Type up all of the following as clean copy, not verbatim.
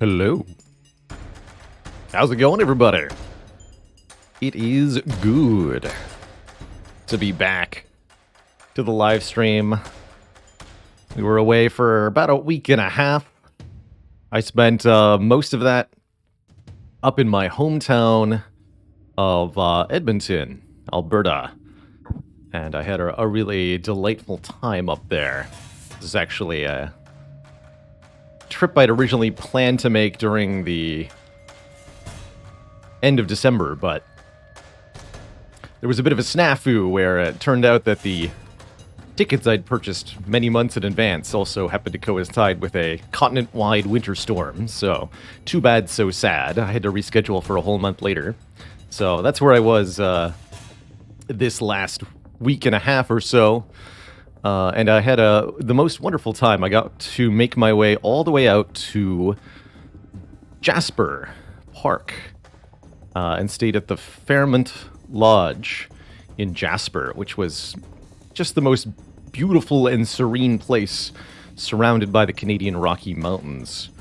Hello. How's it going, everybody? It is good to be back to the live stream. We were away for about a week and a half. I spent most of that up in my hometown of Edmonton, Alberta. And I had a really delightful time up there. This is actually a trip I'd originally planned to make during the end of December, but there was a bit of a snafu where it turned out that the tickets I'd purchased many months in advance also happened to coincide with a continent-wide winter storm, so too bad, so sad. I had to reschedule for a whole month later. So that's where I was this last week and a half or so, and I had the most wonderful time. I got to make my way all the way out to Jasper Park and stayed at the Fairmont Lodge in Jasper, which was just the most beautiful and serene place surrounded by the Canadian Rocky Mountains,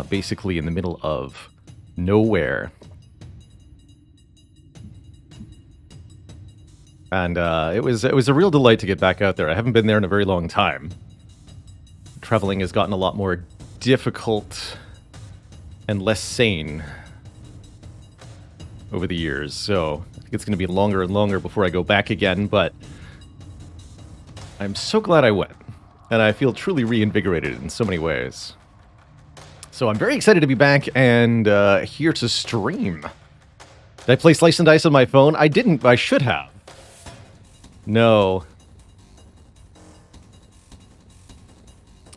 basically in the middle of nowhere. And it was a real delight to get back out there. I haven't been there in a very long time. Traveling has gotten a lot more difficult and less sane over the years, so I think it's going to be longer and longer before I go back again, but I'm so glad I went, and I feel truly reinvigorated in so many ways. So I'm very excited to be back and here to stream. Did I play Slice and Dice on my phone? I didn't, but I should have. No.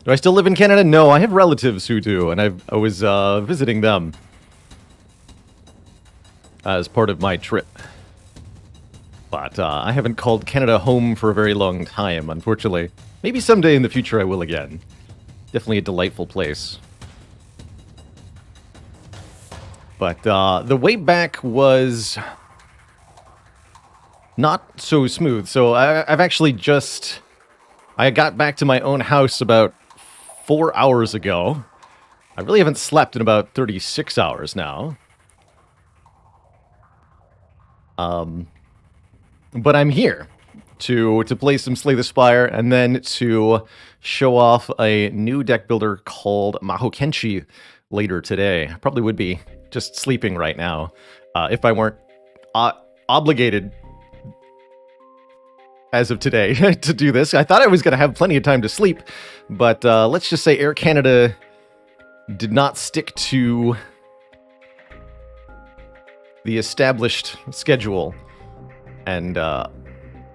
Do I still live in Canada? No, I have relatives who do, and I was visiting them as part of my trip. But I haven't called Canada home for a very long time, unfortunately. Maybe someday in the future I will again. Definitely a delightful place. But the way back was not so smooth. So I've actually I got back to my own house about 4 hours ago. I really haven't slept in about 36 hours now. But I'm here to play some Slay the Spire and then to show off a new deck builder called Mahokenshi later today. I probably would be just sleeping right now if I weren't obligated as of today to do this. I thought I was going to have plenty of time to sleep, but let's just say Air Canada did not stick to the established schedule, and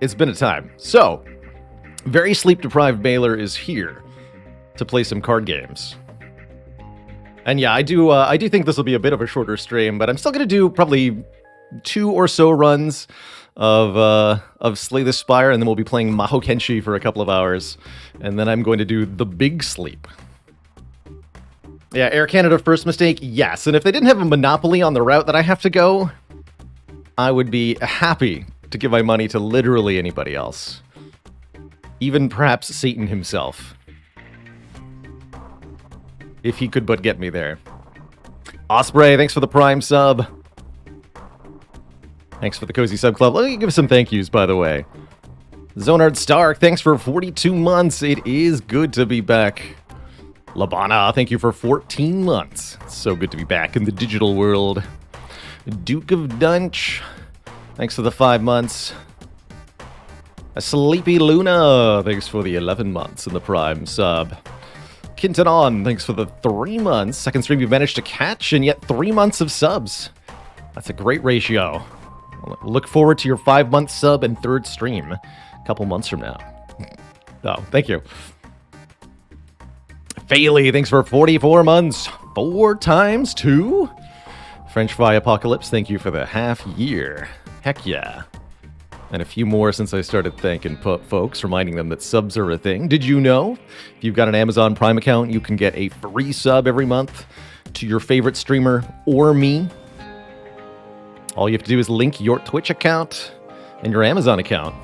it's been a time. So, very sleep-deprived Baylor is here to play some card games. And yeah, I do think this will be a bit of a shorter stream, but I'm still going to do probably 2 or so runs of Slay the Spire, and then we'll be playing Mahokenshi for a couple of hours, and then I'm going to do the big sleep. Yeah, Air Canada first mistake, yes, and if they didn't have a monopoly on the route that I have to go, I would be happy to give my money to literally anybody else. Even perhaps Satan himself. If he could but get me there. Osprey, thanks for the Prime sub. Thanks for the Cozy Sub Club. Let me give some thank yous, by the way. Zonard Stark, thanks for 42 months. It is good to be back. Labana, thank you for 14 months. It's so good to be back in the digital world. Duke of Dunch, thanks for the 5 months. A Sleepy Luna, thanks for the 11 months in the Prime sub. Kintanon, thanks for the 3 months. Second stream you've managed to catch, and yet 3 months of subs. That's a great ratio. Look forward to your 5-month sub and 3rd stream a couple months from now. Oh, thank you. Failey, thanks for 44 months. 4 times 2. French Fry Apocalypse, thank you for the half year. Heck yeah. And a few more since I started thanking folks, reminding them that subs are a thing. Did you know? If you've got an Amazon Prime account, you can get a free sub every month to your favorite streamer or me. All you have to do is link your Twitch account and your Amazon account,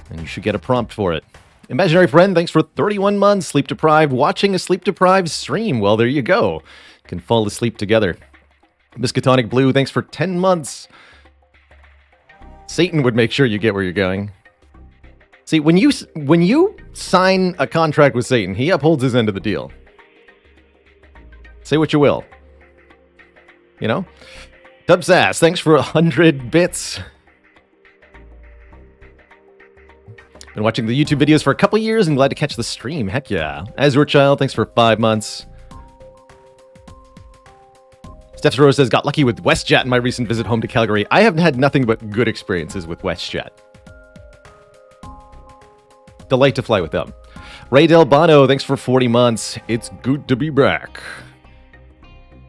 and you should get a prompt for it. Imaginary Friend, thanks for 31 months. Sleep Deprived, watching a Sleep Deprived stream. Well, there you go. Can fall asleep together. Miskatonic Blue, thanks for 10 months. Satan would make sure you get where you're going. See, when you sign a contract with Satan, he upholds his end of the deal. Say what you will. You know? Dubsass, thanks for 100 bits. Been watching the YouTube videos for a couple years and glad to catch the stream. Heck yeah. Azure Child, thanks for 5 months. Steph Rose says, got lucky with WestJet in my recent visit home to Calgary. I have had nothing but good experiences with WestJet. Delight to fly with them. Ray Del Bono, thanks for 40 months. It's good to be back.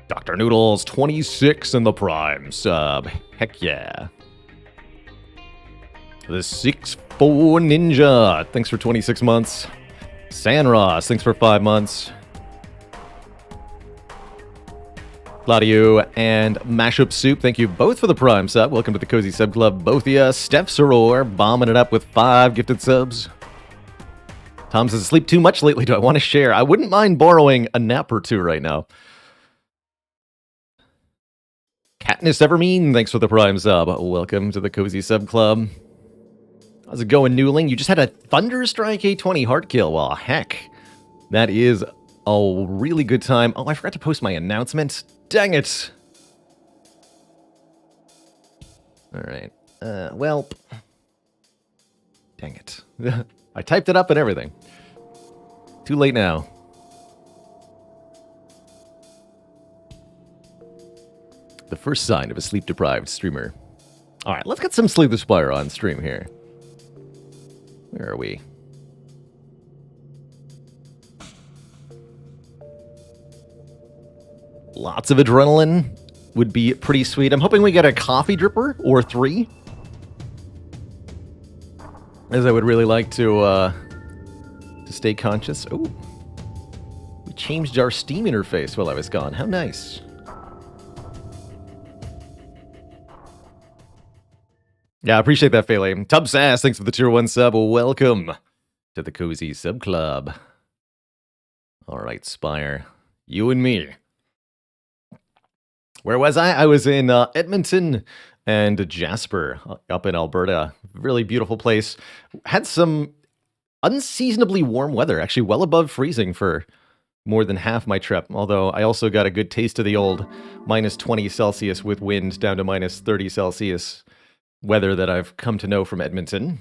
Dr. Noodles, 26 in the Prime sub. Heck yeah. The 6'4 Ninja, thanks for 26 months. Sanros, thanks for 5 months. Claudio and Mashup Soup, thank you both for the Prime sub. Welcome to the Cozy Sub Club, both of you. Steph Soror, bombing it up with 5 gifted subs. Tom says, sleep too much lately. Do I want to share? I wouldn't mind borrowing a nap or two right now. Katniss Evermean, thanks for the Prime sub. Welcome to the Cozy Sub Club. How's it going, Newling? You just had a Thunderstrike A20 heart kill. Well, heck. That is a really good time. Oh, I forgot to post my announcement. Dang it. All right. Well. Dang it. I typed it up and everything. Too late now. The first sign of a sleep-deprived streamer. All right, let's get some Slay the Spire on stream here. Where are we? Lots of adrenaline would be pretty sweet. I'm hoping we get a coffee dripper or 3. As I would really like to stay conscious. Oh, we changed our Steam interface while I was gone. How nice. Yeah, I appreciate that, Fele. Tub Sass, thanks for the tier 1 sub. Welcome to the Cozy Sub Club. All right, Spire. You and me. Where was I? I was in Edmonton and Jasper up in Alberta. Really beautiful place. Had some unseasonably warm weather, actually well above freezing for more than half my trip. Although I also got a good taste of the old minus 20 Celsius with wind down to minus 30 Celsius weather that I've come to know from Edmonton.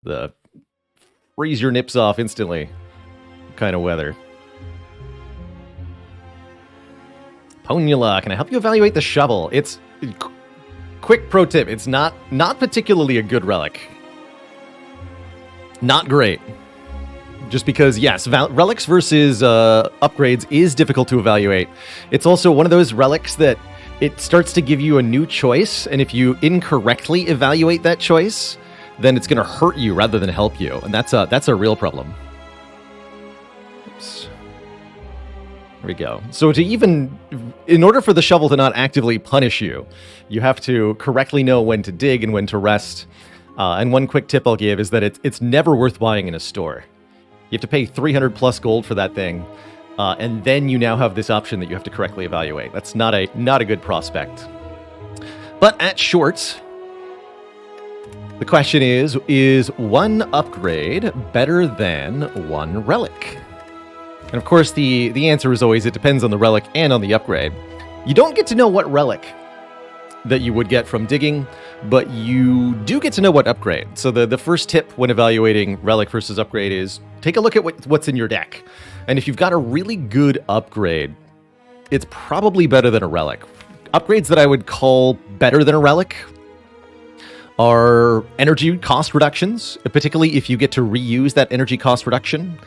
The freeze your nips off instantly kind of weather. Ponula, can I help you evaluate the shovel? It's quick pro tip. It's not particularly a good relic. Not great. Just because, yes, relics versus upgrades is difficult to evaluate. It's also one of those relics that it starts to give you a new choice, and if you incorrectly evaluate that choice, then it's going to hurt you rather than help you, and that's a real problem. Oops. There we go. So in order for the shovel to not actively punish you, you have to correctly know when to dig and when to rest. And one quick tip I'll give is that it's never worth buying in a store. You have to pay 300 plus gold for that thing. And then you now have this option that you have to correctly evaluate. That's not a good prospect. But at short, the question is one upgrade better than one relic? And of course, the answer is always it depends on the relic and on the upgrade. You don't get to know what relic that you would get from digging, but you do get to know what upgrade. So the first tip when evaluating relic versus upgrade is take a look at what's in your deck. And if you've got a really good upgrade, it's probably better than a relic. Upgrades that I would call better than a relic are energy cost reductions, particularly if you get to reuse that energy cost reduction.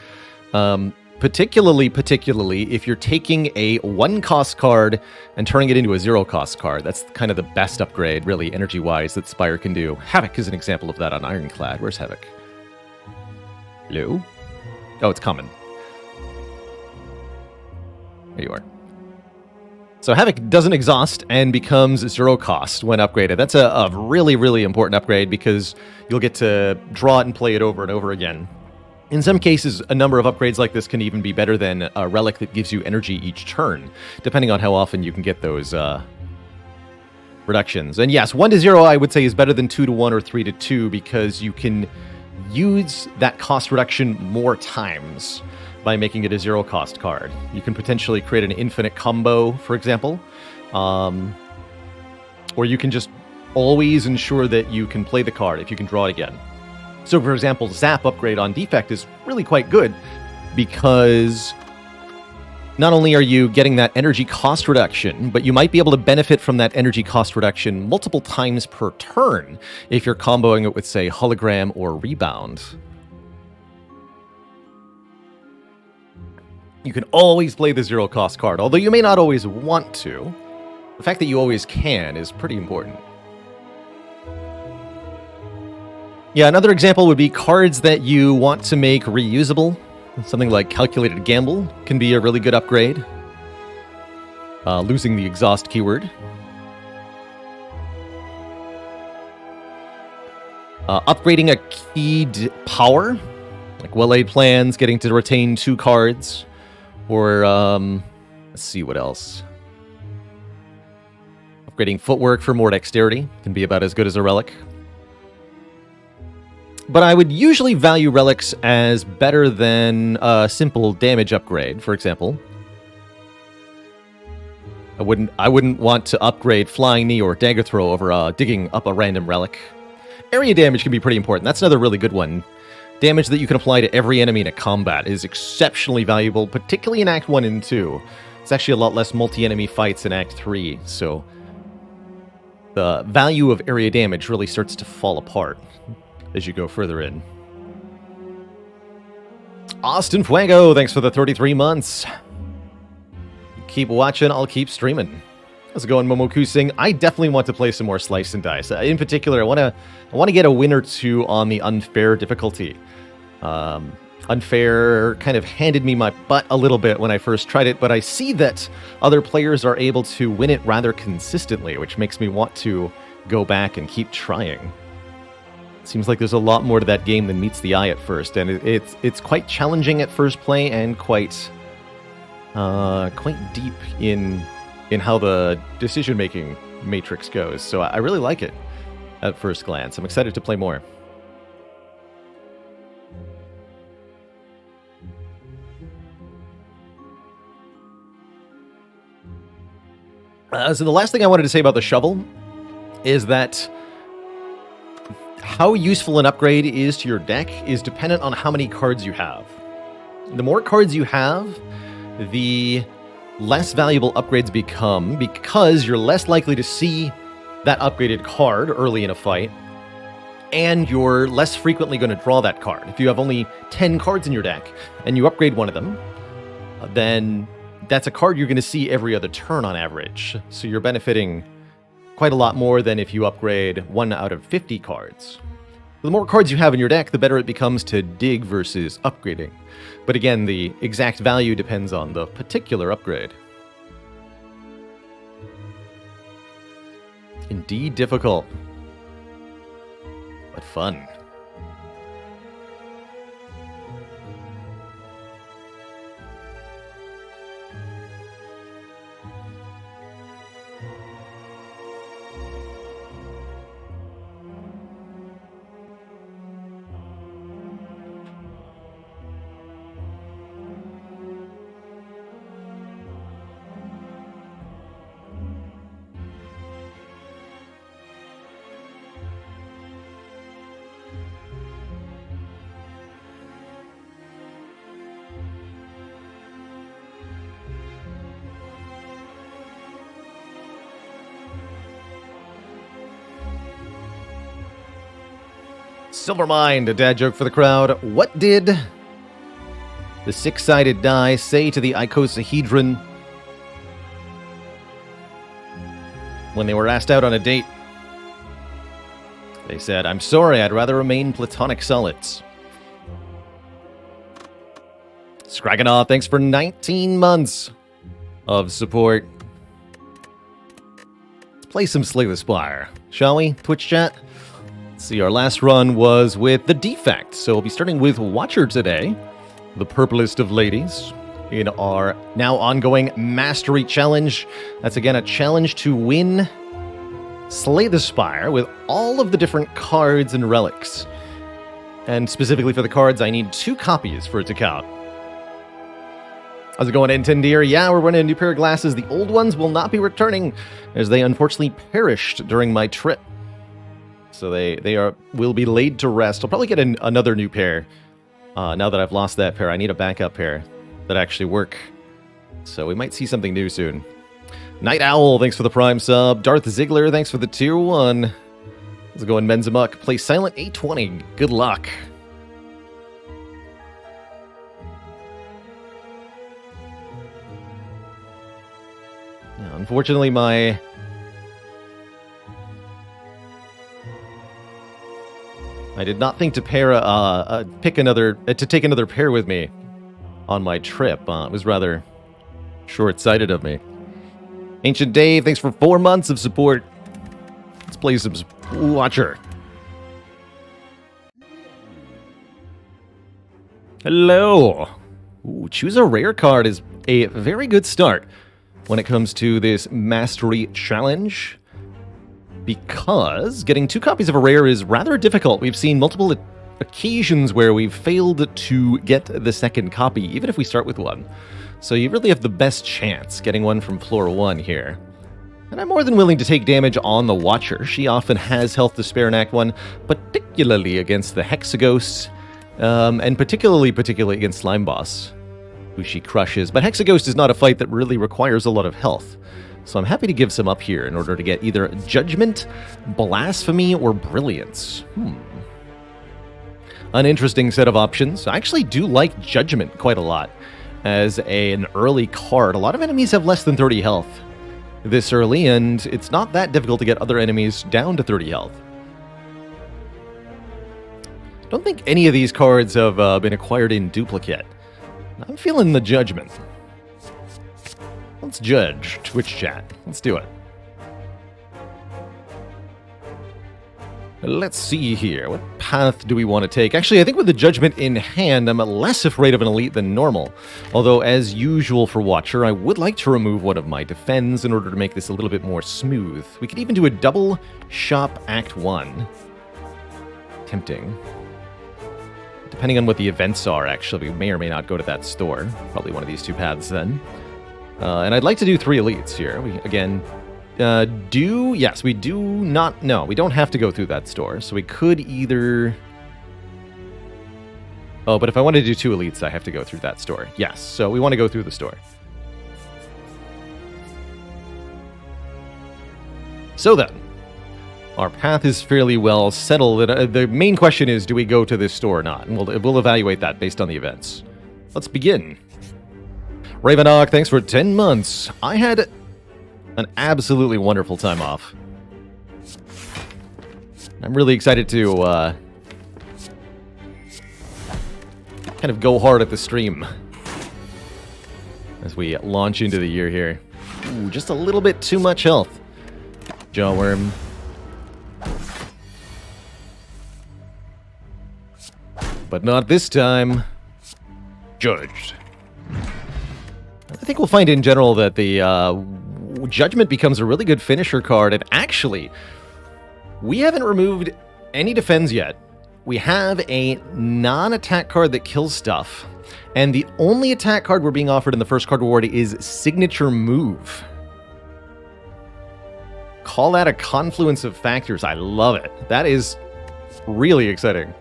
Particularly if you're taking a 1-cost card and turning it into a 0-cost card. That's kind of the best upgrade, really, energy-wise, that Spire can do. Havoc is an example of that on Ironclad. Where's Havoc? Hello? Oh, it's common. There you are. So Havoc doesn't exhaust and becomes 0 cost when upgraded. That's a really, really important upgrade because you'll get to draw it and play it over and over again. In some cases, a number of upgrades like this can even be better than a relic that gives you energy each turn, depending on how often you can get those reductions. And yes, 1 to 0 I would say is better than 2 to 1 or 3 to 2 because you can use that cost reduction more times by making it a 0 cost card. You can potentially create an infinite combo, for example, or you can just always ensure that you can play the card if you can draw it again. So, for example, Zap upgrade on Defect is really quite good because not only are you getting that energy cost reduction, but you might be able to benefit from that energy cost reduction multiple times per turn if you're comboing it with, say, Hologram or Rebound. You can always play the 0 cost card, although you may not always want to. The fact that you always can is pretty important. Yeah, another example would be cards that you want to make reusable. Something like Calculated Gamble can be a really good upgrade. Losing the exhaust keyword. Upgrading a keyed power, like Well-Laid Plans, getting to retain 2 cards. Or, let's see what else. Upgrading Footwork for more dexterity can be about as good as a relic. But I would usually value relics as better than a simple damage upgrade, for example. I wouldn't want to upgrade Flying Knee or Dagger Throw over digging up a random relic. Area damage can be pretty important. That's another really good one. Damage that you can apply to every enemy in a combat is exceptionally valuable, particularly in Act 1 and 2. It's actually a lot less multi-enemy fights in Act 3, so the value of area damage really starts to fall apart as you go further in. Austin Fuego, thanks for the 33 months. Keep watching, I'll keep streaming. How's it going, Momoku Singh? I definitely want to play some more Slice and Dice. In particular, I want to get a win or two on the unfair difficulty. Unfair kind of handed me my butt a little bit when I first tried it, but I see that other players are able to win it rather consistently, which makes me want to go back and keep trying. Seems like there's a lot more to that game than meets the eye at first, and it's quite challenging at first play and quite deep in how the decision-making matrix goes. So I really like it at first glance. I'm excited to play more. So the last thing I wanted to say about the shovel is that how useful an upgrade is to your deck is dependent on how many cards you have. The more cards you have, the less valuable upgrades become because you're less likely to see that upgraded card early in a fight, and you're less frequently going to draw that card. If you have only 10 cards in your deck and you upgrade one of them, then that's a card you're going to see every other turn on average. So you're benefiting quite a lot more than if you upgrade 1 out of 50 cards. The more cards you have in your deck, the better it becomes to dig versus upgrading. But again, the exact value depends on the particular upgrade. Indeed difficult, but fun. Silvermind, a dad joke for the crowd. What did the six-sided die say to the icosahedron when they were asked out on a date? They said, "I'm sorry, I'd rather remain platonic solids." Scraganoff, thanks for 19 months of support. Let's play some Slay the Spire, shall we? Twitch chat? See, our last run was with the Defect, so we'll be starting with Watcher today, the purplest of ladies, in our now ongoing Mastery Challenge. That's again a challenge to win Slay the Spire with all of the different cards and relics. And specifically for the cards, I need 2 copies for it to count. How's it going, Entendir? Yeah, we're running a new pair of glasses. The old ones will not be returning, as they unfortunately perished during my trip. So they will be laid to rest. I'll probably get another new pair. Now that I've lost that pair, I need a backup pair that actually work. So we might see something new soon. Night Owl, thanks for the Prime sub. Darth Ziggler, thanks for the Tier 1. How's it going, Menzamuk? Play Silent 820. Good luck. Yeah, unfortunately, I did not think to pair to take another pair with me on my trip. It was rather short-sighted of me. Ancient Dave, thanks for 4 months of support. Let's play some Watcher. Hello. Ooh, choose a rare card is a very good start when it comes to this Mastery Challenge, because getting 2 copies of a rare is rather difficult. We've seen multiple occasions where we've failed to get the second copy, even if we start with 1. So you really have the best chance getting one from floor 1 here. And I'm more than willing to take damage on the Watcher. She often has health to spare in Act 1, particularly against the Hexaghost, and particularly against Slime Boss, who she crushes. But Hexaghost is not a fight that really requires a lot of health. So I'm happy to give some up here in order to get either Judgment, Blasphemy, or Brilliance. An interesting set of options. I actually do like Judgment quite a lot as an early card. A lot of enemies have less than 30 health this early, and it's not that difficult to get other enemies down to 30 health. I don't think any of these cards have been acquired in duplicate. I'm feeling the Judgment. Let's judge Twitch chat. Let's do it. Let's see here. What path do we want to take? Actually, I think with the Judgment in hand, I'm less afraid of an elite than normal. Although, as usual for Watcher, I would like to remove one of my defends in order to make this a little bit more smooth. We could even do a double shop Act 1. Tempting. Depending on what the events are, actually, we may or may not go to that store. Probably one of these 2 paths then. And I'd like to do 3 elites here. We, again... Yes, we do not... No, we don't have to go through that store. So we could either... Oh, but if I want to do 2 elites, I have to go through that store. Yes, so we want to go through the store. So then, our path is fairly well settled. The main question is, do we go to this store or not? And we'll evaluate that based on the events. Let's begin. Ravenok, thanks for 10 months. I had an absolutely wonderful time off. I'm really excited to kind of go hard at the stream as we launch into the year here. Ooh, just a little bit too much health. Jawworm. But not this time. Judged. I think we'll find in general that the Judgment becomes a really good finisher card, and actually, we haven't removed any defense yet. We have a non-attack card that kills stuff, and the only attack card we're being offered in the first card reward is Signature Move. Call that a confluence of factors. I love it. That is really exciting.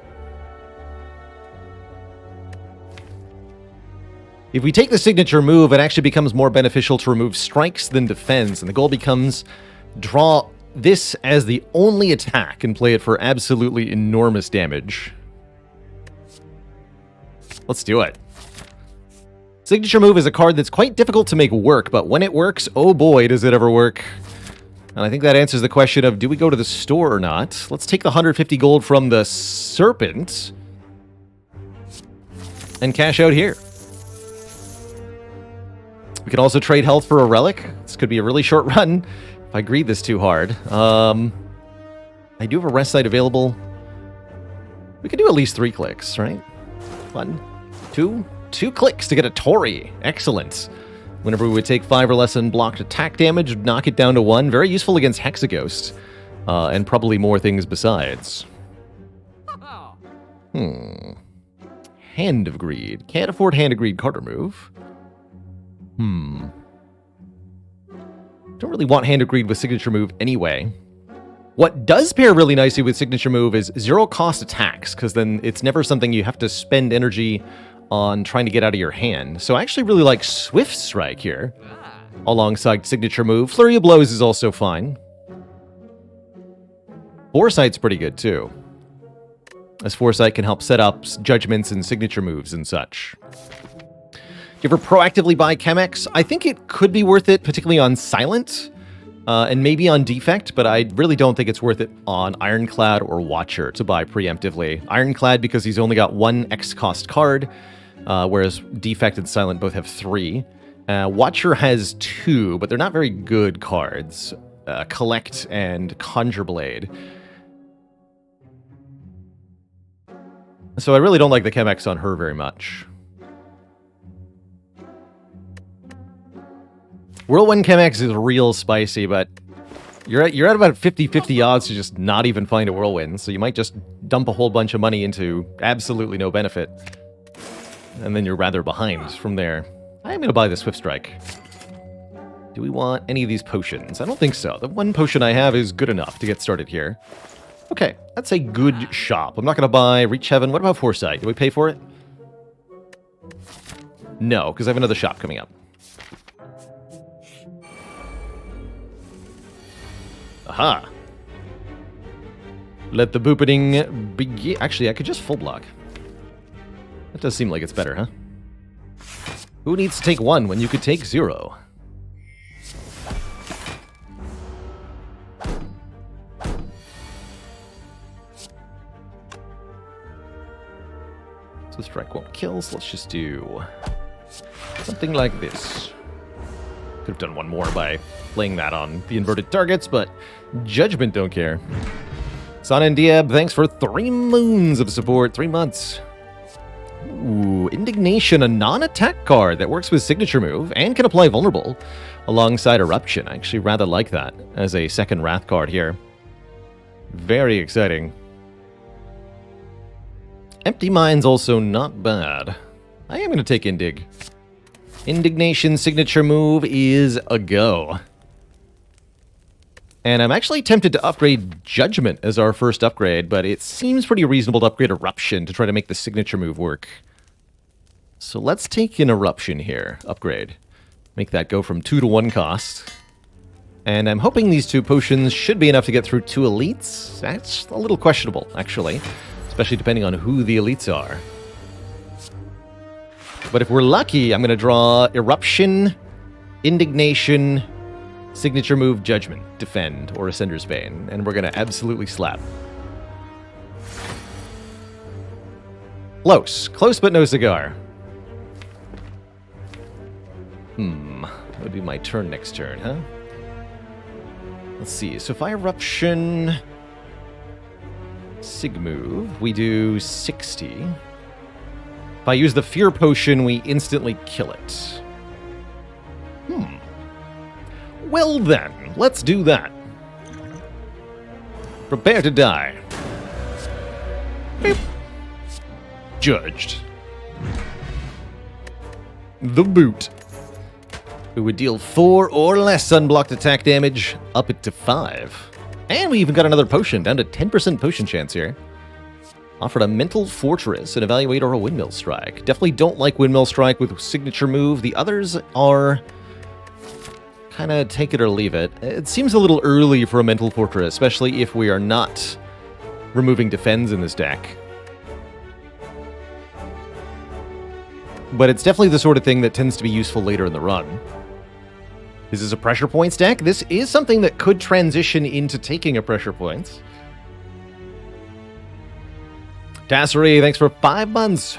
If we take the Signature Move, it actually becomes more beneficial to remove strikes than defense, and the goal becomes draw this as the only attack and play it for absolutely enormous damage. Let's do it. Signature Move is a card that's quite difficult to make work, but when it works, oh boy, does it ever work. And I think that answers the question of, do we go to the store or not? Let's take the 150 gold from the Serpent and cash out here. We can also trade health for a relic. This could be a really short run if I greed this too hard. I do have a rest site available. We could do at least 3 clicks, right? 1, 2, 2 clicks to get a Tori. Excellent. Whenever we would take 5 or less unblocked attack damage, knock it down to 1. Very useful against Hexaghost. And probably more things besides. Hand of Greed. Can't afford Hand of Greed card remove. Don't really want Hand of Greed with Signature Move anyway. What does pair really nicely with Signature Move is 0-cost attacks, because then it's never something you have to spend energy on trying to get out of your hand. So I actually really like Swift Strike here, alongside Signature Move. Flurry of Blows is also fine. Foresight's pretty good, too, as Foresight can help set up judgments and signature moves and such. Do you ever proactively buy Chemex? I think it could be worth it, particularly on Silent, and maybe on Defect, but I really don't think it's worth it on Ironclad or Watcher to buy preemptively. Ironclad because he's only got 1 X-cost card, whereas Defect and Silent both have 3. Watcher has 2, but they're not very good cards. Collect and Conjure Blade. So I really don't like the Chemex on her very much. Whirlwind Chemex is real spicy, but you're at about 50-50 odds to just not even find a Whirlwind, so you might just dump a whole bunch of money into absolutely no benefit. And then you're rather behind from there. I'm going to buy the Swift Strike. Do we want any of these potions? I don't think so. The 1 potion I have is good enough to get started here. Okay, that's a good shop. I'm not going to buy Reach Heaven. What about Foresight? Do we pay for it? No, because I have another shop coming up. Aha! Let the boopening begin. Actually, I could just full block. That does seem like it's better, huh? Who needs to take 1 when you could take 0? So strike won't kill, so let's just do something like this. Could have done 1 more by playing that on the inverted targets, but Judgment don't care. Son and Diab, thanks for 3 moons of support, 3 months. Ooh, Indignation, a non-attack card that works with Signature Move and can apply Vulnerable alongside Eruption. I actually rather like that as a second Wrath card here. Very exciting. Empty Mind's also not bad. I am going to take Indig. Indignation Signature Move is a go. And I'm actually tempted to upgrade Judgment as our first upgrade, but it seems pretty reasonable to upgrade Eruption to try to make the Signature Move work. So let's take an Eruption here. Upgrade. Make that go from 2 to 1 cost. And I'm hoping these 2 potions should be enough to get through 2 elites. That's a little questionable, actually. Especially depending on who the elites are. But if we're lucky, I'm going to draw Eruption, Indignation, Signature Move, Judgment, Defend, or Ascender's Bane. And we're going to absolutely slap. Close. Close but no cigar. That would be my turn next turn, huh? Let's see. So if I Eruption... Sig Move, we do 60. If I use the Fear Potion, we instantly kill it. Well then, let's do that. Prepare to die. Beep. Judged. The Boot. Who would deal 4 or less unblocked attack damage, up it to 5. And we even got another potion, down to 10% potion chance here. Offered a Mental Fortress, an Evaluate, or a Windmill Strike. Definitely don't like Windmill Strike with Signature Move. The others are kind of take it or leave it. It seems a little early for a Mental Fortress, especially if we are not removing Defends in this deck. But it's definitely the sort of thing that tends to be useful later in the run. This is a Pressure Points deck. This is something that could transition into taking a Pressure Points. Tassery, thanks for 5 months.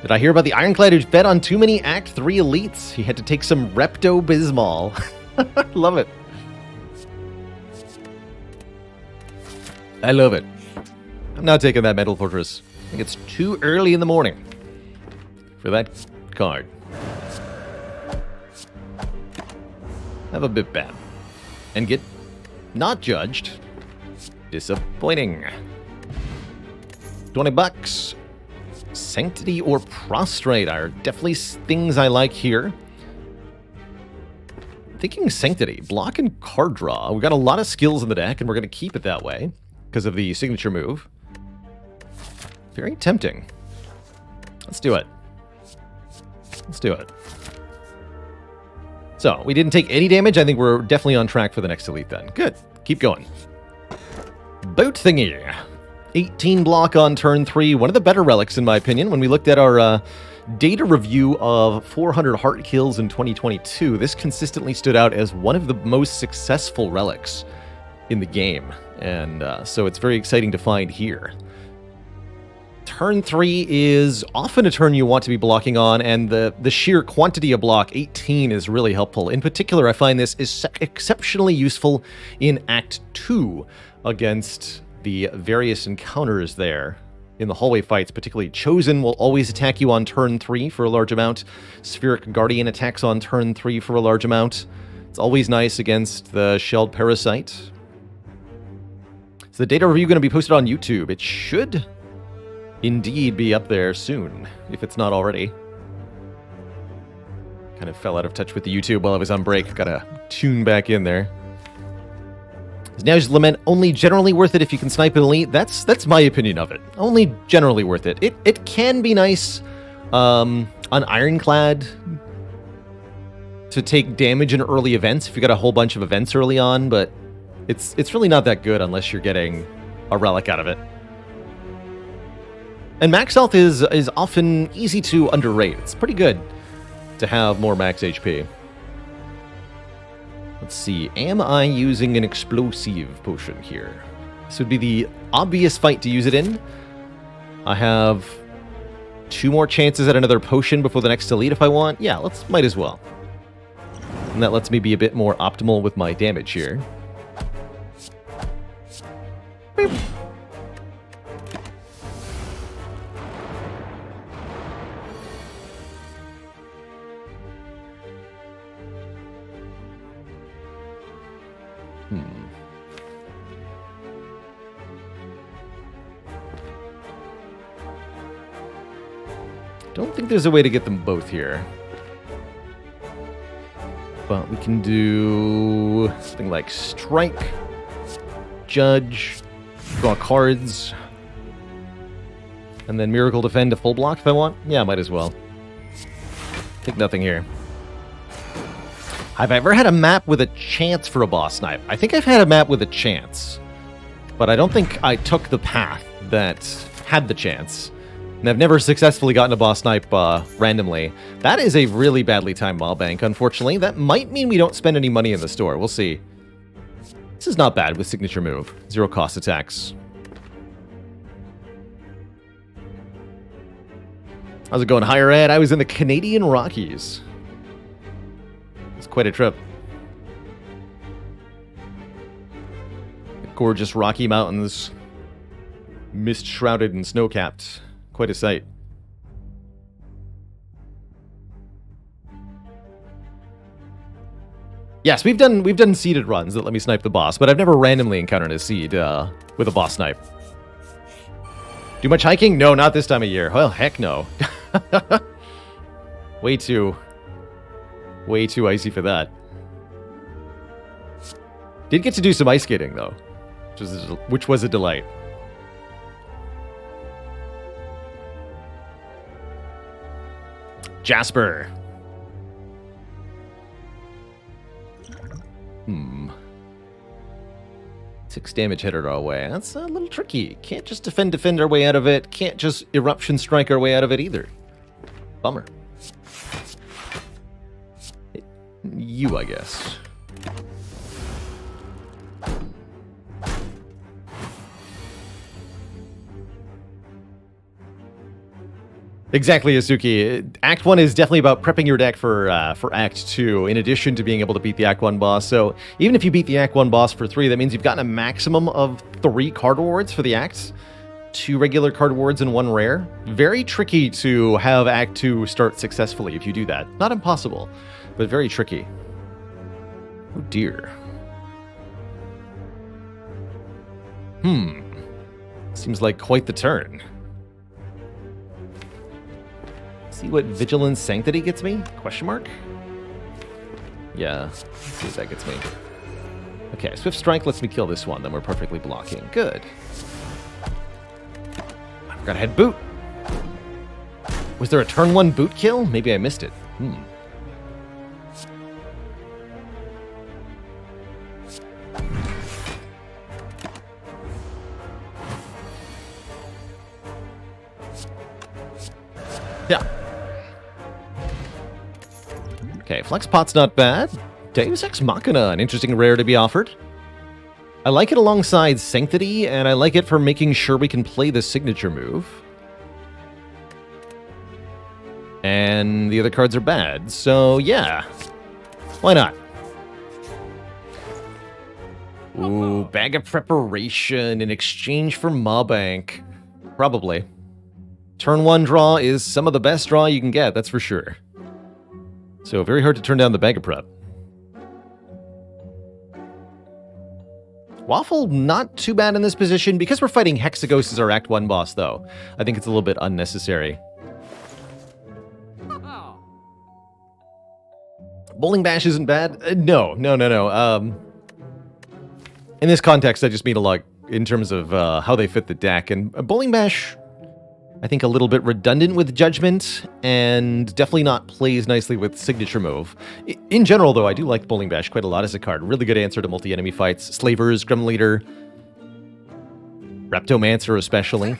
Did I hear about the Ironclad who fed on too many Act 3 elites? He had to take some Repto-Bismol. Love it. I love it. I'm not taking that Metal Fortress. I think it's too early in the morning for that card. Have a bit bad. And get not judged. Disappointing. 20 bucks. Sanctity or Prostrate are definitely things I like here. Thinking Sanctity, block and card draw. We've got a lot of skills in the deck, and we're going to keep it that way because of the signature move. Very tempting. Let's do it. Let's do it. So, we didn't take any damage. I think we're definitely on track for the next elite then. Good. Keep going. Boat Thingy. 18 block on turn 3. One of the better relics, in my opinion. When we looked at our data review of 400 heart kills in 2022, this consistently stood out as one of the most successful relics in the game. And so it's very exciting to find here. Turn 3 is often a turn you want to be blocking on, and the sheer quantity of block, 18, is really helpful. In particular, I find this is exceptionally useful in Act 2 against the various encounters there in the hallway fights. Particularly, Chosen will always attack you on turn 3 for a large amount. Spheric Guardian attacks on turn 3 for a large amount. It's always nice against the Shelled Parasite. So the data review going to be posted on YouTube. It should indeed be up there soon, if it's not already. Kind of fell out of touch with the YouTube while I was on break. Gotta tune back in there. Now's Lament, only generally worth it if you can snipe an elite. That's my opinion of it. Only generally worth it. It can be nice on Ironclad to take damage in early events if you got a whole bunch of events early on, but it's really not that good unless you're getting a relic out of it. And max health is often easy to underrate. It's pretty good to have more max HP. Let's see, am I using an explosive potion here? This would be the obvious fight to use it in. I have 2 more chances at another potion before the next elite if I want. Yeah, might as well. And that lets me be a bit more optimal with my damage here. Beep. Don't think there's a way to get them both here. But we can do something like Strike, Judge, draw cards, and then Miracle Defend to full block if I want. Yeah, might as well. Take nothing here. Have I ever had a map with a chance for a boss snipe? I think I've had a map with a chance, but I don't think I took the path that had the chance. And I've never successfully gotten a boss snipe randomly. That is a really badly timed mob bank, unfortunately. That might mean we don't spend any money in the store. We'll see. This is not bad with signature move. 0 cost attacks. How's it going, Higher Ed? I was in the Canadian Rockies. It's quite a trip. Gorgeous Rocky Mountains. Mist-shrouded and snow-capped. Quite a sight. Yes, we've done seeded runs that let me snipe the boss, but I've never randomly encountered a seed with a boss snipe. Do much hiking? No, not this time of year. Well, heck no. Way too icy for that. Did get to do some ice skating though, which was a delight. Jasper. 6 damage headed our way. That's a little tricky. Can't just defend our way out of it. Can't just eruption strike our way out of it either. Bummer. You, I guess. Exactly, Yasuki. Act 1 is definitely about prepping your deck for Act 2, in addition to being able to beat the Act 1 boss. So even if you beat the Act 1 boss for 3, that means you've gotten a maximum of 3 card rewards for the acts. 2 regular card rewards and 1 rare. Very tricky to have Act 2 start successfully if you do that. Not impossible, but very tricky. Oh dear. Seems like quite the turn. See what Vigilance Sanctity gets me? Question mark? Yeah, let's see what that gets me. Okay, Swift Strike lets me kill this one, then we're perfectly blocking. Good. I forgot I had boot. Was there a turn 1 boot kill? Maybe I missed it. Yeah. Okay, Flex Pot's not bad. Deus Ex Machina, an interesting rare to be offered. I like it alongside Sanctity, and I like it for making sure we can play the signature move. And the other cards are bad, so yeah. Why not? Ooh, Bag of Preparation in exchange for Maw-Bank. Probably. Turn 1 draw is some of the best draw you can get, that's for sure. So very hard to turn down the Bag of Prep. Waffle, not too bad in this position. Because we're fighting Hexaghost as our Act 1 boss, though, I think it's a little bit unnecessary. Bowling Bash isn't bad? No. In this context, I just mean a lot in terms of how they fit the deck. And Bowling Bash, I think a little bit redundant with Judgment, and definitely not plays nicely with Signature Move. In general, though, I do like Bowling Bash quite a lot as a card. Really good answer to multi-enemy fights. Slavers, Gremlin Leader, Reptomancer especially.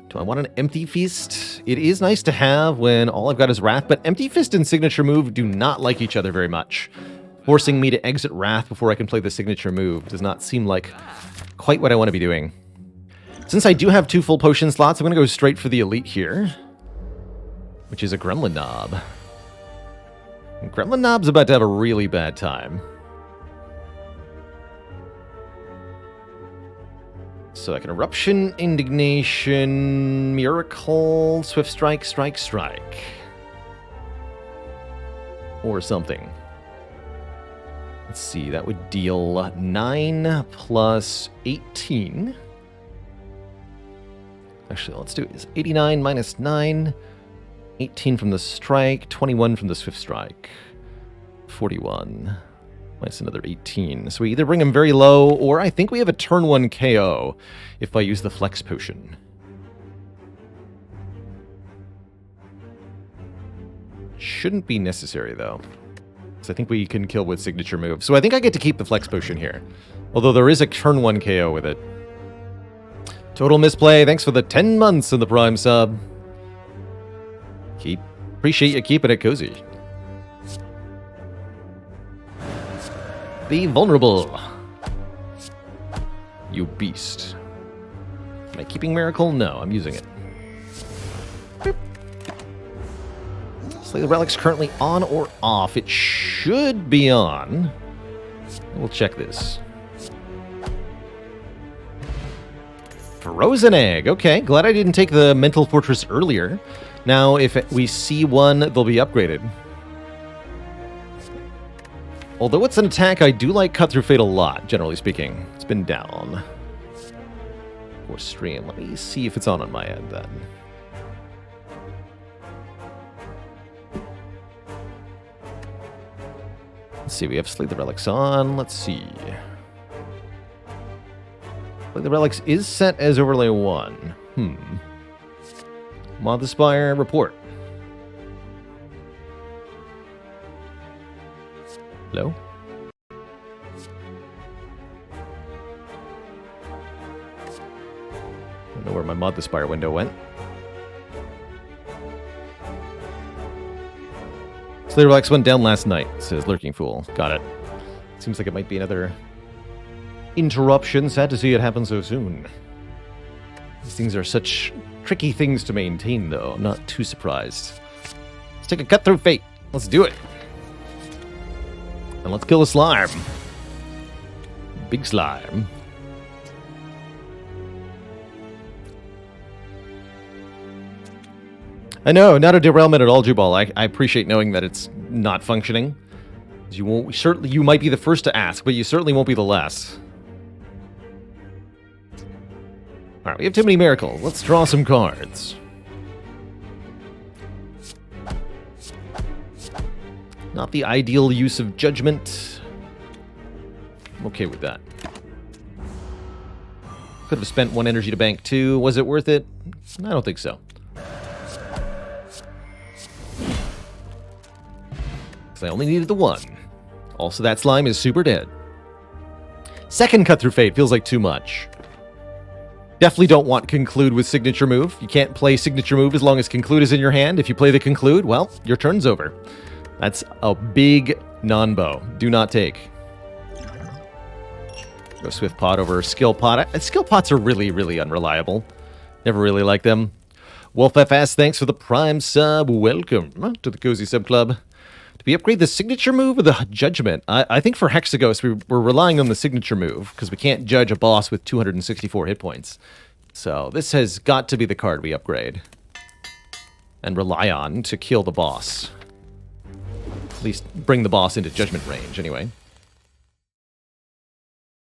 Do I want an Empty Fist? It is nice to have when all I've got is Wrath, but Empty Fist and Signature Move do not like each other very much. Forcing me to exit Wrath before I can play the Signature Move does not seem like quite what I want to be doing. Since I do have 2 full potion slots, I'm going to go straight for the Elite here, which is a Gremlin Knob. And Gremlin Knob's about to have a really bad time. So I can Eruption, Indignation, Miracle, Swift Strike, Strike, Strike. Or something. Let's see, that would deal 9 plus 18. Actually, let's do it. It's 89 minus 9. 18 from the strike. 21 from the Swift Strike. 41. Minus another 18. So we either bring him very low, or I think we have a turn 1 KO if I use the Flex Potion. Shouldn't be necessary, though. So I think we can kill with Signature Move. So I think I get to keep the Flex Potion here. Although there is a turn 1 KO with it. Total Misplay, thanks for the 10 months in the Prime sub. Appreciate you keeping it cozy. Be vulnerable. You beast. Am I keeping Miracle? No, I'm using it. Boop. Slay the Relic's currently on or off? It should be on. We'll check this. Frozen Egg. Okay, glad I didn't take the Mental Fortress earlier. Now, if we see one, they'll be upgraded. Although it's an attack, I do like Cut Through Fate a lot, generally speaking. It's been down for stream. Let me see if it's on my end, then. Let's see, we have Slay the Relics on. Let's see. The Relics is set as overlay 1. Mod the Spire, report. Hello? I don't know where my Mod the Spire window went. Slayer Relics went down last night, says Lurking Fool. Got it. Seems like it might be another interruption. Sad to see it happen so soon. These things are such tricky things to maintain, though. I'm not too surprised. Let's take a cut through fate. Let's do it. And let's kill a slime. Big slime. I know, not a derailment at all, Jubal. I appreciate knowing that it's not functioning. You might be the first to ask, but you certainly won't be the last. Alright, we have too many miracles. Let's draw some cards. Not the ideal use of judgment. I'm okay with that. Could have spent 1 energy to bank 2. Was it worth it? I don't think so. Because I only needed the 1. Also, that slime is super dead. Second cut through fate feels like too much. Definitely don't want conclude with signature move. You can't play signature move as long as conclude is in your hand. If you play the conclude, well, your turn's over. That's a big non-bow. Do not take. Go Swift Pot over Skill Pot. Skill Pots are really, really unreliable. Never really liked them. Wolf FS, thanks for the Prime sub. Welcome to the Cozy Sub Club. Do we upgrade the signature move or the judgment? I think for Hexaghost, we're relying on the signature move because we can't judge a boss with 264 hit points. So this has got to be the card we upgrade and rely on to kill the boss. At least bring the boss into judgment range, anyway.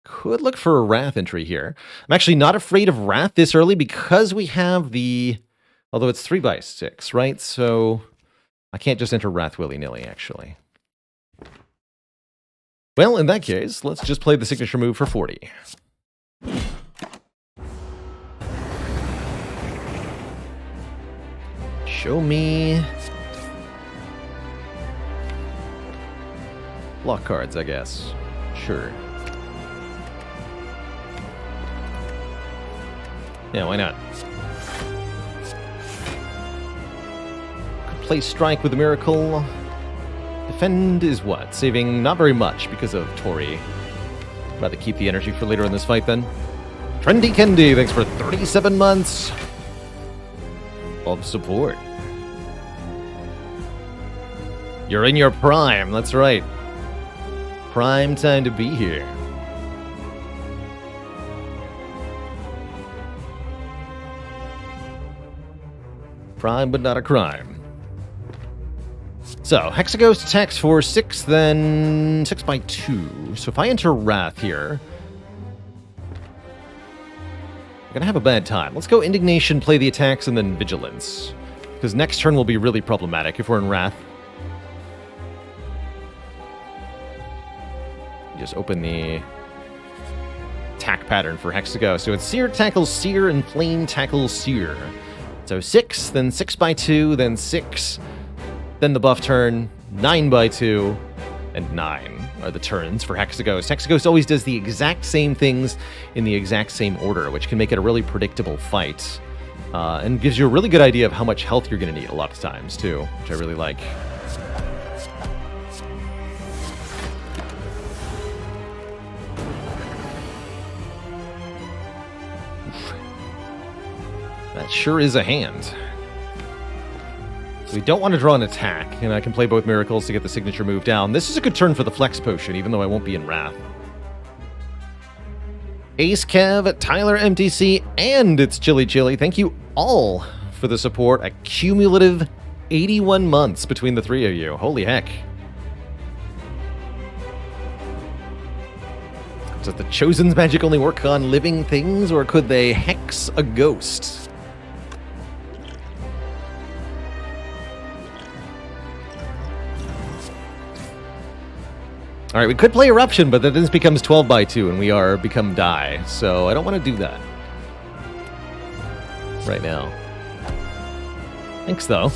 Could look for a Wrath entry here. I'm actually not afraid of Wrath this early because we have the... Although it's 3x6, right? So I can't just enter Wrath willy-nilly, actually. Well, in that case, let's just play the signature move for 40. Show me... block cards, I guess. Sure. Yeah, why not? Could play Strike with a Miracle. Defend is what? Saving not very much because of Tori. Rather keep the energy for later in this fight, then. Trendy Kendi, thanks for 37 months of support. You're in your prime, that's right. Prime time to be here. Prime, but not a crime. So, Hexaghost attacks for 6, then 6 by 2. So if I enter Wrath here, I'm gonna have a bad time. Let's go Indignation, play the attacks, and then Vigilance. Because next turn will be really problematic if we're in Wrath. Just open the attack pattern for Hexaghost. So it's Seer tackles Seer and Flame tackles Seer. So 6, then 6 by 2, then 6, then the buff turn, 9 by 2, and 9 are the turns for Hexaghost. Hexaghost always does the exact same things in the exact same order, which can make it a really predictable fight. And gives you a really good idea of how much health you're going to need a lot of times, too, which I really like. That sure is a hand. So we don't want to draw an attack, and I can play both Miracles to get the signature move down. This is a good turn for the Flex Potion, even though I won't be in Wrath. Ace Kev, Tyler MTC, and it's Chili Chili. Thank you all for the support. A cumulative 81 months between the three of you. Holy heck. Does the Chosen's magic only work on living things, or could they hex a ghost? Alright, we could play Eruption, but then this becomes 12 by 2 and we are become die. So I don't want to do that right now. Thanks, though.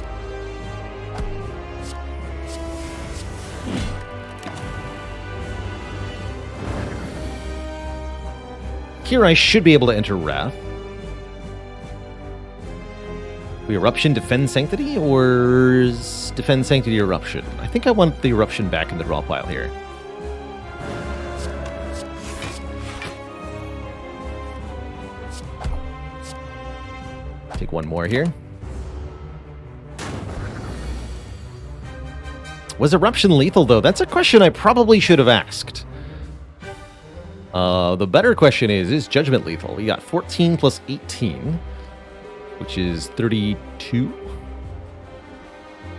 Here I should be able to enter Wrath. We Eruption, Defend Sanctity, or Defend Sanctity, Eruption? I think I want the Eruption back in the draw pile here. Take one more here. Was Eruption lethal, though? That's a question I probably should have asked. The better question is Judgment lethal? We got 14 plus 18, which is 32.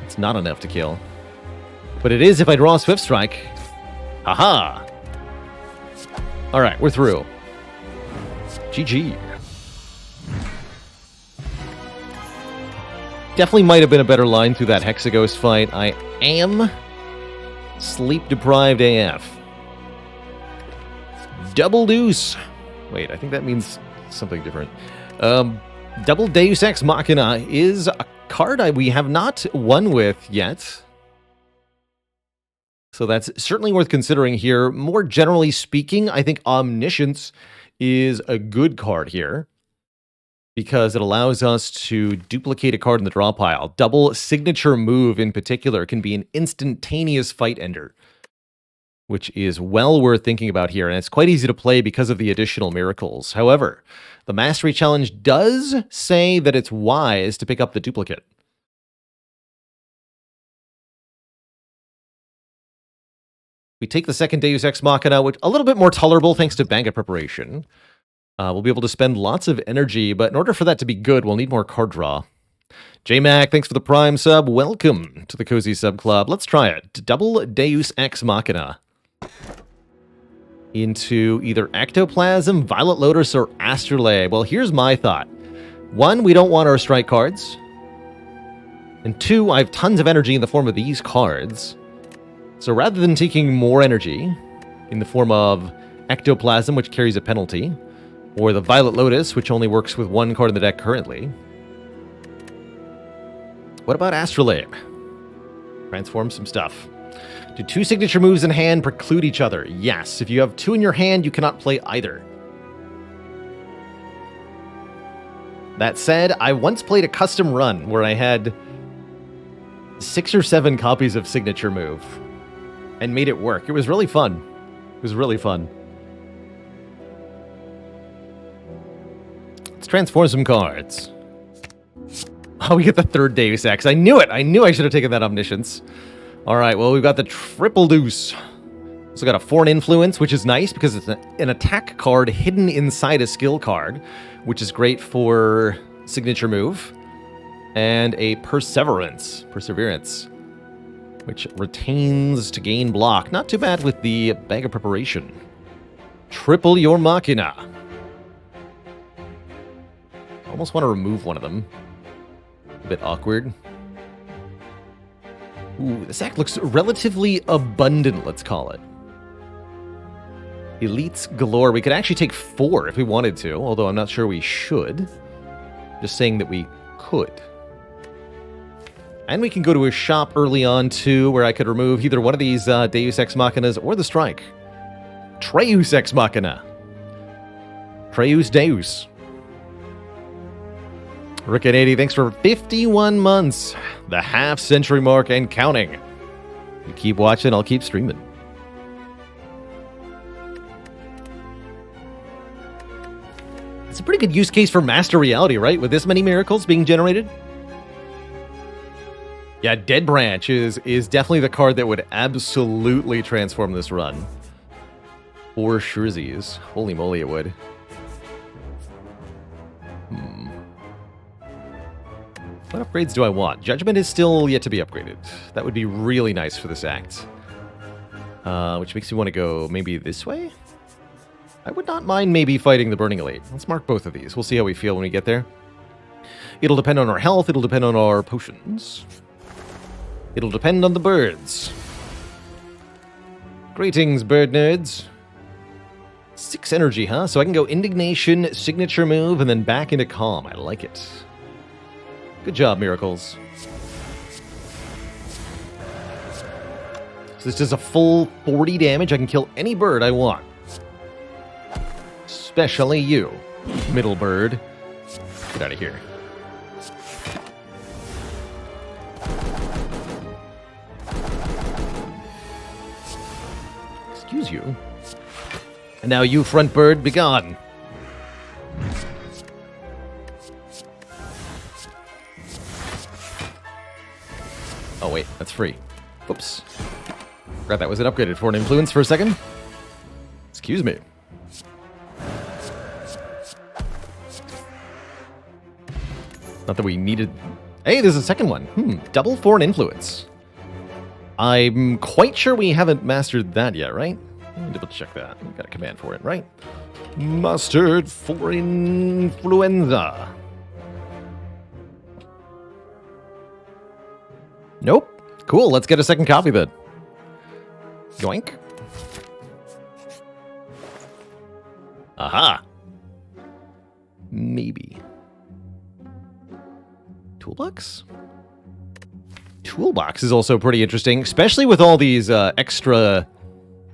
It's not enough to kill. But it is if I draw a Swift Strike. Haha! Alright, we're through. GG. Definitely might have been a better line through that Hexaghost fight. I am sleep-deprived AF. Double Deuce. Wait, I think that means something different. Double Deus Ex Machina is a card we have not won with yet. So that's certainly worth considering here. More generally speaking, I think Omniscience is a good card here, because it allows us to duplicate a card in the draw pile. Double Signature Move in particular can be an instantaneous fight ender, which is well worth thinking about here, and it's quite easy to play because of the additional miracles. However, the Mastery Challenge does say that it's wise to pick up the duplicate. We take the second Deus Ex Machina, which a little bit more tolerable thanks to Banga Preparation. We'll be able to spend lots of energy, but in order for that to be good, we'll need more card draw. J-Mac, thanks for the Prime sub. Welcome to the Cozy Sub Club. Let's try it. Double Deus Ex Machina. Into either Ectoplasm, Violet Lotus, or Astrolabe. Well, here's my thought. One, we don't want our strike cards. And two, I have tons of energy in the form of these cards. So rather than taking more energy in the form of Ectoplasm, which carries a penalty, or the Violet Lotus, which only works with one card in the deck currently. What about Astrolabe? Transform some stuff. Do two signature moves in hand preclude each other? Yes. If you have two in your hand, you cannot play either. That said, I once played a custom run where I had 6 or 7 copies of Signature Move and made it work. It was really fun. It was really fun. Let's transform some cards. Oh, we get the third Deus Ex. I knew it. I knew I should have taken that Omniscience. All right, well, we've got the Triple Deuce. Also got a Foreign Influence, which is nice because it's an attack card hidden inside a skill card, which is great for Signature Move. And a Perseverance, which retains to gain block. Not too bad with the Bag of Preparation. Triple your Machina. Almost want to remove one of them. A bit awkward. Ooh, this act looks relatively abundant, let's call it. Elites galore. We could actually take 4 if we wanted to, although I'm not sure we should. Just saying that we could. And we can go to a shop early on, too, where I could remove either one of these Deus Ex Machinas or the Strike. Treus Ex Machina. Treus Deus. Rick80, thanks for 51 months. The half-century mark and counting. You keep watching, I'll keep streaming. It's a pretty good use case for Master Reality, right? With this many miracles being generated. Yeah, Dead Branch is definitely the card that would absolutely transform this run. For surezies. Holy moly, it would. What upgrades do I want? Judgment is still yet to be upgraded. That would be really nice for this act. Which makes me want to go maybe this way? I would not mind maybe fighting the Burning Elite. Let's mark both of these. We'll see how we feel when we get there. It'll depend on our health. It'll depend on our potions. It'll depend on the birds. Greetings, bird nerds. 6 energy, huh? So I can go Indignation, Signature Move, and then back into Calm. I like it. Good job, Miracles. So this does a full 40 damage. I can kill any bird I want. Especially you, middle bird. Get out of here. Excuse you. And now you, front bird, be gone. Oh, wait, that's free. Whoops. Forgot that was an upgraded foreign influence for a second. Excuse me. Not that we needed... Hey, there's a second one. Double foreign influence. I'm quite sure we haven't mastered that yet, right? Let me double check that. We've got a command for it, right? Mastered foreign influenza. Nope. Cool, let's get a second copy then. Yoink. Aha. Maybe. Toolbox? Toolbox is also pretty interesting, especially with all these extra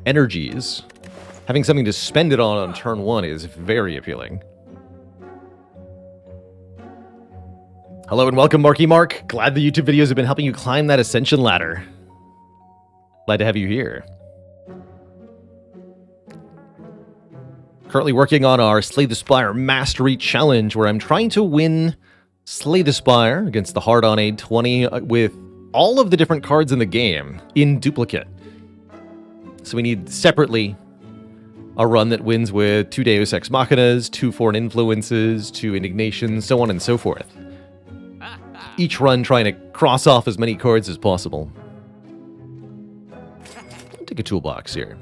energies. Having something to spend it on turn 1 is very appealing. Hello and welcome, Marky Mark. Glad the YouTube videos have been helping you climb that ascension ladder. Glad to have you here. Currently working on our Slay the Spire Mastery Challenge, where I'm trying to win Slay the Spire against the Hard on Aid 20 with all of the different cards in the game in duplicate. So we need separately a run that wins with 2 Deus Ex Machinas, 2 Foreign Influences, 2 Indignations, so on and so forth. Each run trying to cross off as many cards as possible. I'll take a toolbox here.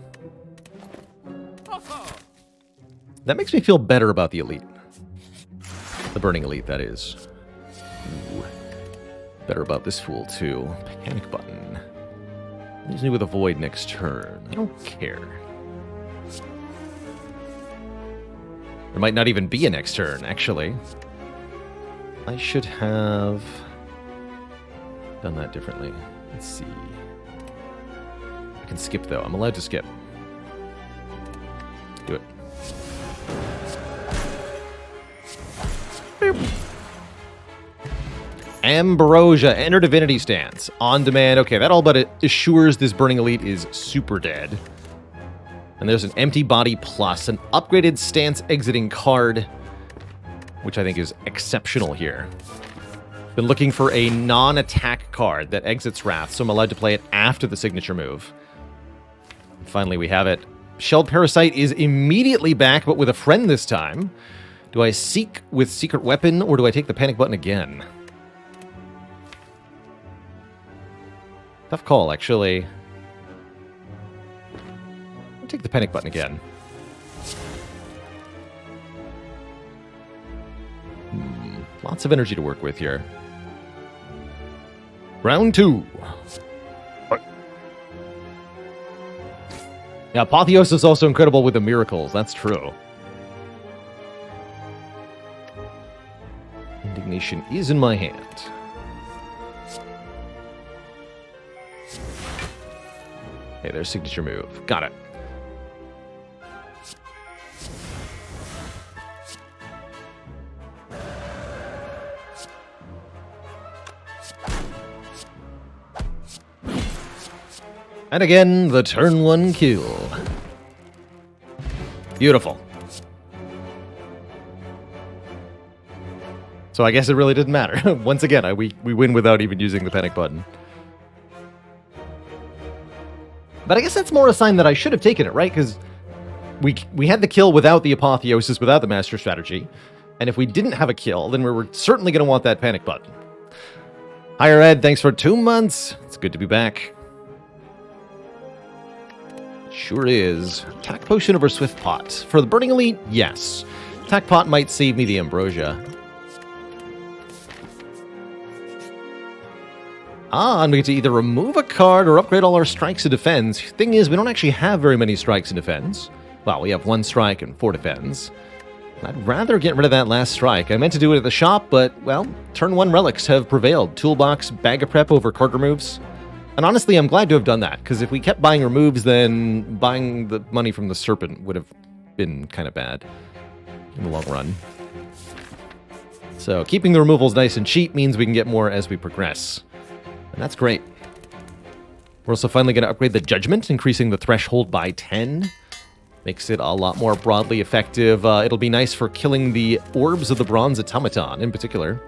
That makes me feel better about the elite. The Burning Elite, that is. Ooh. Better about this fool, too. Panic button. Leaves me with a void next turn. I don't care. There might not even be a next turn, actually. I should have done that differently. Let's see. I can skip, though. I'm allowed to skip. Do it. Boop. Ambrosia, enter Divinity Stance. On demand. Okay, that all but it assures this Burning Elite is super dead. And there's an Empty Body Plus, an upgraded stance exiting card, which I think is exceptional here. Been looking for a non-attack card that exits Wrath, so I'm allowed to play it after the signature move. Finally, we have it. Shelled Parasite is immediately back, but with a friend this time. Do I seek with Secret Weapon, or do I take the panic button again? Tough call, actually. I'll take the panic button again. Lots of energy to work with here. Round 2. Yeah, Apotheosis is also incredible with the miracles. That's true. Indignation is in my hand. Okay, there's signature move. Got it. And again, the turn 1 kill. Beautiful. So I guess it really didn't matter. Once again, we win without even using the panic button. But I guess that's more a sign that I should have taken it, right? Because we had the kill without the Apotheosis, without the Master Strategy. And if we didn't have a kill, then we were certainly going to want that panic button. Higher Ed, thanks for 2 months. It's good to be back. Sure is. Attack Potion over Swift Pot. For the Burning Elite, yes. Attack Pot might save me the Ambrosia. And we get to either remove a card or upgrade all our strikes and defense. Thing is, we don't actually have very many strikes and defense. Well, we have 1 strike and 4 defense. I'd rather get rid of that last strike. I meant to do it at the shop, but, well, turn 1 relics have prevailed. Toolbox, Bag of Prep over card removes. And honestly, I'm glad to have done that, because if we kept buying removes, then buying the money from the Serpent would have been kind of bad in the long run. So keeping the removals nice and cheap means we can get more as we progress. And that's great. We're also finally going to upgrade the Judgment, increasing the threshold by 10. Makes it a lot more broadly effective. It'll be nice for killing the Orbs of the Bronze Automaton in particular.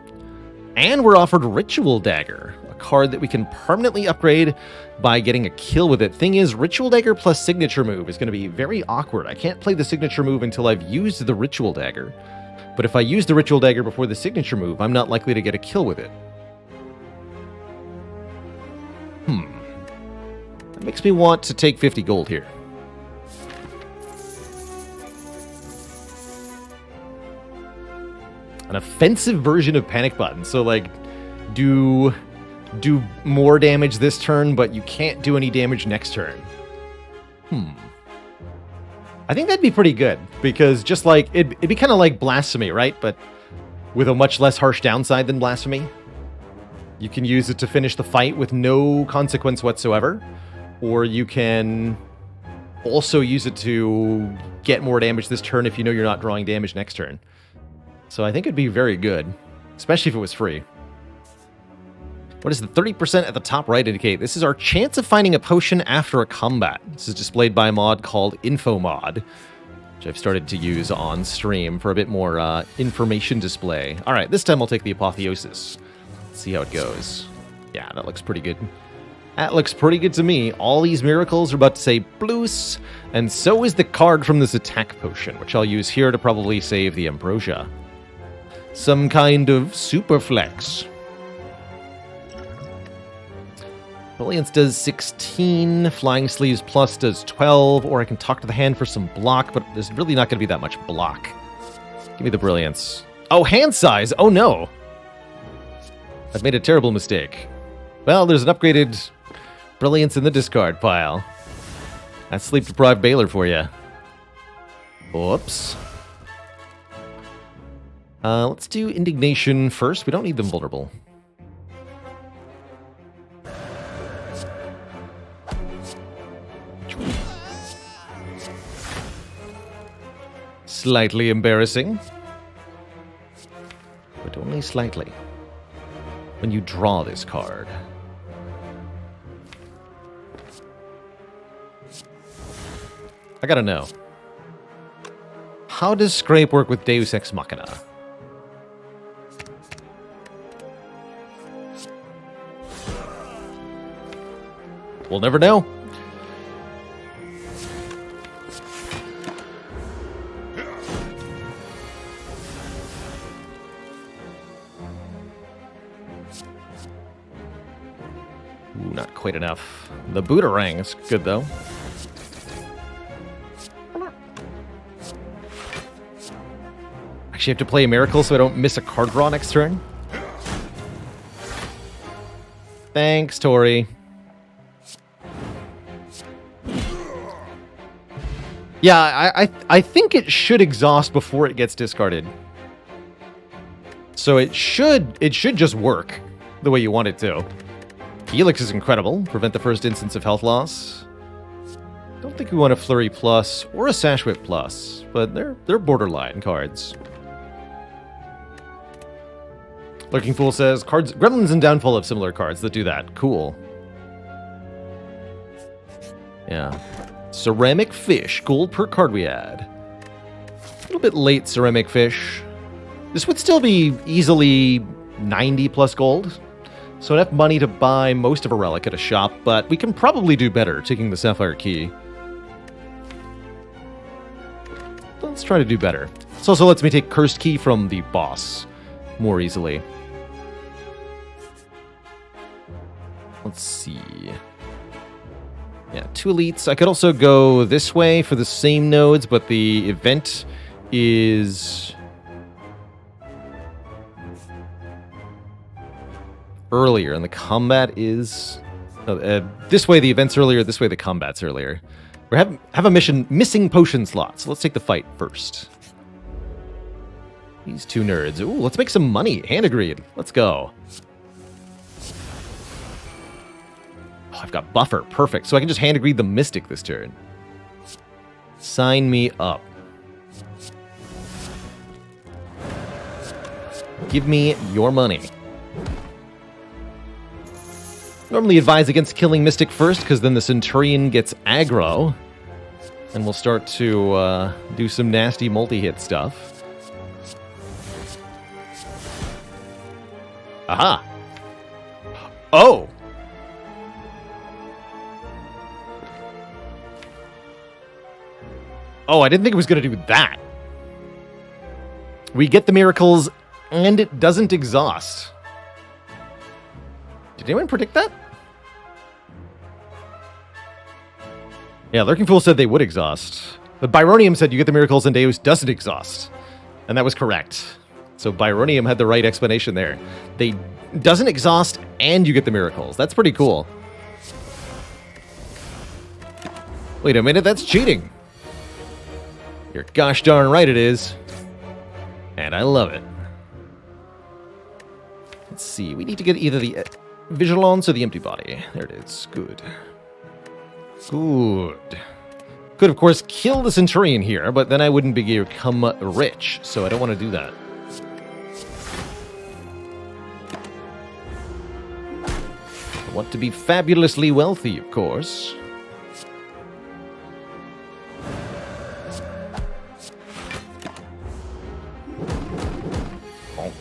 And we're offered Ritual Dagger, a card that we can permanently upgrade by getting a kill with it. Thing is, Ritual Dagger plus Signature Move is going to be very awkward. I can't play the Signature Move until I've used the Ritual Dagger. But if I use the Ritual Dagger before the Signature Move, I'm not likely to get a kill with it. That makes me want to take 50 gold here. An offensive version of Panic Button. So, like, do more damage this turn, but you can't do any damage next turn. I think that'd be pretty good, because just like, it'd be kind of like Blasphemy, right? But with a much less harsh downside than Blasphemy. You can use it to finish the fight with no consequence whatsoever, or you can also use it to get more damage this turn if you know you're not drawing damage next turn. So I think it'd be very good, especially if it was free. What does the 30% at the top right indicate? This is our chance of finding a potion after a combat. This is displayed by a mod called Info Mod, which I've started to use on stream for a bit more information display. All right, this time I'll take the Apotheosis. Let's see how it goes. Yeah, that looks pretty good. That looks pretty good to me. All these miracles are about to say Bloos, and so is the card from this attack potion, which I'll use here to probably save the Ambrosia. Some kind of super flex. Brilliance does 16, Flying Sleeves Plus does 12, or I can talk to the hand for some block, but there's really not going to be that much block. Give me the Brilliance. Oh, hand size! Oh no! I've made a terrible mistake. Well, there's an upgraded Brilliance in the discard pile. That's sleep-deprived Baylor for you. Whoops. Let's do Indignation first. We don't need them vulnerable. Slightly embarrassing. But only slightly. When you draw this card. I gotta know. How does Scrape work with Deus Ex Machina? We'll never know. Ooh, not quite enough. The Boomerang is good, though. Actually, have to play a Miracle so I don't miss a card draw next turn. Thanks, Tori. Yeah, I think it should exhaust before it gets discarded. So it should just work the way you want it to. Helix is incredible. Prevent the first instance of health loss. Don't think we want a Flurry Plus or a Sash Whip Plus, but they're borderline cards. Lurking Fool says, Gremlins and Downfall have similar cards that do that. Cool. Yeah. Ceramic Fish. Gold per card we add. A little bit late, Ceramic Fish. This would still be easily 90 plus gold. So enough money to buy most of a relic at a shop, but we can probably do better taking the Sapphire Key. Let's try to do better. This also lets me take Cursed Key from the boss more easily. Let's see. Yeah, 2 elites. I could also go this way for the same nodes, but the event is earlier, and the combat is... this way the event's earlier, this way the combat's earlier. We have a mission, missing potion slots. So let's take the fight first. These two nerds. Ooh, let's make some money. Hand agreed. Let's go. Oh, I've got buffer. Perfect. So I can just hand agreed the Mystic this turn. Sign me up. Give me your money. Normally advise against killing Mystic first, because then the Centurion gets aggro. And we'll start to do some nasty multi-hit stuff. Aha! Oh! Oh, I didn't think it was going to do that. We get the miracles, and it doesn't exhaust. Did anyone predict that? Yeah, Lurking Fool said they would exhaust. But Byronium said you get the miracles and Deus doesn't exhaust. And that was correct. So Byronium had the right explanation there. They doesn't exhaust and you get the miracles. That's pretty cool. Wait a minute, that's cheating. You're gosh darn right it is. And I love it. Let's see, we need to get either the Vigilance or the Empty Body. There it is. Good. Good. Could, of course, kill the Centurion here, but then I wouldn't become rich, so I don't want to do that. I want to be fabulously wealthy, of course. Bonk.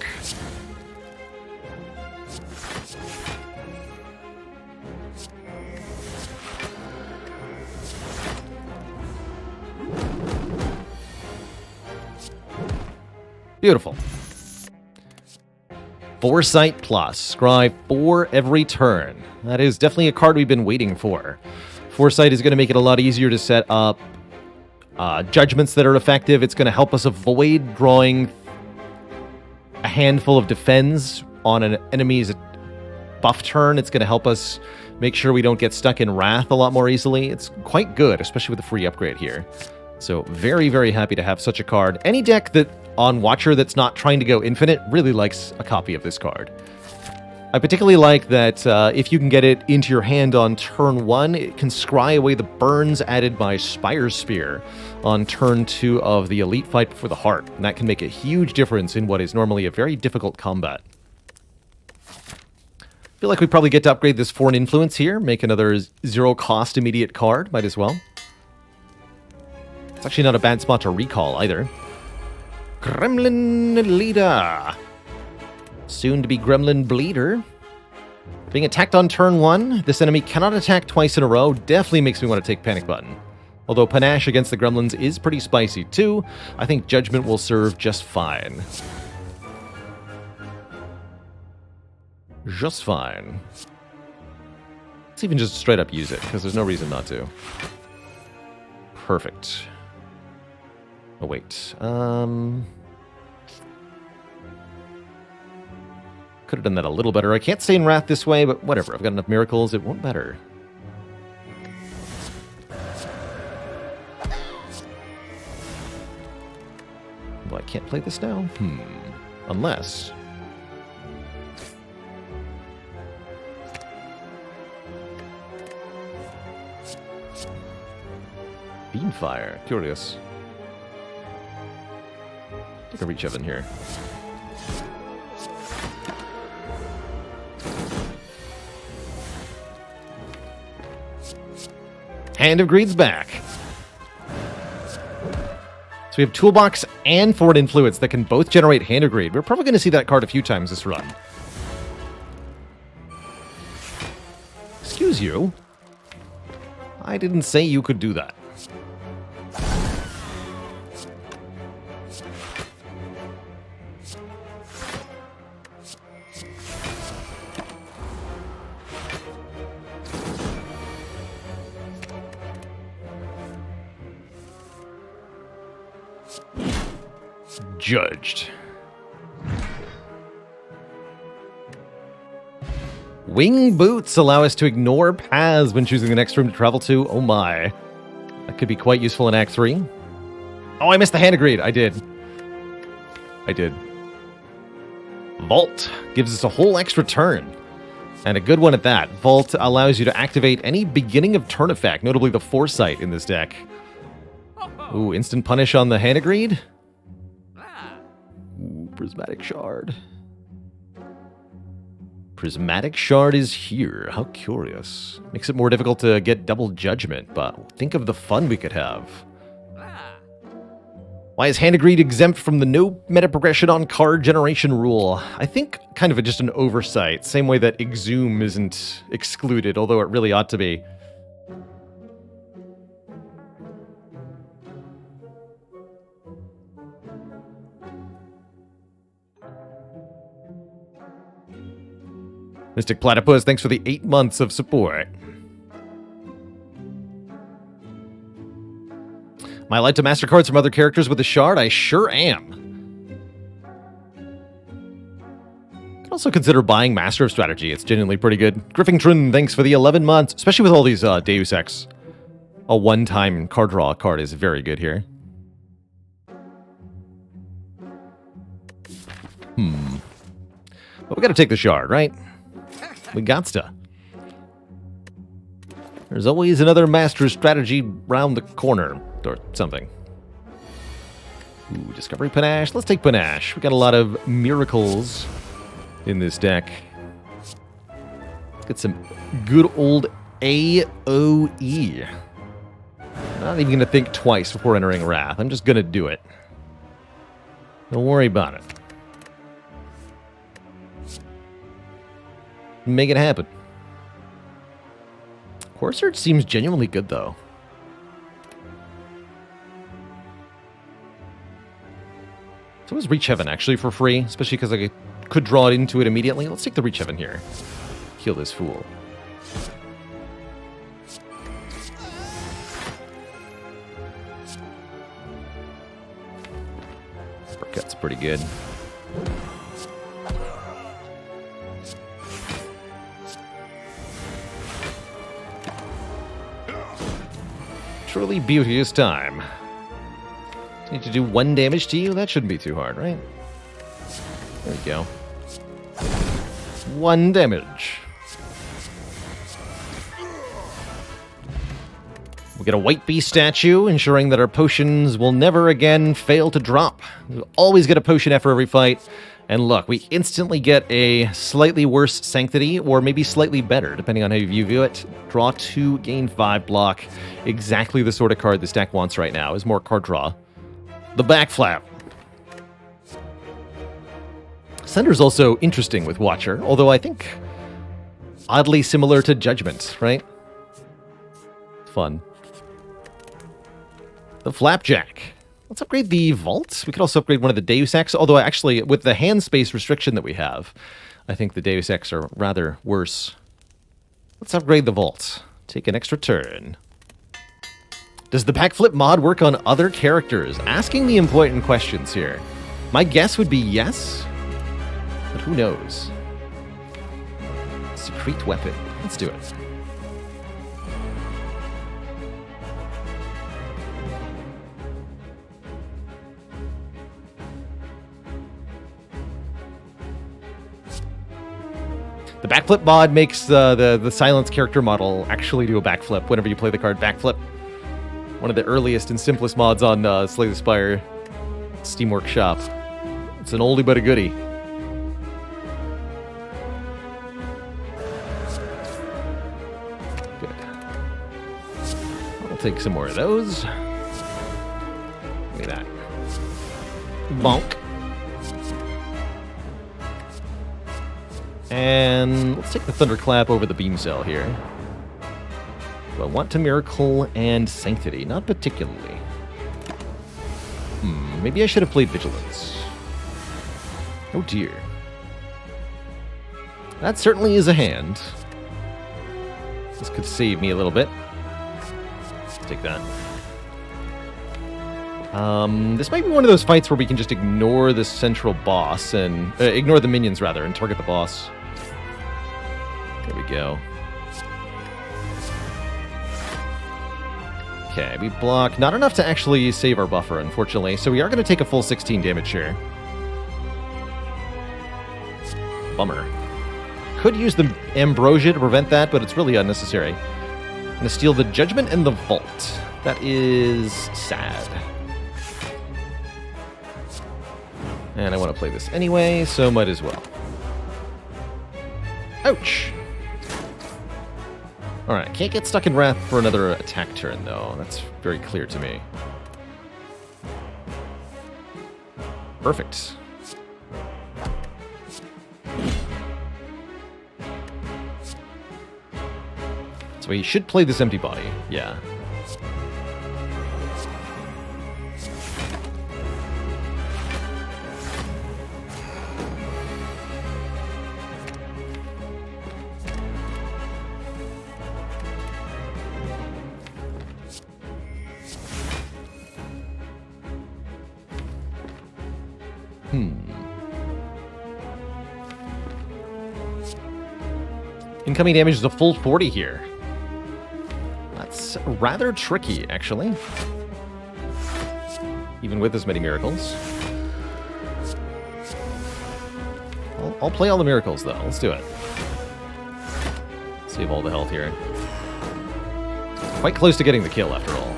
Beautiful. Foresight Plus. Scry 4 every turn. That is definitely a card we've been waiting for. Foresight is going to make it a lot easier to set up judgments that are effective. It's going to help us avoid drawing a handful of defense on an enemy's buff turn. It's going to help us make sure we don't get stuck in Wrath a lot more easily. It's quite good, especially with the free upgrade here. So very, very happy to have such a card. Any deck that on Watcher that's not trying to go infinite really likes a copy of this card. I particularly like that if you can get it into your hand on turn 1, it can scry away the burns added by Spire Spear on turn 2 of the Elite Fight Before the Heart. And that can make a huge difference in what is normally a very difficult combat. I feel like we probably get to upgrade this Foreign Influence here, make another 0-cost immediate card, might as well. It's actually not a bad spot to recall either. Gremlin Leader. Soon to be Gremlin Bleeder. Being attacked on turn 1, this enemy cannot attack twice in a row. Definitely makes me want to take Panic Button. Although Panache against the Gremlins is pretty spicy too, I think Judgment will serve just fine. Just fine. Let's even just straight up use it, because there's no reason not to. Perfect. Oh, wait. Could have done that a little better. I can't stay in Wrath this way, but whatever. I've got enough miracles. It won't matter. Well, I can't play this now? Unless... Beamfire. Curious. Take a reach Evan here. Hand of Greed's back. So we have Toolbox and Foreign Influence that can both generate Hand of Greed. We're probably going to see that card a few times this run. Excuse you? I didn't say you could do that. Judged. Wing Boots allow us to ignore paths when choosing the next room to travel to. Oh my. That could be quite useful in Act 3. Oh, I missed the Hand of Greed. I did. Vault gives us a whole extra turn. And a good one at that. Vault allows you to activate any beginning of turn effect, notably the Foresight in this deck. Ooh, instant punish on the Hand of Greed. Ooh, Prismatic Shard. Prismatic Shard is here. How curious. Makes it more difficult to get double judgment, but think of the fun we could have. Why is Hand of Greed exempt from the no meta progression on card generation rule? I think kind of just an oversight, same way that Exhume isn't excluded, although it really ought to be. Mystic Platypus, thanks for the 8 months of support. Am I allowed to master cards from other characters with a shard? I sure am. You can also consider buying Master of Strategy. It's genuinely pretty good. Griffington, thanks for the 11 months. Especially with all these Deus Ex. A one-time card draw card is very good here. But we gotta take the shard, right? We gotsta. There's always another Master of Strategy round the corner. Or something. Ooh, Discovery Panache. Let's take Panache. We got a lot of miracles in this deck. Let's get some good old AOE. Not even going to think twice before entering Wrath. I'm just going to do it. Don't worry about it. Make it happen. Corsair seems genuinely good, though. So is Reach Heaven actually for free? Especially because I could draw it into it immediately. Let's take the Reach Heaven here. Heal this fool. Uppercut's pretty good. Truly beauteous time. Need to do 1 damage to you? That shouldn't be too hard, right? There we go. 1 damage. We get a White Beast statue, ensuring that our potions will never again fail to drop. We always get a potion after every fight. And look, we instantly get a slightly worse Sanctity, or maybe slightly better, depending on how you view it. Draw 2, gain 5 block. Exactly the sort of card this deck wants right now, is more card draw. The Backflap. Sender's also interesting with Watcher, although I think oddly similar to Judgment, right? Fun. The Flapjack. Let's upgrade the Vault. We could also upgrade one of the Deus Ex, although actually, with the hand space restriction that we have, I think the Deus Ex are rather worse. Let's upgrade the Vault. Take an extra turn. Does the backflip mod work on other characters? Asking the important questions here. My guess would be yes, but who knows? Secret weapon. Let's do it. The backflip mod makes the silence character model actually do a backflip whenever you play the card Backflip. One of the earliest and simplest mods on Slay the Spire Steamworks shop. It's an oldie but a goodie. Good. I'll take some more of those. Look at that. Bonk. And let's take the Thunderclap over the Beam Cell here. Do I want to Miracle and Sanctity? Not particularly. Maybe I should have played Vigilance. Oh dear. That certainly is a hand. This could save me a little bit. Let's take that. This might be one of those fights where we can just ignore the central boss and... ignore the minions, rather, and target the boss. There we go. Okay, we block. Not enough to actually save our buffer, unfortunately. So we are going to take a full 16 damage here. Bummer. Could use the Ambrosia to prevent that, but it's really unnecessary. I'm going to steal the Judgment and the Vault. That is sad. And I want to play this anyway, so might as well. Ouch! Alright, can't get stuck in Wrath for another attack turn, though. That's very clear to me. Perfect. So he should play this empty body. Yeah. Incoming damage is a full 40 here. That's rather tricky, actually. Even with as many miracles. I'll play all the miracles, though. Let's do it. Save all the health here. Quite close to getting the kill, after all.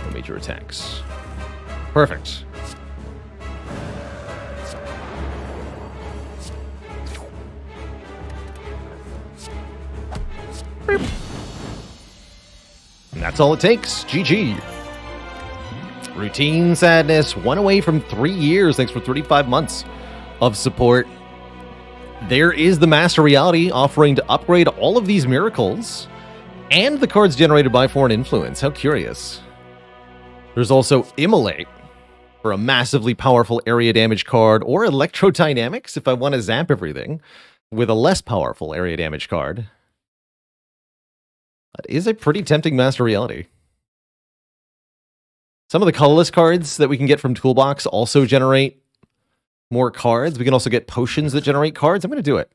No major attacks. Perfect. And that's all it takes. GG. Routine Sadness, 1 away from 3 years. Thanks for 35 months of support. There is the Master Reality offering to upgrade all of these miracles and the cards generated by Foreign Influence. How curious. There's also Immolate for a massively powerful area damage card, or Electrodynamics if I want to zap everything with a less powerful area damage card. That is a pretty tempting Master Reality. Some of the colorless cards that we can get from Toolbox also generate more cards. We can also get potions that generate cards. I'm going to do it.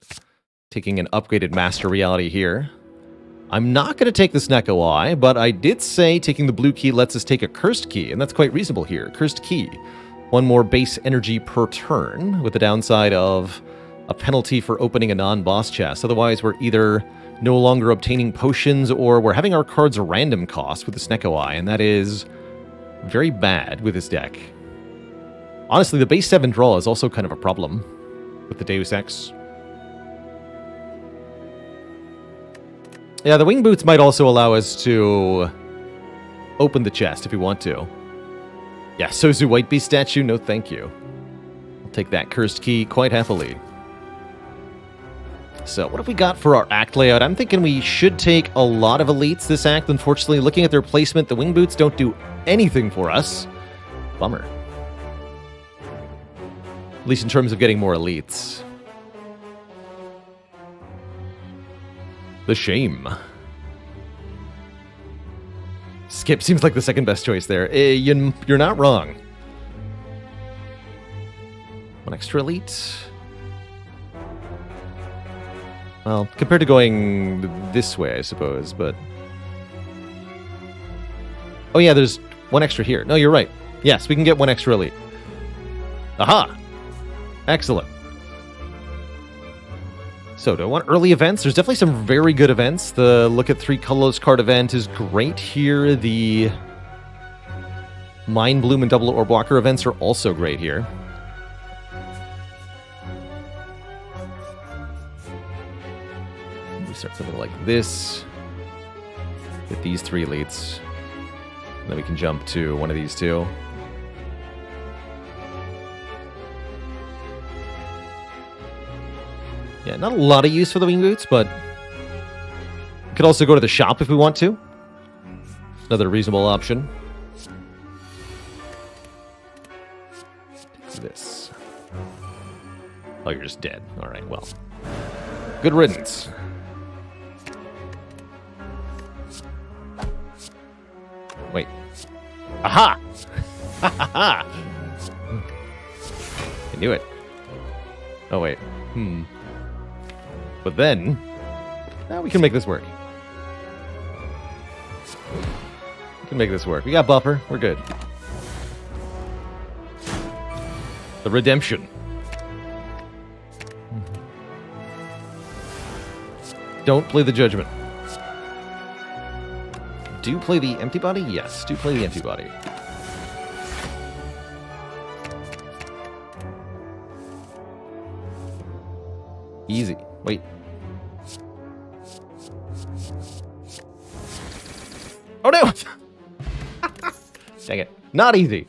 Taking an upgraded Master Reality here. I'm not going to take the Snecko Eye, but I did say taking the blue key lets us take a Cursed Key, and that's quite reasonable here. Cursed Key. 1 more base energy per turn, with the downside of a penalty for opening a non-boss chest. Otherwise, we're either no longer obtaining potions, or we're having our cards a random cost with the Snecko Eye, and that is very bad with this deck. Honestly, the base 7 draw is also kind of a problem with the Deus Ex. Yeah, the Wing Boots might also allow us to open the chest if we want to. Yeah, Sozu White Beast statue, no thank you. I'll take that Cursed Key quite happily. So, what have we got for our act layout? I'm thinking we should take a lot of elites this act. Unfortunately, looking at their placement, the Wing Boots don't do anything for us. Bummer. At least in terms of getting more elites. The shame. Skip seems like the second best choice there. You're not wrong. 1 extra elite. Well, compared to going this way, I suppose, but... Oh yeah, there's 1 extra here. No, you're right. Yes, we can get 1 extra elite. Aha! Excellent. So, do I want early events? There's definitely some very good events. The Look at 3 colorless card event is great here. The Mind Bloom and Double Orb Walker events are also great here. We start something like this. Get these 3 elites. And then we can jump to one of these 2. Yeah, not a lot of use for the Wing Boots, but we could also go to the shop if we want to. Another reasonable option. Take this. Oh, you're just dead. All right, well. Good riddance. Wait. Aha! Ha ha ha! I knew it. Oh, wait. But then, we can make this work. We can make this work. We got buffer. We're good. The redemption. Don't play the judgment. Do play the empty body? Yes, do play the empty body. Easy. Wait. Oh no! Dang it. Not easy.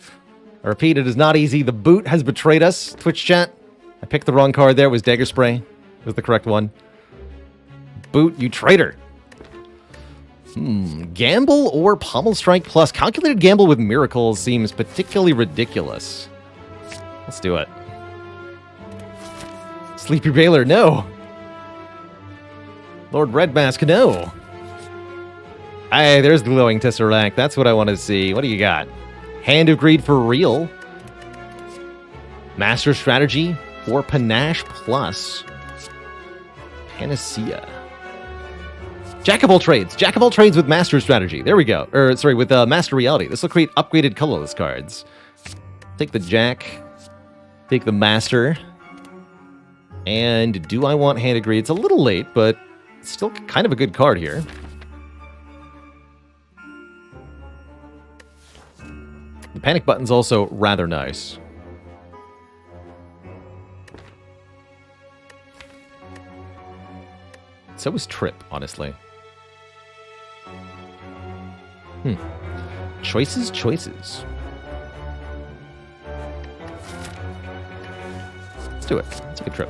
I repeat, it is not easy. The boot has betrayed us. Twitch chat. I picked the wrong card there. It was Dagger Spray. It was the correct one. Boot, you traitor. Gamble or Pommel Strike plus Calculated Gamble with Miracles seems particularly ridiculous. Let's do it. Sleepy Baylor, no. Lord Red Mask, no. Hey, there's the Glowing Tesseract. That's what I want to see. What do you got? Hand of Greed for real. Master Strategy or Panache plus Panacea. Jack of all trades. Jack of all trades with Master Strategy. There we go. With Master Reality. This will create upgraded colorless cards. Take the Jack. Take the Master. And do I want Hand of Greed? It's a little late, but it's still kind of a good card here. The Panic Button's also rather nice. So is Trip, honestly. Choices, choices. Let's do it. Let's take a trip.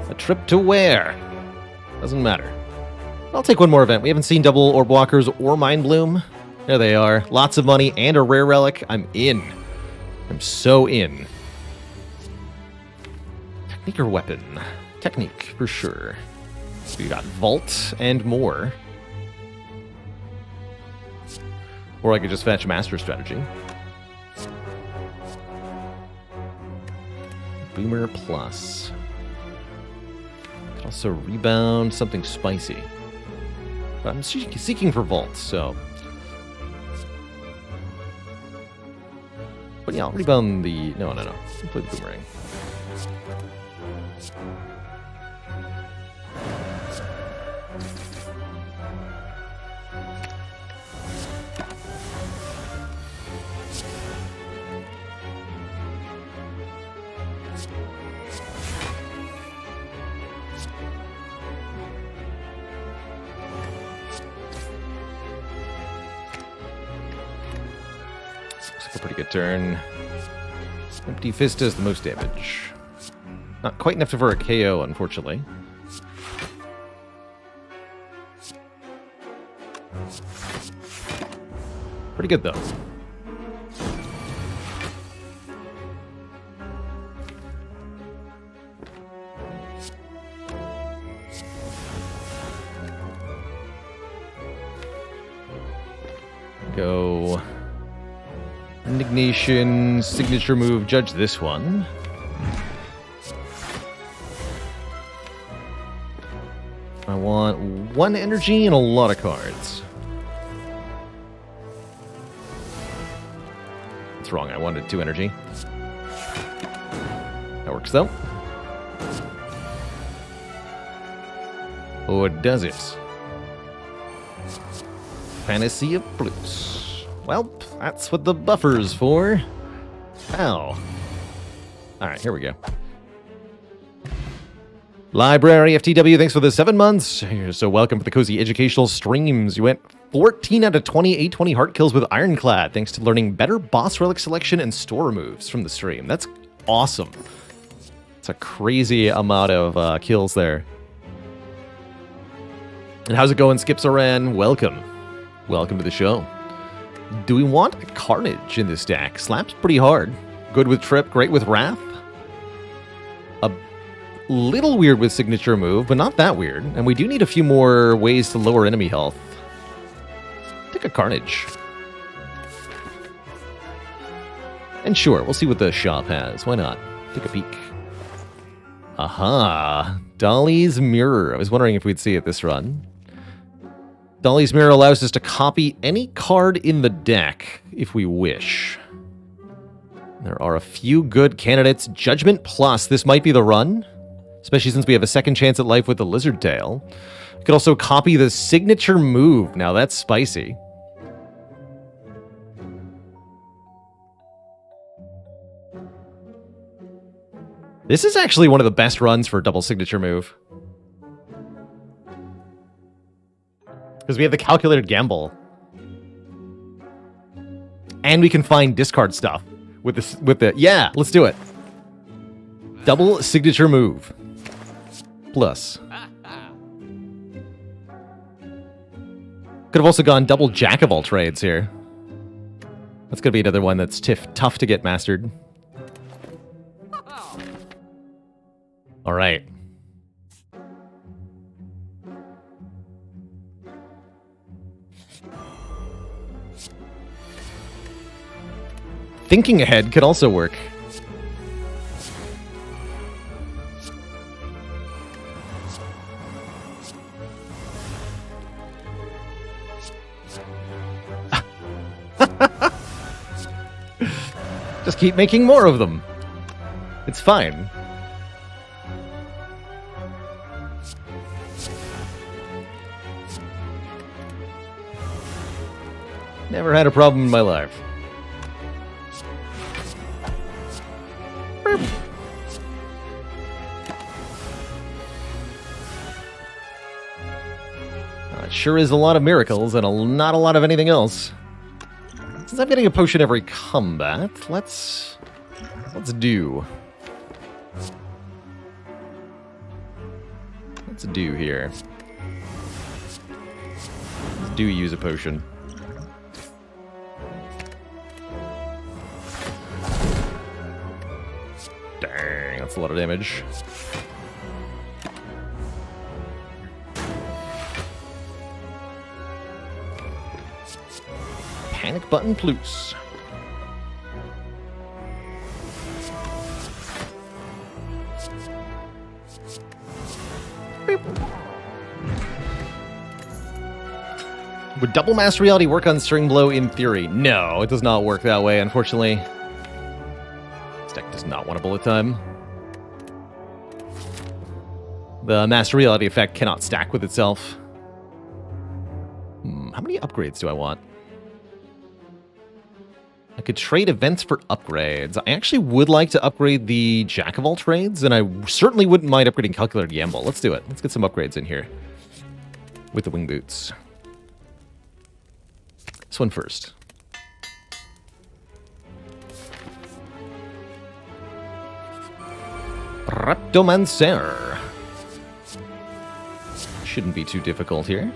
A trip to where? Doesn't matter. I'll take one more event. We haven't seen Double Orb Walkers or Mind Bloom. There they are. Lots of money and a rare relic. I'm in. I'm so in. Technique or weapon? Technique, for sure. So you got Vault and more. Or I could just fetch Master Strategy. Boomer plus. Could also rebound something spicy. But I'm seeking for Vault, so. But yeah, I'll rebound the. No. I'll play the Boomerang. A pretty good turn. Empty Fist does the most damage. Not quite enough for a KO, unfortunately. Pretty good, though. Go. Indignation, signature move, judge this one. I want one energy and a lot of cards. That's wrong, I wanted 2 energy. That works though. Or does it? Fantasy of Blues. Well, that's what the buffer's for. Ow. Alright, here we go. Library FTW, thanks for the 7 months. You're so welcome for the cozy educational streams. You went 14 out of 20 820 heart kills with Ironclad, thanks to learning better boss relic selection and store moves from the stream. That's awesome. It's a crazy amount of kills there. And how's it going, Skip Saran? Welcome. Welcome to the show. Do we want a Carnage in this deck? Slaps pretty hard. Good with Trip, great with Wrath. A little weird with Signature Move, but not that weird. And we do need a few more ways to lower enemy health. Take a Carnage. And sure, we'll see what the shop has. Why not? Take a peek. Aha! Dolly's Mirror. I was wondering if we'd see it this run. Dolly's Mirror allows us to copy any card in the deck if we wish. There are a few good candidates. Judgment Plus, this might be the run, especially since we have a second chance at life with the Lizard Tail. We could also copy the signature move. Now that's spicy. This is actually one of the best runs for double signature move. Because we have the calculated gamble. And we can find discard stuff with this. With the yeah, let's do it. Double signature move. Plus. Could have also gone double jack of all trades here. That's gonna be another one that's tough to get mastered. All right. Thinking ahead could also work. Just keep making more of them. It's fine. Never had a problem in my life. It sure is a lot of miracles and not a lot of anything else. Since I'm getting a potion every combat, let's do here. Let's use a potion. Dang, that's a lot of damage. Panic button plus. Would double mass reality work on string blow in theory? No, it does not work that way, unfortunately. This deck does not want a bullet time. The mass reality effect cannot stack with itself. How many upgrades do I want? I could trade events for upgrades. I actually would like to upgrade the Jack of all trades, and I certainly wouldn't mind upgrading Calculated Gamble. Let's do it. Let's get some upgrades in here with the wing boots. This one first. Raptomancer. Shouldn't be too difficult here.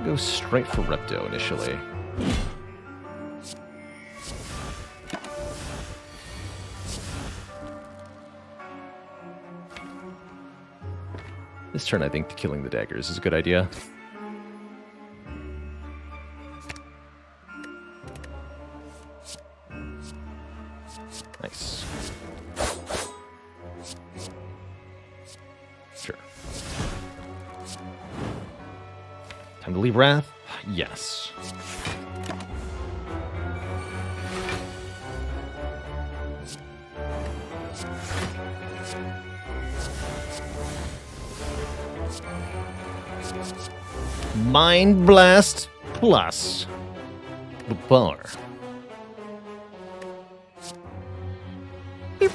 Go straight for Repto initially. This turn, I think killing the daggers is a good idea. Nice. Sure. Time to leave Wrath? Yes. Mind Blast plus the bar. Beep.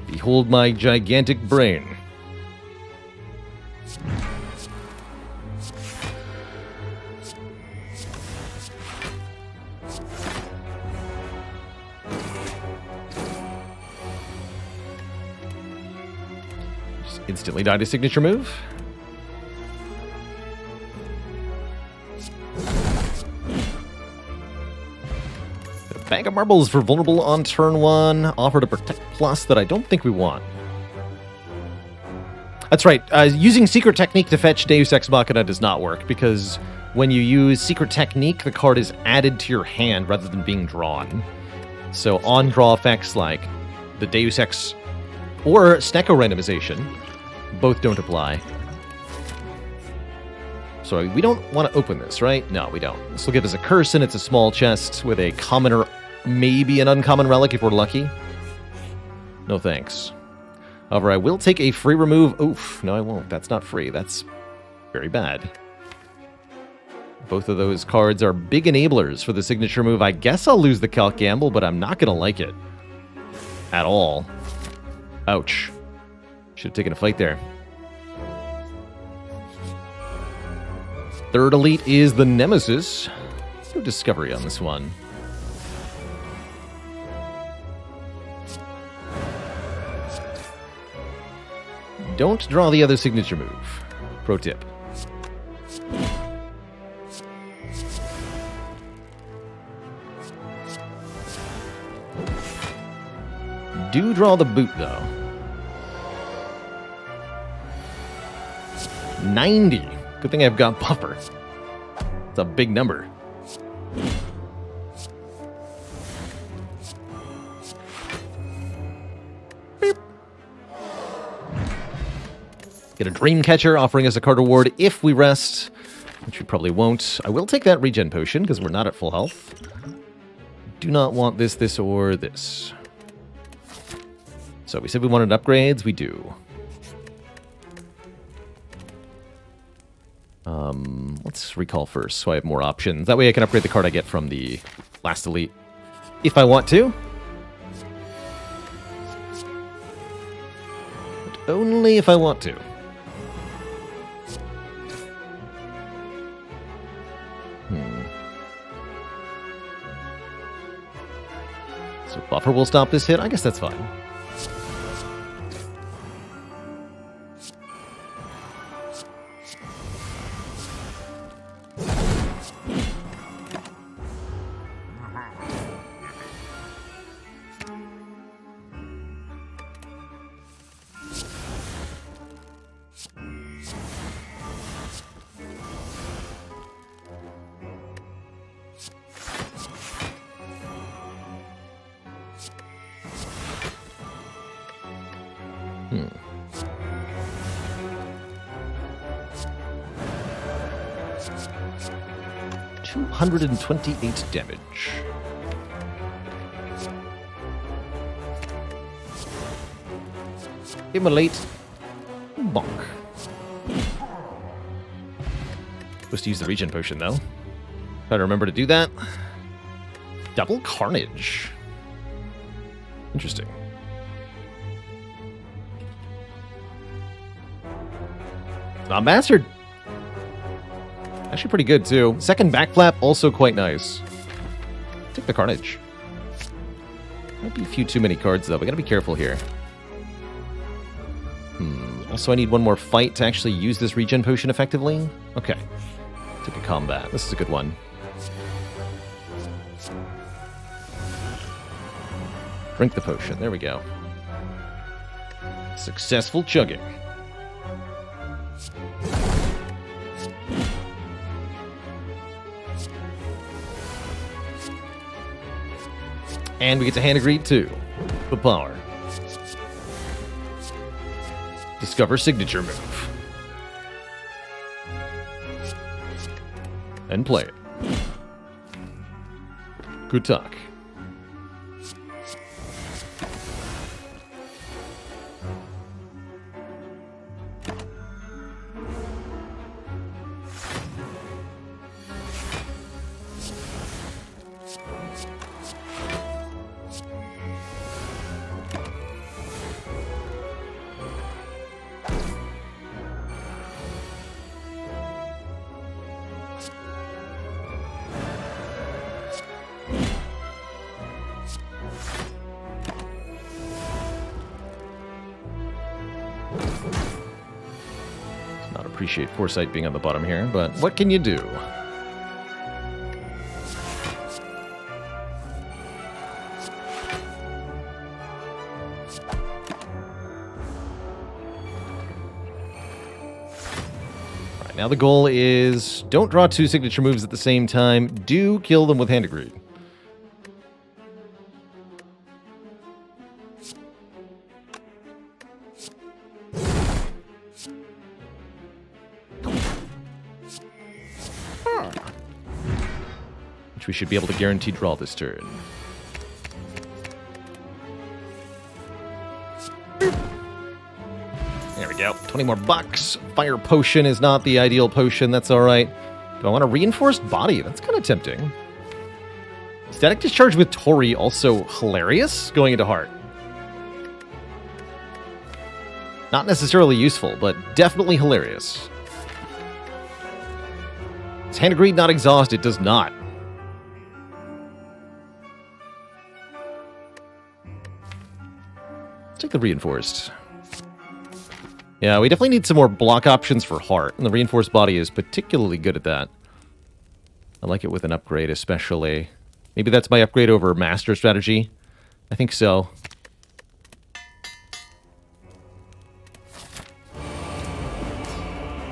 Behold my gigantic brain. Just instantly died a signature move. Bag of marbles for vulnerable on turn 1. Offer to protect plus that I don't think we want. That's right. Using Secret Technique to fetch Deus Ex Machina does not work, because when you use Secret Technique, the card is added to your hand rather than being drawn. So on-draw effects like the Deus Ex or Snecko randomization both don't apply. So we don't want to open this, right? No, we don't. This will give us a curse, and it's a small chest with a common or maybe an uncommon relic if we're lucky. No thanks. However, I will take a free remove. Oof, no I won't. That's not free. That's very bad. Both of those cards are big enablers for the signature move. I guess I'll lose the Calc Gamble, but I'm not going to like it. At all. Ouch. Should have taken a fight there. Third elite is the Nemesis. No discovery on this one. Don't draw the other signature move. Pro tip. Do draw the boot, though. 90. Good thing I've got buffer. It's a big number. Beep. Get a Dreamcatcher offering us a card reward if we rest, which we probably won't. I will take that regen potion because we're not at full health. Do not want this, or this. So we said we wanted upgrades. We do. Let's recall first, so I have more options. That way I can upgrade the card I get from the last elite, if I want to. But only if I want to. So buffer will stop this hit. I guess that's fine. Hmm. $228 damage. Immolate. Bonk. Supposed to use the regen potion, though. Try to remember to do that. Double Carnage. Interesting. Not mastered. Actually pretty good, too. Second backflap, also quite nice. Take the Carnage. Might be a few too many cards, though. We gotta be careful here. Also, I need one more fight to actually use this regen potion effectively. Okay. Take a combat. This is a good one. Drink the potion. There we go. Successful chugging. And we get to hand agree too. The power. Discover signature move. And play it. Good talk. Not appreciate Foresight being on the bottom here, but what can you do? Alright, now the goal is don't draw two signature moves at the same time. Do kill them with Hand of Greed. We should be able to guarantee draw this turn. There we go. 20 more bucks. Fire potion is not the ideal potion. That's all right. Do I want a reinforced body? That's kind of tempting. Static Discharge with Tori, also hilarious, going into Heart. Not necessarily useful, but definitely hilarious. Does Hand of Greed not exhaust? It does not. Let's take the reinforced. Yeah, we definitely need some more block options for Heart, and the reinforced body is particularly good at that. I like it with an upgrade, especially. Maybe that's my upgrade over Master strategy. I think so.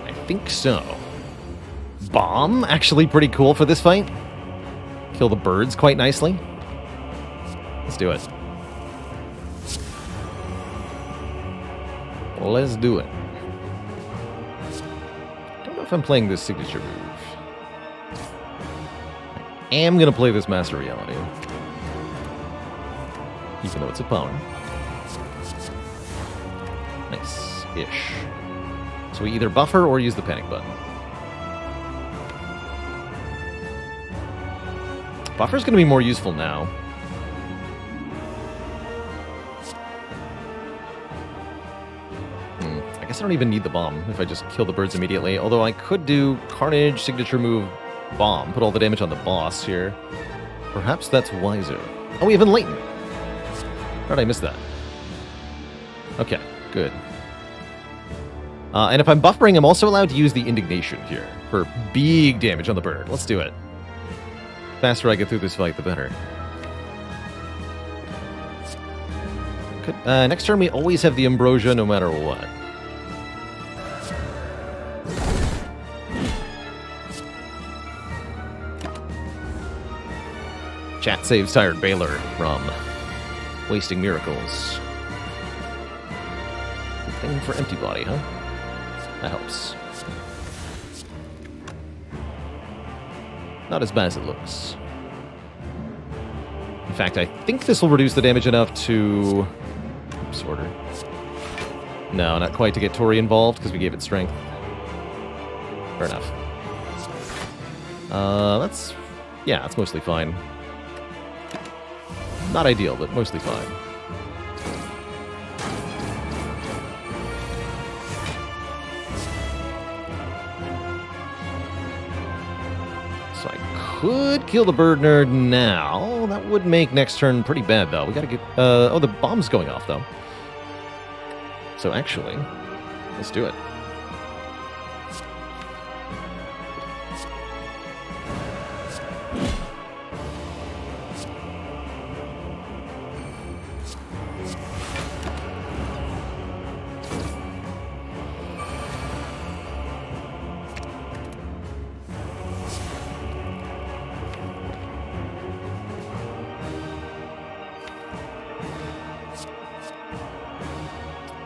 I think so. Bomb, actually pretty cool for this fight. Kill the birds quite nicely. Let's do it. Let's do it. Don't know if I'm playing this signature move. I am going to play this Master Reality. Even though it's a power. Nice-ish. So we either buffer or use the panic button. Buffer's going to be more useful now. I guess I don't even need the bomb if I just kill the birds immediately. Although I could do Carnage, signature move, bomb. Put all the damage on the boss here. Perhaps that's wiser. Oh, we have Enlighten. How did I miss that? Okay, good. And if I'm buffering, I'm also allowed to use the Indignation here for big damage on the bird. Let's do it. The faster I get through this fight, the better. Good. Next turn, we always have the Ambrosia no matter what. Chat saves Tired Baylor from wasting miracles. Good thing for Empty Body, huh? That helps. Not as bad as it looks. In fact, I think this will reduce the damage enough to... Oops, order. No, not quite to get Tori involved, because we gave it strength. Fair enough. That's... Yeah, that's mostly fine. Not ideal, but mostly fine. So I could kill the bird nerd now. That would make next turn pretty bad, though. We gotta get... oh, the bomb's going off, though. So actually, let's do it.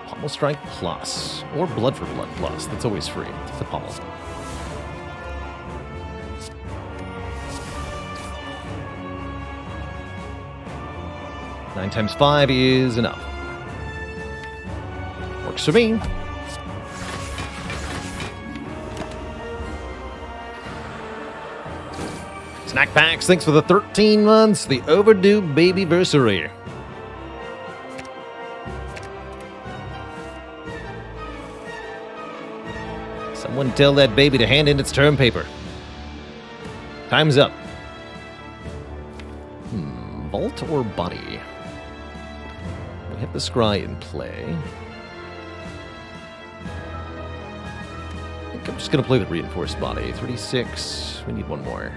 Pommel Strike Plus, or Blood for Blood Plus. That's always free. It's the pommel. Nine times 5 is enough. Works for me. Snack Packs, thanks for the 13 months. The overdue baby-versary. Someone tell that baby to hand in its term paper. Time's up. Vault or body? We have the scry in play. I think I'm just going to play the reinforced body. 36. We need one more.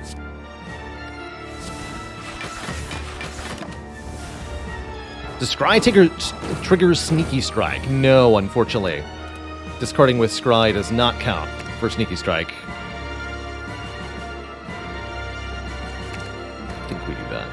Does scry trigger Sneaky Strike? No, unfortunately. Discarding with scry does not count for Sneaky Strike. I think we do that.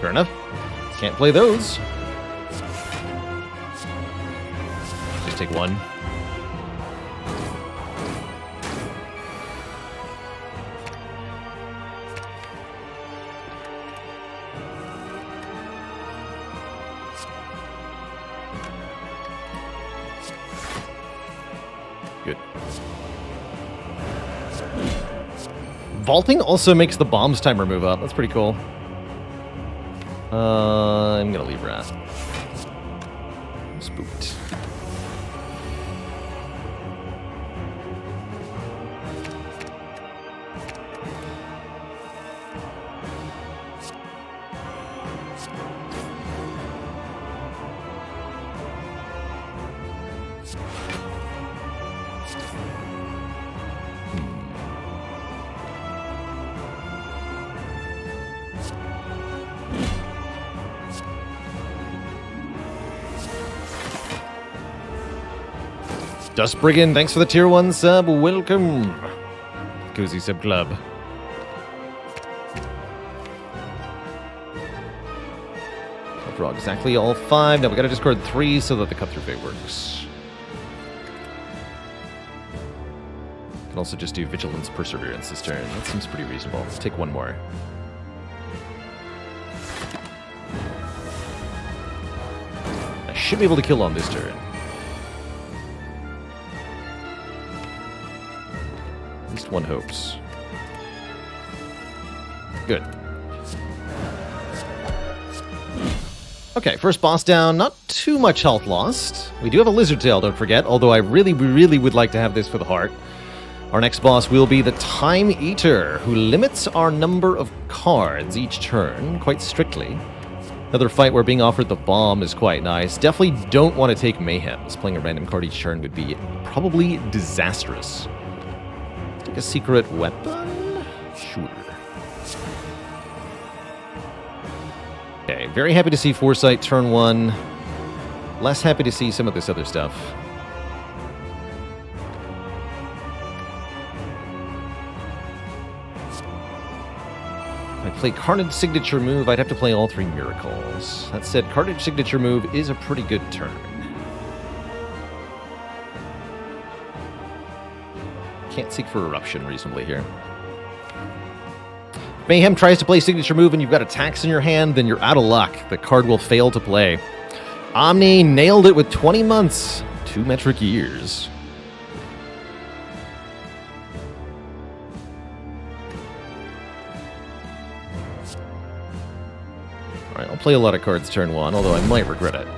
Fair enough. Can't play those. Just take one. Good. Vaulting also makes the bombs timer move up. That's pretty cool. I'm gonna leave Wrath. Spooked. Dust Brigand, thanks for the tier 1 sub. Welcome. Cozy Sub Club. I'll draw exactly all 5. Now we gotta discard 3 so that the cut through fate works. Can also just do Vigilance Perseverance this turn. That seems pretty reasonable. Let's take one more. I should be able to kill on this turn. At least one hopes. Good. Okay, first boss down. Not too much health lost. We do have a Lizard Tail, don't forget, although I really would like to have this for the heart. Our next boss will be the Time Eater, who limits our number of cards each turn quite strictly. Another fight where being offered the bomb is quite nice. Definitely don't want to take Mayhems. Playing a random card each turn would be probably disastrous. Take a secret weapon? Sure. Okay, very happy to see Foresight turn 1. Less happy to see some of this other stuff. If I play Carnage Signature Move, I'd have to play all 3 Miracles. That said, Carnage Signature Move is a pretty good turn. Can't seek for Eruption reasonably here. Mayhem tries to play Signature Move and you've got attacks in your hand, then you're out of luck. The card will fail to play. Omni nailed it with 20 months. 2 metric years. Alright, I'll play a lot of cards turn 1, although I might regret it.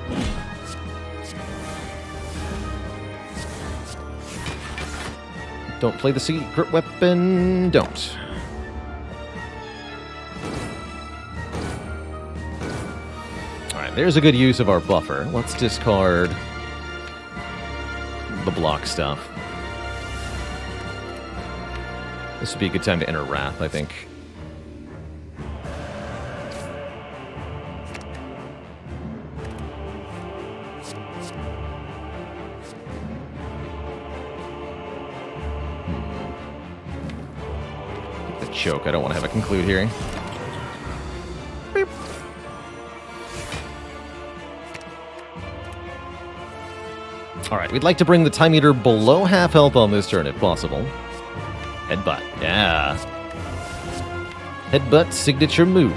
Don't play the secret weapon. Don't. Alright, there's a good use of our buffer. Let's discard the block stuff. This would be a good time to enter Wrath, I think. Choke. I don't want to have a conclude here. Beep. Alright, we'd like to bring the Time Eater below half health on this turn if possible. Headbutt. Yeah. Headbutt signature move.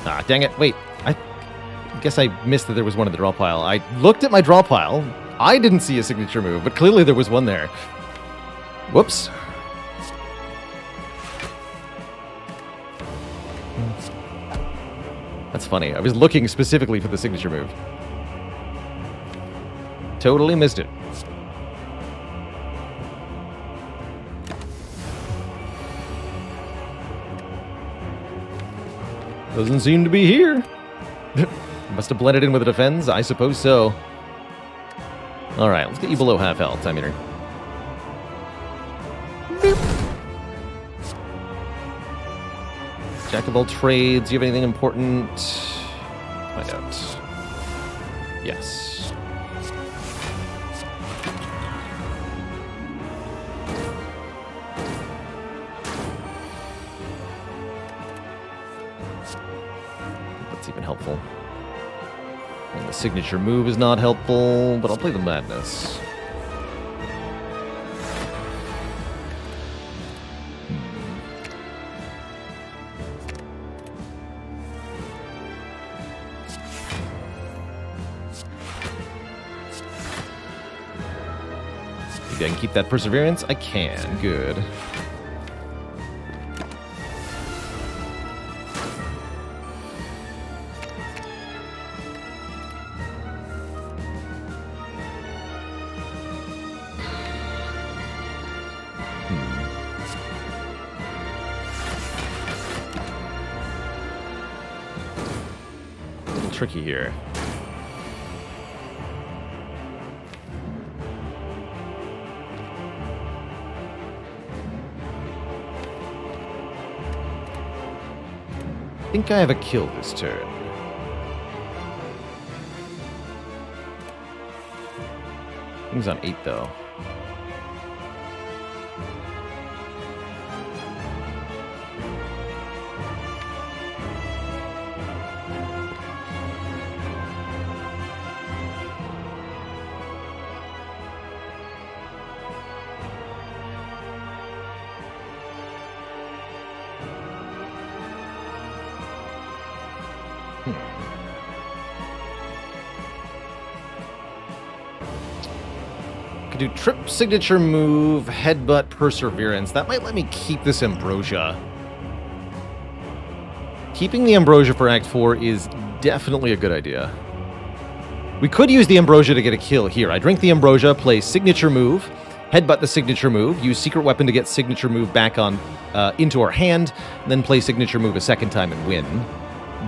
Ah, dang it. Wait. I guess I missed that there was one in the draw pile. I looked at my draw pile. I didn't see a signature move, but clearly there was one there. Whoops. That's funny. I was looking specifically for the signature move. Totally missed it. Doesn't seem to be here. Must have blended in with the defense. I suppose so. Alright, let's get you below half health, Time Eater. Jack of all trades. Do you have anything important? Find out. Yes. That's even helpful. And the signature move is not helpful, but I'll play the Madness. Maybe I can keep that Perseverance? I can. Good. A little tricky here. I think I have a kill this turn. Thing's on 8, though. Do trip, signature move, headbutt, perseverance. That might let me keep this ambrosia. Keeping the ambrosia for Act 4 is definitely a good idea. We could use the ambrosia to get a kill here. I drink the ambrosia, play signature move, headbutt the signature move, use secret weapon to get signature move back on into our hand, and then play signature move a second time and win.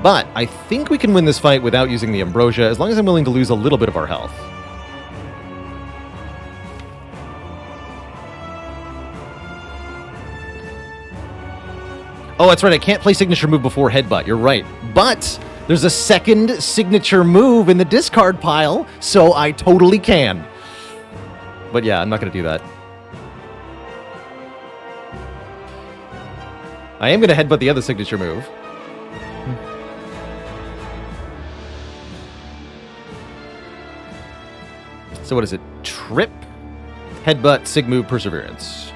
But I think we can win this fight without using the ambrosia, as long as I'm willing to lose a little bit of our health. Oh, that's right, I can't play signature move before headbutt, you're right. But there's a second signature move in the discard pile, so I totally can. But yeah, I'm not going to do that. I am going to headbutt the other signature move. So what is it? Trip, headbutt, sig move, perseverance.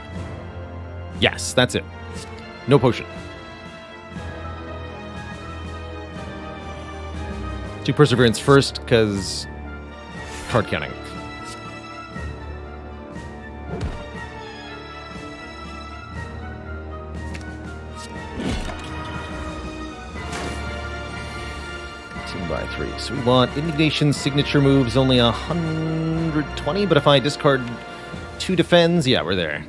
Yes, that's it. No potion. 2 perseverance first, because card counting. By 3. So we want indignation signature moves only 120, but if I discard 2 defends, yeah, we're there.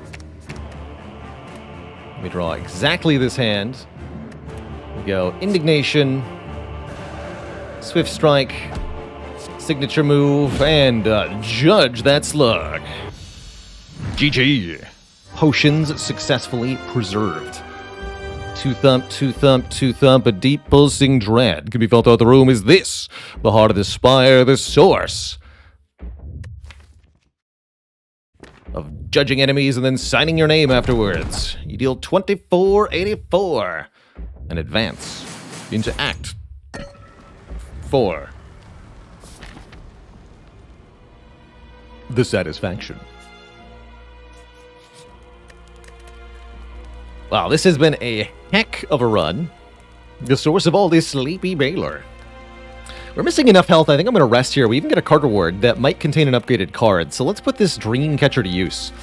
Let me draw exactly this hand. We go indignation, swift strike, signature move, and judge that slug. GG. Potions successfully preserved. 2 thump, 2 thump, 2 thump, a deep pulsing dread can be felt out the room. Is this the heart of the Spire, the source of judging enemies and then signing your name afterwards? You deal 2484 and advance into Act 4. The Satisfaction. Wow, this has been a heck of a run. The source of all this sleepy Baylor. We're missing enough health. I think I'm going to rest here. We even get a card reward that might contain an upgraded card. So let's put this Dream Catcher to use.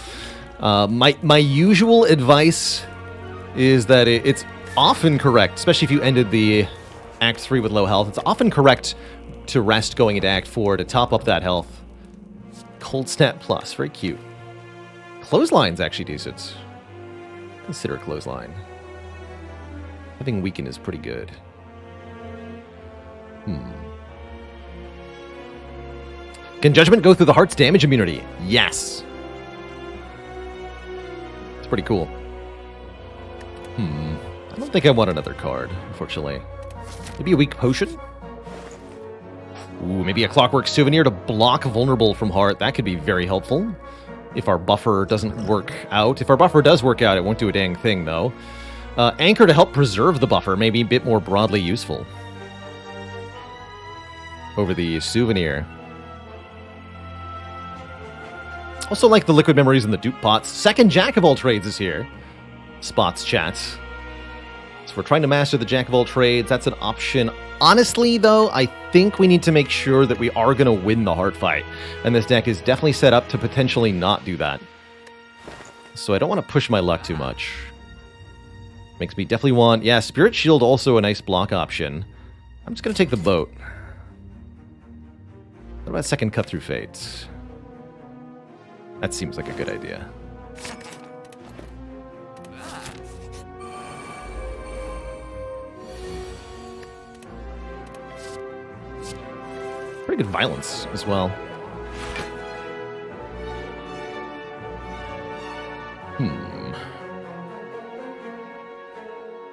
My usual advice is that it's often correct, especially if you ended the Act 3 with low health. It's often correct to rest going into Act 4 to top up that health. Cold Snap Plus, very cute. Clothesline's actually decent. Consider Clothesline. Having Weaken is pretty good. Can Judgment go through the heart's damage immunity? Yes. It's pretty cool. I don't think I want another card, unfortunately. Maybe a weak potion? Ooh, maybe a Clockwork Souvenir to block Vulnerable from heart. That could be very helpful. If our buffer doesn't work out. If our buffer does work out, it won't do a dang thing, though. Anchor to help preserve the buffer, maybe a bit more broadly useful. Over the souvenir. Also like the liquid memories and the dupe pots. Second Jack of all trades is here. Spots chat. So we're trying to master the Jack of all trades. That's an option. Honestly, though, I think we need to make sure that we are going to win the heart fight. And this deck is definitely set up to potentially not do that. So I don't want to push my luck too much. Makes me definitely want... Yeah, Spirit Shield also a nice block option. I'm just going to take the boat. What about second Cut Through Fate? That seems like a good idea. Pretty good violence as well.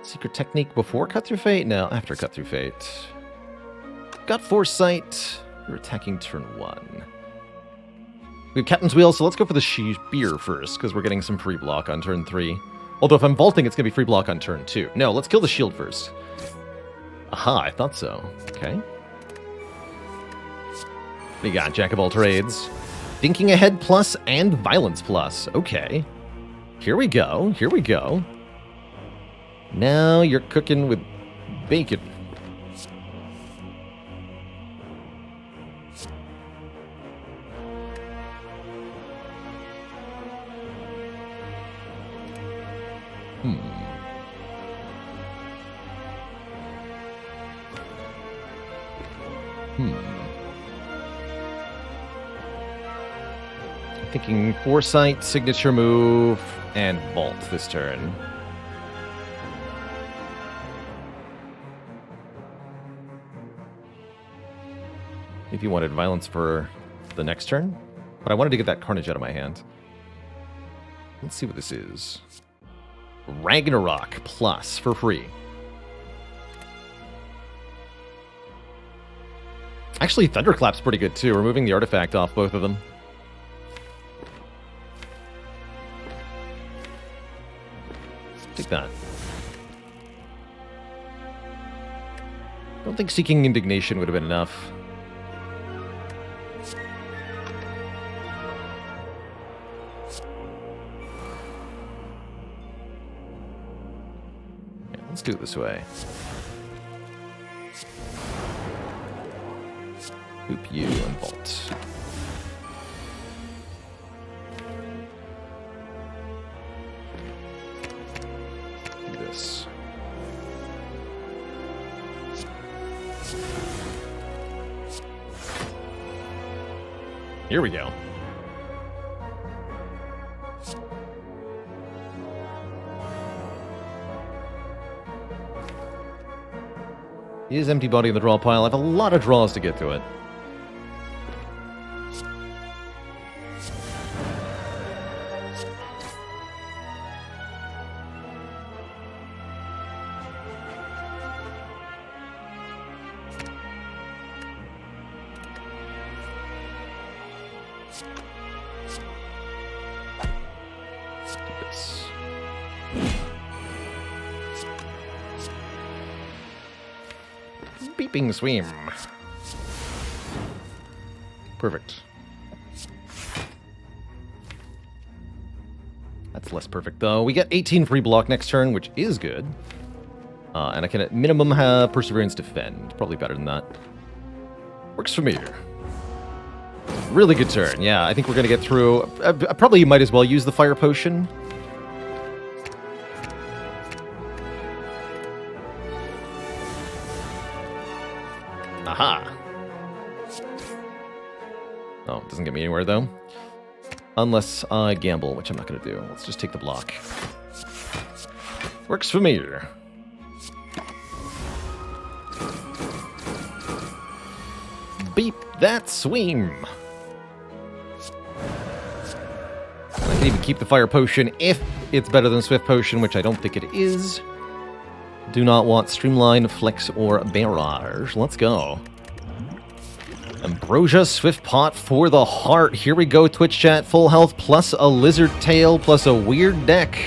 Secret Technique before Cut Through Fate? No, after Cut Through Fate. Got Foresight. You're attacking turn 1. We have Captain's Wheel, so let's go for the Spire first, because we're getting some free block on turn 3. Although if I'm vaulting, it's going to be free block on turn 2. No, let's kill the shield first. Aha, I thought so. Okay. We got Jack of all trades. Thinking Ahead plus and Violence plus. Okay. Here we go. Here we go. Now you're cooking with bacon. Thinking Foresight, signature move, and Vault this turn. If you wanted Violence for the next turn, but I wanted to get that Carnage out of my hand. Let's see what this is. Ragnarok plus for free. Actually, Thunderclap's pretty good too, removing the artifact off both of them. Take that. Don't think Seeking Indignation would have been enough. Yeah, let's do it this way. Hoop you and Vault. This. Here we go. He is empty body in the draw pile. I have a lot of draws to get to it. Beeping Swim. Perfect. That's less perfect, though. We get 18 free block next turn, which is good. And I can at minimum have Perseverance Defend. Probably better than that. Works for me. Really good turn. Yeah, I think we're going to get through. I probably might as well use the Fire Potion. Aha! Oh, it doesn't get me anywhere, though. Unless I gamble, which I'm not going to do. Let's just take the block. Works for me. Beep that swim. I can even keep the Fire Potion if it's better than Swift Potion, which I don't think it is. Do not want Streamline, Flex, or Barrage. Let's go. Ambrosia, Swift Pot for the heart. Here we go, Twitch chat. Full health plus a lizard tail plus a weird deck.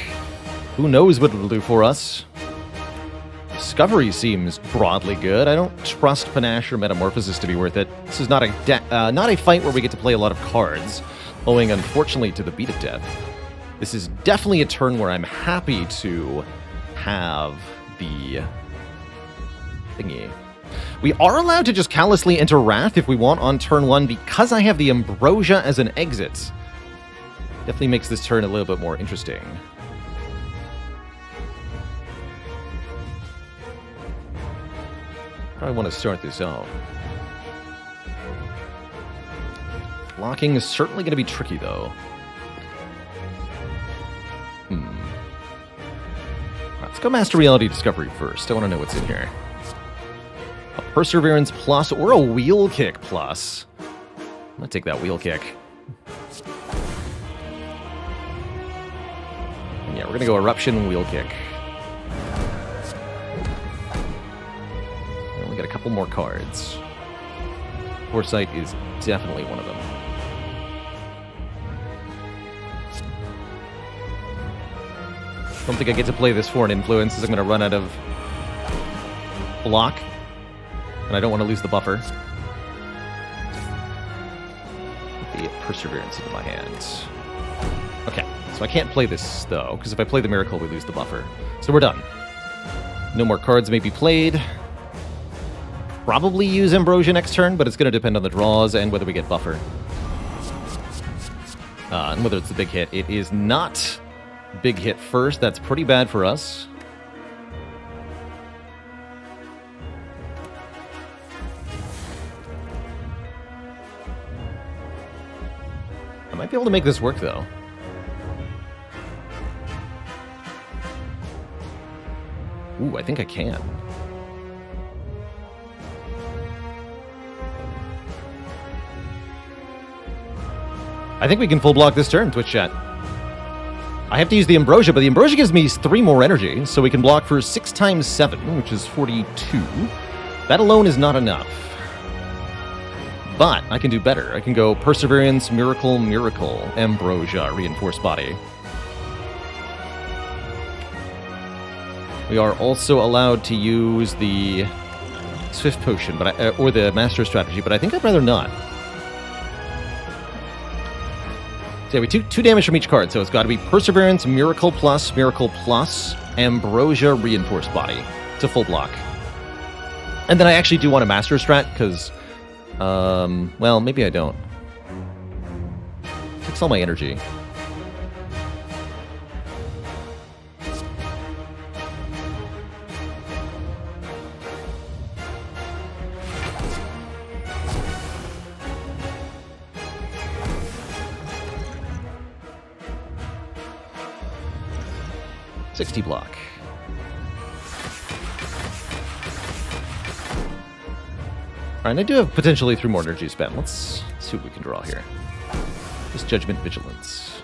Who knows what it'll do for us? Discovery seems broadly good. I don't trust Panache or Metamorphosis to be worth it. This is not a fight where we get to play a lot of cards, owing unfortunately to the Beat of Death. This is definitely a turn where I'm happy to have the thingy. We are allowed to just callously enter Wrath if we want on turn 1 because I have the Ambrosia as an exit. Definitely makes this turn a little bit more interesting. I want to start this off. Blocking is certainly going to be tricky, though. Let's go Master Reality Discovery first. I want to know what's in here. A Perseverance Plus or a Wheel Kick Plus. I'm going to take that Wheel Kick. And yeah, we're going to go Eruption, Wheel Kick. We got a couple more cards. Foresight is definitely one of them. Don't think I get to play this for an influence, as I'm going to run out of block, and I don't want to lose the buffer. Put the Perseverance into my hands. Okay, so I can't play this, though, because if I play the Miracle, we lose the buffer. So we're done. No more cards may be played. Probably use Ambrosia next turn, but it's going to depend on the draws and whether we get buffer. And whether it's the big hit. It is not big hit first. That's pretty bad for us. I might be able to make this work, though. Ooh, I think I can. I think we can full block this turn, Twitch chat. I have to use the Ambrosia, but the Ambrosia gives me 3 more energy, so we can block for 6 times 7, which is 42. That alone is not enough. But I can do better. I can go Perseverance, Miracle, Miracle, Ambrosia, Reinforced Body. We are also allowed to use the Swift Potion, but or the Master Strategy, but I think I'd rather not. So we 2 damage from each card, so it's got to be Perseverance, Miracle Plus, Ambrosia, Reinforced Body to full block. And then I actually do want a Master Strat, because, well, maybe I don't. Takes all my energy. $60 block. Alright, and I do have potentially 3 more energy spent. Let's see what we can draw here. Just Judgment Vigilance.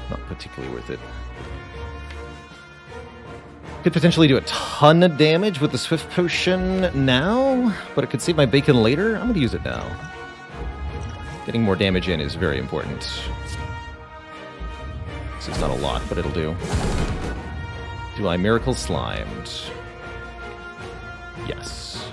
Not particularly worth it. Could potentially do a ton of damage with the Swift Potion now, but it could save my bacon later. I'm going to use it now. Getting more damage in is very important. This is not a lot, but it'll do. Do I Miracle Slimed? Yes.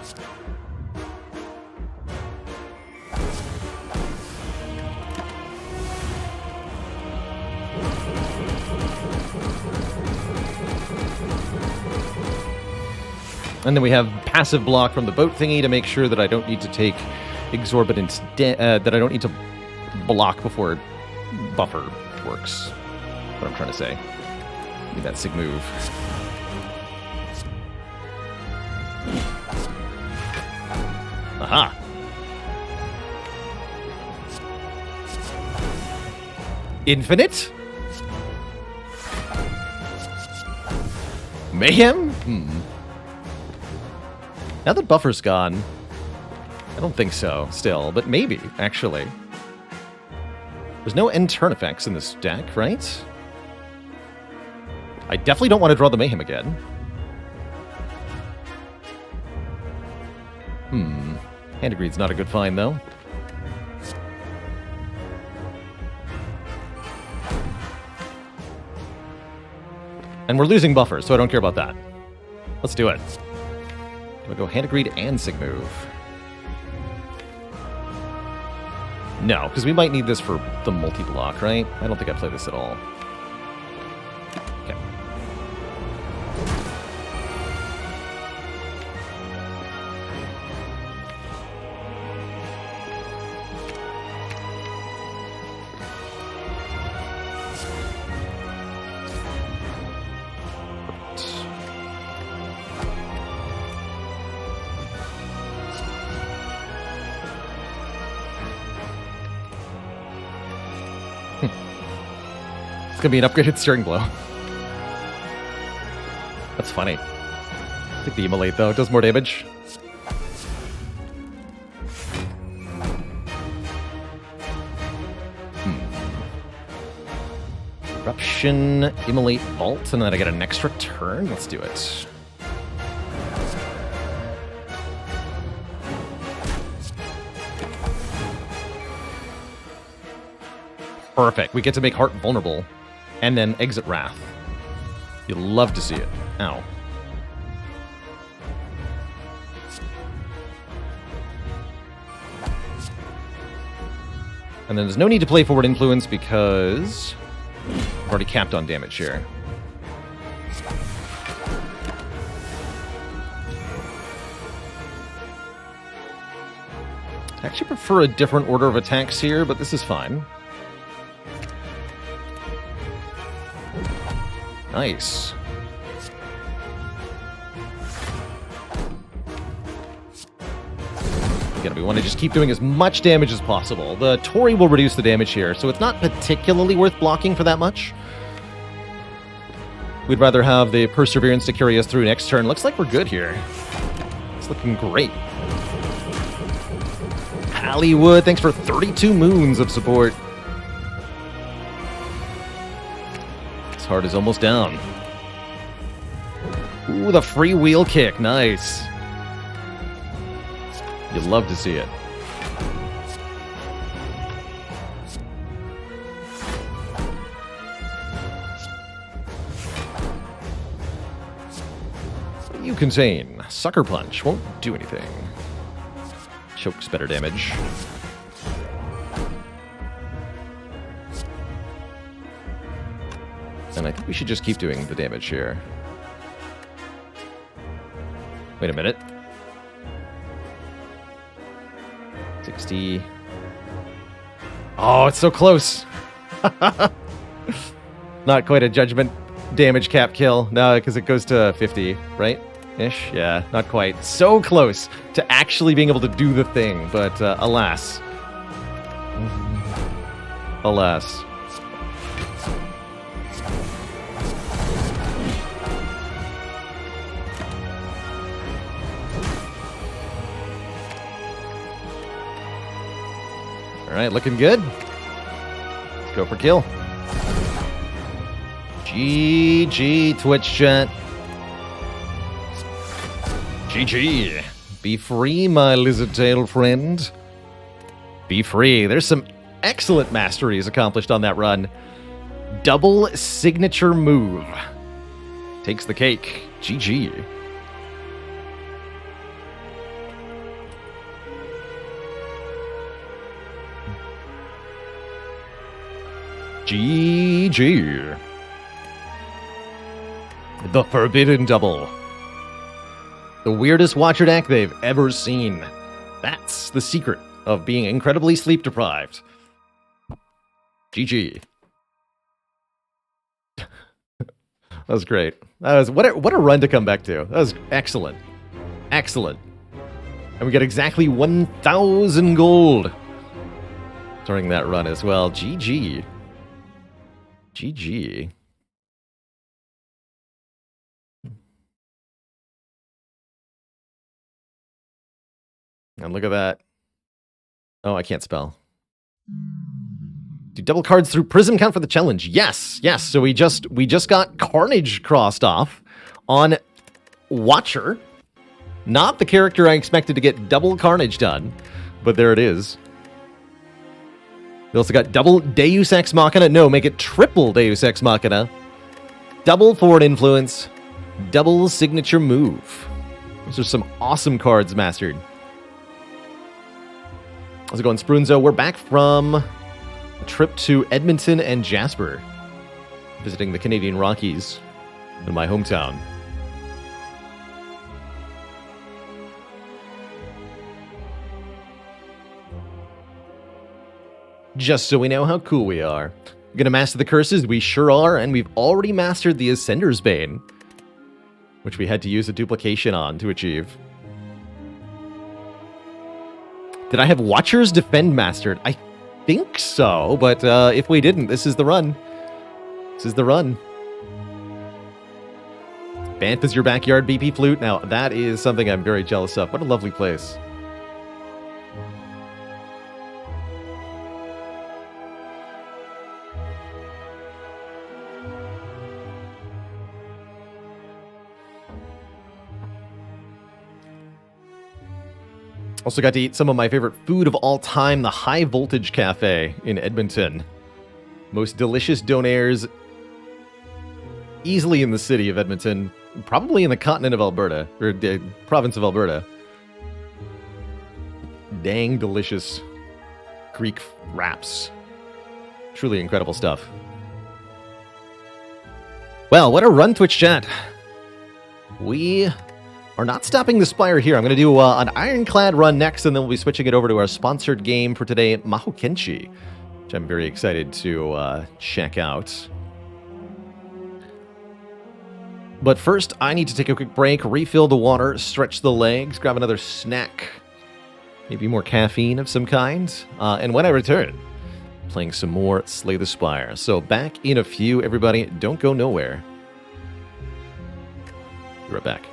And then we have passive block from the boat thingy to make sure that I don't need to take exorbitant that I don't need to block before buffer works. What I'm trying to say. Need that sig move. Aha! Infinite? Mayhem? Now that buffer's gone, I don't think so, still, but maybe, actually. There's no end turn effects in this deck, right? I definitely don't want to draw the Mayhem again. Hand of Greed's not a good find, though. And we're losing buffers, so I don't care about that. Let's do it. We'll go hand agreed and sig move. No, because we might need this for the multi-block, right? I don't think I play this at all. Okay. It's gonna be an upgraded steering blow. That's funny. Take the immolate though, it does more damage. Eruption, immolate, vault, and then I get an extra turn. Let's do it. Perfect. We get to make Heart vulnerable. And then exit Wrath. You'll love to see it. Ow. And then there's no need to play Forward Influence because I've already capped on damage here. I actually prefer a different order of attacks here, but this is fine. Nice. Again, we want to just keep doing as much damage as possible. The Tori will reduce the damage here, so it's not particularly worth blocking for that much. We'd rather have the Perseverance to carry us through next turn. Looks like we're good here. It's looking great. Hollywood, thanks for 32 moons of support. Heart is almost down. Ooh, the freewheel kick. Nice. You'd love to see it. What do you contain? Sucker Punch. Won't do anything. Chokes better damage. And I think we should just keep doing the damage here. Wait a minute. 60. Oh, it's so close. Not quite a judgment damage cap kill. No, because it goes to 50, right? Ish? Yeah, not quite. So close to actually being able to do the thing, but alas. Alas. Alright, looking good. Let's go for kill. GG, Twitch chat. GG. Be free, my lizard tail friend. Be free. There's some excellent masteries accomplished on that run. Double signature move. Takes the cake. GG. GG. The Forbidden Double. The weirdest Watcher deck they've ever seen. That's the secret of being incredibly sleep deprived. GG. That was great. That was what a run to come back to. That was excellent. Excellent. And we get exactly 1,000 gold during that run as well. GG. GG. And look at that. Oh, I can't spell. Do double cards through Prism count for the challenge? Yes, yes. So we just got Carnage crossed off on Watcher. Not the character I expected to get double Carnage done, but there it is. We also got double Deus Ex Machina. No, make it triple Deus Ex Machina. Double forward influence, double signature move. Those are some awesome cards mastered. How's it going, Sprunzo? We're back from a trip to Edmonton and Jasper, visiting the Canadian Rockies in my hometown. Just so we know how cool we are. Gonna master the curses? We sure are, and we've already mastered the Ascender's Bane, which we had to use a duplication on to achieve. Did I have Watcher's Defend mastered? I think so, but if we didn't, this is the run. This is the run. Banff is your backyard BP flute? Now, that is something I'm very jealous of. What a lovely place. Also got to eat some of my favorite food of all time, the High Voltage Cafe in Edmonton. Most delicious donaires easily in the city of Edmonton, probably in the continent of Alberta, or the province of Alberta. Dang delicious Greek wraps. Truly incredible stuff. Well, what a run, Twitch chat. We are not stopping the Spire here. I'm going to do an Ironclad run next, and then we'll be switching it over to our sponsored game for today, Mahokenshi, which I'm very excited to check out. But first, I need to take a quick break, refill the water, stretch the legs, grab another snack, maybe more caffeine of some kind, and when I return, playing some more Slay the Spire. So back in a few, everybody. Don't go nowhere. Be right back.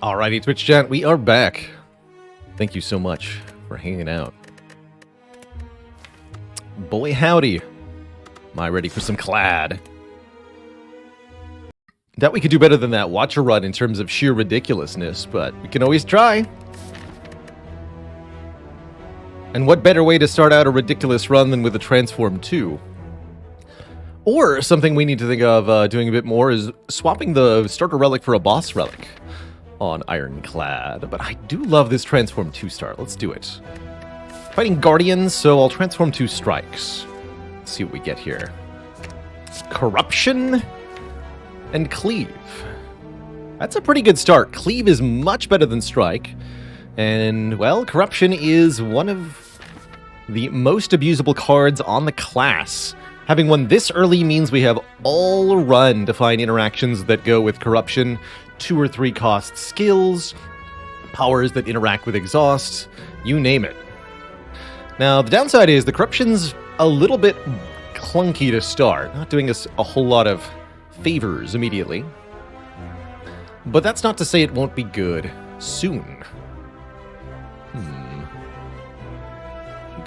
Alrighty, Twitch chat, we are back. Thank you so much for hanging out. Boy howdy. Am I ready for some clad? Doubt we could do better than that Watcher run in terms of sheer ridiculousness, but we can always try. And what better way to start out a ridiculous run than with a Transform 2? Or something we need to think of doing a bit more is swapping the starter relic for a boss relic on Ironclad. But I do love this Transform 2 start. Let's do it. Fighting Guardians, so I'll Transform 2 Strikes. Let's see what we get here. Corruption and Cleave. That's a pretty good start. Cleave is much better than Strike. And, well, Corruption is one of the most abusable cards on the class. Having one this early means we have all run to find interactions that go with Corruption, 2 or 3 cost skills, powers that interact with Exhaust, you name it. Now, the downside is the Corruption's a little bit clunky to start, not doing us a whole lot of favors immediately. But that's not to say it won't be good soon.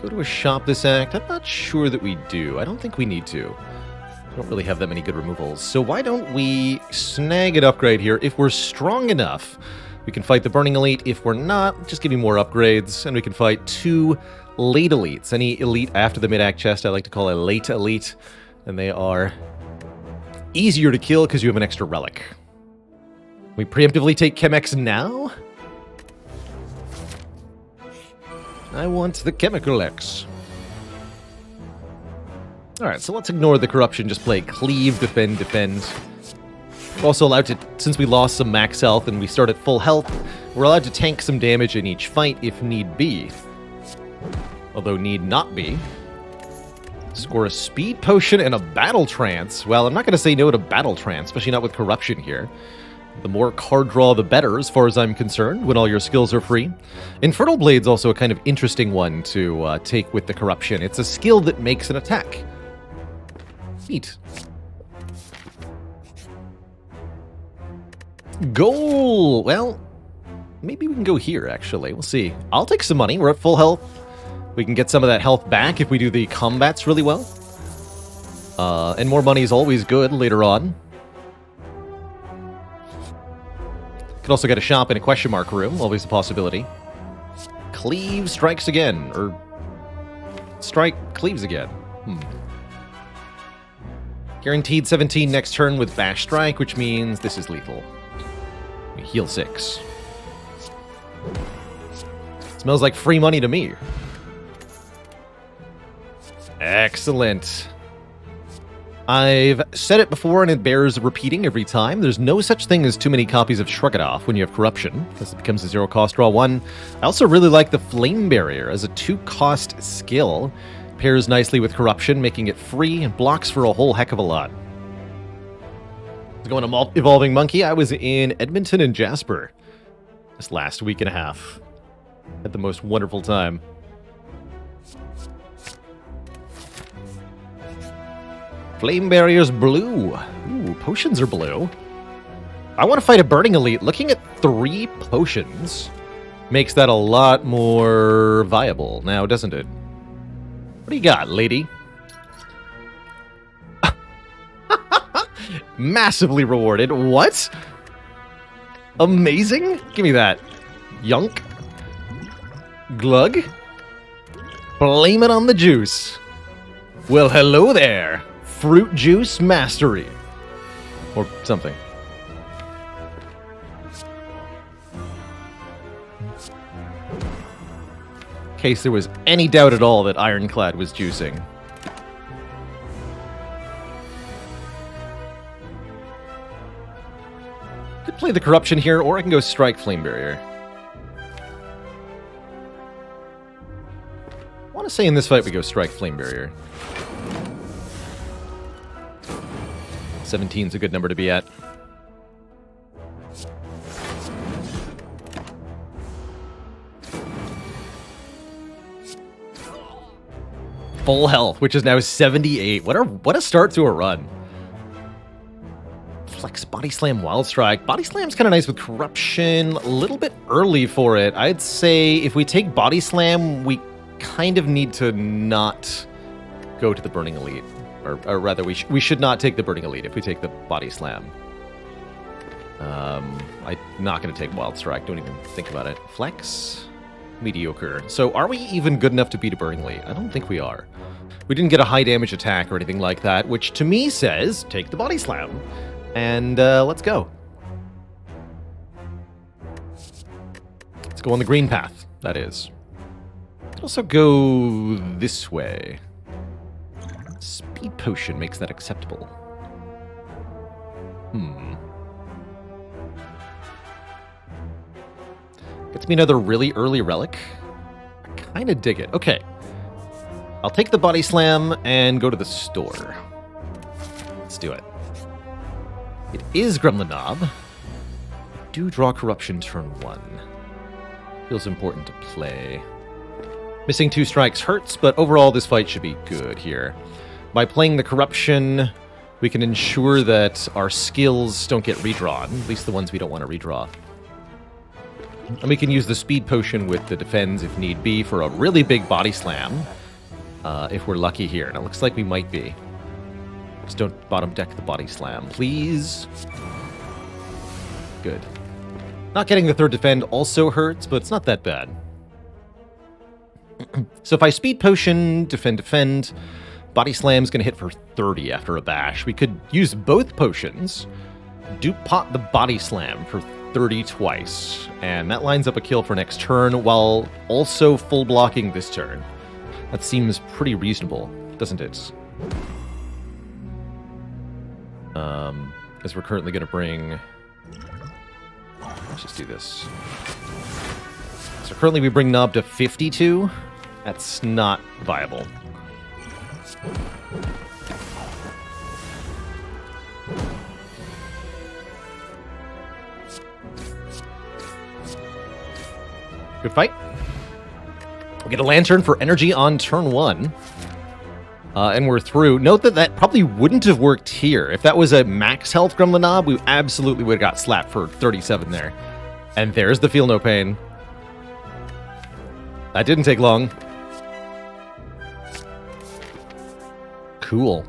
Go to a shop this act? I'm not sure that we do. I don't think we need to. I don't really have that many good removals. So why don't we snag an upgrade here? If we're strong enough, we can fight the Burning Elite. If we're not, just give me more upgrades, and we can fight 2 late elites. Any elite after the mid-act chest I like to call a late elite, and they are easier to kill because you have an extra relic. We preemptively take Chemex now? I want the Chemical X. Alright, so let's ignore the Corruption, just play Cleave, Defend, Defend. We're also allowed to, since we lost some max health and we start at full health, we're allowed to tank some damage in each fight if need be. Although need not be. Score a Speed Potion and a Battle Trance. Well, I'm not going to say no to Battle Trance, especially not with Corruption here. The more card draw, the better, as far as I'm concerned, when all your skills are free. Infernal Blade's also a kind of interesting one to take with the Corruption. It's a skill that makes an attack. Neat. Goal! Well, maybe we can go here, actually. We'll see. I'll take some money. We're at full health. We can get some of that health back if we do the combats really well. And more money is always good later on. Could also get a shop in a question mark room, always a possibility. Cleave strikes again, or strike cleaves again. Guaranteed 17 next turn with Bash Strike, which means this is lethal. We heal 6. Smells like free money to me. Excellent. I've said it before, and it bears repeating every time. There's no such thing as too many copies of Shrug It Off when you have Corruption, because it becomes a 0-cost draw 1. I also really like the Flame Barrier as a 2-cost skill. Pairs nicely with Corruption, making it free, and blocks for a whole heck of a lot. Going to Evolving Monkey, I was in Edmonton and Jasper this last week and a half. Had the most wonderful time. Flame Barrier's blue. Ooh, potions are blue. I want to fight a Burning Elite. Looking at 3 potions makes that a lot more viable now, doesn't it? What do you got, lady? Massively rewarded. What? Amazing? Give me that. Yunk. Glug. Blame it on the juice. Well, hello there. Fruit Juice Mastery. Or something. In case there was any doubt at all that Ironclad was juicing. Could play the Corruption here, or I can go strike Flame Barrier. I want to say in this fight we go strike Flame Barrier. 17's a good number to be at. Full health, which is now 78. What a start to a run. Flex, Body Slam, Wild Strike. Body Slam's kind of nice with Corruption. A little bit early for it. I'd say if we take Body Slam, we kind of need to not go to the Burning Elite. Or rather, we should not take the Burning Elite if we take the Body Slam. I'm not going to take Wild Strike. Don't even think about it. Flex, mediocre. So are we even good enough to beat a Burning Elite? I don't think we are. We didn't get a high damage attack or anything like that, which to me says take the Body Slam. And let's go. Let's go on the green path, that is. Could also go this way. Speed Potion makes that acceptable. Gets me another really early relic. I kind of dig it. Okay. I'll take the Body Slam and go to the store. Let's do it. It is Gremlin Knob. Do draw Corruption turn 1. Feels important to play. Missing 2 strikes hurts, but overall this fight should be good here. By playing the Corruption, we can ensure that our skills don't get redrawn, at least the ones we don't want to redraw. And we can use the Speed Potion with the Defends if need be for a really big Body Slam, if we're lucky here. And it looks like we might be. Just don't bottom deck the Body Slam, please. Good. Not getting the 3rd Defend also hurts, but it's not that bad. So if I Speed Potion, Defend, Body Slam's going to hit for 30 after a bash. We could use both potions, dupe pot the Body Slam for 30 twice, and that lines up a kill for next turn while also full blocking this turn. That seems pretty reasonable, doesn't it? Because we're currently going to bring... Let's just do this. So currently we bring Knob to 52. That's not viable. Good fight. We get a Lantern for energy on turn 1. And we're through. Note that that probably wouldn't have worked here. If that was a max health Gremlin Knob, we absolutely would have got slapped for 37 there. And there's the Feel No Pain. That didn't take long. Cool.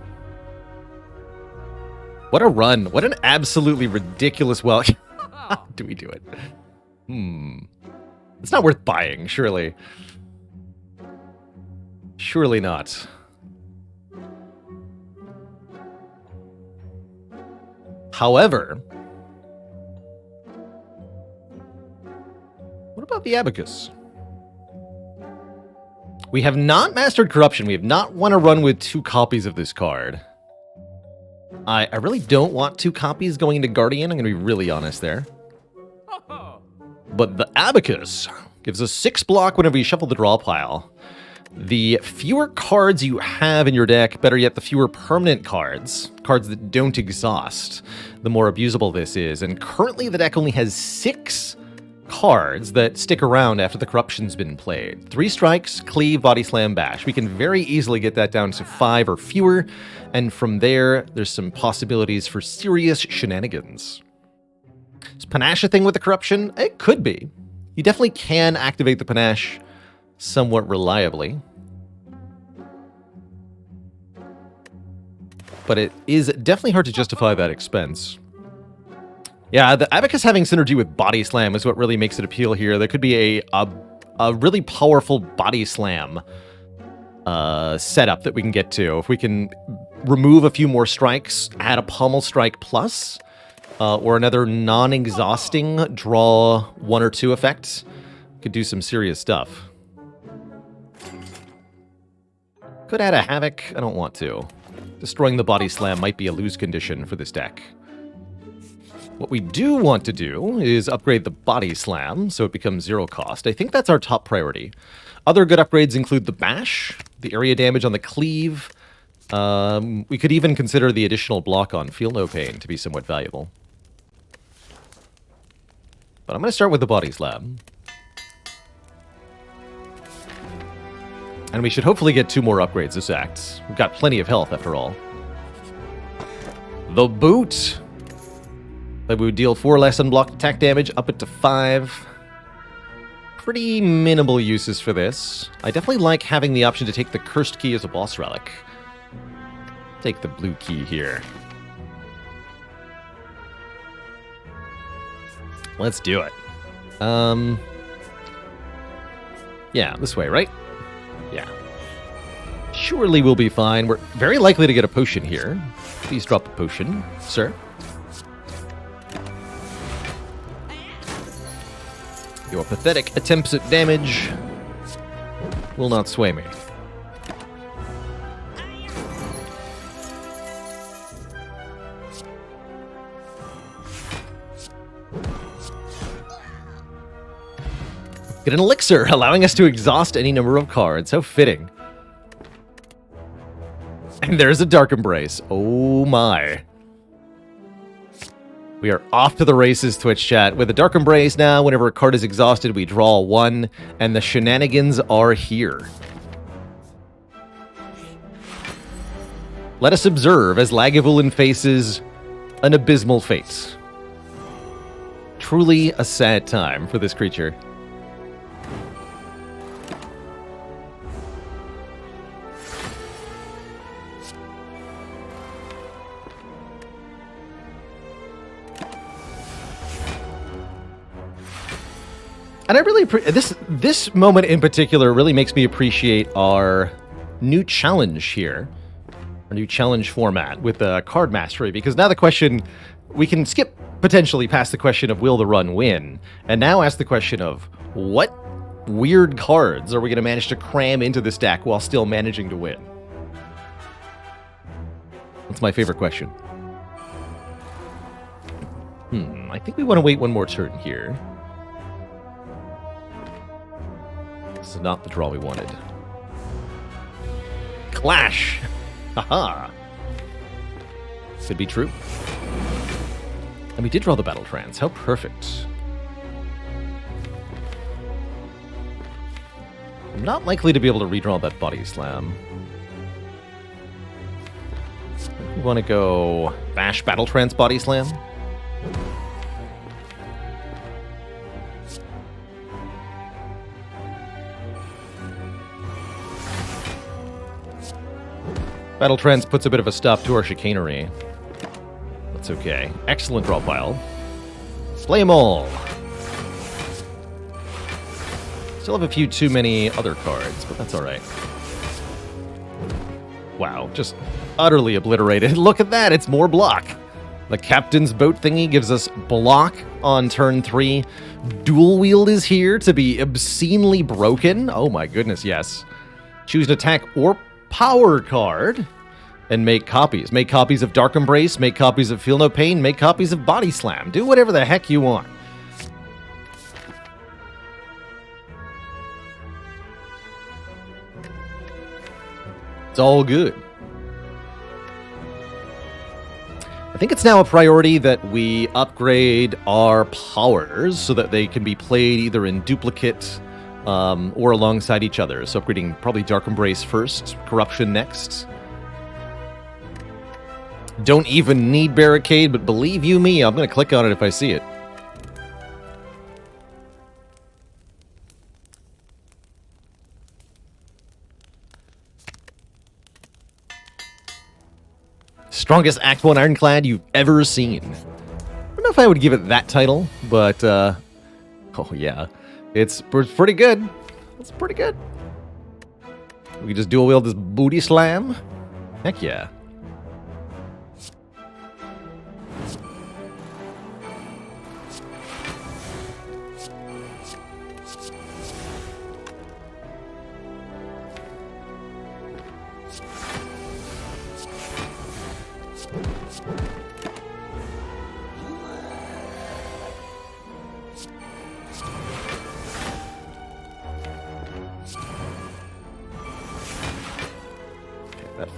What a run. What an absolutely ridiculous... Well, how do we do it? It's not worth buying, surely. Surely not. However, what about the Abacus? We have not mastered Corruption. We have not won a run with 2 copies of this card. I really don't want 2 copies going into Guardian. I'm going to be really honest there. But the Abacus gives us 6 block whenever you shuffle the draw pile. The fewer cards you have in your deck, better yet, the fewer permanent cards, cards that don't exhaust, the more abusable this is. And currently the deck only has 6 cards that stick around after the Corruption's been played. 3 strikes, Cleave, Body Slam, Bash. We can very easily get that down to 5 or fewer, and from there, there's some possibilities for serious shenanigans. Is Panache a thing with the Corruption? It could be. You definitely can activate the Panache somewhat reliably. But it is definitely hard to justify that expense. Yeah, the Abacus having synergy with Body Slam is what really makes it appeal here. There could be a really powerful Body Slam setup that we can get to. If we can remove a few more strikes, add a Pommel Strike Plus, or another non-exhausting draw 1 or 2 effect, could do some serious stuff. Could add a Havoc. I don't want to. Destroying the Body Slam might be a lose condition for this deck. What we do want to do is upgrade the Body Slam so it becomes 0 cost. I think that's our top priority. Other good upgrades include the Bash, the area damage on the Cleave. We could even consider the additional block on Feel No Pain to be somewhat valuable. But I'm going to start with the Body Slam. And we should hopefully get 2 more upgrades this act. We've got plenty of health, after all. The Boot. But we would deal 4 less unblocked attack damage, up it to 5. Pretty minimal uses for this. I definitely like having the option to take the cursed key as a boss relic. Take the blue key here. Let's do it. Yeah, this way, right? Yeah. Surely we'll be fine. We're very likely to get a potion here. Please drop the potion, sir. Your pathetic attempts at damage will not sway me. Get an elixir, allowing us to exhaust any number of cards. How fitting. And there's a Dark Embrace. Oh my. We are off to the races, Twitch chat. With the Dark Embrace now, whenever a card is exhausted, we draw 1, and the shenanigans are here. Let us observe as Lagavulin faces an abysmal fate. Truly a sad time for this creature. And I really this moment in particular really makes me appreciate our new challenge here, our new challenge format with the card mastery, because now the question, we can skip potentially past the question of will the run win, and now ask the question of what weird cards are we going to manage to cram into this deck while still managing to win? That's my favorite question. I think we want to wait one more turn here. This is not the draw we wanted. Clash! Haha! Could be true. And we did draw the Battle Trance. How perfect. I'm not likely to be able to redraw that Body Slam. We want to go Bash, Battle Trance, Body Slam. Battle Trance puts a bit of a stop to our chicanery. That's okay. Excellent draw pile. Play them all. Still have a few too many other cards, but that's alright. Wow, just utterly obliterated. Look at that, it's more block. The Captain's Boat thingy gives us block on turn 3. Dual Wield is here to be obscenely broken. Oh my goodness, yes. Choose an attack or power card and make copies. Make copies of Dark Embrace, make copies of Feel No Pain, make copies of Body Slam. Do whatever the heck you want. It's all good. I think it's now a priority that we upgrade our powers so that they can be played either in duplicate or alongside each other. So upgrading probably Dark Embrace first, Corruption next. Don't even need Barricade, but believe you me, I'm going to click on it if I see it. Strongest Act 1 Ironclad you've ever seen. I don't know if I would give it that title, but, oh yeah. It's pretty good. It's pretty good. We can just dual wield this Booty Slam. Heck yeah.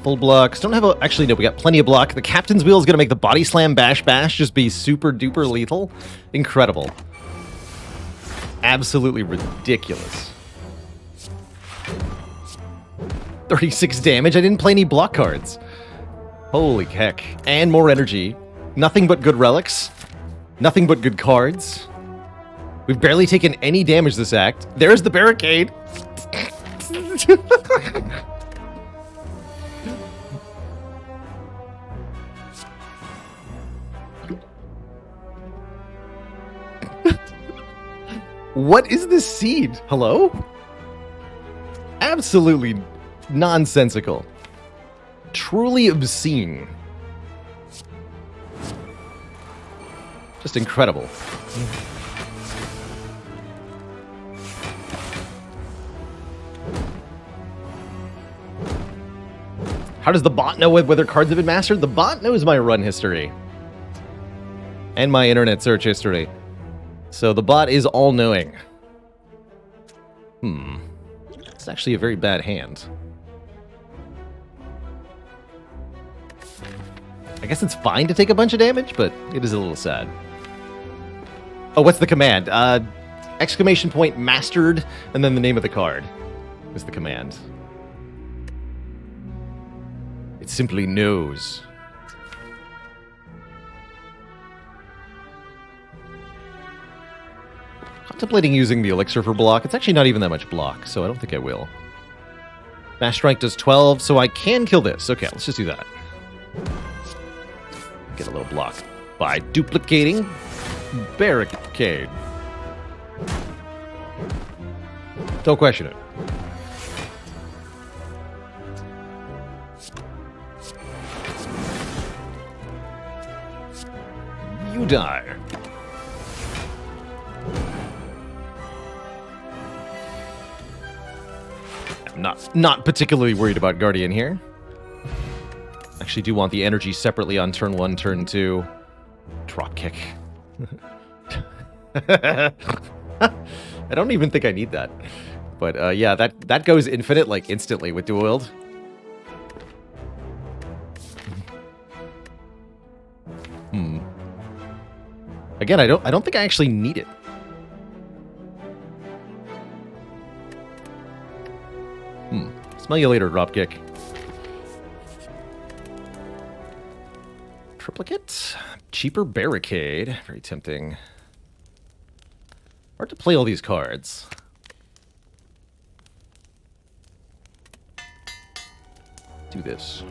Full blocks. Don't have a... Actually, no, we got plenty of block. The Captain's Wheel is going to make the Body Slam Bash Bash just be super duper lethal. Incredible. Absolutely ridiculous. 36 damage. I didn't play any block cards. Holy heck. And more energy. Nothing but good relics. Nothing but good cards. We've barely taken any damage this act. There's the barricade. What is this seed? Hello? Absolutely nonsensical. Truly obscene. Just incredible. How does the bot know whether cards have been mastered? The bot knows my run history. And my internet search history. So the bot is all-knowing. It's actually a very bad hand. I guess it's fine to take a bunch of damage, but it is a little sad. Oh, what's the command? Exclamation point mastered, and then the name of the card is the command. It simply knows. Contemplating using the elixir for block. It's actually not even that much block, so I don't think I will. Mash Strike does 12, so I can kill this. Okay, let's just do that. Get a little block by duplicating barricade. Don't question it. You die. I'm not particularly worried about Guardian here. Actually do want the energy separately on turn 1, turn 2. Dropkick. I don't even think I need that. But yeah, that goes infinite like instantly with dual wield. Again, I don't think I actually need it. Smell you later, dropkick. Triplicate? Cheaper barricade. Very tempting. Hard to play all these cards. Do this.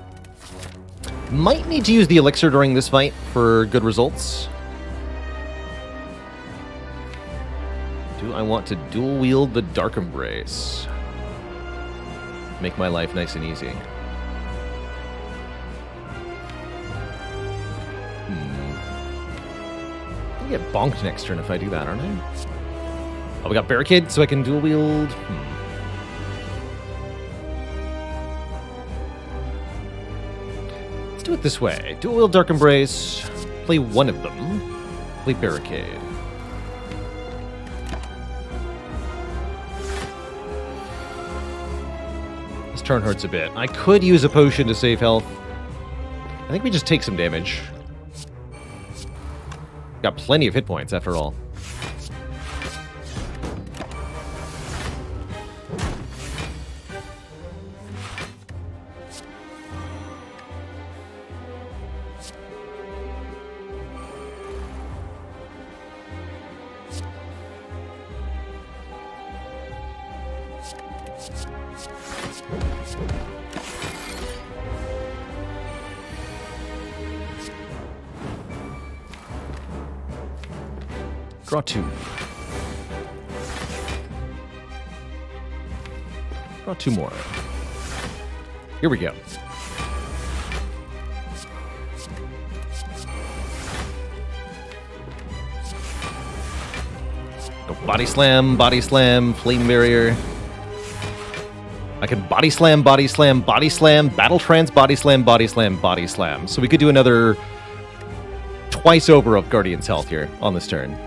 Might need to use the elixir during this fight for good results. Do I want to dual wield the Dark Embrace? Make my life nice and easy. I'll get bonked next turn if I do that, aren't I? Oh, we got barricade, so I can dual wield. Let's do it this way. Dual wield Dark Embrace. Play one of them. Play barricade. This turn hurts a bit. I could use a potion to save health. I think we just take some damage. Got plenty of hit points, after all. Draw 2. Draw 2 more. Here we go. Go body slam, flame barrier. I can body slam, battle trance, body slam. So we could do another twice over of Guardian's health here on this turn.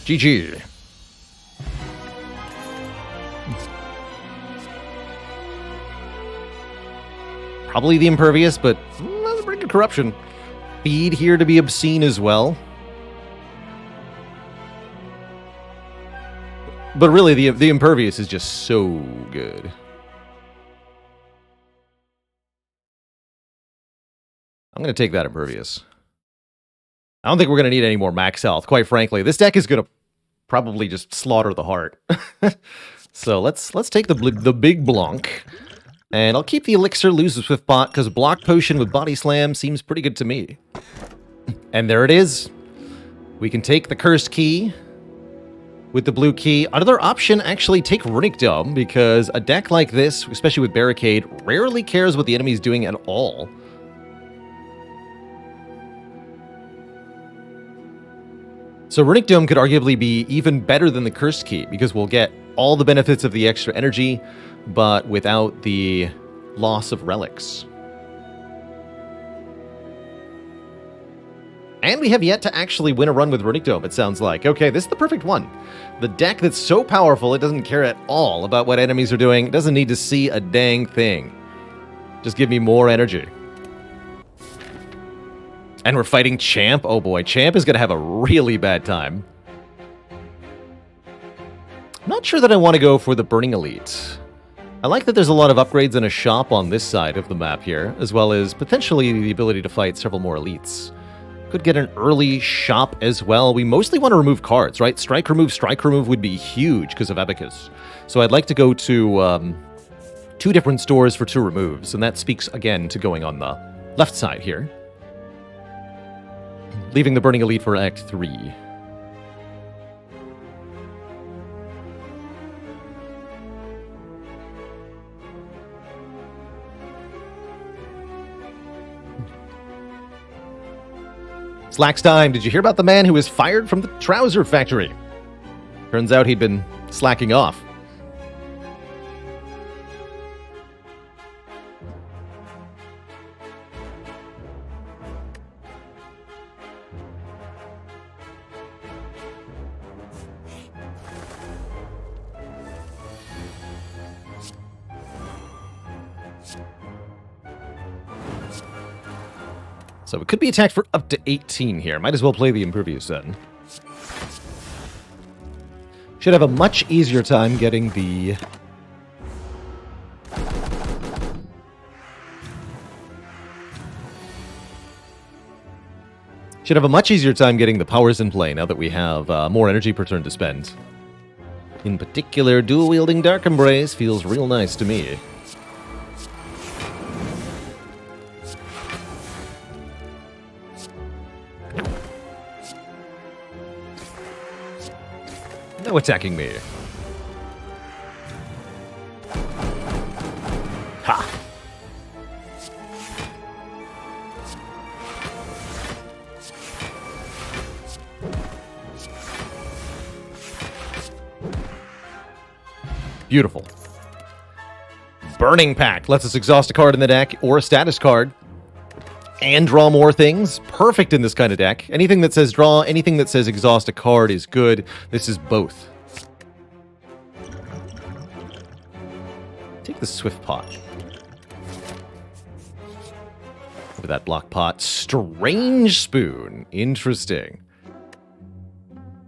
GG. Probably the Impervious, but that's a pretty good corruption. Feed here to be obscene as well. But really, the Impervious is just so good. I'm going to take that Impervious. I don't think we're going to need any more max health, quite frankly. This deck is going to probably just slaughter the heart. So let's take the big Blanc. And I'll keep the Elixir, lose the Swift Bot, because Block Potion with Body Slam seems pretty good to me. And there it is. We can take the Cursed Key with the blue key. Another option, actually, take Runic Dome, because a deck like this, especially with Barricade, rarely cares what the enemy's doing at all. So Runic Dome could arguably be even better than the Cursed Key, because we'll get all the benefits of the extra energy, but without the loss of relics. And we have yet to actually win a run with Runic Dome, it sounds like. Okay, this is the perfect one. The deck that's so powerful, it doesn't care at all about what enemies are doing. It doesn't need to see a dang thing. Just give me more energy. And we're fighting Champ. Oh boy, Champ is going to have a really bad time. I'm not sure that I want to go for the Burning Elite. I like that there's a lot of upgrades and a shop on this side of the map here, as well as potentially the ability to fight several more elites. Could get an early shop as well. We mostly want to remove cards, right? Strike remove would be huge because of Abacus. So I'd like to go to 2 different stores for 2 removes, and that speaks again to going on the left side here. Leaving the Burning Elite for Act 3. Slack's time. Did you hear about the man who was fired from the trouser factory? Turns out he'd been slacking off. So it could be attacked for up to 18 here. Might as well play the Impervious then. Should have a much easier time getting the... Should have a much easier time getting the powers in play now that we have more energy per turn to spend. In particular, dual-wielding Dark Embrace feels real nice to me. No attacking me. Ha! Beautiful. Burning Pact lets us exhaust a card in the deck or a status card and draw more things. Perfect in this kind of deck. Anything that says draw, anything that says exhaust a card is good. This is both. Take the Swift Pot. Over that block pot. Strange Spoon. Interesting.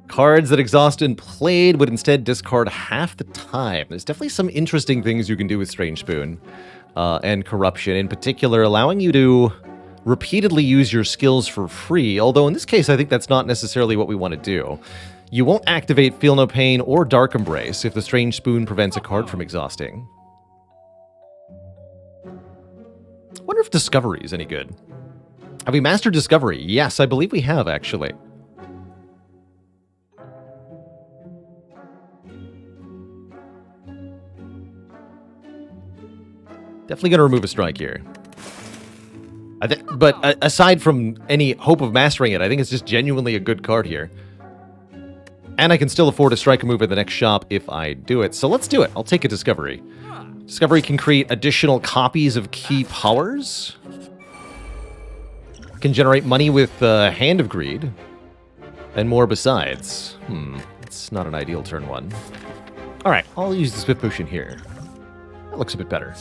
Cards that exhaust and played would instead discard half the time. There's definitely some interesting things you can do with Strange Spoon. And Corruption in particular, allowing you to repeatedly use your skills for free, although in this case I think that's not necessarily what we want to do. You won't activate Feel No Pain or Dark Embrace if the Strange Spoon prevents a card from exhausting. I wonder if Discovery is any good. Have we mastered Discovery? Yes, I believe we have, actually. Definitely going to remove a strike here. But aside from any hope of mastering it, I think it's just genuinely a good card here. And I can still afford a strike move in the next shop if I do it. So let's do it. I'll take a Discovery. Discovery can create additional copies of key powers. Can generate money with Hand of Greed. And more besides. It's not an ideal turn 1. Alright, I'll use the Swift Potion here. That looks a bit better.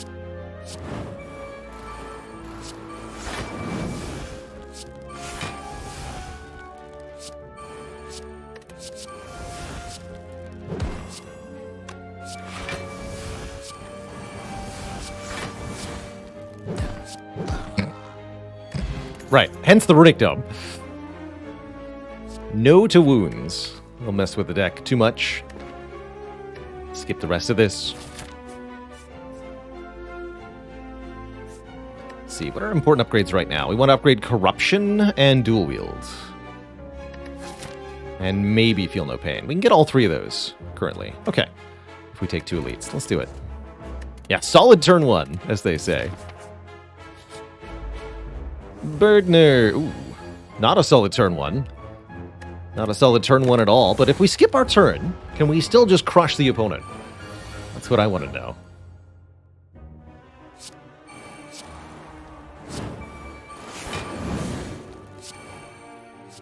Right, hence the Runic Dome. No to wounds. We'll mess with the deck too much. Skip the rest of this. Let's see, what are important upgrades right now? We want to upgrade Corruption and Dual Wield. And maybe Feel No Pain. We can get all three of those currently. Okay. If we take 2 elites. Let's do it. Yeah, solid turn 1, as they say. Birdner. Ooh. Not a solid turn 1. Not a solid turn 1 at all. But if we skip our turn, can we still just crush the opponent? That's what I want to know.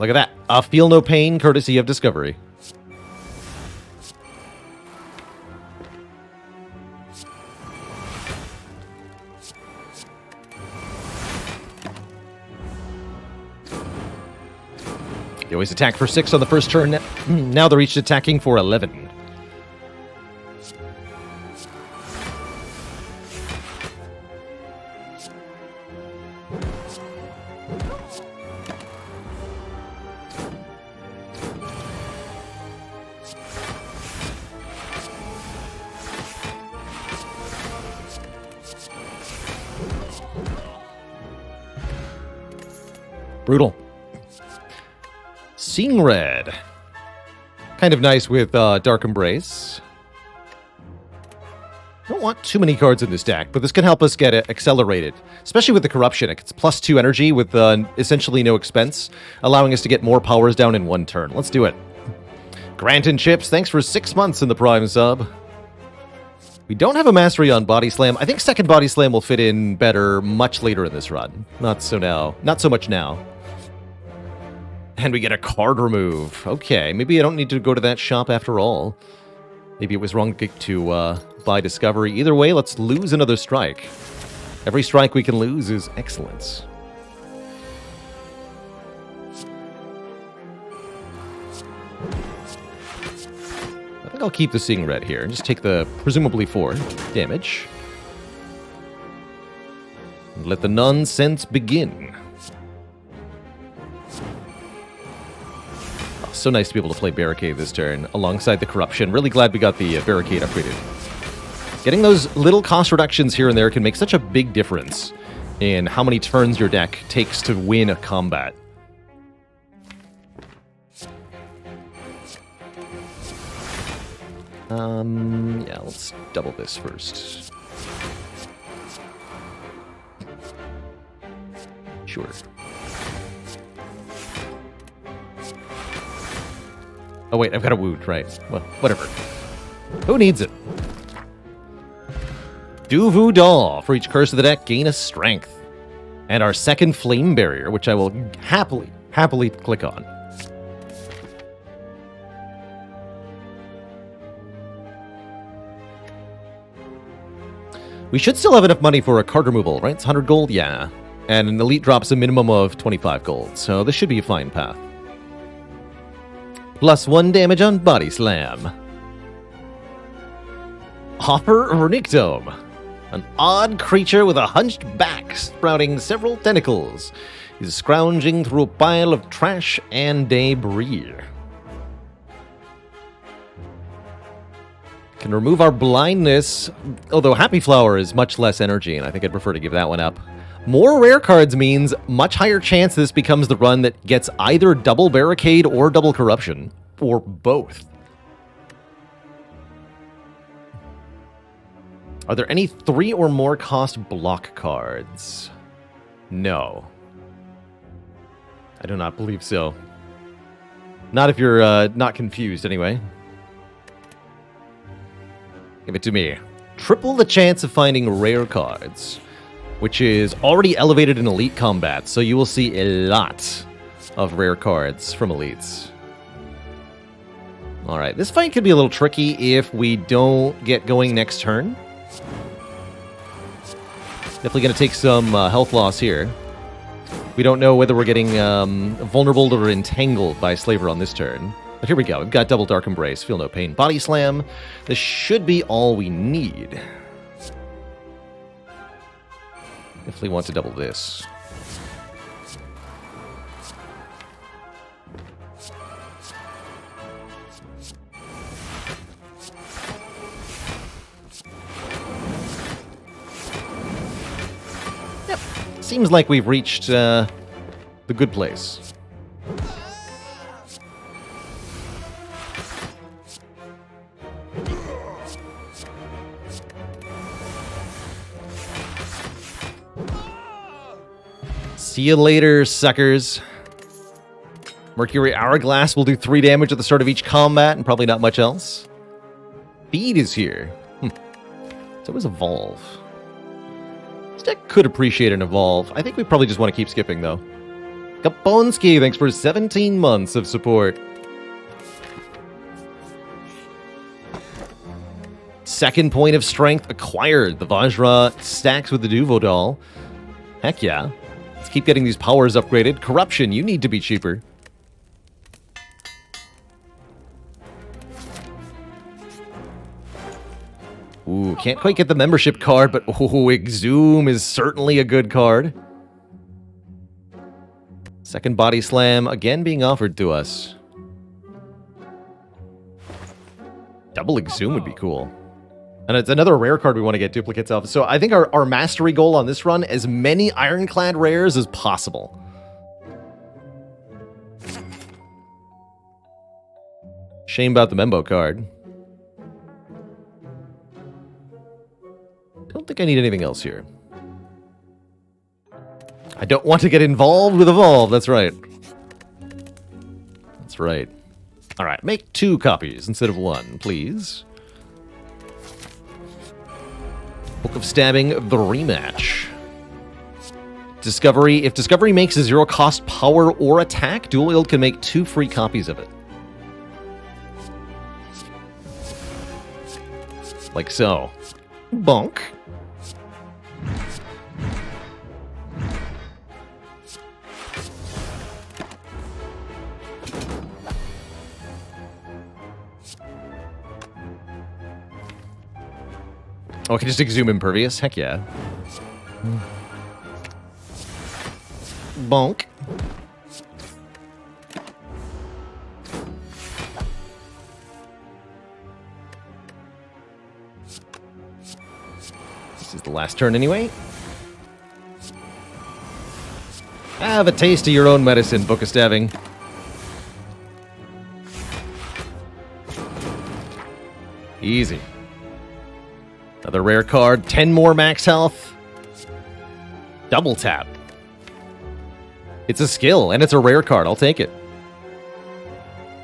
Look at that. Feel No Pain, courtesy of Discovery. They always attack for 6 on the first turn. Now they're each attacking for 11. Brutal. Seeing Red. Kind of nice with Dark Embrace. Don't want too many cards in this deck, but this can help us get it accelerated. Especially with the Corruption. It's +2 energy with essentially no expense, allowing us to get more powers down in 1 turn. Let's do it. Grant and Chips, thanks for 6 months in the Prime sub. We don't have a mastery on Body Slam. I think second Body Slam will fit in better much later in this run. Not so much now. And we get a card remove. Okay, maybe I don't need to go to that shop after all. Maybe it was wrong to buy Discovery. Either way, let's lose another strike. Every strike we can lose is excellence. I think I'll keep the Seeing Red here and just take the presumably 4 damage. And let the nonsense begin. So nice to be able to play Barricade this turn alongside the Corruption. Really glad we got the Barricade upgraded. Getting those little cost reductions here and there can make such a big difference in how many turns your deck takes to win a combat. Yeah, let's double this first. Sure. Oh wait, I've got a wound, right. Well, whatever. Who needs it? Duvu Daw. For each curse of the deck, gain a strength. And our second Flame Barrier, which I will happily click on. We should still have enough money for a card removal, right? It's 100 gold? Yeah. And an elite drops a minimum of 25 gold, so this should be a fine path. +1 damage on Body Slam. Hopper Vernictome. An odd creature with a hunched back, sprouting several tentacles. He's scrounging through a pile of trash and debris. Can remove our blindness, although Happy Flower is much less energy, and I think I'd prefer to give that one up. More rare cards means much higher chance this becomes the run that gets either double Barricade or double Corruption, or both. Are there any 3 or more cost block cards? No. I do not believe so. Not if you're not confused, anyway. Give it to me. Triple the chance of finding rare cards, which is already elevated in Elite combat, so you will see a lot of rare cards from Elites. Alright, this fight could be a little tricky if we don't get going next turn. Definitely going to take some health loss here. We don't know whether we're getting vulnerable or entangled by Slaver on this turn. But here we go. We've got double Dark Embrace, Feel No Pain, Body Slam. This should be all we need. Definitely want to double this. seems like we've reached the good place. See you later, suckers. Mercury Hourglass will do 3 damage at the start of each combat, and probably not much else. Feed is here. So was Evolve. This deck could appreciate an Evolve. I think we probably just want to keep skipping, though. Kaponski, thanks for 17 months of support. Second point of strength acquired. The Vajra stacks with the Duvodal. Heck yeah. Let's keep getting these powers upgraded. Corruption, you need to be cheaper. Ooh, can't quite get the membership card, but Exhume is certainly a good card. Second Body Slam, again being offered to us. Double Exhume would be cool. And it's another rare card we want to get duplicates of. So I think our mastery goal on this run, as many Ironclad rares as possible. Shame about the Membo card. Don't think I need anything else here. I don't want to get involved with Evolve. That's right. That's right. All right, make 2 copies instead of 1, please. Book of Stabbing, the rematch. Discovery. If Discovery makes a 0-cost power or attack, Dual Wield can make 2 free copies of it. Like so. Bonk. Oh, I can just Exhume Impervious? Heck yeah. Bonk. This is the last turn anyway. Have a taste of your own medicine, Book of Stabbing. Easy. Another rare card, 10 more max health. Double tap. It's a skill, and it's a rare card. I'll take it.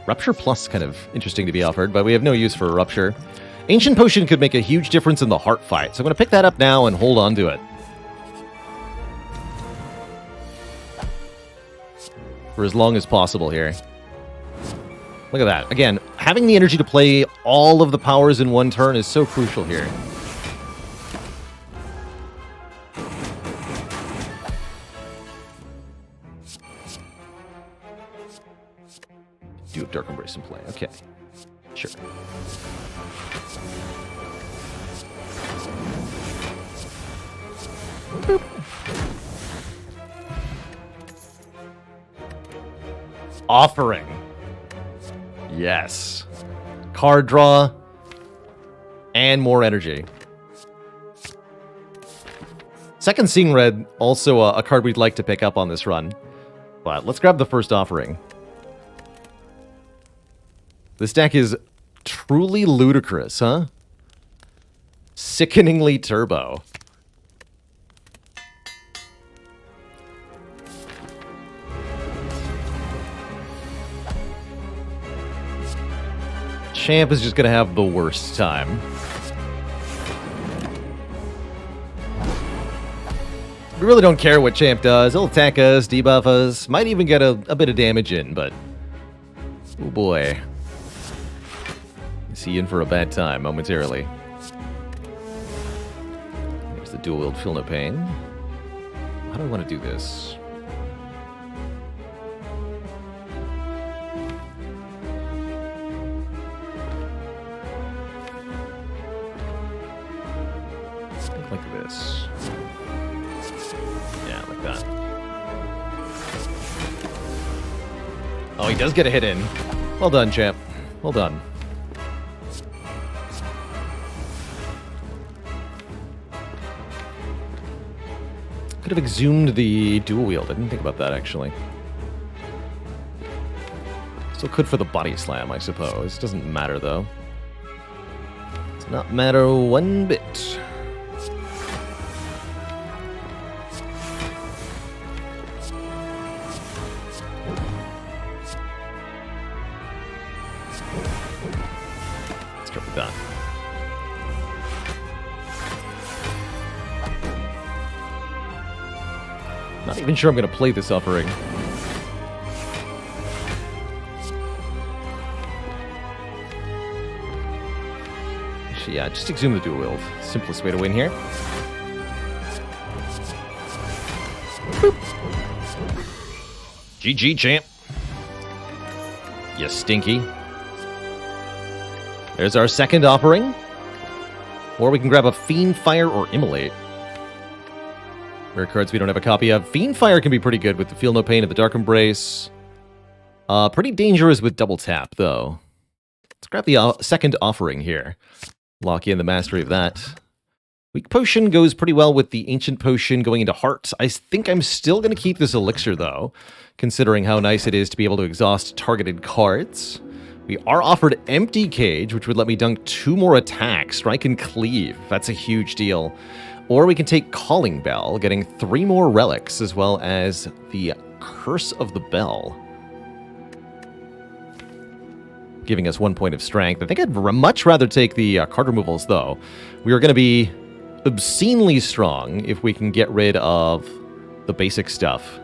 Rupture Plus kind of interesting to be offered, but we have no use for a Rupture. Ancient Potion could make a huge difference in the heart fight, so I'm going to pick that up now and hold on to it. For as long as possible here. Look at that. Again, having the energy to play all of the powers in one turn is so crucial here. Do have Dark Embrace in play. Okay. Sure. Boop. Offering. Yes. Card draw. And more energy. Second Seeing Red, also a card we'd like to pick up on this run. But let's grab the first offering. This deck is truly ludicrous, huh? Sickeningly turbo. Champ is just gonna have the worst time. We really don't care what Champ does. He'll attack us, debuff us, might even get a bit of damage in, but... oh boy. Is he in for a bad time momentarily? There's the Dual Wield, Feel No Pain. How do I want to do this? Like this. Yeah, like that. Oh, he does get a hit in. Well done, champ. Well done. Could have exhumed the dual wield. I didn't think about that, actually. Still could for the body slam, I suppose. Doesn't matter, though. Does not matter one bit. Let's go with that. Not even sure I'm going to play this offering. Actually, yeah, just exhume the dual wield. Simplest way to win here. Boop. GG, champ. You stinky. There's our second offering. Or we can grab a Fiend Fire or Immolate. Rare cards we don't have a copy of. Fiend Fire can be pretty good with the Feel No Pain and the Dark Embrace. Pretty dangerous with double tap, though. Let's grab the second offering here. Lock in the mastery of that. Weak Potion goes pretty well with the Ancient Potion going into Heart. I think I'm still going to keep this Elixir, though, considering how nice it is to be able to exhaust targeted cards. We are offered Empty Cage, which would let me dunk 2 more attacks. Strike and Cleave. That's a huge deal. Or we can take Calling Bell, getting 3 more relics, as well as the Curse of the Bell, giving us 1 point of strength. I think I'd much rather take the card removals, though. We are going to be obscenely strong if we can get rid of the basic stuff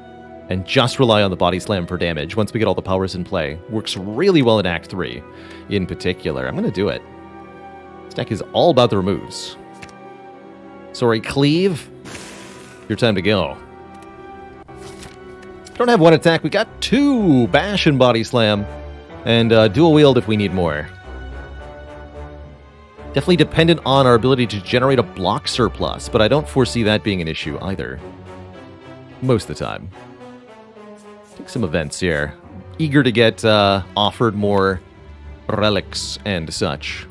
and just rely on the body slam for damage once we get all the powers in play. Works really well in Act 3, in particular. I'm going to do it. This deck is all about the removes. Sorry, Cleave. Your time to go. Don't have 1 attack. We got 2. Bash and Body Slam. And Dual Wield if we need more. Definitely dependent on our ability to generate a block surplus, but I don't foresee that being an issue either. Most of the time. Take some events here. Eager to get offered more relics and such.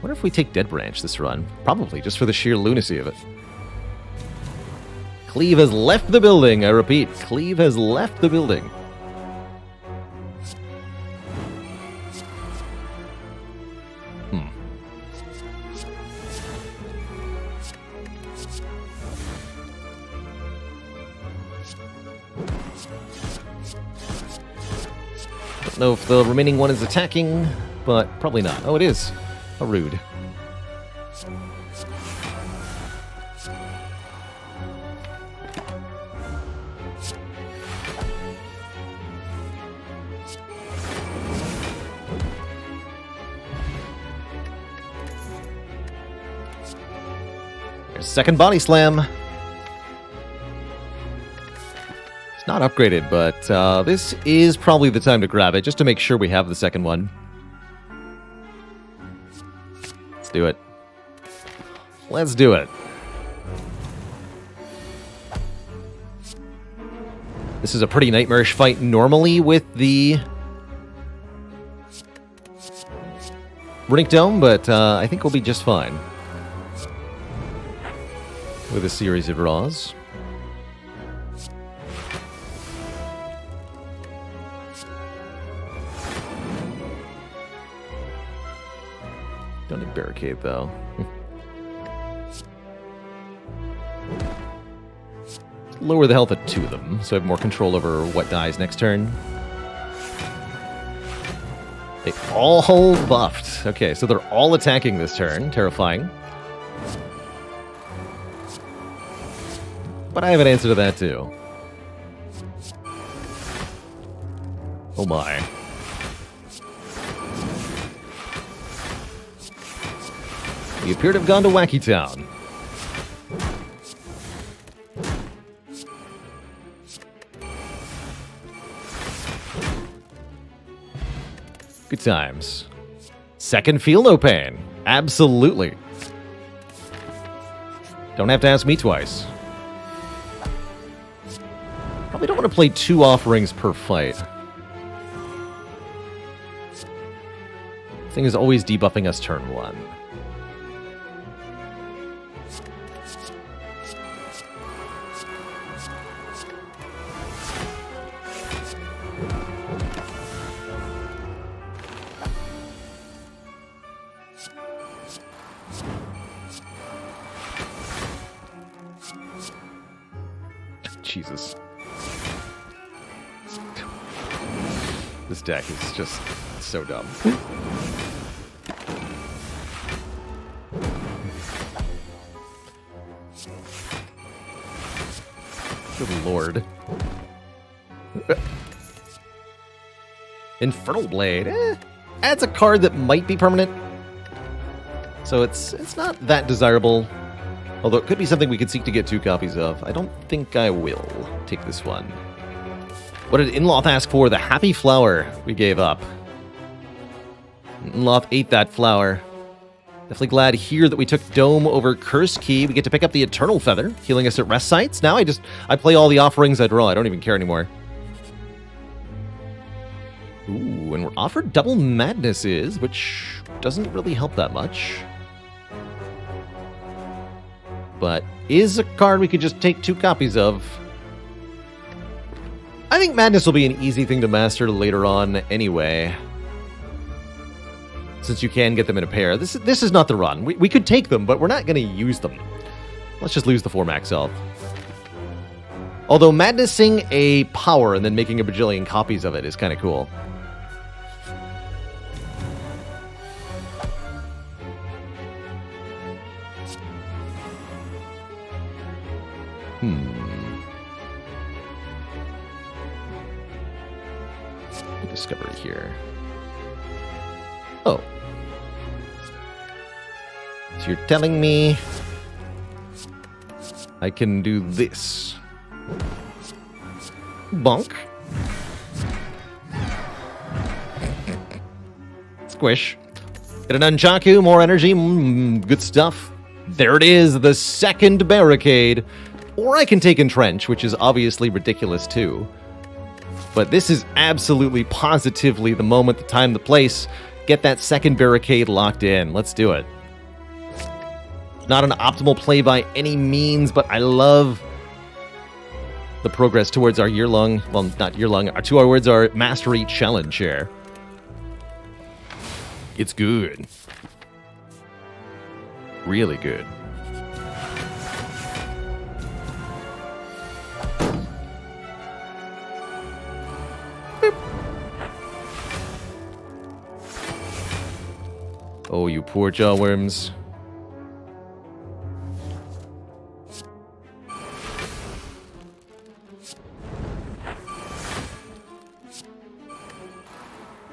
Wonder if we take Dead Branch this run. Probably, just for the sheer lunacy of it. Cleave has left the building, I repeat. Cleave has left the building. Don't know if the remaining one is attacking, but probably not. Oh, it is. How rude. There's second Body Slam. It's not upgraded, but this is probably the time to grab it, just to make sure we have the second one. Let's do it. Let's do it. This is a pretty nightmarish fight normally with the Runic Dome, but I think we'll be just fine with a series of draws. Don't need Barricade, though. Lower the health of 2 of them, so I have more control over what dies next turn. They all buffed. Okay, so they're all attacking this turn. Terrifying. But I have an answer to that, too. Oh my. We appear to have gone to Wacky Town. Good times. Second Feel No Pain. Absolutely. Don't have to ask me twice. Probably don't want to play 2 offerings per fight. Thing is always debuffing us turn 1. Jesus. This deck is just so dumb. Good lord. Infernal Blade. Adds a card that might be permanent. So it's not that desirable. Although it could be something we could seek to get 2 copies of. I don't think I will take this one. What did Inloth ask for? The Happy Flower we gave up. Inloth ate that flower. Definitely glad here that we took Dome over Curse Key. We get to pick up the Eternal Feather, healing us at rest sites. Now I play all the offerings I draw. I don't even care anymore. Ooh, and we're offered Double Madnesses, which doesn't really help that much. But is a card we could just take 2 copies of. I think Madness will be an easy thing to master later on anyway. Since you can get them in a pair. This is not the run. We could take them, but we're not going to use them. Let's just lose the 4 max health. Although Madnessing a power and then making a bajillion copies of it is kind of cool. Discovery here. Oh. So you're telling me I can do this. Bonk. Squish. Get an Nunchaku, more energy, good stuff. There it is, the second barricade. Or I can take Entrench, which is obviously ridiculous too. But this is absolutely, positively the moment, the time, the place. Get that second barricade locked in. Let's do it. Not an optimal play by any means, but I love the progress towards our year-long, well, not year-long, towards our Mastery Challenge here. It's good. Really good. Oh, you poor jawworms.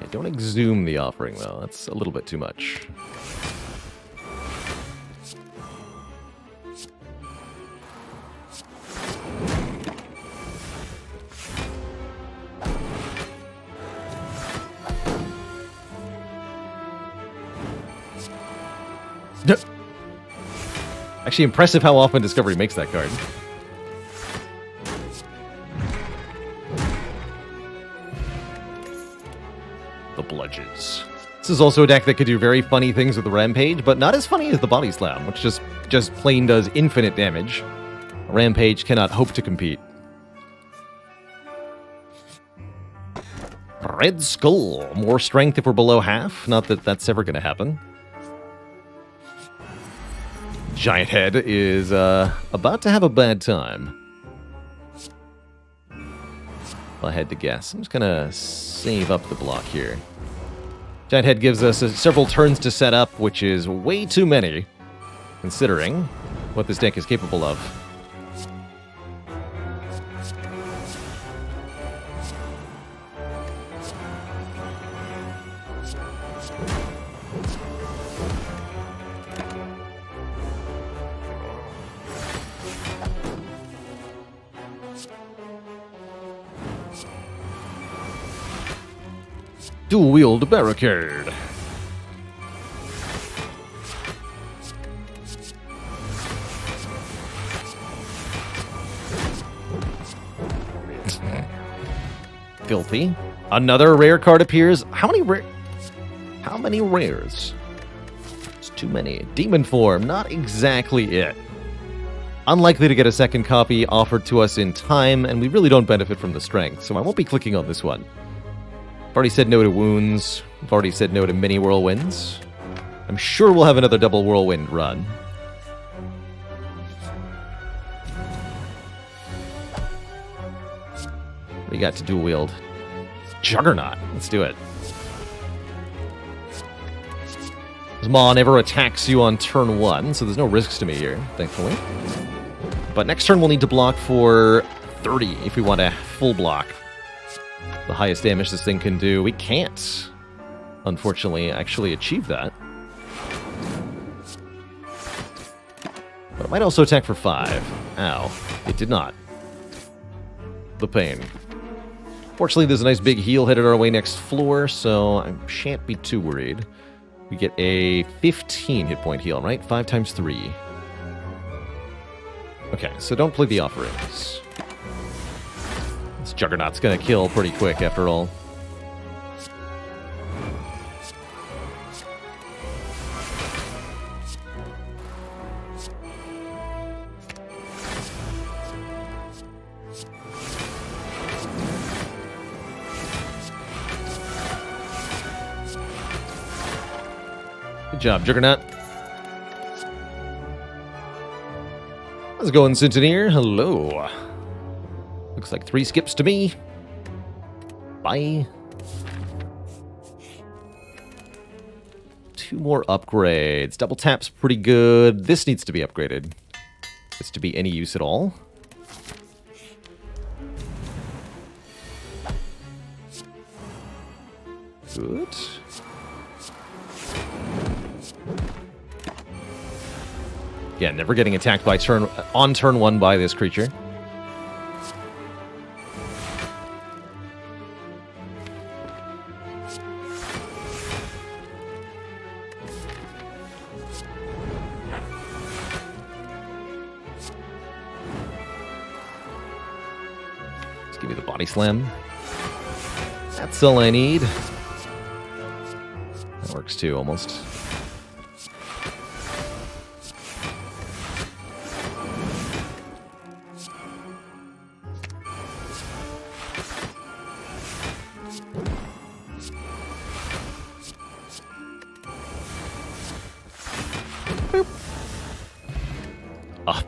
Yeah, don't exhume the offering, though. That's a little bit too much. Actually, impressive how often Discovery makes that card. The Bludges. This is also a deck that could do very funny things with the Rampage, but not as funny as the Body Slam, which just plain does infinite damage. Rampage cannot hope to compete. Red Skull. More strength if we're below half. Not that that's ever going to happen. Giant Head is about to have a bad time. If I had to guess. I'm just going to save up the block here. Giant Head gives us several turns to set up, which is way too many, considering what this deck is capable of. Dual-wield barricade. Filthy. Another rare card appears. How many rares? It's too many. Demon form, not exactly it. unlikely to get a second copy offered to us in time, and we really don't benefit from the strength, so I won't be clicking on this one. I've already said no to wounds. I've already said no to mini whirlwinds. I'm sure we'll have another double whirlwind run. What do you got to dual wield? Juggernaut. Let's do it. Maw never attacks you on turn 1, so there's no risks to me here, thankfully. But next turn we'll need to block for 30 if we want a full block. The highest damage this thing can do. We can't, unfortunately, actually achieve that. But it might also attack for 5. Ow. It did not. The pain. Fortunately, there's a nice big heal headed our way next floor, so I shan't be too worried. We get a 15 hit point heal, right? 5 times 3. Okay, so don't play the offerings. This Juggernaut's gonna kill pretty quick, after all. Good job, Juggernaut. How's it going, Centeneer? Hello. Looks like 3 skips to me. Bye. 2 more upgrades. Double tap's pretty good. This needs to be upgraded. This to be any use at all. Good. Yeah, never getting attacked by on turn 1 by this creature. Let's give me the body slam. That's all I need. That works too, almost.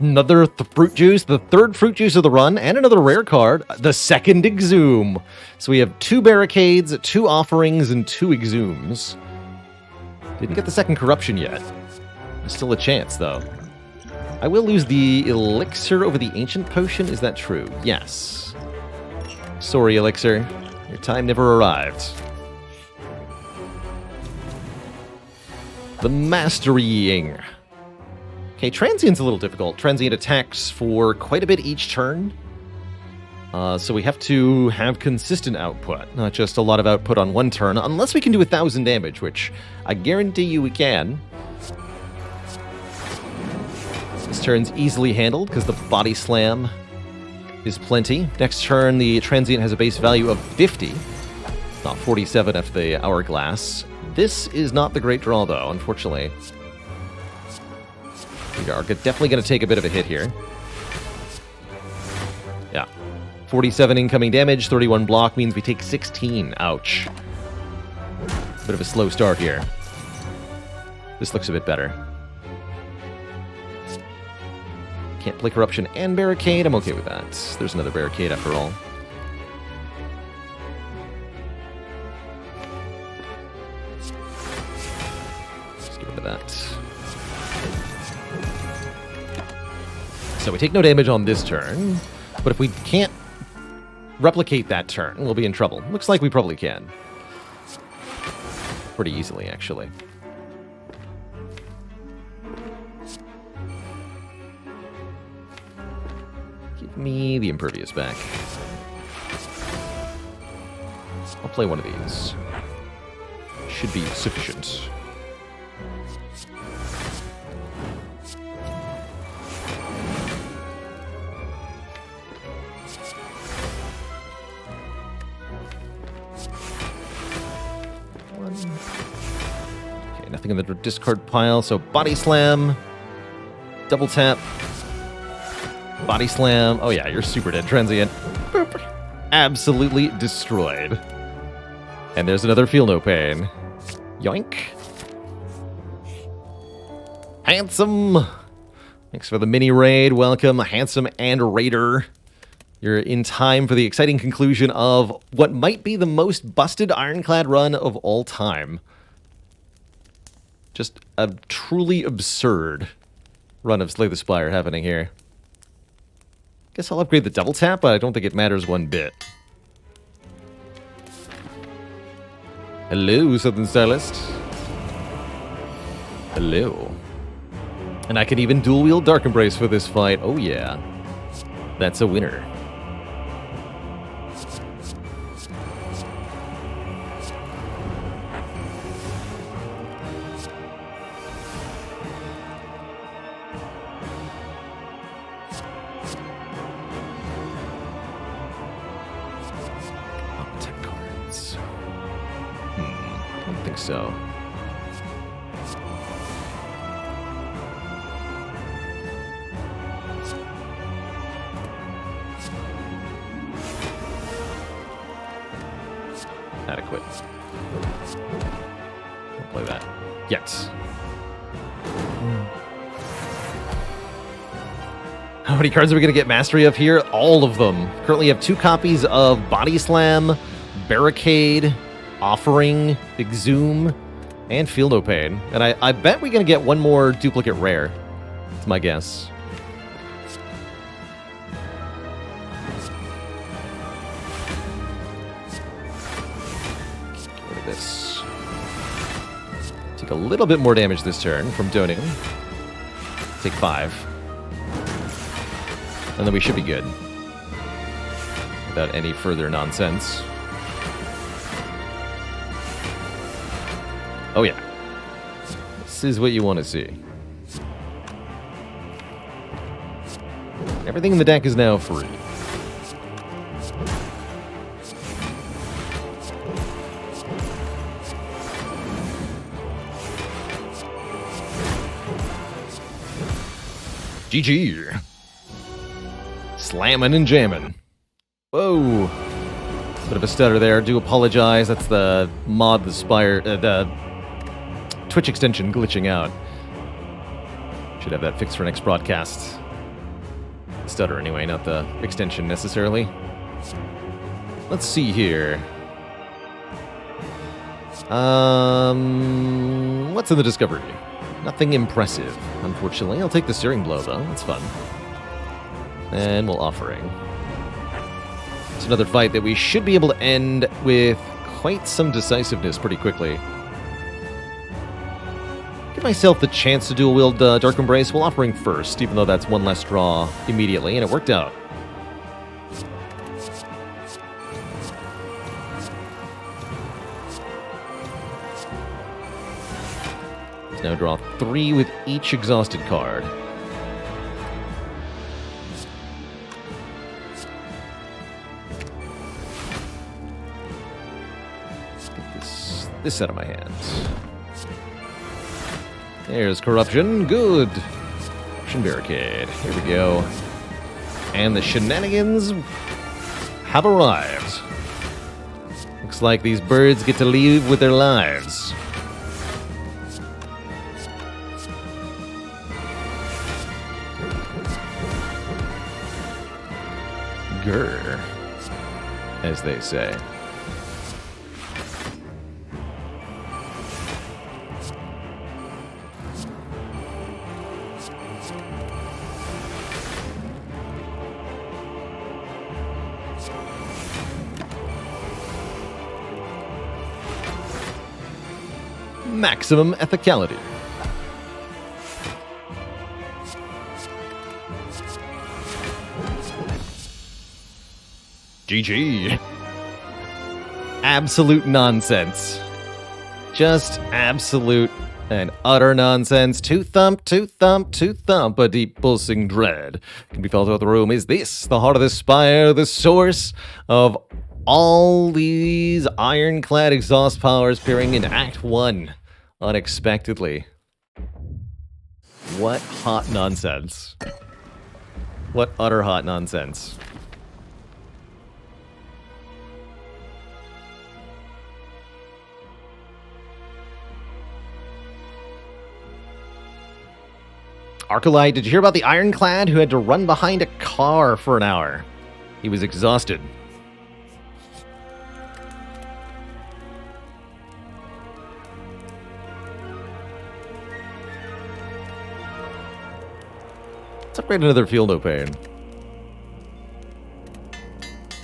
Another fruit juice, the 3rd fruit juice of the run, and another rare card, the 2nd Exhume. So we have 2 barricades, 2 offerings, and 2 Exhumes. Didn't get the 2nd corruption yet. There's still a chance, though. I will lose the elixir over the ancient potion, is that true? Yes. Sorry, elixir. Your time never arrived. The Masterying. Okay, Transient's a little difficult. Transient attacks for quite a bit each turn. So we have to have consistent output, not just a lot of output on one turn, unless we can do 1,000 damage, which I guarantee you we can. This turn's easily handled, because the body slam is plenty. Next turn, the Transient has a base value of 50, not 47 after the Hourglass. This is not the great draw, though, unfortunately. We are definitely going to take a bit of a hit here. Yeah. 47 incoming damage, 31 block means we take 16. Ouch. Bit of a slow start here. This looks a bit better. Can't play Corruption and Barricade. I'm okay with that. There's another Barricade after all. Let's get rid of that. So we take no damage on this turn, but if we can't replicate that turn, we'll be in trouble. Looks like we probably can. Pretty easily, actually. Give me the Impervious back. I'll play one of these. Should be sufficient. Nothing in the discard pile, so Body Slam, Double Tap, Body slam. Oh yeah, you're super dead. Transient. Boop. Absolutely destroyed. And there's another feel no pain. Yoink. Handsome. Thanks for the mini raid. Welcome, Handsome and Raider. You're in time for the exciting conclusion of what might be the most busted Ironclad run of all time. Just a truly absurd run of Slay the Spire happening here. Guess I'll upgrade the double tap, but I don't think it matters one bit. Hello, Southern Stylist. Hello. And I can even dual wield Dark Embrace for this fight. Oh yeah. That's a winner. So adequate. Don't play that yet. How many cards are we going to get mastery of here? All of them. Currently have 2 copies of Body Slam, Barricade, Offering, Exhume, and Feel No Pain. And I bet we're going to get one more duplicate rare. That's my guess. Get rid of this. Take a little bit more damage this turn from Doning. Take 5. And then we should be good. Without any further nonsense. Oh yeah. This is what you want to see. Everything in the deck is now free. GG. Slamming and jamming. Whoa. Bit of a stutter there. Do apologize. That's the mod, the Spire, the Twitch extension glitching out. Should have that fixed for next broadcast. Stutter anyway, not the extension necessarily. Let's see here. What's in the discovery? Nothing impressive, unfortunately. I'll take the steering blow though, that's fun. And we'll Offering. It's another fight that we should be able to end with quite some decisiveness pretty quickly. Give myself the chance to dual wield Dark Embrace while Offering first, even though that's one less draw immediately, and it worked out. Let's now draw 3 with each exhausted card. Let's get this out of my hands. There's Corruption. Good. Corruption Barricade. Here we go. And the shenanigans have arrived. Looks like these birds get to leave with their lives. Grr, as they say. Maximum ethicality. GG. Absolute nonsense. Just absolute and utter nonsense. Two thump, a deep pulsing dread can be felt throughout the room. Is this the heart of the Spire, the source of all these ironclad exhaust powers appearing in Act 1 unexpectedly? What hot nonsense. What utter hot nonsense. Arcolite, did you hear about the Ironclad who had to run behind a car for an hour? He was exhausted. Let's upgrade another Field of Pain.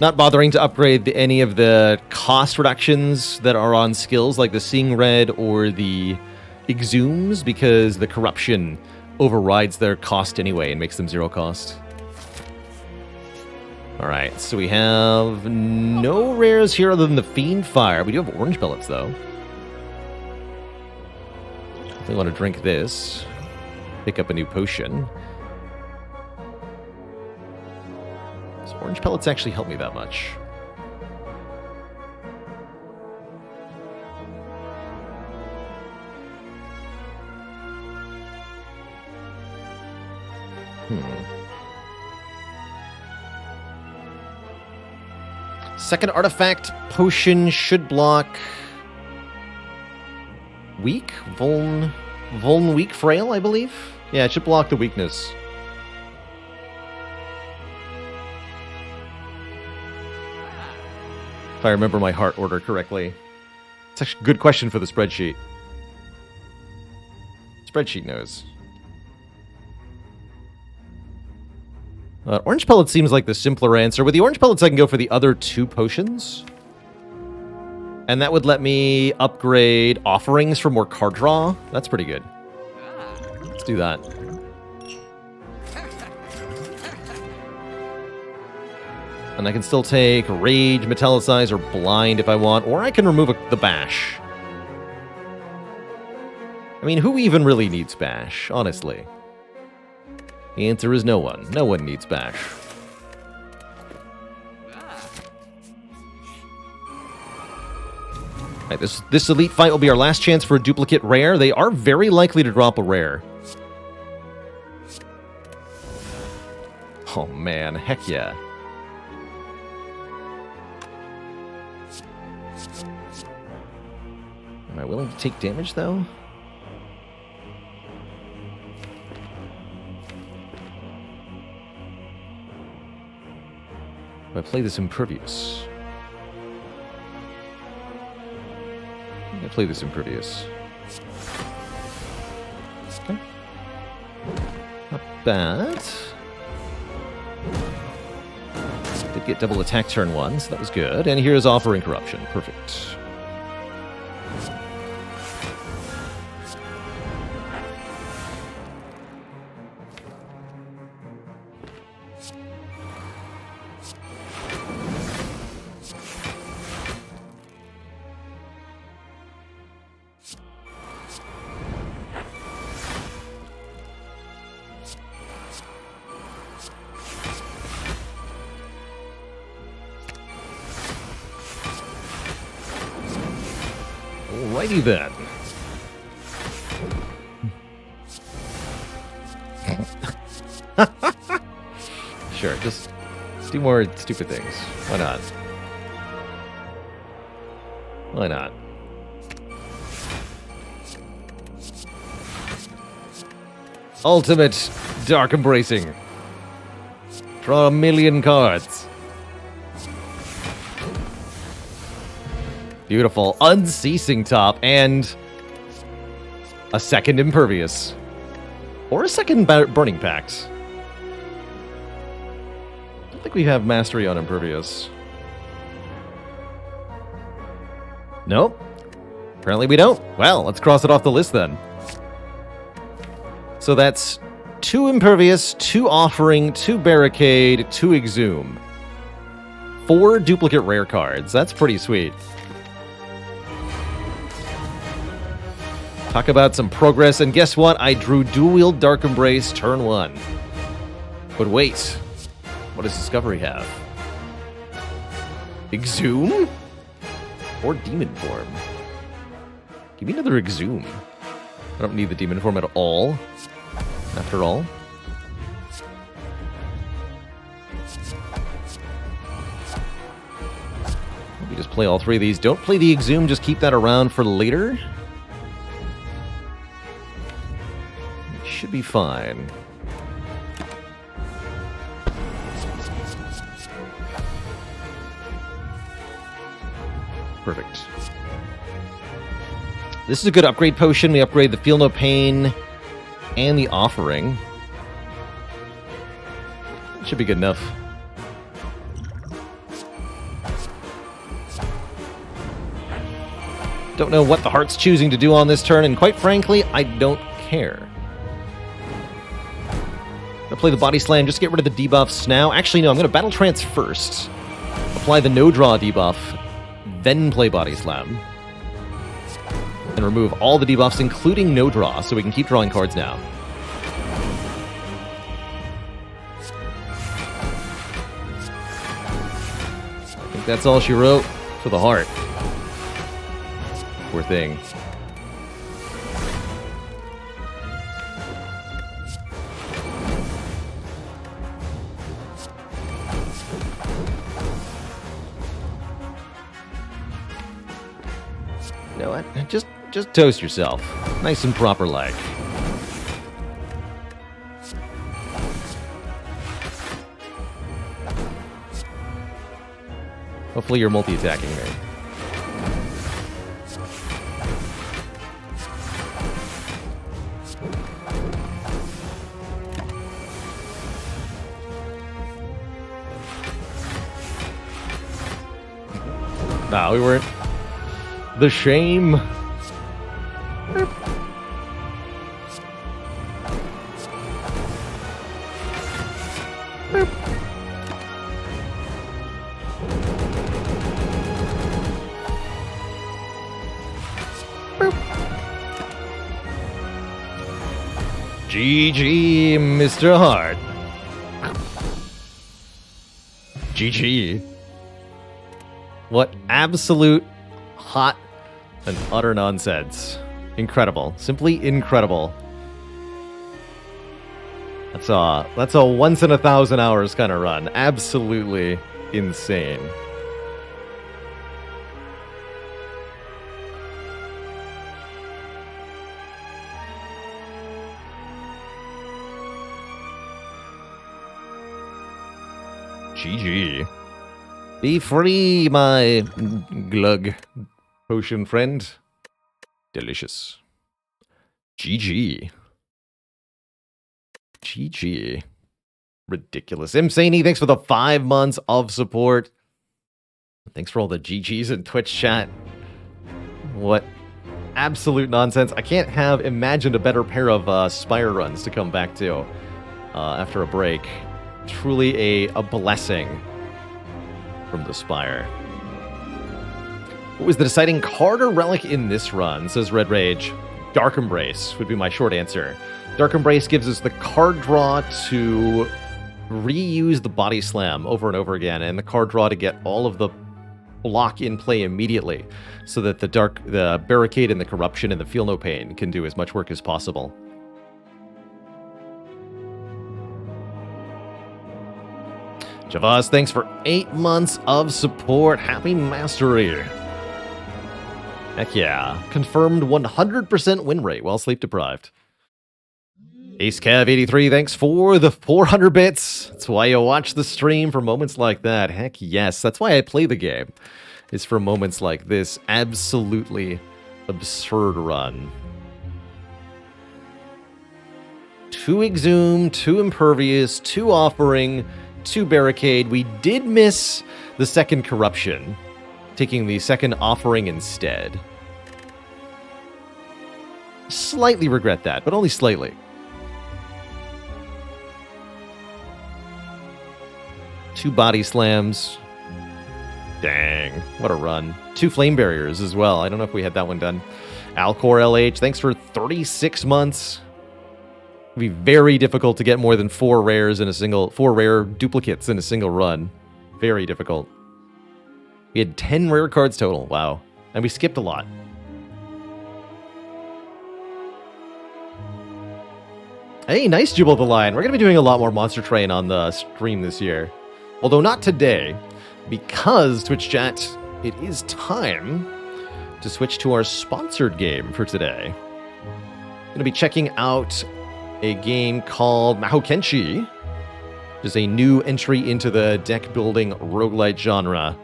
Not bothering to upgrade any of the cost reductions that are on skills like the Seeing Red or the Exhumes because the Corruption overrides their cost anyway and makes them 0 cost. Alright, so we have no rares here other than the Fiend Fire. We do have orange pellets, though. Definitely want to drink this. Pick up a new potion. Does orange pellets actually help me that much? Second artifact potion should block weak? Vuln weak frail, I believe? Yeah, it should block the weakness. If I remember my heart order correctly. It's actually a good question for the spreadsheet. Spreadsheet knows. Orange Pellet seems like the simpler answer. With the Orange Pellets, I can go for the other 2 potions. And that would let me upgrade Offerings for more card draw. That's pretty good. Let's do that. And I can still take Rage, Metallicize, or Blind if I want. Or I can remove the Bash. I mean, who even really needs Bash, honestly? The answer is no one. No one needs Bash. Right, this elite fight will be our last chance for a duplicate rare. They are very likely to drop a rare. Oh man, heck yeah. Am I willing to take damage though? I play this Impervious. I play this Impervious. Okay. Not bad. Did get double attack turn 1, so that was good. And here's Offering Corruption. Perfect. Alrighty then. Sure, just do more stupid things. Why not? Why not? Ultimate Dark Embracing. Draw 1,000,000 cards. Beautiful. Unceasing Top and a second Impervious. Or a second Burning Pact. I don't think we have Mastery on Impervious. Nope. Apparently we don't. Well, let's cross it off the list then. So that's 2 Impervious, 2 Offering, 2 Barricade, 2 Exhume. 4 duplicate rare cards. That's pretty sweet. Talk about some progress, and guess what? I drew Dual-Wield Dark Embrace turn 1. But wait, what does Discovery have? Exhume? Or Demon Form? Give me another Exhume. I don't need the Demon Form at all, after all. We just play all three of these. Don't play the Exhume, just keep that around for later. It should be fine. Perfect. This is a good upgrade potion. We upgrade the Feel No Pain and the Offering. Should be good enough. Don't know what the Heart's choosing to do on this turn, and quite frankly, I don't care. Gonna play the Body Slam, just get rid of the debuffs now. Actually, no, I'm gonna Battle Trance first. Apply the No Draw debuff, then play Body Slam. And remove all the debuffs, including No Draw, so we can keep drawing cards now. I think that's all she wrote for the Heart. Poor thing. You know what? Just toast yourself. Nice and proper like. Hopefully you're multi-attacking me. Nah, we weren't. The shame. GG, Mr. Hart. GG. What absolute hot and utter nonsense. Incredible. Simply incredible. That's a once in 1,000 hours kind of run. Absolutely insane. GG. Be free, my glug potion friend. Delicious. GG. GG. Ridiculous. Imsaney, thanks for the 5 months of support. Thanks for all the GGs in Twitch chat. What absolute nonsense. I can't have imagined a better pair of Spire runs to come back to after a break. Truly a blessing from the Spire. What was the deciding card or relic in this run, says Red Rage? Dark Embrace would be my short answer. Dark Embrace gives us the card draw to reuse the Body Slam over and over again, and the card draw to get all of the block in play immediately, so that the Barricade and the Corruption and the Feel No Pain can do as much work as possible. Javaz, thanks for 8 months of support. Happy mastery. Heck yeah. Confirmed 100% win rate while sleep deprived. AceCav83, thanks for the 400 bits. That's why you watch the stream, for moments like that. Heck yes. That's why I play the game. Is for moments like this absolutely absurd run. 2 Exhume, 2 Impervious, 2 Offering, 2 Barricade. We did miss the second Corruption, taking the second Offering instead. Slightly regret that, but only slightly. 2 Body Slams. Dang, what a run. 2 Flame Barriers as well. I don't know if we had that one done. Alcor LH, thanks for 36 months. It'd be very difficult to get more than 4 rares in a single, 4 rare duplicates in a single run. Very difficult. We had 10 rare cards total. Wow. And we skipped a lot. Hey, nice Jubal the Lion. We're going to be doing a lot more Monster Train on the stream this year. Although not today, because Twitch chat, it is time to switch to our sponsored game for today. Going to be checking out a game called Mahokenshi, which is a new entry into the deck building roguelite genre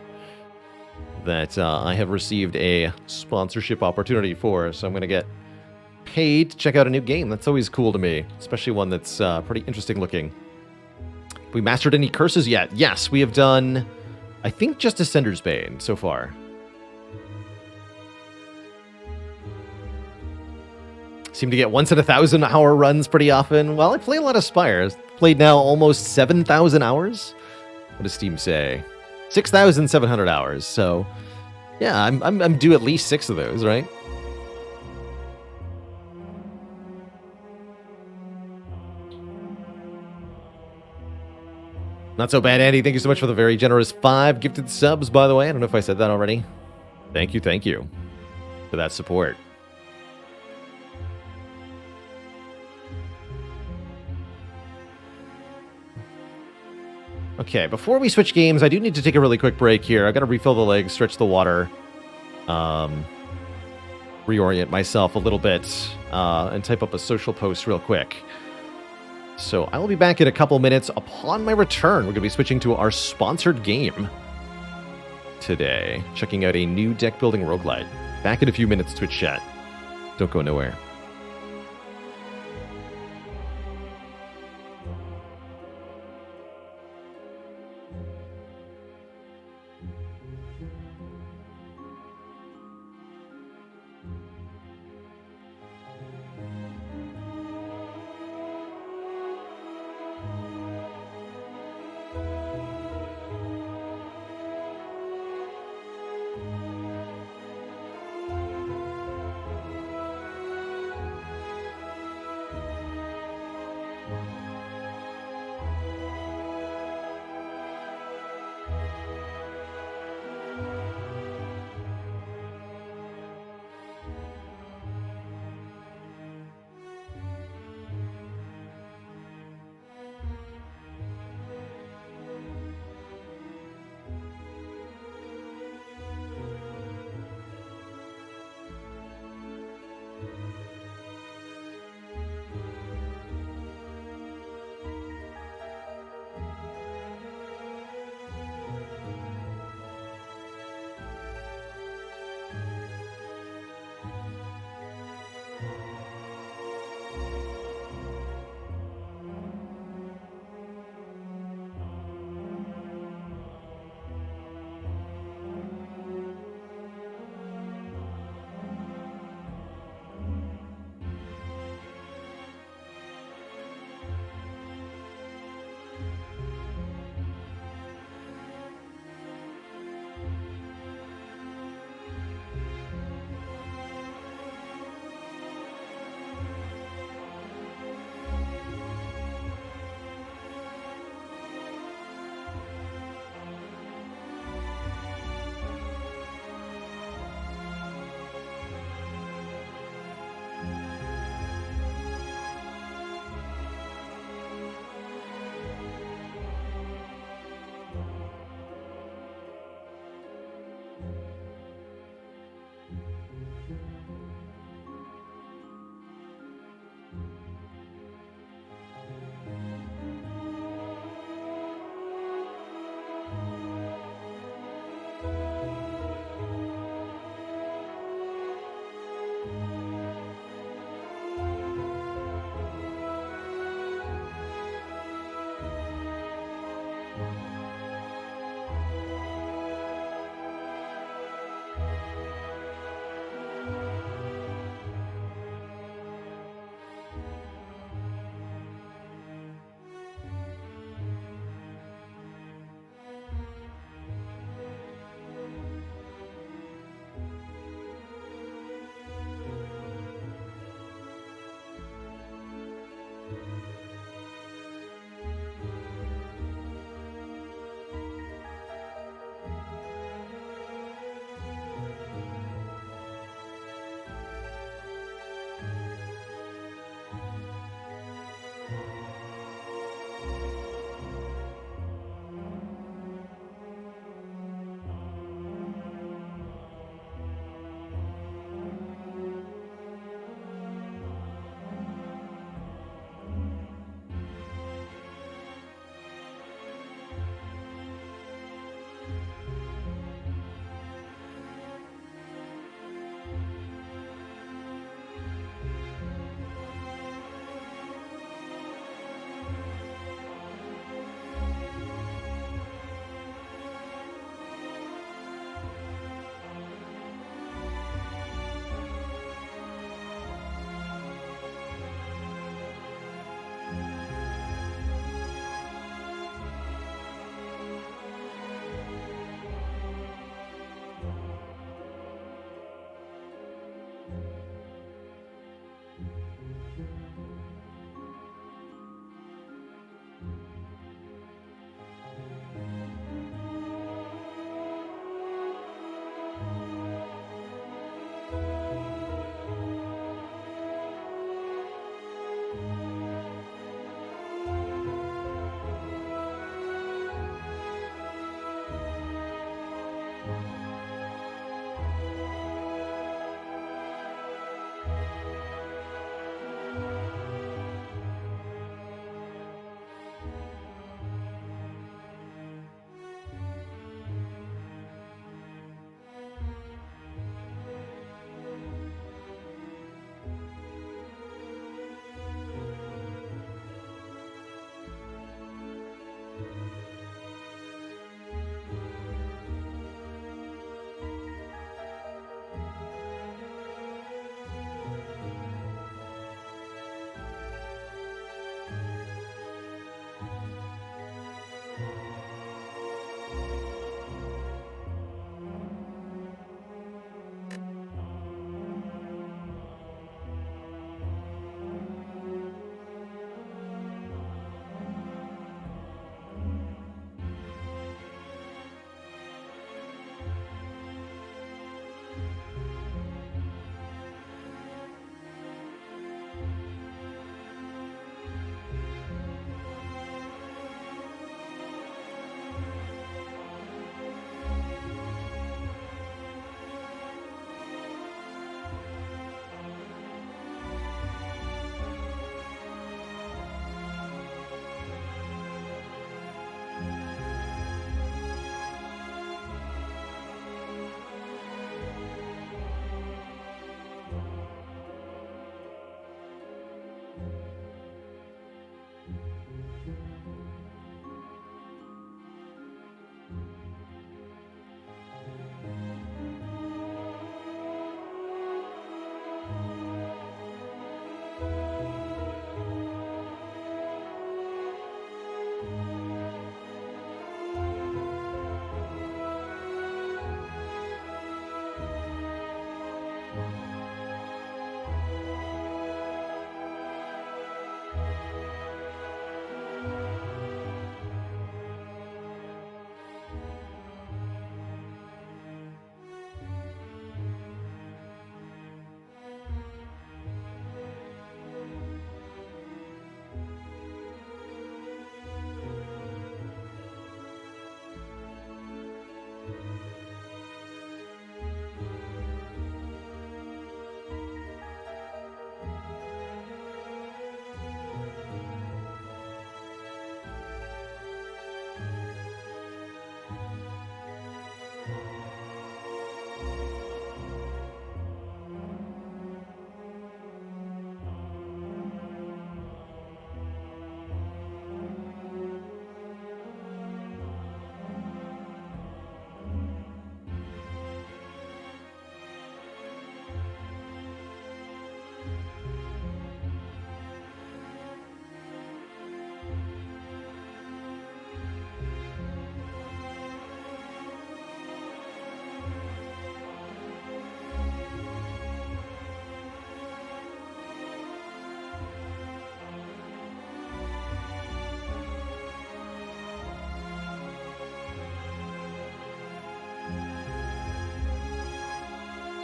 that I have received a sponsorship opportunity for. So I'm going to get paid to check out a new game. That's always cool to me, especially one that's pretty interesting looking. Have we mastered any curses yet? Yes, we have done, I think, just Ascender's Bane so far. Seem to get once in 1,000 hour runs pretty often. Well, I play a lot of Spire. I've played now almost 7,000 hours. What does Steam say? 6,700 hours. So, yeah, I'm due at least 6 of those, right? Not so bad, Andy. Thank you so much for the very generous 5 gifted subs, by the way. I don't know if I said that already. Thank you for that support. Okay, before we switch games, I do need to take a really quick break here. I've got to refill the legs, stretch the water, reorient myself a little bit, and type up a social post real quick. So I will be back in a couple minutes. Upon my return, we're going to be switching to our sponsored game today, checking out a new deck building roguelite. Back in a few minutes, Twitch chat. Don't go nowhere.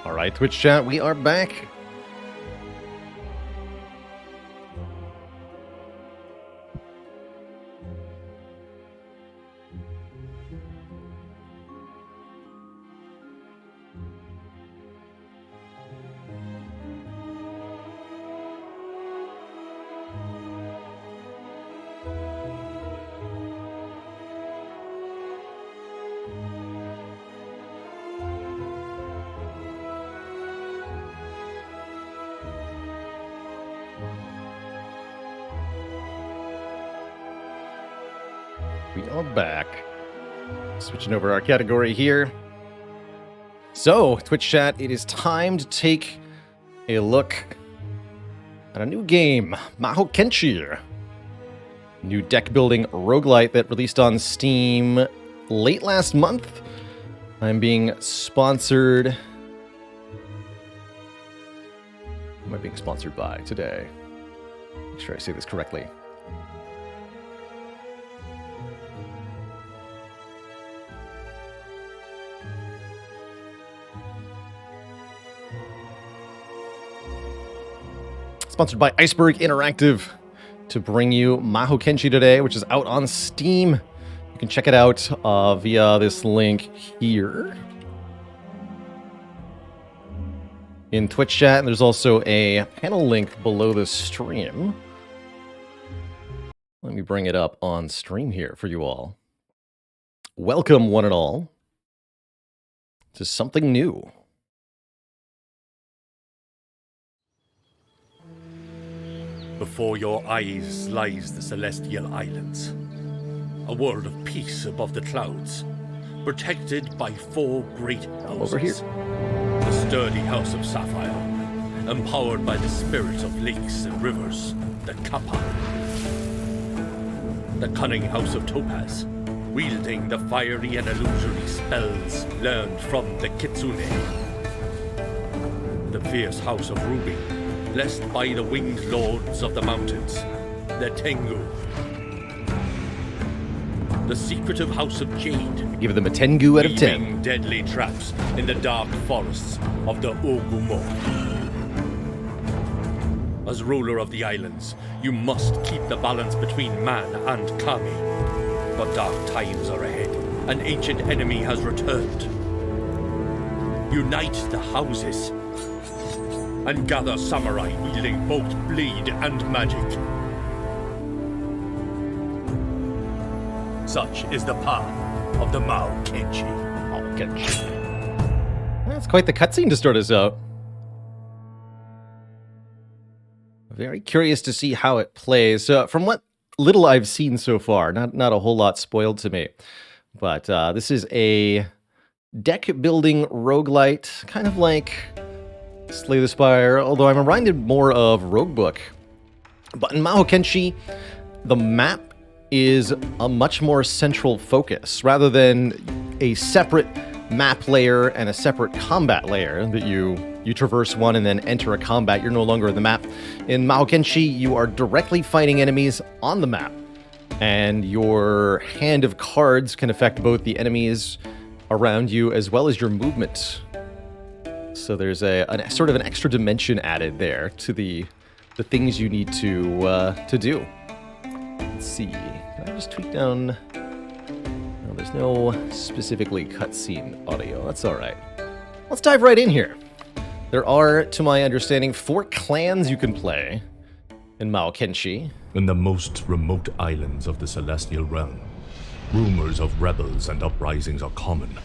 Alright, Twitch chat, we are back. We are back. Switching over our category here. So, Twitch chat, it is time to take a look at a new game, Mahokenshi. New deck building roguelite that released on Steam late last month. I'm being sponsored. Who am I being sponsored by today? Make sure I say this correctly. Sponsored by Iceberg Interactive to bring you Mahokenshi today, which is out on Steam. You can check it out via this link here in Twitch chat. And there's also a panel link below the stream. Let me bring it up on stream here for you all. Welcome, one and all, to something new. Before your eyes lies the Celestial Islands, a world of peace above the clouds, protected by 4 great houses. Over here. The sturdy House of Sapphire, empowered by the spirit of lakes and rivers, the Kappa. The cunning House of Topaz, wielding the fiery and illusory spells learned from the Kitsune. The fierce House of Ruby, blessed by the winged lords of the mountains, the Tengu. The secretive House of Jade. Give them a Tengu out of 10. Weaving deadly traps in the dark forests of the Ogumo. As ruler of the islands, you must keep the balance between man and Kami. But dark times are ahead. An ancient enemy has returned. Unite the houses and gather samurai wielding both blade and magic. Such is the path of the Mahokenshi. That's quite the cutscene to start us out. Very curious to see how it plays. From what little I've seen so far, not a whole lot spoiled to me. But this is a deck building roguelite, kind of like Slay the Spire, although I'm reminded more of Roguebook. But in Mahokenshi, the map is a much more central focus, rather than a separate map layer and a separate combat layer that you traverse one and then enter a combat. You're no longer in the map. In Mahokenshi, you are directly fighting enemies on the map, and your hand of cards can affect both the enemies around you as well as your movement. So there's a sort of an extra dimension added there to the things you need to do. Let's see. Can I just tweak down? No, there's no specifically cutscene audio. That's all right. Let's dive right in here. There are, to my understanding, 4 clans you can play in Mahokenshi. In the most remote islands of the Celestial Realm, rumors of rebels and uprisings are common.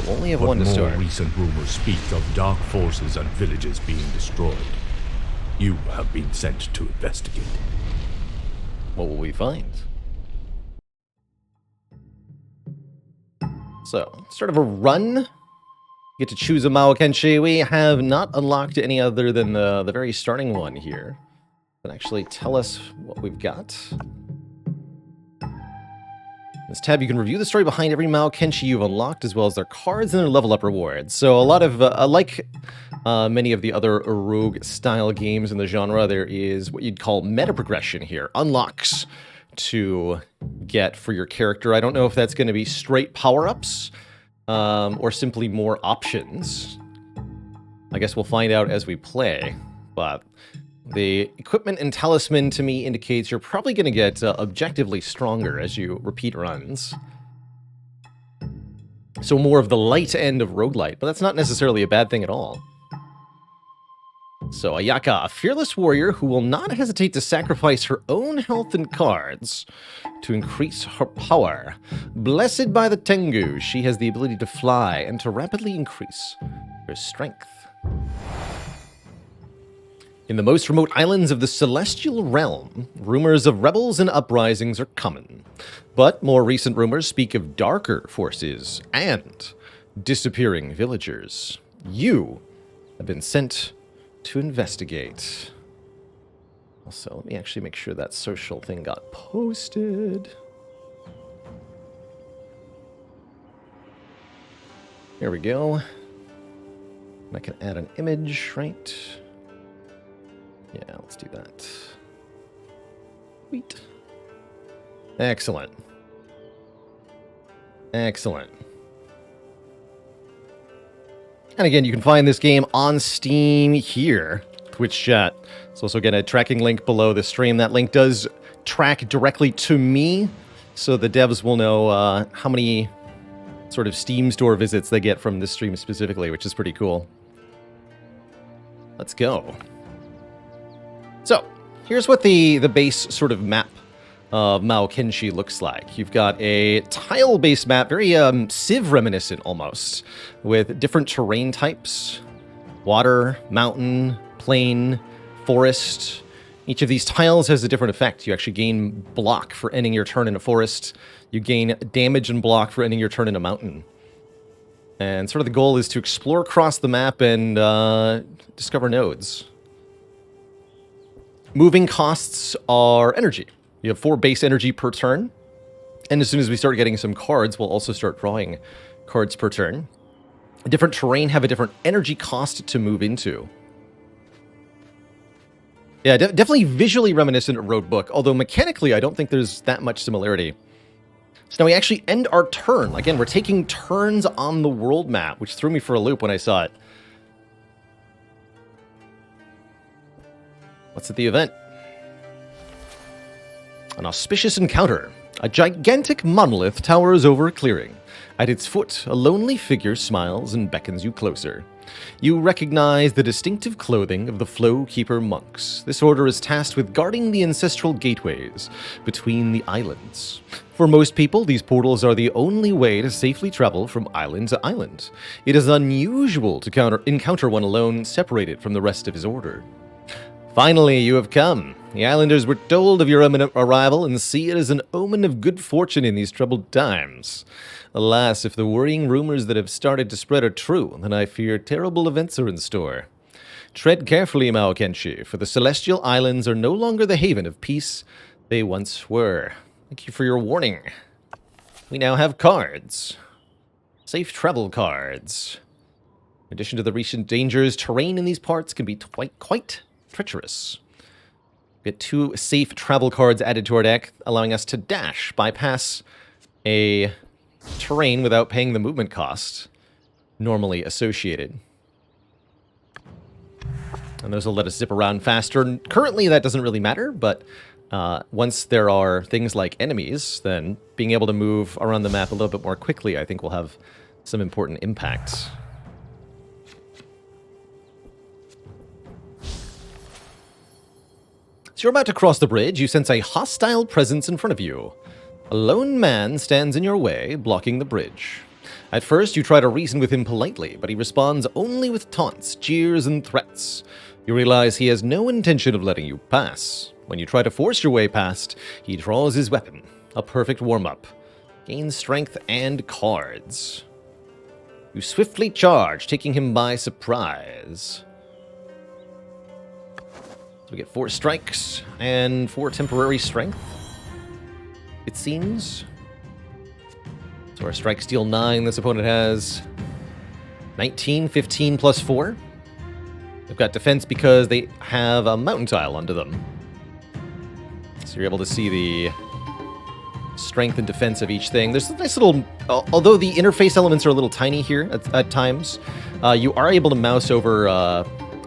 We'll only have one to start. More recent rumors speak of dark forces and villages being destroyed. You have been sent to investigate. What will we find? So, start of a run. You get to choose a Mahokenshi. We have not unlocked any other than the very starting one here. But actually tell us what we've got. In this tab, you can review the story behind every Mahokenshi you've unlocked, as well as their cards and their level up rewards. So a lot of, like many of the other rogue-style games in the genre, there is what you'd call meta progression here. Unlocks to get for your character. I don't know if that's going to be straight power-ups or simply more options. I guess we'll find out as we play, but the equipment and talisman to me indicates you're probably going to get objectively stronger as you repeat runs. So more of the light end of roguelite, but that's not necessarily a bad thing at all. So Ayaka, a fearless warrior who will not hesitate to sacrifice her own health and cards to increase her power. Blessed by the Tengu, she has the ability to fly and to rapidly increase her strength. In the most remote islands of the Celestial Realm, rumors of rebels and uprisings are common. But more recent rumors speak of darker forces and disappearing villagers. You have been sent to investigate. Also, let me actually make sure that social thing got posted. Here we go. I can add an image, right? Yeah, let's do that. Sweet. Excellent. Excellent. And again, you can find this game on Steam here, Twitch chat. There's also, again, a tracking link below the stream. That link does track directly to me, so the devs will know how many sort of Steam store visits they get from this stream specifically, which is pretty cool. Let's go. So, here's what the base sort of map of Mahokenshi looks like. You've got a tile-based map, very Civ reminiscent almost, with different terrain types: water, mountain, plain, forest. Each of these tiles has a different effect. You actually gain block for ending your turn in a forest. You gain damage and block for ending your turn in a mountain. And sort of the goal is to explore across the map and discover nodes. Moving costs are energy. You have 4 base energy per turn. And as soon as we start getting some cards, we'll also start drawing cards per turn. Different terrain have a different energy cost to move into. Yeah, definitely visually reminiscent of Roadbook, although mechanically I don't think there's that much similarity. So now we actually end our turn. Again, we're taking turns on the world map, which threw me for a loop when I saw it. What's at the event? An auspicious encounter. A gigantic monolith towers over a clearing. At its foot, a lonely figure smiles and beckons you closer. You recognize the distinctive clothing of the Flow Keeper monks. This order is tasked with guarding the ancestral gateways between the islands. For most people, these portals are the only way to safely travel from island to island. It is unusual to encounter one alone, separated from the rest of his order. Finally, you have come. The islanders were told of your imminent arrival and see it as an omen of good fortune in these troubled times. Alas, if the worrying rumors that have started to spread are true, then I fear terrible events are in store. Tread carefully, Mahokenshi, for the Celestial Islands are no longer the haven of peace they once were. Thank you for your warning. We now have cards. Safe travel cards. In addition to the recent dangers, terrain in these parts can be quite treacherous. We get 2 safe travel cards added to our deck, allowing us to dash, bypass a terrain without paying the movement cost normally associated. And those will let us zip around faster. Currently, that doesn't really matter, but once there are things like enemies, then being able to move around the map a little bit more quickly, I think, will have some important impacts. So you're about to cross the bridge. You sense a hostile presence in front of you. A lone man stands in your way, blocking the bridge. At first, you try to reason with him politely, but he responds only with taunts, jeers, and threats. You realize he has no intention of letting you pass. When you try to force your way past, he draws his weapon. A perfect warm-up. Gain strength and cards. You swiftly charge, taking him by surprise. So we get 4 strikes and 4 temporary strength, it seems. So our strikes deal 9. This opponent has 19, 15 plus 4. They've got defense because they have a mountain tile under them. So you're able to see the strength and defense of each thing. There's a nice little... Although the interface elements are a little tiny here at times, You are able to mouse over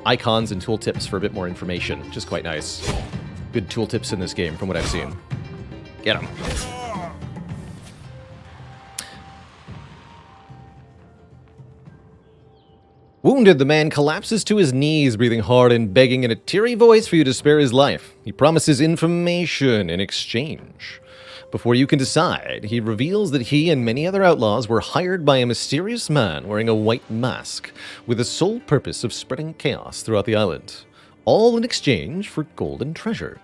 icons and tooltips for a bit more information, which is quite nice. Good tooltips in this game, from what I've seen. Get him. Wounded, the man collapses to his knees, breathing hard and begging in a teary voice for you to spare his life. He promises information in exchange. Before you can decide, he reveals that he and many other outlaws were hired by a mysterious man wearing a white mask, with the sole purpose of spreading chaos throughout the island. All in exchange for gold and treasure.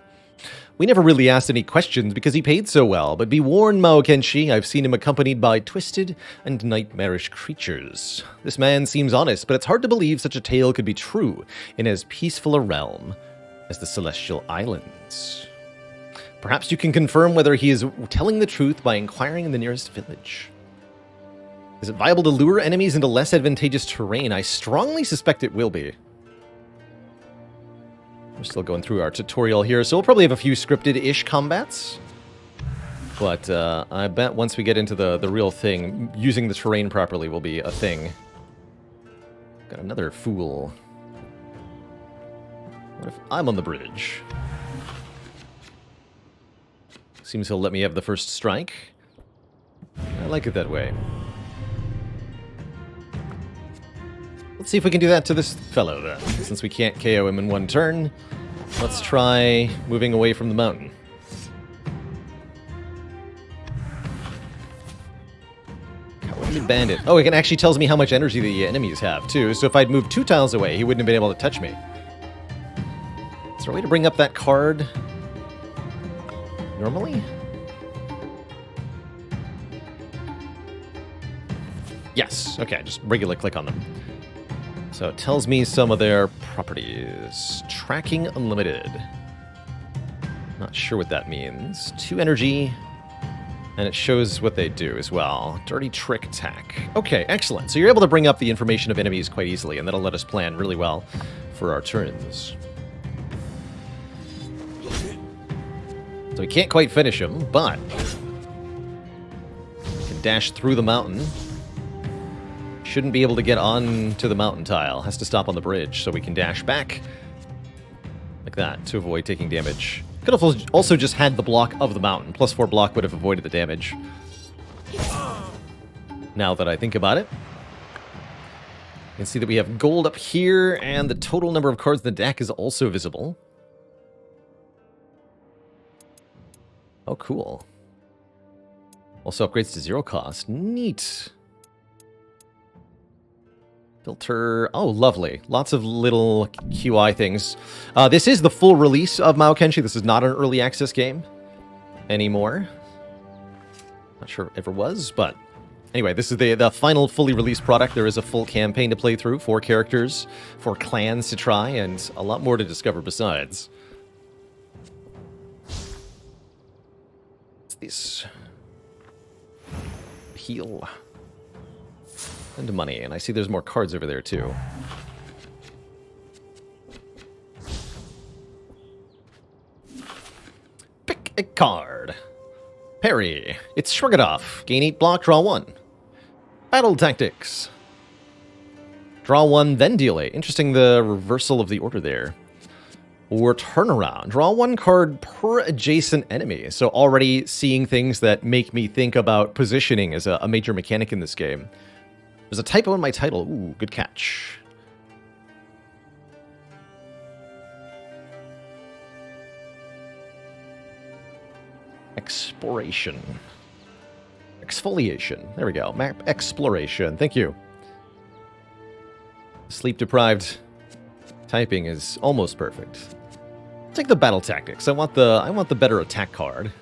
We never really asked any questions because he paid so well, but be warned, Mahokenshi, I've seen him accompanied by twisted and nightmarish creatures. This man seems honest, but it's hard to believe such a tale could be true in as peaceful a realm as the Celestial Islands. Perhaps you can confirm whether he is telling the truth by inquiring in the nearest village. Is it viable to lure enemies into less advantageous terrain? I strongly suspect it will be. We're still going through our tutorial here, so we'll probably have a few scripted-ish combats. But I bet once we get into the real thing, using the terrain properly will be a thing. Got another fool. What if I'm on the bridge? Seems he'll let me have the first strike. I like it that way. Let's see if we can do that to this fellow, then. Since we can't KO him in one turn, let's try moving away from the mountain. Cowardly bandit. Oh, it actually tells me how much energy the enemies have, too. So if I'd moved 2 tiles away, he wouldn't have been able to touch me. Is there a way to bring up that card normally? Yes. Okay, just regular click on them. So it tells me some of their properties. Tracking unlimited. Not sure what that means. 2 energy, and it shows what they do as well. Dirty trick attack. Okay, excellent. So you're able to bring up the information of enemies quite easily, and that'll let us plan really well for our turns. So we can't quite finish him, but we can dash through the mountain. Shouldn't be able to get on to the mountain tile. Has to stop on the bridge, so we can dash back like that to avoid taking damage. Could have also just had the block of the mountain. +4 block would have avoided the damage. Now that I think about it. You can see that we have gold up here, and the total number of cards in the deck is also visible. Oh, cool. Also upgrades to 0 cost. Neat. Filter. Oh, lovely. Lots of little QI things. This is the full release of Mahokenshi. This is not an early access game anymore. Not sure if it ever was, but anyway, this is the final fully released product. There is a full campaign to play through, 4 characters, 4 clans to try, and a lot more to discover besides. What's this? Heal. And money, and I see there's more cards over there too. Pick a card. Parry. It's Shrug It Off. Gain 8 block, draw 1. Battle Tactics. Draw 1, then deal 8. Interesting, the reversal of the order there. Or Turnaround. Draw 1 card per adjacent enemy. So already seeing things that make me think about positioning as a major mechanic in this game. There's a typo in my title. Ooh, good catch. Exploration. Exfoliation. There we go. Map exploration. Thank you. Sleep-deprived typing is almost perfect. I'll take the battle tactics. I want the better attack card.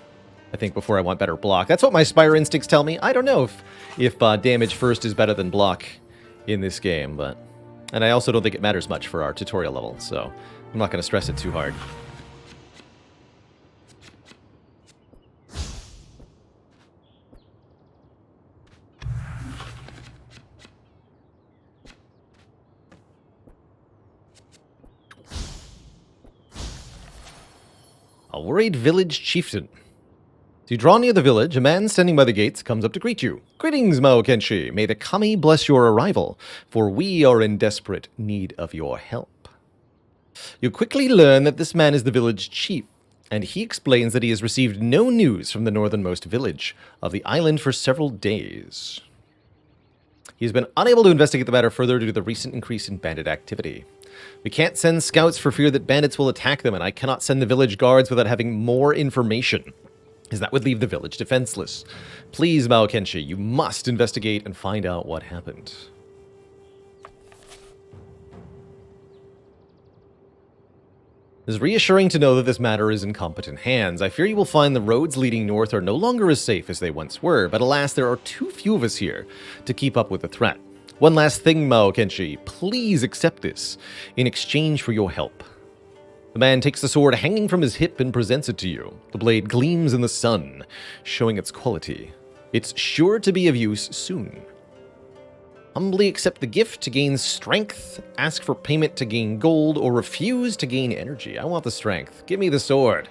I think before I want better block. That's what my Spire instincts tell me. I don't know if damage first is better than block in this game, but... And I also don't think it matters much for our tutorial level, so I'm not going to stress it too hard. A worried village chieftain. So you draw near the village. A man standing by the gates comes up to greet you. Greetings, Mahokenshi. May the kami bless your arrival, for we are in desperate need of your help. You quickly learn that this man is the village chief, and he explains that he has received no news from the northernmost village of the island for several days. He has been unable to investigate the matter further due to the recent increase in bandit activity. We can't send scouts for fear that bandits will attack them, and I cannot send the village guards without having more information, as that would leave the village defenseless. Please, Mahokenshi, you must investigate and find out what happened. It is reassuring to know that this matter is in competent hands. I fear you will find the roads leading north are no longer as safe as they once were, but alas, there are too few of us here to keep up with the threat. One last thing, Mahokenshi, please accept this in exchange for your help. The man takes the sword hanging from his hip and presents it to you. The blade gleams in the sun, showing its quality. It's sure to be of use soon. Humbly accept the gift to gain strength, ask for payment to gain gold, or refuse to gain energy. I want the strength. Give me the sword.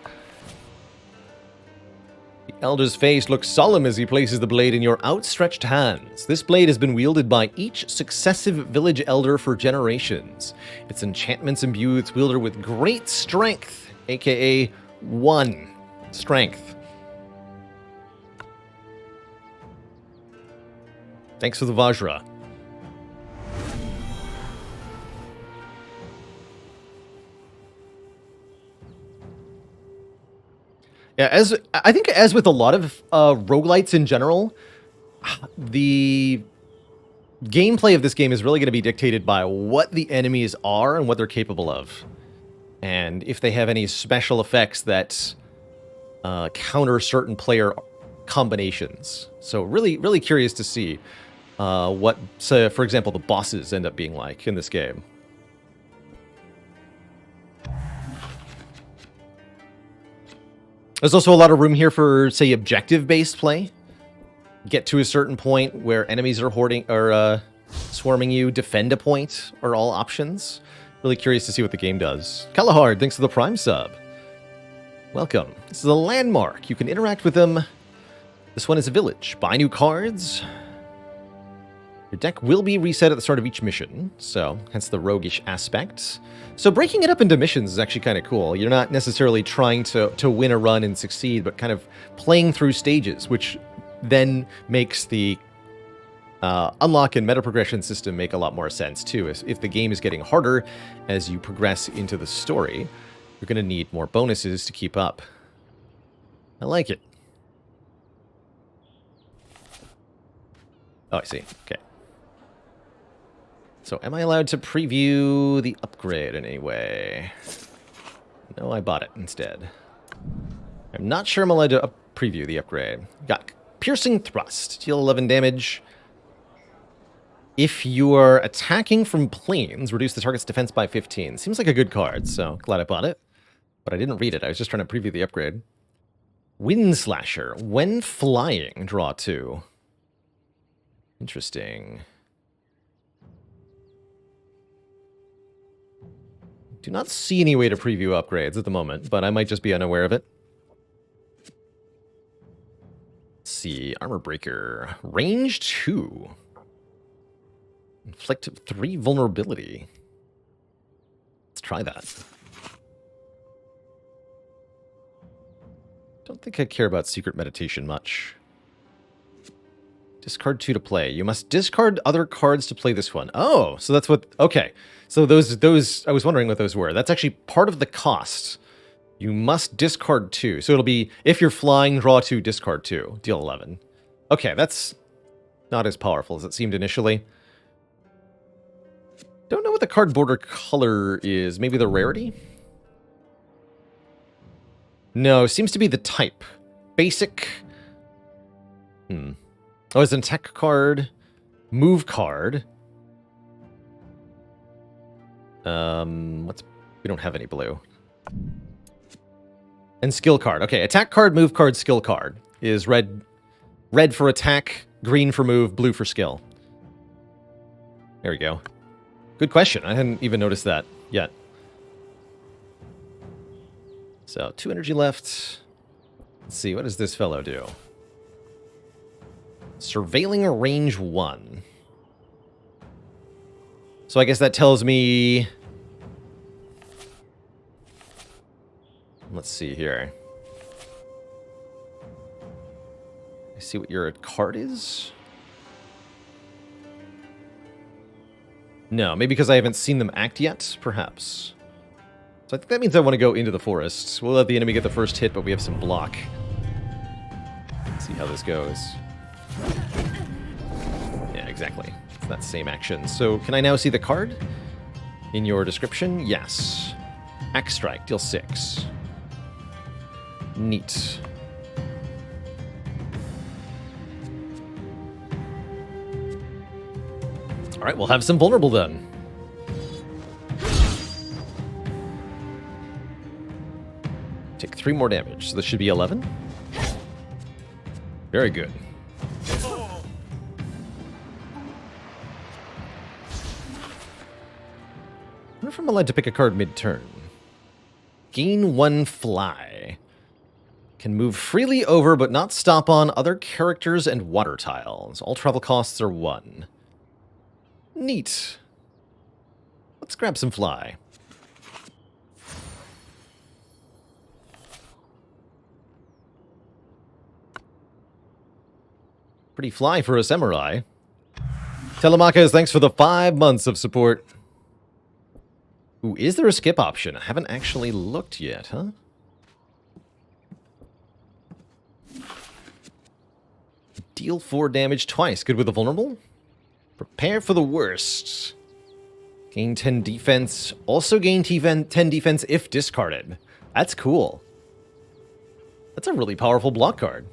The elder's face looks solemn as he places the blade in your outstretched hands. This blade has been wielded by each successive village elder for generations. Its enchantments imbue its wielder with great strength, aka 1 strength. Thanks for the Vajra. Yeah, I think as with a lot of roguelites in general, the gameplay of this game is really going to be dictated by what the enemies are and what they're capable of. And if they have any special effects that counter certain player combinations. So really, really curious to see what, say, for example, the bosses end up being like in this game. There's also a lot of room here for, say, objective-based play. Get to a certain point where enemies are swarming you, defend a point are all options. Really curious to see what the game does. Kalahard, thanks for the Prime sub. Welcome. This is a landmark. You can interact with them. This one is a village. Buy new cards. Your deck will be reset at the start of each mission, so hence the roguish aspect. So breaking it up into missions is actually kind of cool. You're not necessarily trying to win a run and succeed, but kind of playing through stages, which then makes the unlock and meta progression system make a lot more sense too. If the game is getting harder as you progress into the story, you're going to need more bonuses to keep up. I like it. Oh, I see. Okay. So am I allowed to preview the upgrade in any way? No, I bought it instead. I'm not sure I'm allowed to preview the upgrade. Got Piercing Thrust. Deal 11 damage. If you are attacking from planes, reduce the target's defense by 15. Seems like a good card, so glad I bought it. But I didn't read it. I was just trying to preview the upgrade. Wind Slasher. When flying, draw 2. Interesting. Do not see any way to preview upgrades at the moment, but I might just be unaware of it. Let's see. Armor Breaker. Range 2. Inflict 3 vulnerability. Let's try that. Don't think I care about Secret Meditation much. Discard 2 to play. You must discard other cards to play this one. Oh, so that's what... Okay. So those... I was wondering what those were. That's actually part of the cost. You must discard 2. So it'll be, if you're flying, draw 2, discard 2. Deal 11. Okay, that's not as powerful as it seemed initially. Don't know what the card border color is. Maybe the rarity? No, seems to be the type. Basic... Oh, it's an attack card, move card. We don't have any blue. And skill card. Okay, attack card, move card, skill card is red. Red for attack, green for move, blue for skill. There we go. Good question. I hadn't even noticed that yet. So 2 energy left. Let's see, what does this fellow do? Surveilling a range 1. So I guess that tells me... Let's see here. I see what your card is? No, maybe because I haven't seen them act yet, perhaps. So I think that means I want to go into the forest. We'll let the enemy get the first hit, but we have some block. Let's see how this goes. Yeah, exactly. It's that same action. So can I now see the card? In your description? Yes. Axe Strike, deal 6. Neat. Alright, we'll have some vulnerable then. Take 3 more damage, so this should be 11. Very good. I wonder if I'm allowed to pick a card mid-turn. Gain 1 fly. Can move freely over but not stop on other characters and water tiles. All travel costs are 1. Neat. Let's grab some fly. Pretty fly for a samurai. Telemakas, thanks for the 5 months of support. Ooh, is there a skip option? I haven't actually looked yet, huh? Deal 4 damage twice. Good with the vulnerable? Prepare for the worst. Gain 10 defense. Also gain 10 defense if discarded. That's cool. That's a really powerful block card.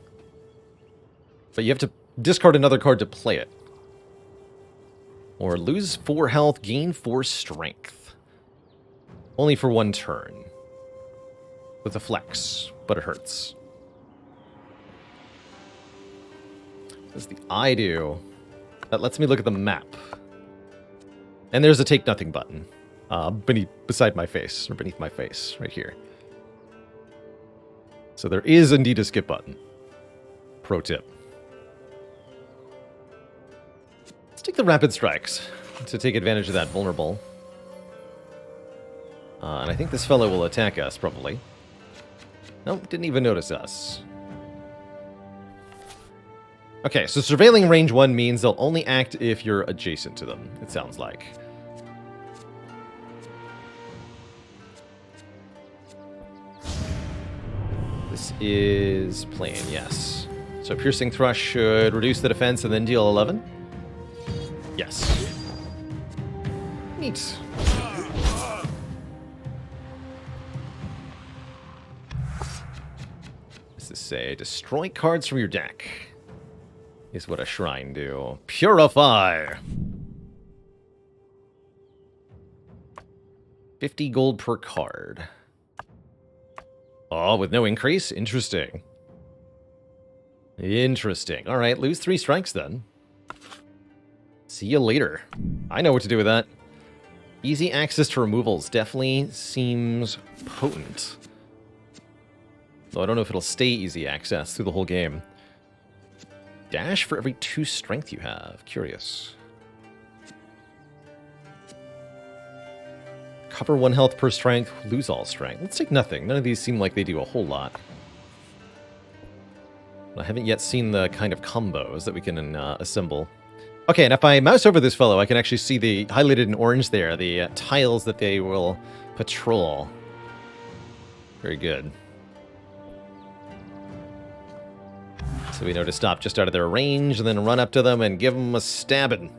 But you have to discard another card to play it. Or lose 4 health, gain 4 strength. Only for 1 turn. With a flex, but it hurts. What does the eye do? That lets me look at the map. And there's a take nothing button. Beside my face, or beneath my face, right here. So there is indeed a skip button. Pro tip. Let's take the rapid strikes to take advantage of that vulnerable. And I think this fellow will attack us, probably. Nope, didn't even notice us. Okay, so surveilling range 1 means they'll only act if you're adjacent to them, it sounds like. This is plain, yes. So Piercing Thrust should reduce the defense and then deal 11? Yes. Neat. Does this say, destroy cards from your deck? Is what a shrine do. Purify! 50 gold per card. Oh, with no increase? Interesting. Interesting. Alright, lose 3 strikes then. See you later. I know what to do with that. Easy access to removals definitely seems potent. Though I don't know if it'll stay easy access through the whole game. Dash for every 2 strength you have. Curious. Cover 1 health per strength, lose all strength. Let's take nothing. None of these seem like they do a whole lot. I haven't yet seen the kind of combos that we can assemble. Okay, and if I mouse over this fellow, I can actually see the highlighted in orange there, the tiles that they will patrol. Very good. So we know to stop just out of their range, and then run up to them and give them a stabbing.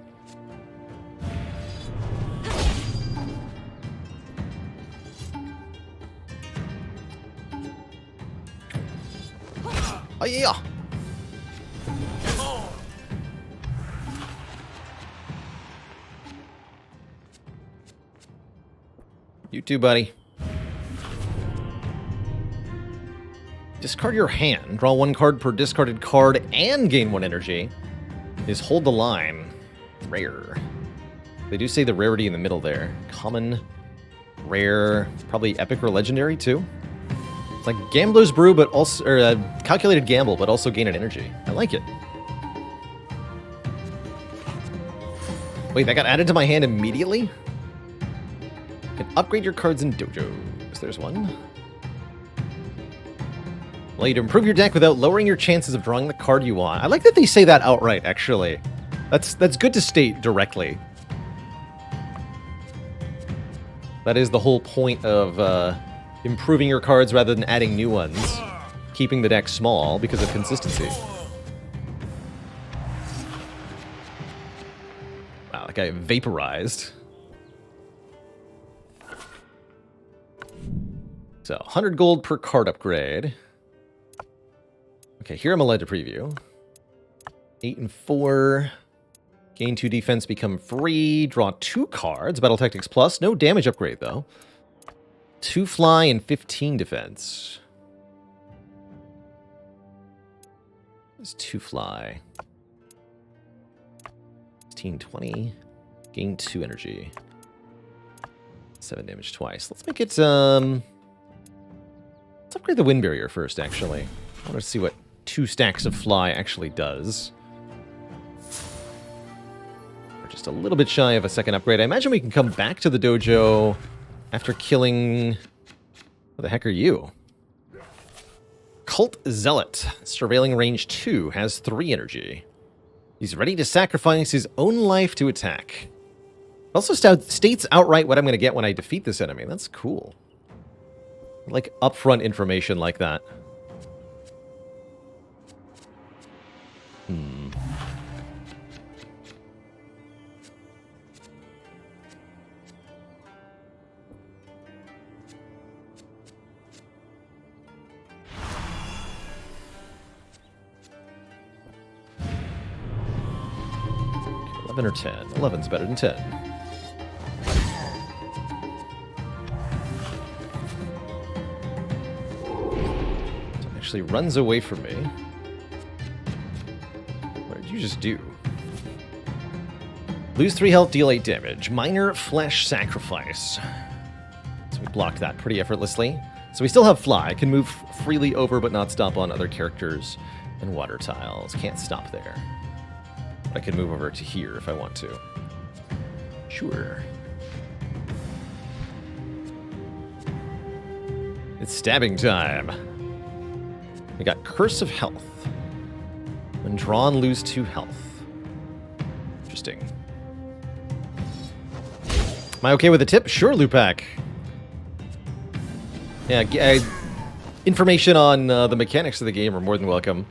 Oh yeah! You too, buddy. Discard your hand. Draw 1 card per discarded card and gain 1 energy. Is hold the line. Rare. They do say the rarity in the middle there. Common, rare, probably epic or legendary too. It's like Gambler's Brew, but also, or Calculated Gamble, but also gain an energy. I like it. Wait, that got added to my hand immediately? You can upgrade your cards in dojos. There's one. Allow you to improve your deck without lowering your chances of drawing the card you want. I like that they say that outright, actually. That's good to state directly. That is the whole point of improving your cards rather than adding new ones. Keeping the deck small because of consistency. Wow, that guy vaporized. So, 100 gold per card upgrade. Okay, here I'm allowed to preview. 8 and 4. Gain 2 defense, become free. Draw 2 cards. Battle Tactics Plus. No damage upgrade, though. 2 fly and 15 defense. It's 2 fly. 16, 20. Gain 2 energy. 7 damage twice. Let's make it, let's upgrade the Wind Barrier first, actually. I want to see what 2 stacks of fly actually does. We're just a little bit shy of a second upgrade. I imagine we can come back to the dojo after killing... What the heck are you? Cult Zealot. Surveilling range 2. Has 3 energy. He's ready to sacrifice his own life to attack. Also states outright what I'm going to get when I defeat this enemy. That's cool. I like upfront information like that. Hmm. Okay, 11 or 10. 11's better than 10. So it actually runs away from me. You just do. Lose 3 health, deal 8 damage. Minor flesh sacrifice. So we blocked that pretty effortlessly. So we still have fly. Can move freely over but not stop on other characters and water tiles. Can't stop there. I can move over to here if I want to. Sure. It's stabbing time. We got Curse of Health. When drawn, lose 2 health. Interesting. Am I okay with a tip? Sure, Lupac. Yeah, information on the mechanics of the game are more than welcome.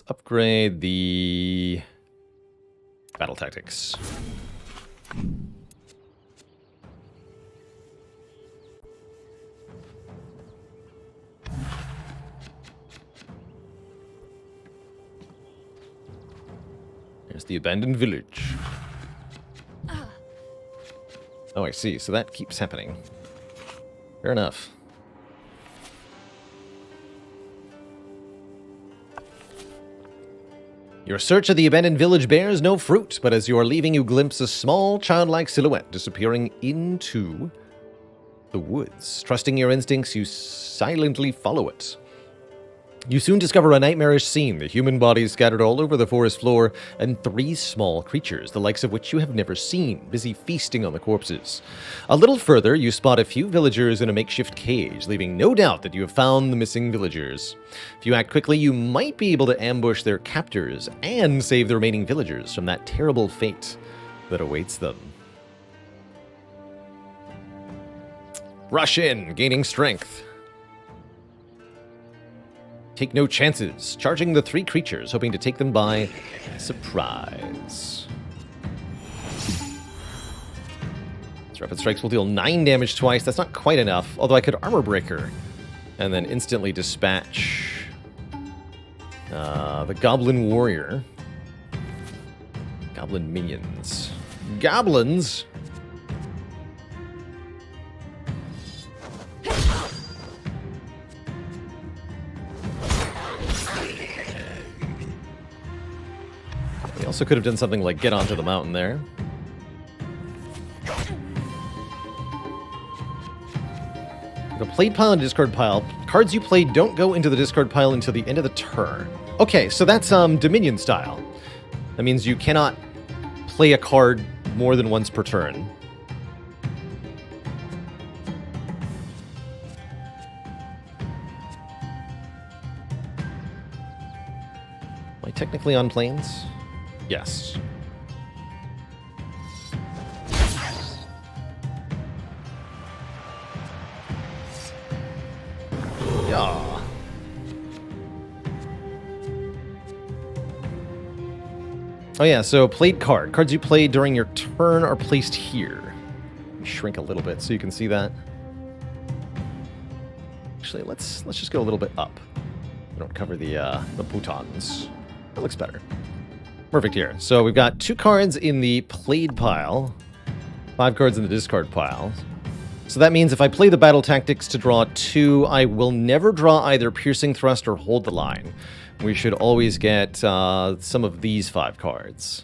Upgrade the battle tactics. There's the abandoned village. Oh, I see. So that keeps happening. Fair enough. Your search of the abandoned village bears no fruit, but as you are leaving, you glimpse a small, childlike silhouette disappearing into the woods. Trusting your instincts, you silently follow it. You soon discover a nightmarish scene, the human bodies scattered all over the forest floor, and 3 small creatures, the likes of which you have never seen, busy feasting on the corpses. A little further, you spot a few villagers in a makeshift cage, leaving no doubt that you have found the missing villagers. If you act quickly, you might be able to ambush their captors and save the remaining villagers from that terrible fate that awaits them. Rush in, gaining strength. Take no chances, charging the 3 creatures, hoping to take them by surprise. These rapid strikes will deal 9 damage twice. That's not quite enough, although I could Armor Breaker and then instantly dispatch the Goblin Warrior. Goblin minions. Goblins! Also could have done something like get onto the mountain there. The played pile and discard pile. Cards you play don't go into the discard pile until the end of the turn. Okay, so that's Dominion style. That means you cannot play a card more than once per turn. Am I technically on planes? Yes. Yeah. Oh yeah, so played card. Cards you play during your turn are placed here. Let me shrink a little bit so you can see that. Actually, let's just go a little bit up. We don't cover the boutons. That looks better. Perfect here. So we've got 2 cards in the played pile, 5 cards in the discard pile. So that means if I play the battle tactics to draw 2, I will never draw either piercing thrust or hold the line. We should always get some of these 5 cards.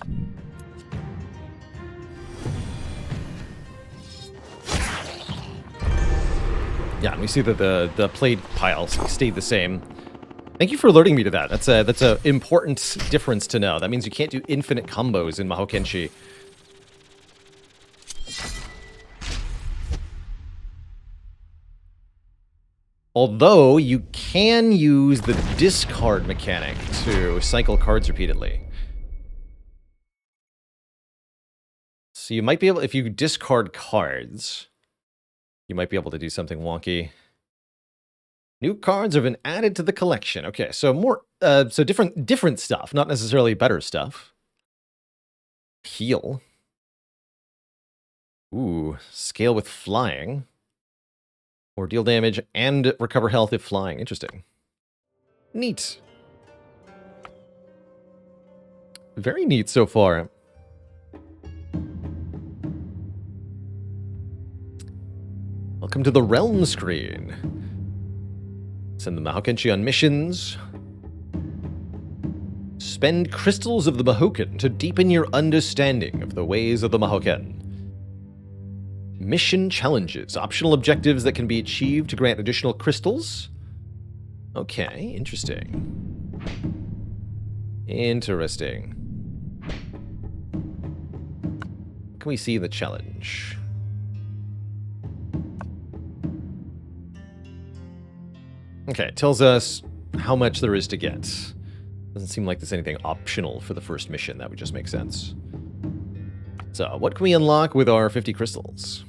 Yeah, and we see that the played piles stayed the same. Thank you for alerting me to that. That's a important difference to know. That means you can't do infinite combos in Mahokenshi. Although, you can use the discard mechanic to cycle cards repeatedly. So you might be able, if you discard cards, you might be able to do something wonky. New cards have been added to the collection. Okay, so more, so different stuff, not necessarily better stuff. Heal. Ooh, scale with flying. Or deal damage and recover health if flying. Interesting. Neat. Very neat so far. Welcome to the Realm screen. Send the Mahokenshi on missions. Spend crystals of the Mahoken to deepen your understanding of the ways of the Mahoken. Mission challenges. Optional objectives that can be achieved to grant additional crystals. Okay, interesting. Interesting. What can we see in the challenge? Okay, it tells us how much there is to get. Doesn't seem like there's anything optional for the first mission. That would just make sense. So, what can we unlock with our 50 crystals?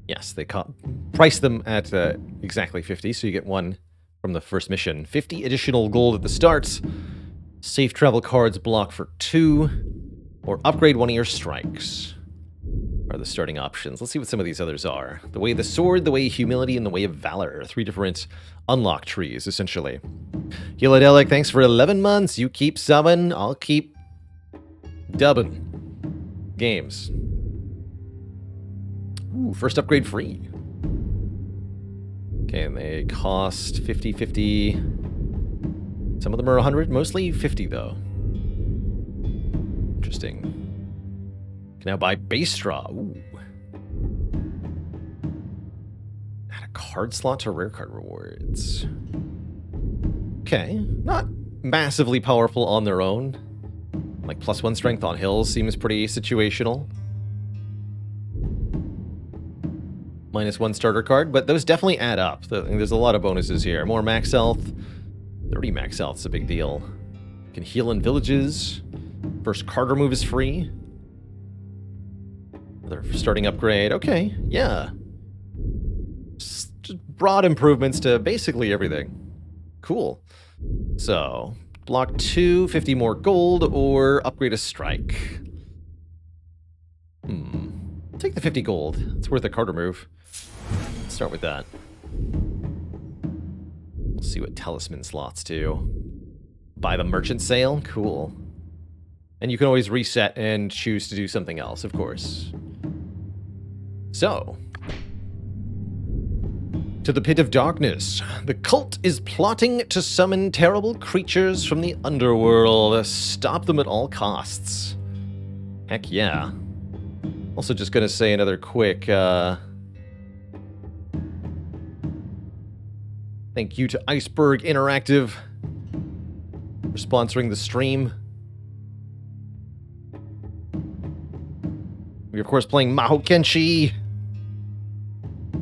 Yes, they price them at exactly 50, so you get 1 from the first mission. 50 additional gold at the start. Safe travel cards block for 2. Or upgrade 1 of your strikes. Are the starting options. Let's see what some of these others are. The Way of the Sword, the Way of Humility, and the Way of Valor. 3 different unlock trees, essentially. Heladelic, thanks for 11 months. You keep subbing, I'll keep dubbing. Games. Ooh, first upgrade free. Okay, and they cost 50, 50. Some of them are 100, mostly 50, though. Interesting. Can now buy base straw. Ooh. Add a card slot to rare card rewards. Okay, not massively powerful on their own. Like +1 strength on hills seems pretty situational. -1 starter card, but those definitely add up. There's a lot of bonuses here. More max health. 30 max health is a big deal. You can heal in villages. First card remove is free. Another starting upgrade. Okay, yeah. Just broad improvements to basically everything. Cool. So, block 2, 50 more gold, or upgrade a strike. Take the 50 gold. It's worth a card remove. Let's start with that. We'll see what talisman slots do. Buy the merchant sale? Cool. And you can always reset and choose to do something else, of course. So, To the pit of darkness. The cult is plotting to summon terrible creatures from the underworld. Stop them at all costs. Heck yeah. Also just gonna say another quick, thank you to Iceberg Interactive for sponsoring the stream. We're of course playing Mahokenshi,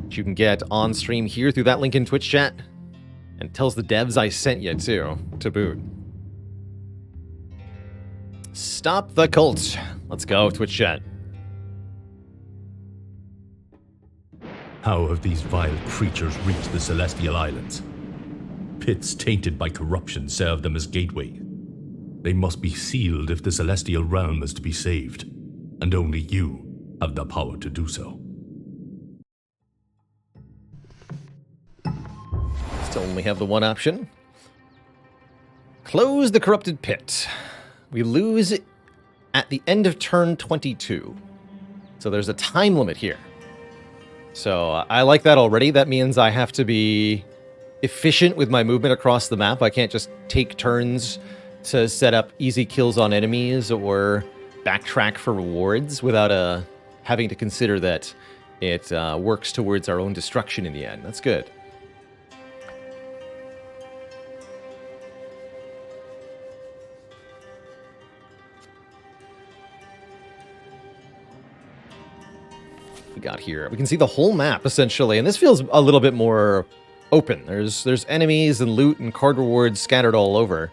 which you can get on stream here through that link in Twitch chat. And it tells the devs I sent you too, to boot. Stop the cult. Let's go, Twitch chat. How have these vile creatures reached the Celestial Islands? Pits tainted by corruption serve them as gateway. They must be sealed if the Celestial Realm is to be saved, and only you have the power to do so. Still only have the one option. Close the corrupted pit. We lose at the end of turn 22. So there's a time limit here. So I like that already. That means I have to be efficient with my movement across the map. I can't just take turns to set up easy kills on enemies or backtrack for rewards without having to consider that it works towards our own destruction in the end. That's good. Got here. We can see the whole map essentially, and this feels a little bit more open. There's enemies and loot and card rewards scattered all over.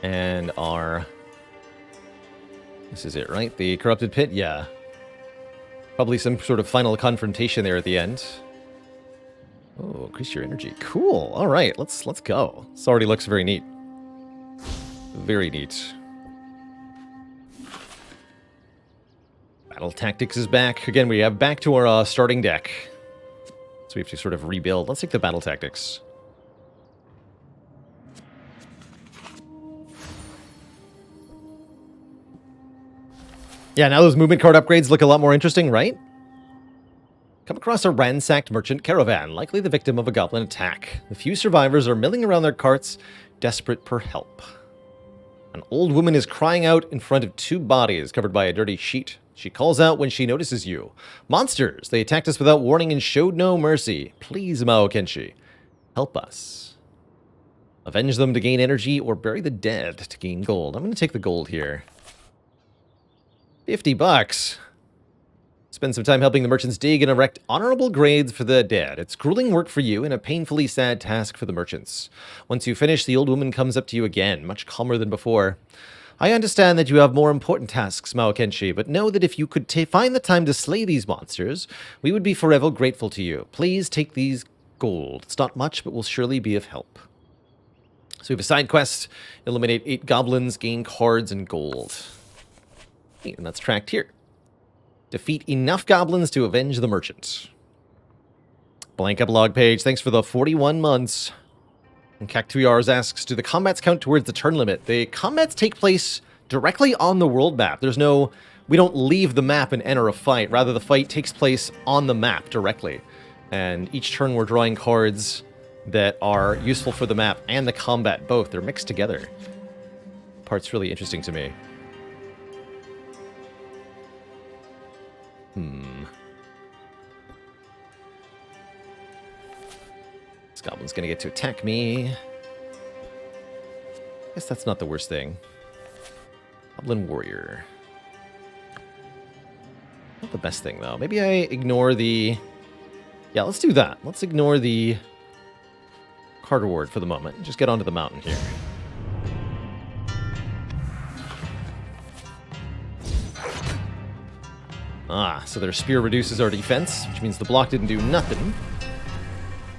And this is it, right? The corrupted pit? Yeah. Probably some sort of final confrontation there at the end. Oh, increase your energy. Cool. All right, let's go. This already looks very neat. Very neat. Battle Tactics is back. Again, we have back to our starting deck. So we have to sort of rebuild. Let's take the Battle Tactics. Yeah, now those movement card upgrades look a lot more interesting, right? Come across a ransacked merchant caravan, likely the victim of a goblin attack. The few survivors are milling around their carts, desperate for help. An old woman is crying out in front of two bodies covered by a dirty sheet. She calls out when she notices you. Monsters! They attacked us without warning and showed no mercy. Please, Mahokenshi, help us. Avenge them to gain energy or bury the dead to gain gold. I'm going to take the gold here. $50. Spend some time helping the merchants dig and erect honorable grades for the dead. It's grueling work for you and a painfully sad task for the merchants. Once you finish, the old woman comes up to you again, much calmer than before. I understand that you have more important tasks, Mahokenshi, but know that if you could find the time to slay these monsters, we would be forever grateful to you. Please take these gold. It's not much, but will surely be of help. So we have a side quest. Eliminate 8 goblins, gain cards and gold. And that's tracked here. Defeat enough goblins to avenge the merchant. Blank epilogue page. Thanks for the 41 months. And Cactuars asks, do the combats count towards the turn limit? The combats take place directly on the world map. There's no... We don't leave the map and enter a fight. Rather, the fight takes place on the map directly. And each turn we're drawing cards that are useful for the map and the combat both. They're mixed together. Part's really interesting to me. This goblin's gonna get to attack me. Guess that's not the worst thing. Goblin warrior. Not the best thing, though. Maybe I ignore the... Yeah, let's do that. Let's ignore the card reward for the moment. Just get onto the mountain here. Ah, so their spear reduces our defense, which means the block didn't do nothing.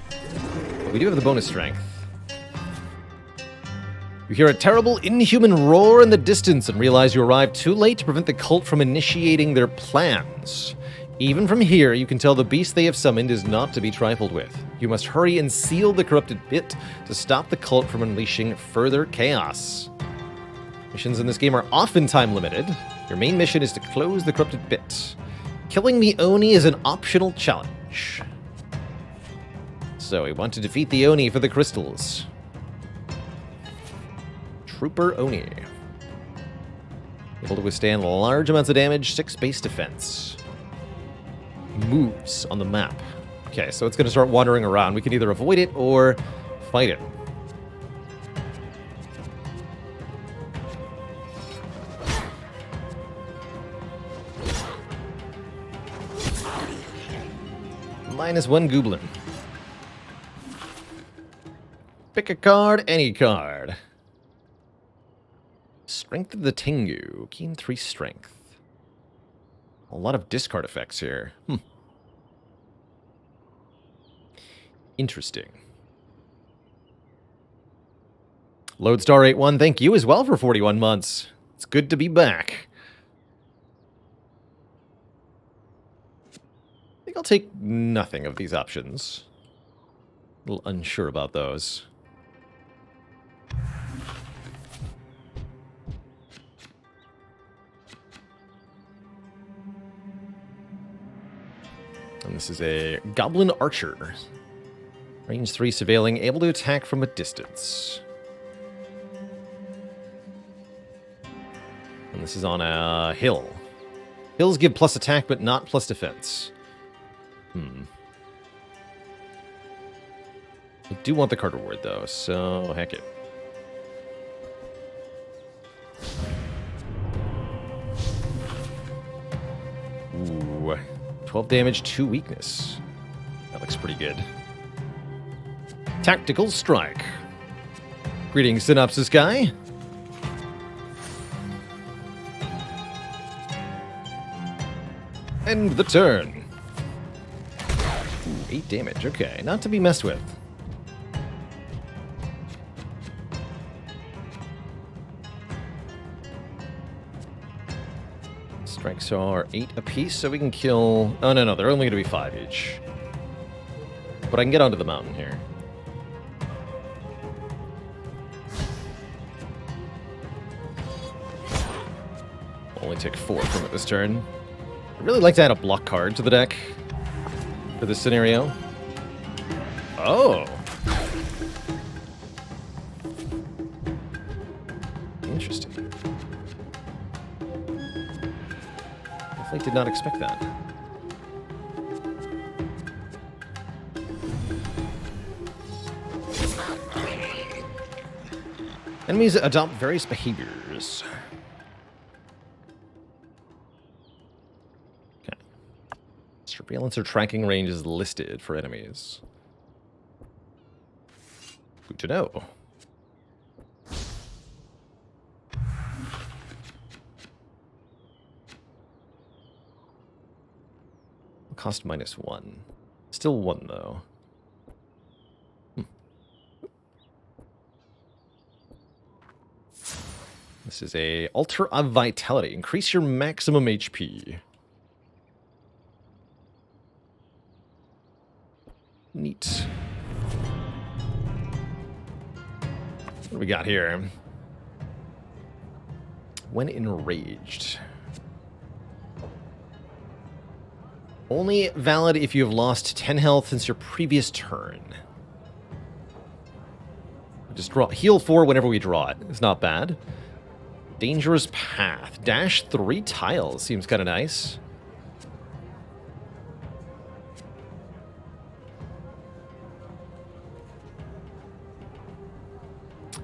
But we do have the bonus strength. You hear a terrible, inhuman roar in the distance and realize you arrived too late to prevent the cult from initiating their plans. Even from here, you can tell the beast they have summoned is not to be trifled with. You must hurry and seal the corrupted pit to stop the cult from unleashing further chaos. Missions in this game are often time-limited. Your main mission is to close the corrupted pit. Killing the Oni is an optional challenge. So we want to defeat the Oni for the crystals. Trooper Oni. Able to withstand large amounts of damage, 6 base defense. Moves on the map. Okay, so it's going to start wandering around. We can either avoid it or fight it. -1 Goblin. Pick a card, any card. Strength of the Tengu. Keen 3 strength. A lot of discard effects here. Interesting. Lodestar 81, thank you as well for 41 months. It's good to be back. I think I'll take nothing of these options. A little unsure about those. And this is a Goblin Archer. Range 3 surveilling, able to attack from a distance. And this is on a hill. Hills give plus attack, but not plus defense. I do want the card reward, though, so heck it. Ooh. 12 damage, 2 weakness. That looks pretty good. Tactical Strike. Greetings, Synopsis Guy. End the turn. Ooh, 8 damage, okay. Not to be messed with. Strikes are 8 apiece, so we can kill... Oh, no, they're only going to be 5 each. But I can get onto the mountain here. Only take 4 from it this turn. I'd really like to add a block card to the deck for this scenario. Oh! Interesting. Definitely did not expect that. Enemies adopt various behaviors. Okay. Surveillance or tracking range is listed for enemies. Good to know. Cost -1. Still 1, though. This is a Altar of Vitality. Increase your maximum HP. Neat. What do we got here? When enraged. Only valid if you have lost 10 health since your previous turn. Just heal 4 whenever we draw it. It's not bad. Dangerous Path. Dash 3 tiles. Seems kind of nice.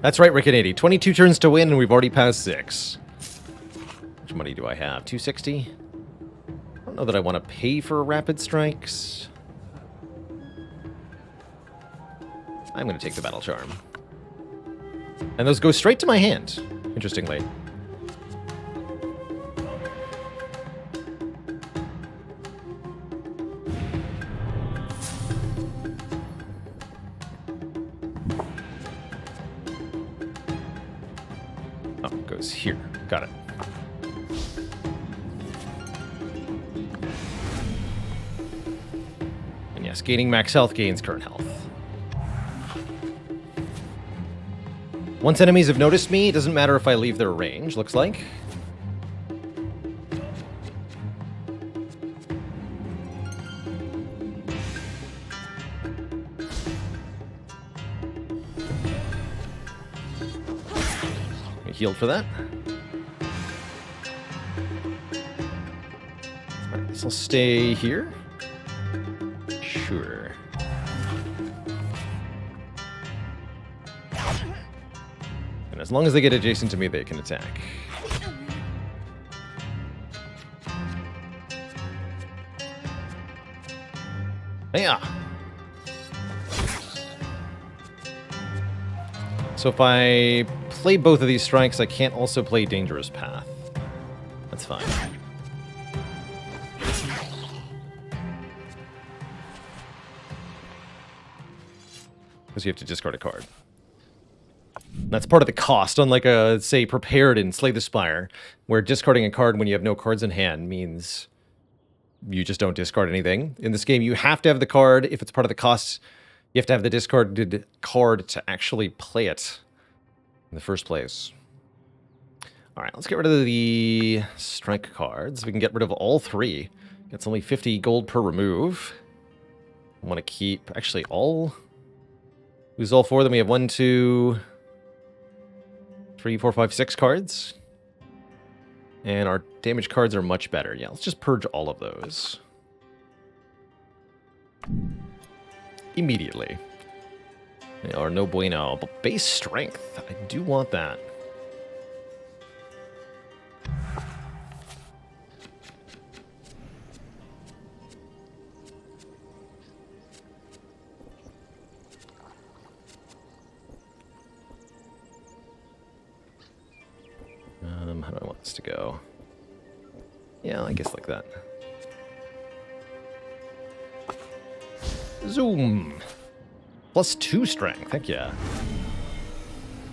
That's right, Rick and 80. 22 turns to win, and we've already passed 6. How much money do I have? 260? I don't know that I want to pay for rapid strikes. I'm going to take the Battle Charm. And those go straight to my hand, interestingly. Oh, it goes here. Got it. And yes, gaining max health gains current health. Once enemies have noticed me, it doesn't matter if I leave their range, looks like. healed for that. Alright, this will stay here. Sure. And as long as they get adjacent to me, they can attack. Yeah. So if I play both of these strikes, I can't also play Dangerous Path. That's fine. Because you have to discard a card. That's part of the cost, unlike, say, Prepared in Slay the Spire, where discarding a card when you have no cards in hand means you just don't discard anything. In this game, you have to have the card. If it's part of the cost, you have to have the discarded card to actually play it in the first place. All right, let's get rid of the strike cards. We can get rid of all three. It's only 50 gold per remove. I want to keep, actually, all... Lose all four of them. We have 1, 2, 3, 4, 5, 6 cards. And our damage cards are much better. Yeah, let's just purge all of those. Immediately. They are no bueno. But base strength, I do want that. How do I want this to go? Yeah, I guess like that. Zoom! Plus 2 strength, heck yeah.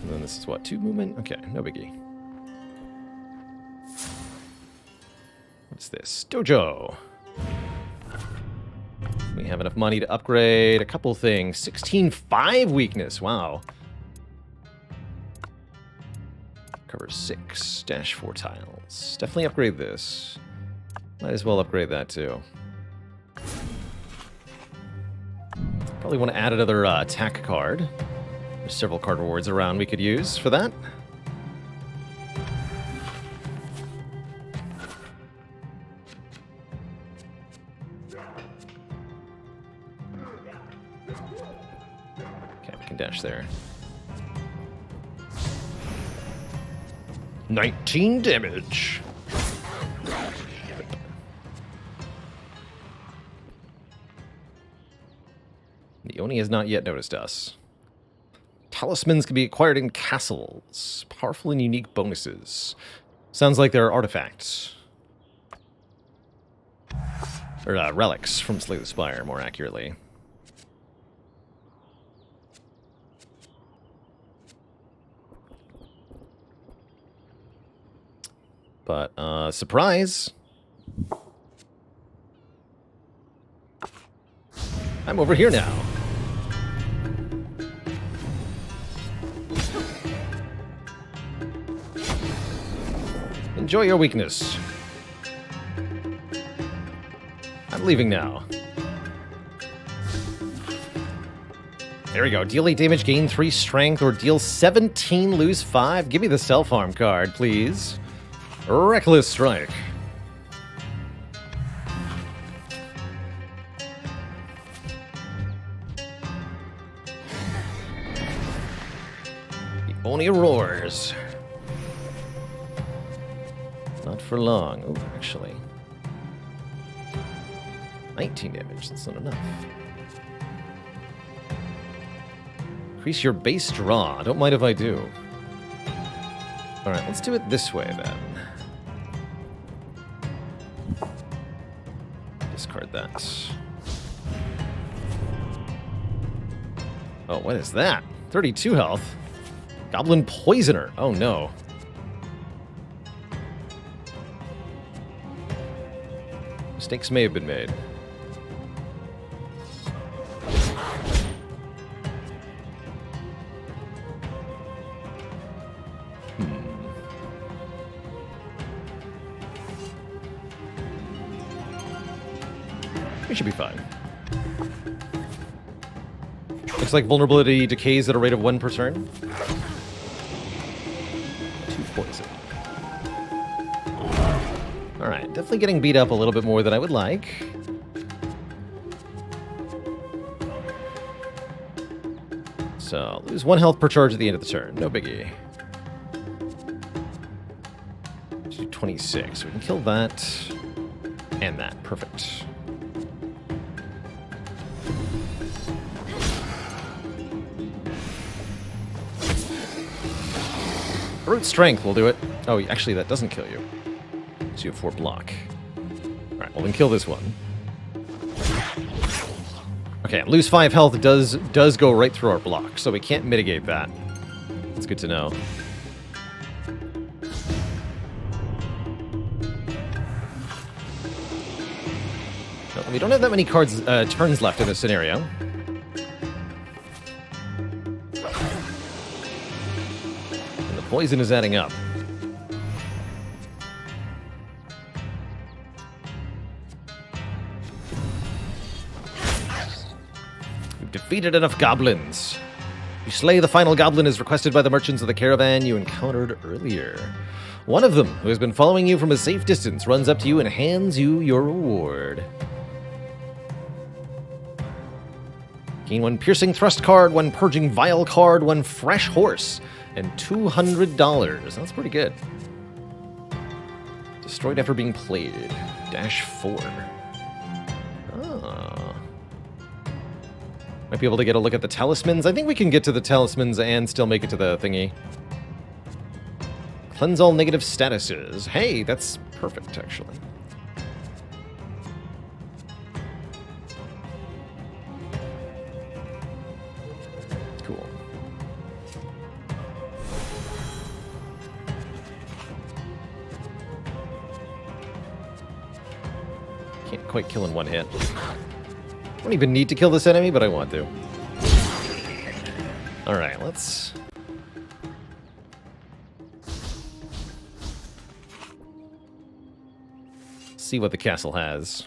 And then this is what, 2 movement? Okay, no biggie. What's this? Dojo! We have enough money to upgrade a couple things. 16-5 weakness, wow. Covers 6, dash 4 tiles. Definitely upgrade this. Might as well upgrade that too. Probably want to add another attack card. There's several card rewards around we could use for that. Okay, we can dash there. 19 damage. The Oni has not yet noticed us. Talismans can be acquired in castles. Powerful and unique bonuses. Sounds like they're artifacts. Or relics from Slay the Spire, more accurately. But, surprise! I'm over here now. Enjoy your weakness. I'm leaving now. There we go. Deal 8 damage, gain 3 strength, or deal 17, lose 5. Give me the self-harm card, please. Reckless Strike. The Oni roars. Not for long. Oh, actually. 19 damage. That's not enough. Increase your base draw. Don't mind if I do. Alright, let's do it this way then. Discard that. Oh, what is that? 32 health. Goblin Poisoner. Oh no. Mistakes may have been made. We should be fine. Looks like vulnerability decays at a rate of 1 per turn. 2 poison. Alright, definitely getting beat up a little bit more than I would like. So, lose 1 health per charge at the end of the turn. No biggie. 26. We can kill that and that. Perfect. Brute strength will do it. Oh, actually, that doesn't kill you. So you have 4 block. Alright, well then kill this one. Okay, lose 5 health does go right through our block, so we can't mitigate that. That's good to know. We don't have that many turns left in this scenario. And the poison is adding up. We've defeated enough goblins. You slay the final goblin as requested by the merchants of the caravan you encountered earlier. One of them, who has been following you from a safe distance, runs up to you and hands you your reward. Gain 1 piercing thrust card, 1 purging vial card, 1 fresh horse, and $200. That's pretty good. Destroyed after being played. -4. Oh. Might be able to get a look at the talismans. I think we can get to the talismans and still make it to the thingy. Cleanse all negative statuses. Hey, that's perfect, actually. Can't quite kill in 1 hit. Don't even need to kill this enemy, but I want to. Alright, let's... see what the castle has.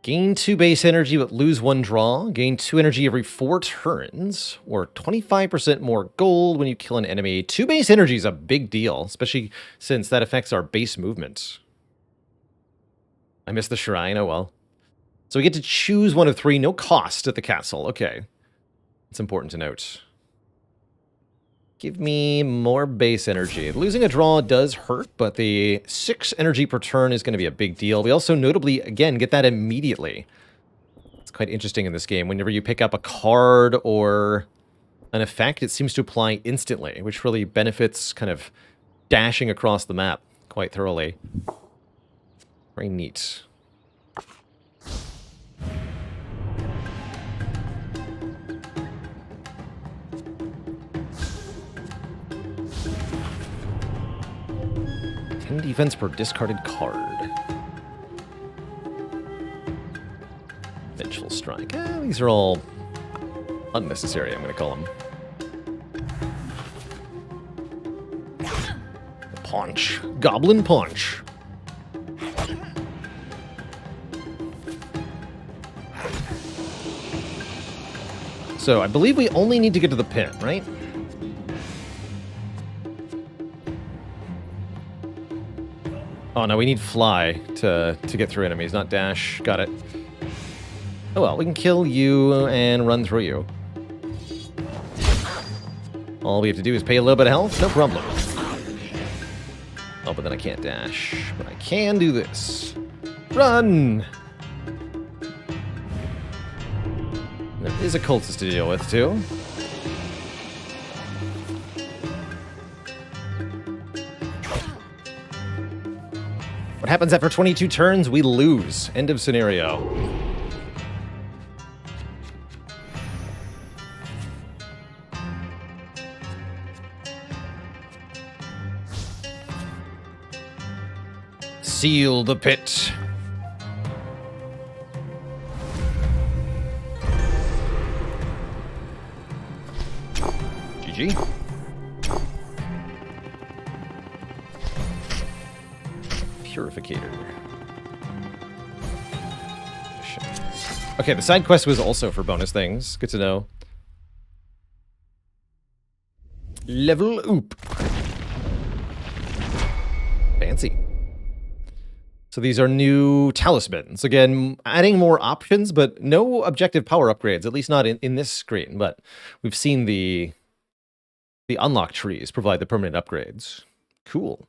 Gain 2 base energy but lose 1 draw. Gain 2 energy every 4 turns. Or 25% more gold when you kill an enemy. 2 base energy is a big deal, especially since that affects our base movement. I missed the shrine, oh well. So we get to choose 1 of 3, no cost at the castle. Okay. It's important to note. Give me more base energy. Losing a draw does hurt, but the 6 energy per turn is going to be a big deal. We also notably, again, get that immediately. It's quite interesting in this game. Whenever you pick up a card or an effect, it seems to apply instantly, which really benefits kind of dashing across the map quite thoroughly. Very neat. Defense per discarded card. Vengeful Strike. These are all unnecessary, I'm going to call them. Punch. Goblin Punch. So, I believe we only need to get to the pit, right? Oh, no, we need fly to get through enemies, not dash. Got it. Oh, well, we can kill you and run through you. All we have to do is pay a little bit of health, no problem. Oh, but then I can't dash. But I can do this. Run! There is a cultist to deal with, too. What happens after 22 turns? We lose. End of scenario. Seal the pit. GG. Purificator. Okay, the side quest was also for bonus things. Good to know. Level up. Fancy. So these are new talismans. Again, adding more options, but no objective power upgrades, at least not in this screen. But we've seen the unlock trees provide the permanent upgrades. Cool.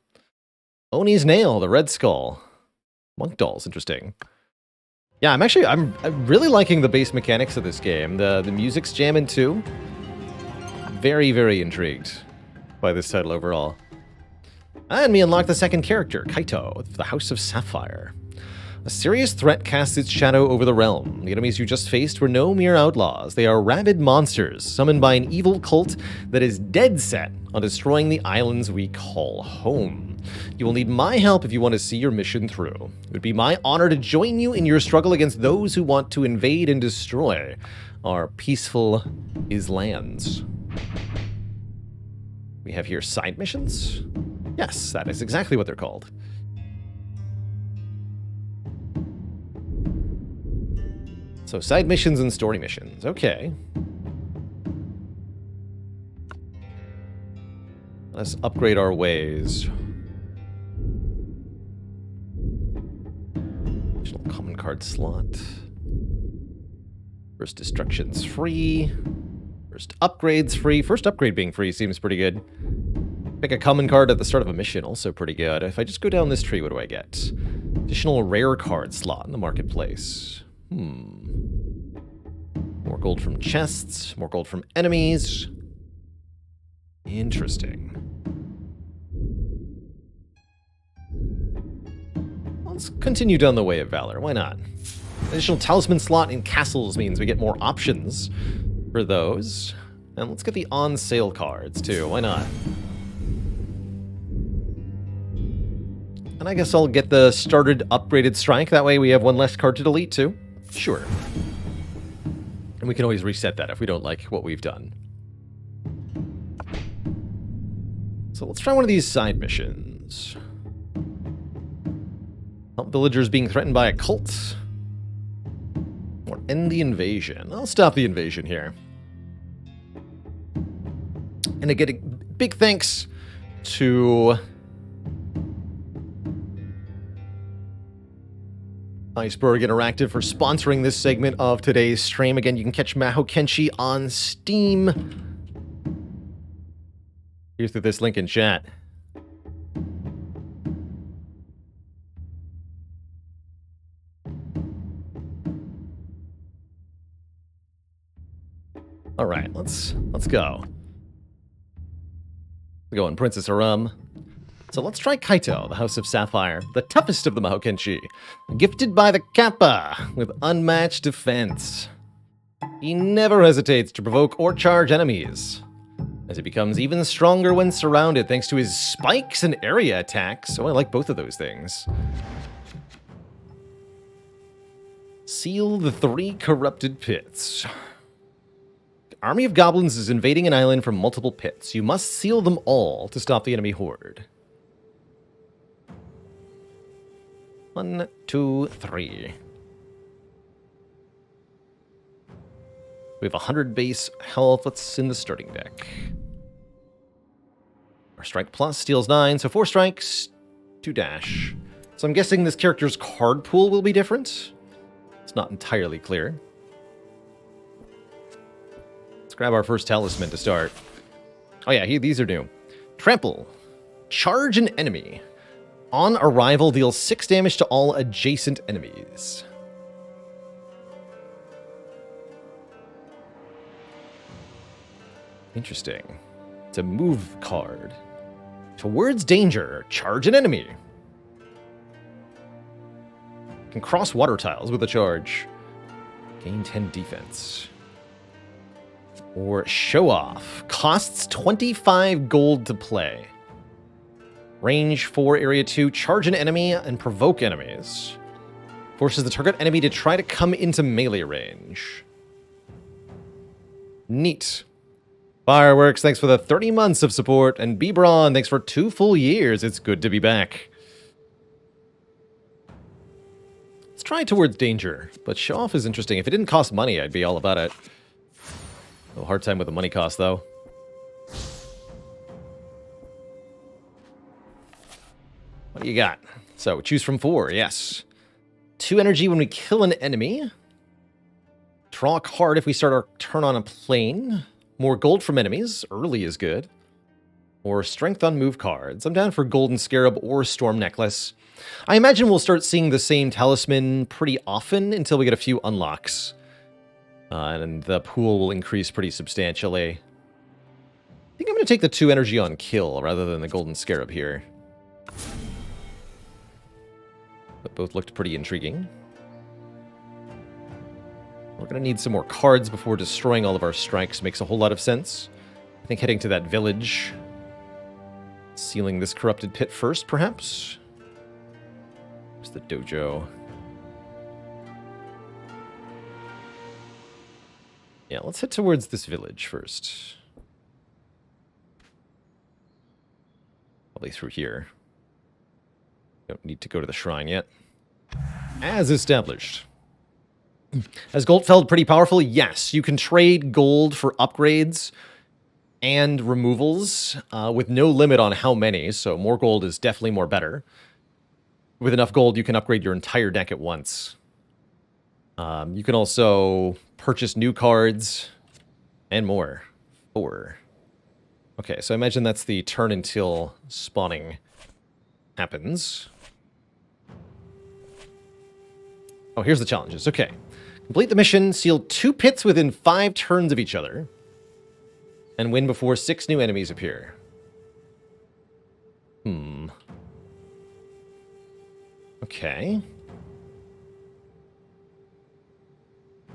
Oni's Nail, the Red Skull. Monk Dolls, interesting. Yeah, I'm really liking the base mechanics of this game. The music's jamming too. Very, very intrigued by this title overall. And we unlock the second character, Kaito, of the House of Sapphire. A serious threat casts its shadow over the realm. The enemies you just faced were no mere outlaws. They are rabid monsters, summoned by an evil cult that is dead set on destroying the islands we call home. You will need my help if you want to see your mission through. It would be my honor to join you in your struggle against those who want to invade and destroy our peaceful islands. We have here side missions. Yes, that is exactly what they're called. So side missions and story missions. Okay. Let's upgrade our ways. Additional common card slot. First destruction's free. First upgrade's free. First upgrade being free seems pretty good. Pick a common card at the start of a mission, also pretty good. If I just go down this tree, what do I get? Additional rare card slot in the marketplace. More gold from chests, more gold from enemies. Interesting. Let's continue down the way of valor, why not? Additional talisman slot in castles means we get more options for those. And let's get the on sale cards too, why not? And I guess I'll get the started upgraded strike. That way we have one less card to delete too. Sure. And we can always reset that if we don't like what we've done. So let's try one of these side missions. Help villagers being threatened by a cult. Or end the invasion. I'll stop the invasion here. And again, a big thanks to Iceberg Interactive for sponsoring this segment of today's stream. Again, you can catch Mahokenshi on Steam. Here's through this link in chat. All right, let's go. We're going Princess Arum. So let's try Kaito, the House of Sapphire, the toughest of the Mahokenshi, gifted by the Kappa with unmatched defense. He never hesitates to provoke or charge enemies, as he becomes even stronger when surrounded thanks to his spikes and area attacks. So I like both of those things. Seal the 3 corrupted pits. Army of goblins is invading an island from multiple pits. You must seal them all to stop the enemy horde. 1, 2, 3. We have 100 base health. Let's in the starting deck. Our strike plus steals 9, so 4 strikes, 2 dash. So I'm guessing this character's card pool will be different. It's not entirely clear. Let's grab our first talisman to start. Oh yeah, these are new. Trample. Charge an enemy. On arrival, deals 6 damage to all adjacent enemies. Interesting. It's a move card. Towards danger, charge an enemy. Can cross water tiles with a charge. Gain 10 defense. Or show off. Costs 25 gold to play. Range 4, area 2, charge an enemy and provoke enemies. Forces the target enemy to try to come into melee range. Neat. Fireworks, thanks for the 30 months of support. And Bebron, thanks for 2 full years. It's good to be back. Let's try Towards Danger, but show off is interesting. If it didn't cost money, I'd be all about it. No hard time with the money cost, though. What do you got? So, choose from 4, yes. 2 energy when we kill an enemy. Draw a card if we start our turn on a plane. More gold from enemies. Early is good. Or strength on move cards. I'm down for Golden Scarab or Storm Necklace. I imagine we'll start seeing the same talisman pretty often until we get a few unlocks. And the pool will increase pretty substantially. I think I'm going to take the 2 energy on kill rather than the Golden Scarab here. But both looked pretty intriguing. We're going to need some more cards before destroying all of our strikes. Makes a whole lot of sense. I think heading to that village. Sealing this corrupted pit first, perhaps? Where's the dojo? Yeah, let's head towards this village first. Probably through here. Don't need to go to the shrine yet. As established. Has Goldfeld pretty powerful? Yes. You can trade gold for upgrades and removals with no limit on how many, so more gold is definitely more better. With enough gold, you can upgrade your entire deck at once. You can also purchase new cards and more. 4. Okay, so I imagine that's the turn until spawning happens. Oh, here's the challenges. Okay. Complete the mission, seal 2 pits within 5 turns of each other, and win before 6 new enemies appear. Okay.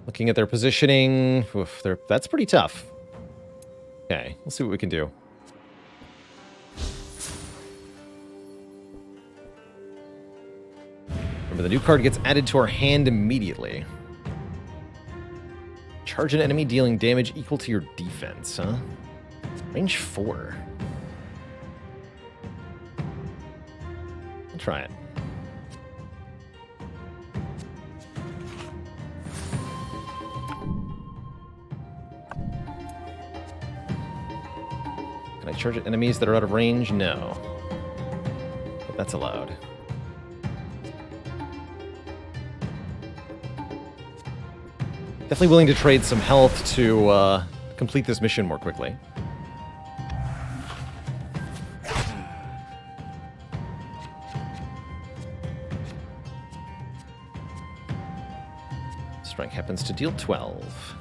Looking at their positioning, that's pretty tough. Okay, let's see what we can do. Remember, the new card gets added to our hand immediately. Charge an enemy dealing damage equal to your defense, huh? Range 4. I'll try it. Can I charge at enemies that are out of range? No. But that's allowed. Definitely willing to trade some health to complete this mission more quickly. Strike happens to deal 12.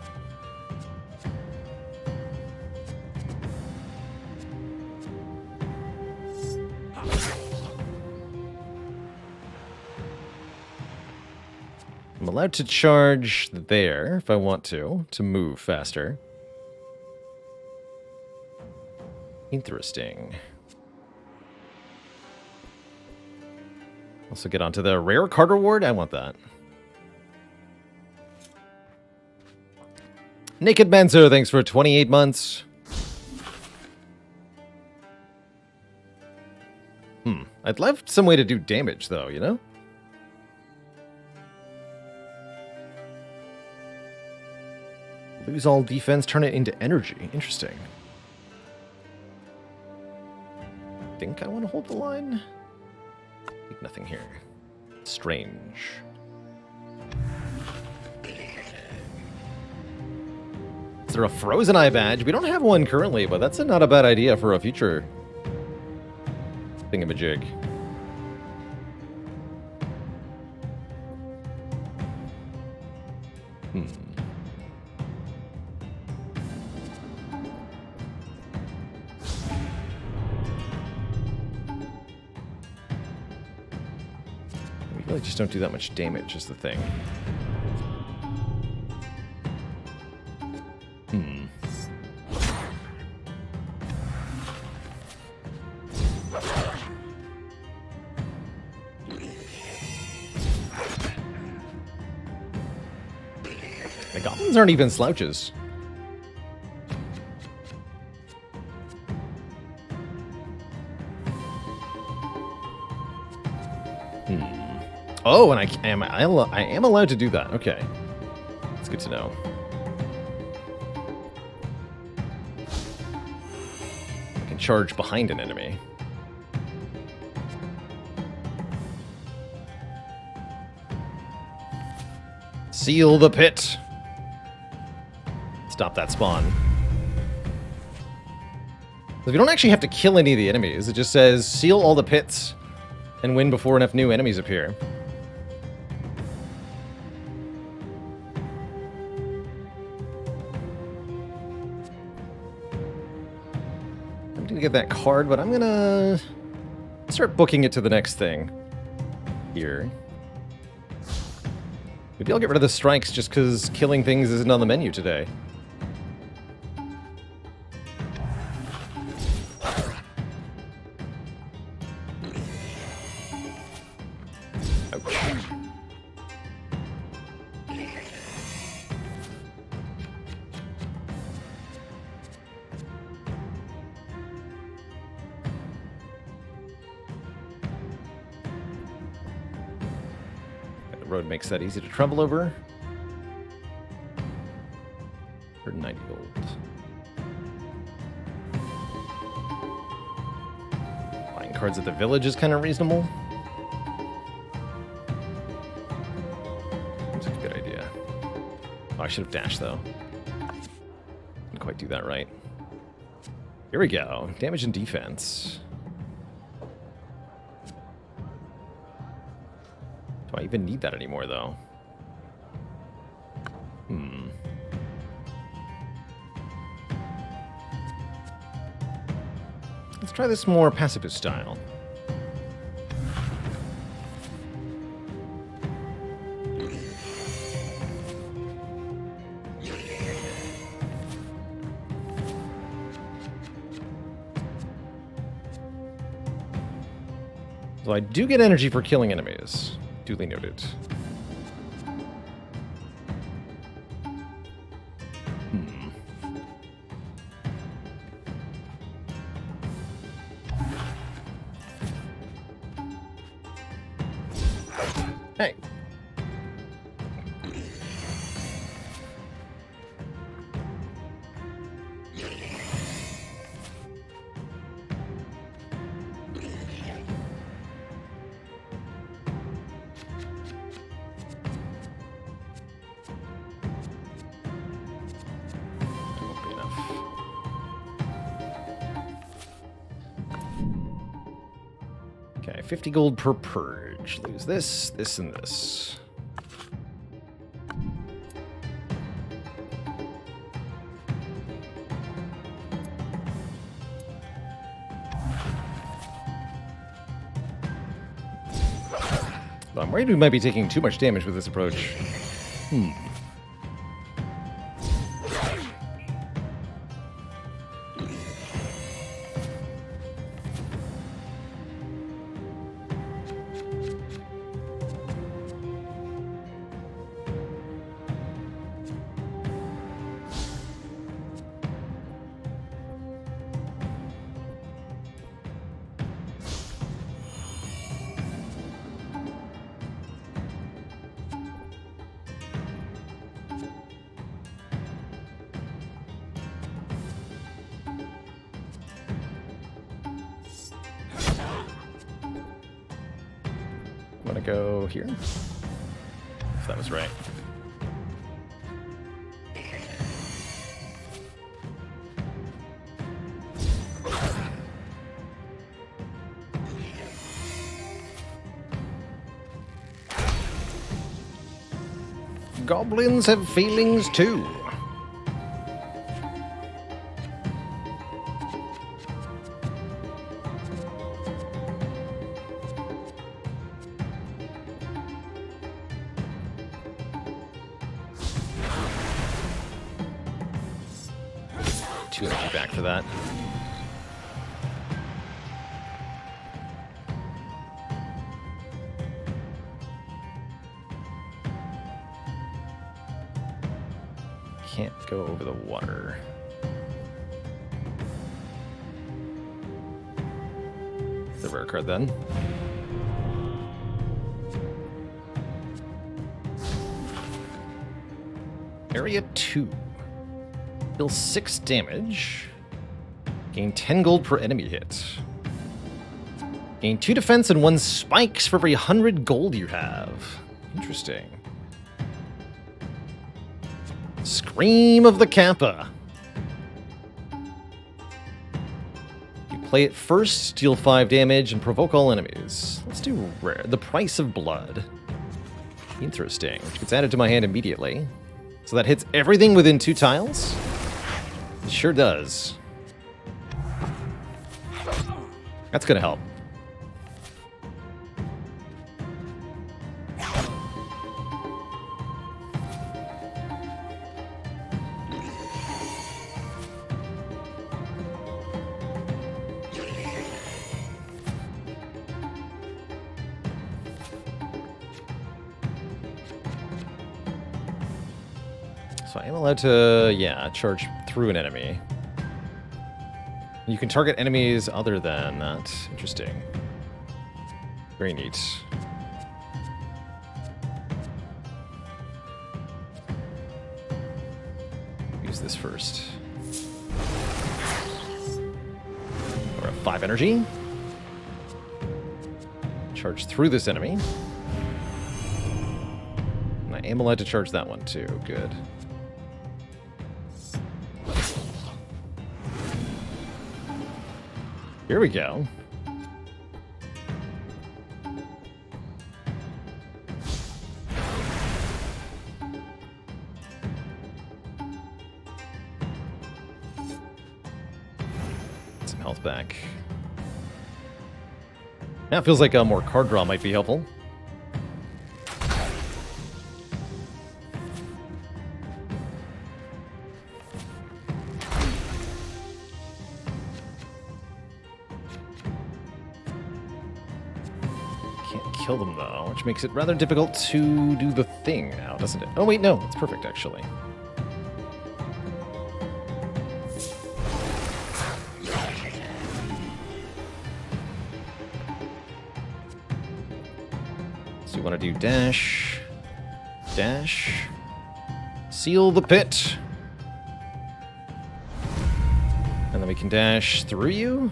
I'm allowed to charge there if I want to move faster. Interesting. Also get onto the rare card reward. I want that. Naked Manzo, thanks for 28 months. I'd love some way to do damage, though, you know? Lose all defense, turn it into energy. Interesting. Think I want to hold the line? Nothing here. Strange. Is there a Frozen Eye badge? We don't have one currently, but that's not a bad idea for a future thingamajig. We really just don't do that much damage, is the thing. The goblins aren't even slouches. Oh, and I am allowed to do that. Okay. That's good to know. I can charge behind an enemy. Seal the pit. Stop that spawn. We don't actually have to kill any of the enemies. It just says seal all the pits and win before enough new enemies appear. I'm gonna get that card, but I'm gonna start booking it to the next thing here. Maybe I'll get rid of the strikes just because killing things isn't on the menu today. Road makes that easy to travel over. 190 gold. Buying cards at the village is kind of reasonable. Seems like a good idea. Oh, I should have dashed though. Didn't quite do that right. Here we go. Damage and defense. Do I even need that anymore, though? Let's try this more pacifist style. So I do get energy for killing enemies. Duly noted. Hey. Okay, 50 gold per purge. Lose this, this, and this. I'm worried we might be taking too much damage with this approach. Want to go here? If that was right. Goblins have feelings too. Too energy back for that. Can't go over the water. It's a rare card then. Area 2. Deal 6 damage. Gain 10 gold per enemy hit. Gain 2 defense and 1 spikes for every 100 gold you have. Interesting. Scream of the Kappa. You play it first, deal 5 damage, and provoke all enemies. Let's do rare. The Price of Blood. Interesting. Which gets added to my hand immediately. So that hits everything within 2 tiles? It sure does. That's gonna help. So I am allowed to, yeah, charge through an enemy. You can target enemies other than that. Interesting. Very neat. Use this first. We're at 5 energy. Charge through this enemy. And I am allowed to charge that one too. Good. Here we go. Some health back. Now it feels like a more card draw might be helpful. Kill them though, which makes it rather difficult to do the thing now, doesn't it? Oh wait, no, it's perfect actually. So we want to do dash, dash, seal the pit, and then we can dash through you?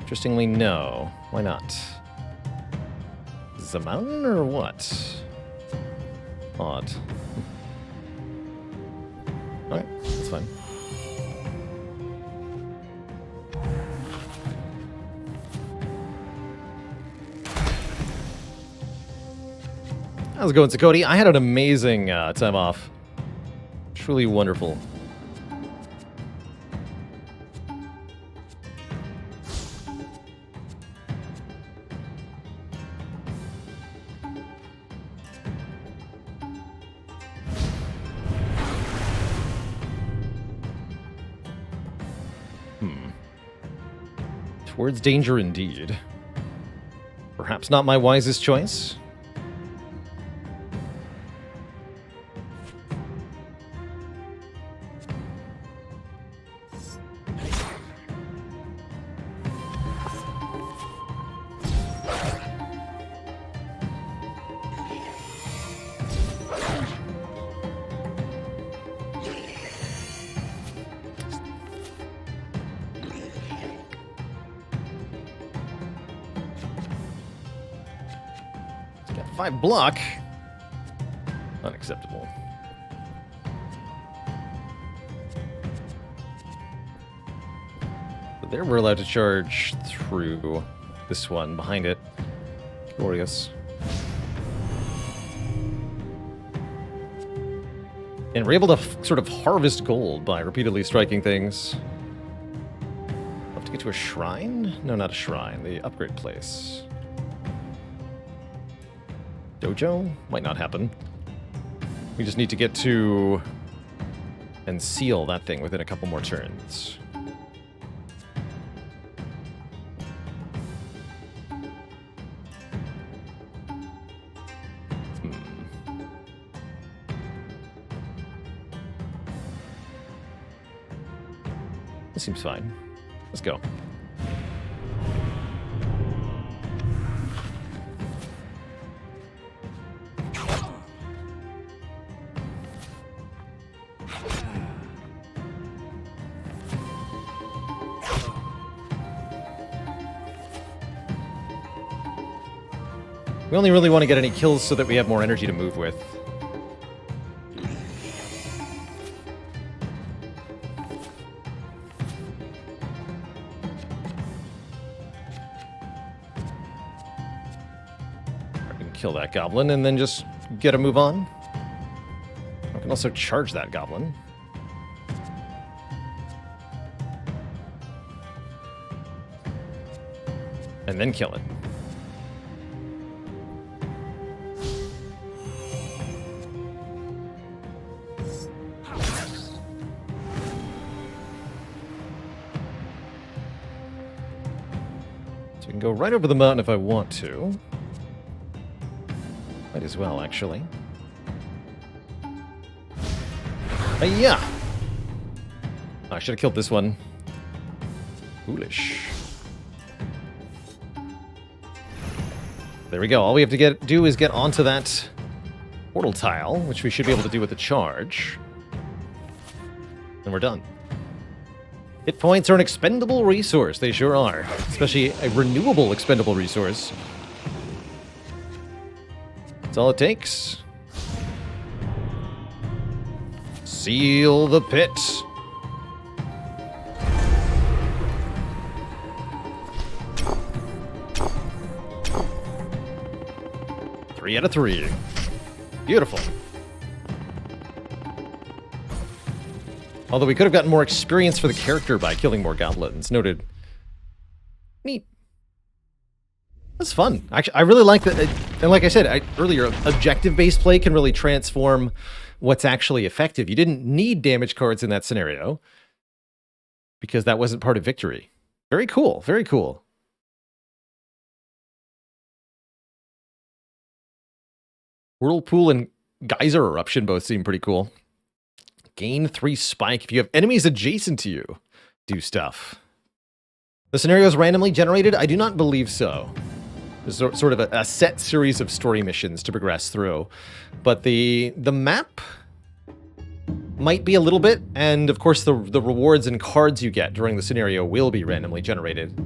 Interestingly, no. Why not? Is it a mountain or what? Odd. Alright, that's fine. How's it going, Sakoti? I had an amazing time off. Truly wonderful. Towards danger indeed. Perhaps not my wisest choice. Got 5 block. Unacceptable. But there we're allowed to charge through this one behind it. Glorious. And we're able to sort of harvest gold by repeatedly striking things. Have to get to a shrine? No, not a shrine. The upgrade place. Dojo? Might not happen. We just need to get to and seal that thing within a couple more turns. This seems fine. Let's go. We only really want to get any kills so that we have more energy to move with. kill that goblin and then just get a move on. I can also charge that goblin. And then kill it. So we can go right over the mountain if I want to. Might as well, actually. Yeah. I should have killed this one. Foolish. There we go. All we have to do is get onto that portal tile, which we should be able to do with the charge. And we're done. Hit points are an expendable resource. They sure are. Especially a renewable expendable resource. That's all it takes. Seal the pit. Three out of 3. Beautiful. Although we could have gotten more experience for the character by killing more goblins. Noted. Neat. That's fun. Actually, I really like that. And like I said earlier, objective-based play can really transform what's actually effective. You didn't need damage cards in that scenario because that wasn't part of victory. Very cool. Very cool. Whirlpool and Geyser Eruption both seem pretty cool. Gain 3 spike if you have enemies adjacent to you. Do stuff. The scenario is randomly generated? I do not believe so. There's sort of a set series of story missions to progress through. But the map might be a little bit, and of course the rewards and cards you get during the scenario will be randomly generated.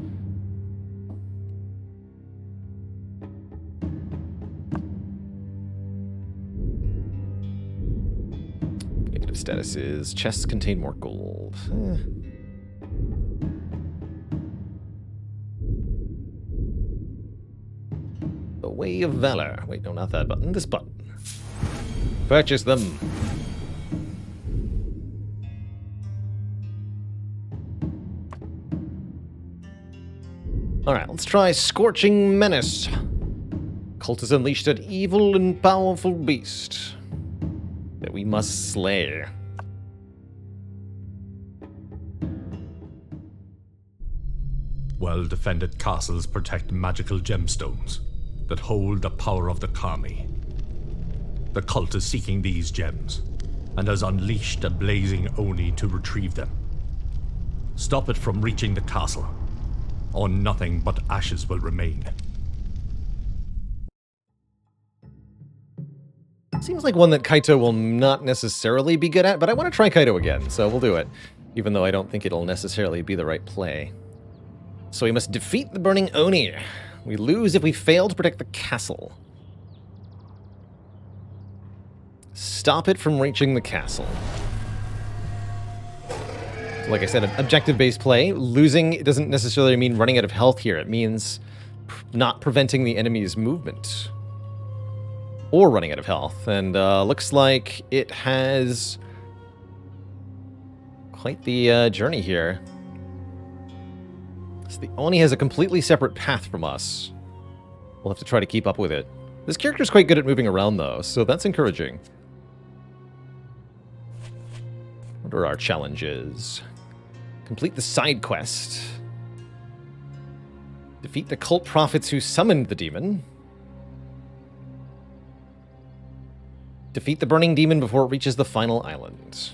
Negative status is chests contain more gold. The Way of Valor. Wait, no, not that button. This button. Purchase them. Alright, let's try Scorching Menace. Cult has unleashed an evil and powerful beast that we must slay. Well-defended castles protect magical gemstones that hold the power of the Kami. The cult is seeking these gems, and has unleashed a blazing Oni to retrieve them. Stop it from reaching the castle, or nothing but ashes will remain. Seems like one that Kaito will not necessarily be good at, but I want to try Kaito again, so we'll do it. Even though I don't think it'll necessarily be the right play. So we must defeat the Burning Oni. We lose if we fail to protect the castle. Stop it from reaching the castle. So like I said, objective-based play. Losing doesn't necessarily mean running out of health here. It means not preventing the enemy's movement. Or running out of health. And looks like it has quite the journey here. So the Oni has a completely separate path from us. We'll have to try to keep up with it. This character's quite good at moving around, though, so that's encouraging. What are our challenges? Complete the side quest. Defeat the cult prophets who summoned the demon. Defeat the burning demon before it reaches the final island.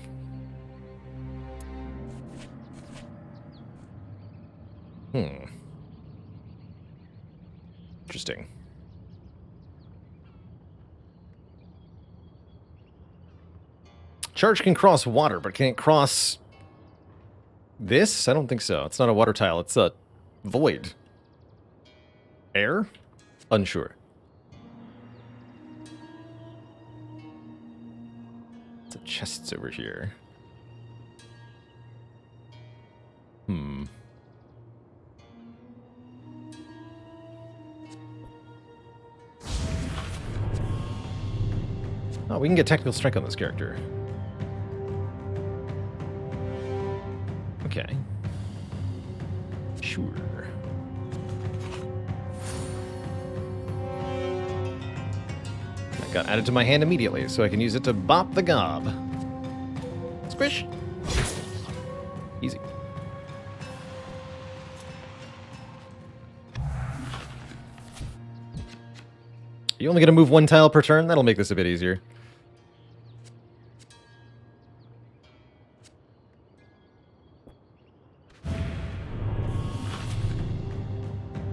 Interesting. Charge can cross water, but can it cross this? I don't think so. It's not a water tile. It's a void. Air? Unsure. The chests over here. Oh, we can get technical strike on this character. Okay. Sure. That got added to my hand immediately, so I can use it to bop the gob. Squish. Easy. You only get to move one tile per turn? That'll make this a bit easier.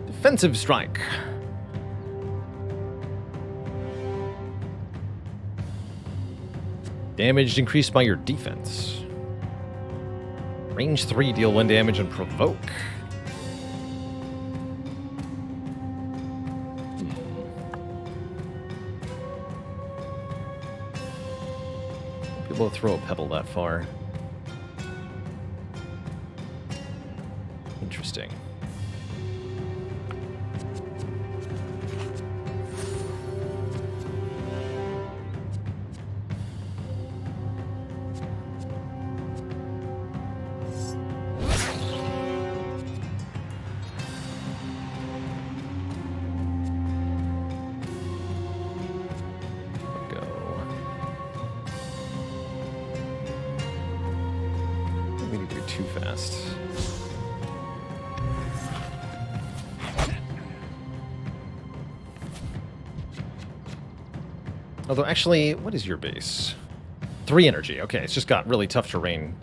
Defensive strike. Damage increased by your defense. Range 3, deal 1 damage and provoke. People throw a pebble that far. Interesting. Too fast. Although, actually, what is your base? 3 energy. Okay, it's just got really tough terrain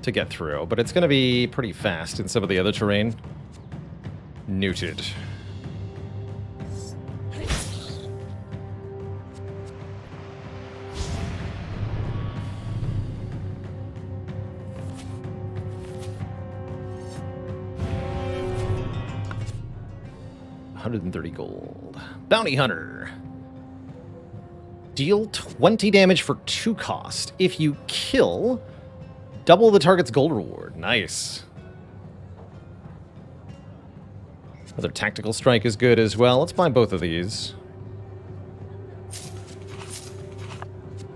to get through, but it's going to be pretty fast in some of the other terrain. Noted. $130 gold. Bounty Hunter. Deal 20 damage for 2 cost. If you kill, double the target's gold reward. Nice. Another tactical strike is good as well. Let's buy both of these.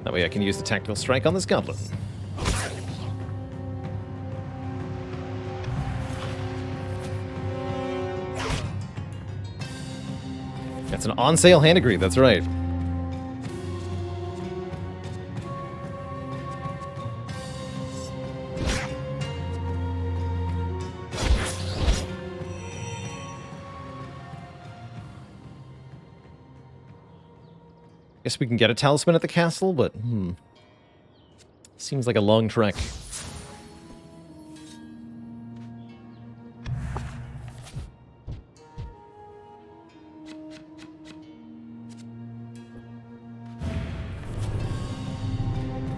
That way I can use the tactical strike on this goblin. That's an on-sale hand degree, that's right. Guess we can get a talisman at the castle, but seems like a long trek.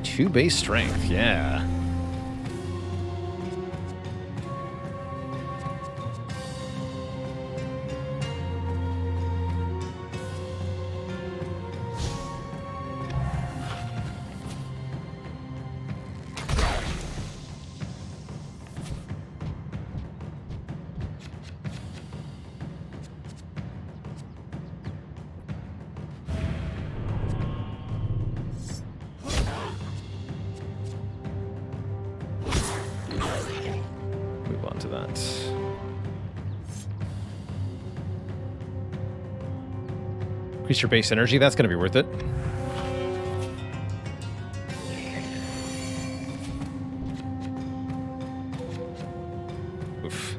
Two base strength, yeah. To that. Increase your base energy, that's going to be worth it. Oof.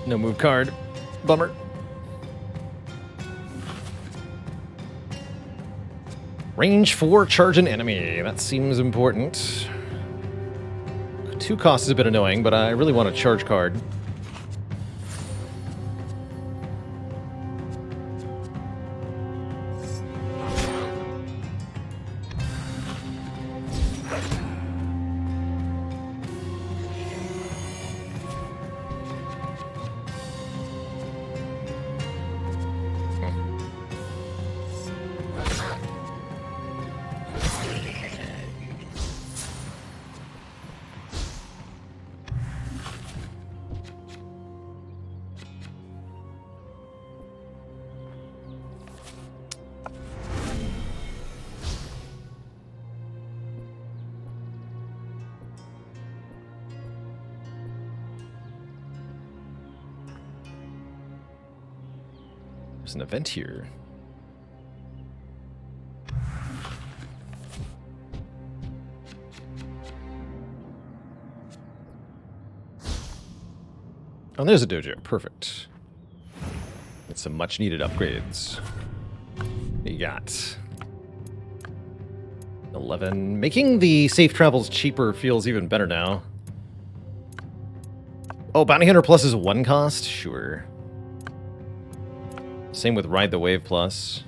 No move card. Bummer. Range 4, charge an enemy. That seems important. 2 cost is a bit annoying, but I really want a charge card. There's an event here. Oh, there's a dojo. Perfect. Get some much-needed upgrades. What you got? 11. Making the safe travels cheaper feels even better now. Oh, Bounty Hunter Plus is 1 cost? Sure. Same with Ride the Wave Plus.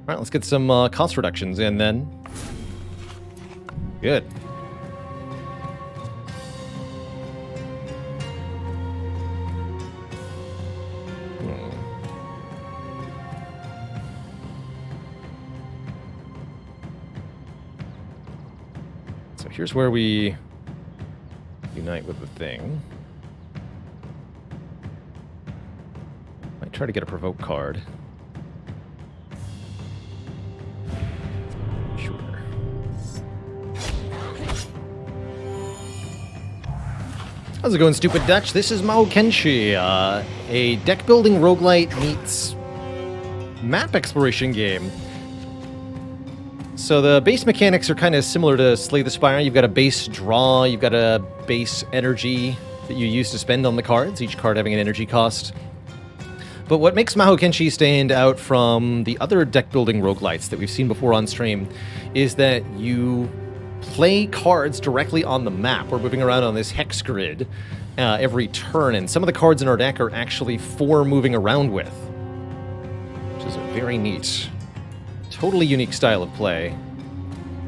Alright, let's get some cost reductions in then. Good. So here's where we unite with the thing. Might try to get a provoke card. Sure. How's it going, Stupid Dutch? This is Mahokenshi, a deck-building roguelite meets map exploration game. So the base mechanics are kind of similar to Slay the Spire. You've got a base draw, you've got a base energy that you use to spend on the cards, each card having an energy cost. But what makes Mahokenshi stand out from the other deck-building roguelites that we've seen before on stream is that you play cards directly on the map. We're moving around on this hex grid every turn, and some of the cards in our deck are actually for moving around with, which is very neat. Totally unique style of play.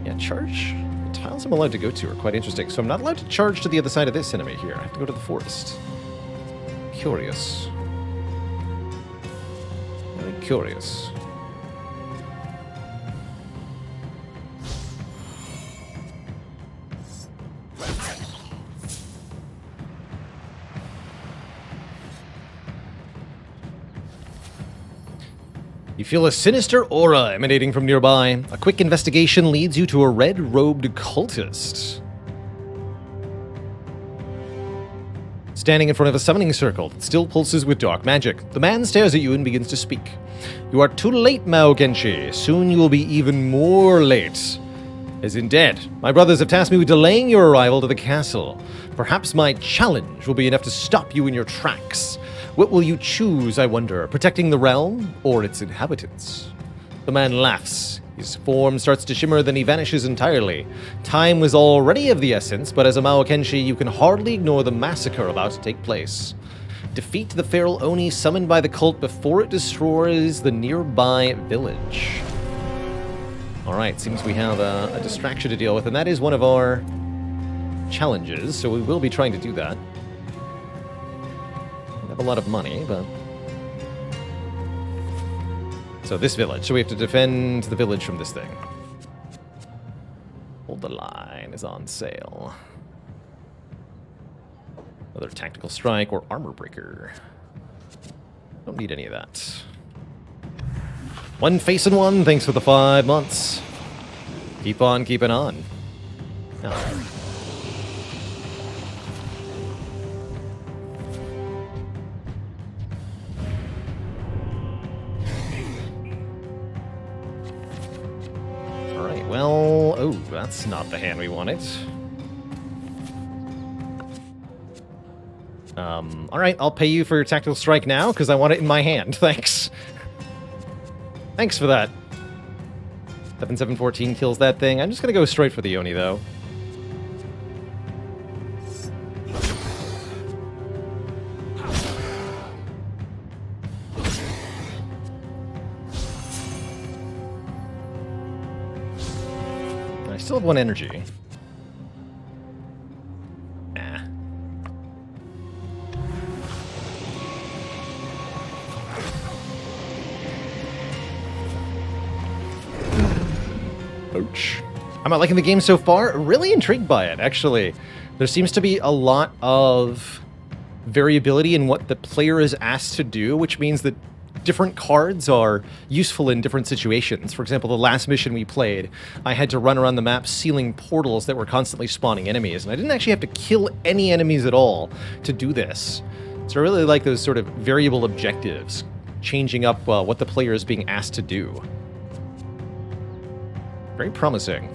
Yeah, charge. The tiles I'm allowed to go to are quite interesting. So I'm not allowed to charge to the other side of this enemy here. I have to go to the forest. Curious. Very curious. You feel a sinister aura emanating from nearby. A quick investigation leads you to a red-robed cultist. Standing in front of a summoning circle that still pulses with dark magic, the man stares at you and begins to speak. You are too late, Mahokenshi. Soon you will be even more late. As in dead, my brothers have tasked me with delaying your arrival to the castle. Perhaps my challenge will be enough to stop you in your tracks. What will you choose, I wonder, protecting the realm or its inhabitants? The man laughs. His form starts to shimmer, then he vanishes entirely. Time was already of the essence, but as a Mahokenshi, you can hardly ignore the massacre about to take place. Defeat the feral Oni summoned by the cult before it destroys the nearby village. Alright, seems we have a distraction to deal with, and that is one of our challenges, so we will be trying to do that. Have a lot of money, but... So this village. So we have to defend the village from this thing. Hold the line is on sale. Another tactical strike or armor breaker. Don't need any of that. One face and one, thanks for the 5 months. Keep on keeping on. Oh. Well, oh, that's not the hand we wanted. Alright, I'll pay you for your tactical strike now, because I want it in my hand. Thanks. Thanks for that. 7714 kills that thing. I'm just gonna go straight for the Oni, though. I still have 1 energy. Nah. Ouch. I'm not liking the game so far. Really intrigued by it, actually. There seems to be a lot of variability in what the player is asked to do, which means that different cards are useful in different situations. For example, the last mission we played, I had to run around the map sealing portals that were constantly spawning enemies, and I didn't actually have to kill any enemies at all to do this. So I really like those sort of variable objectives. changing up what the player is being asked to do. Very promising.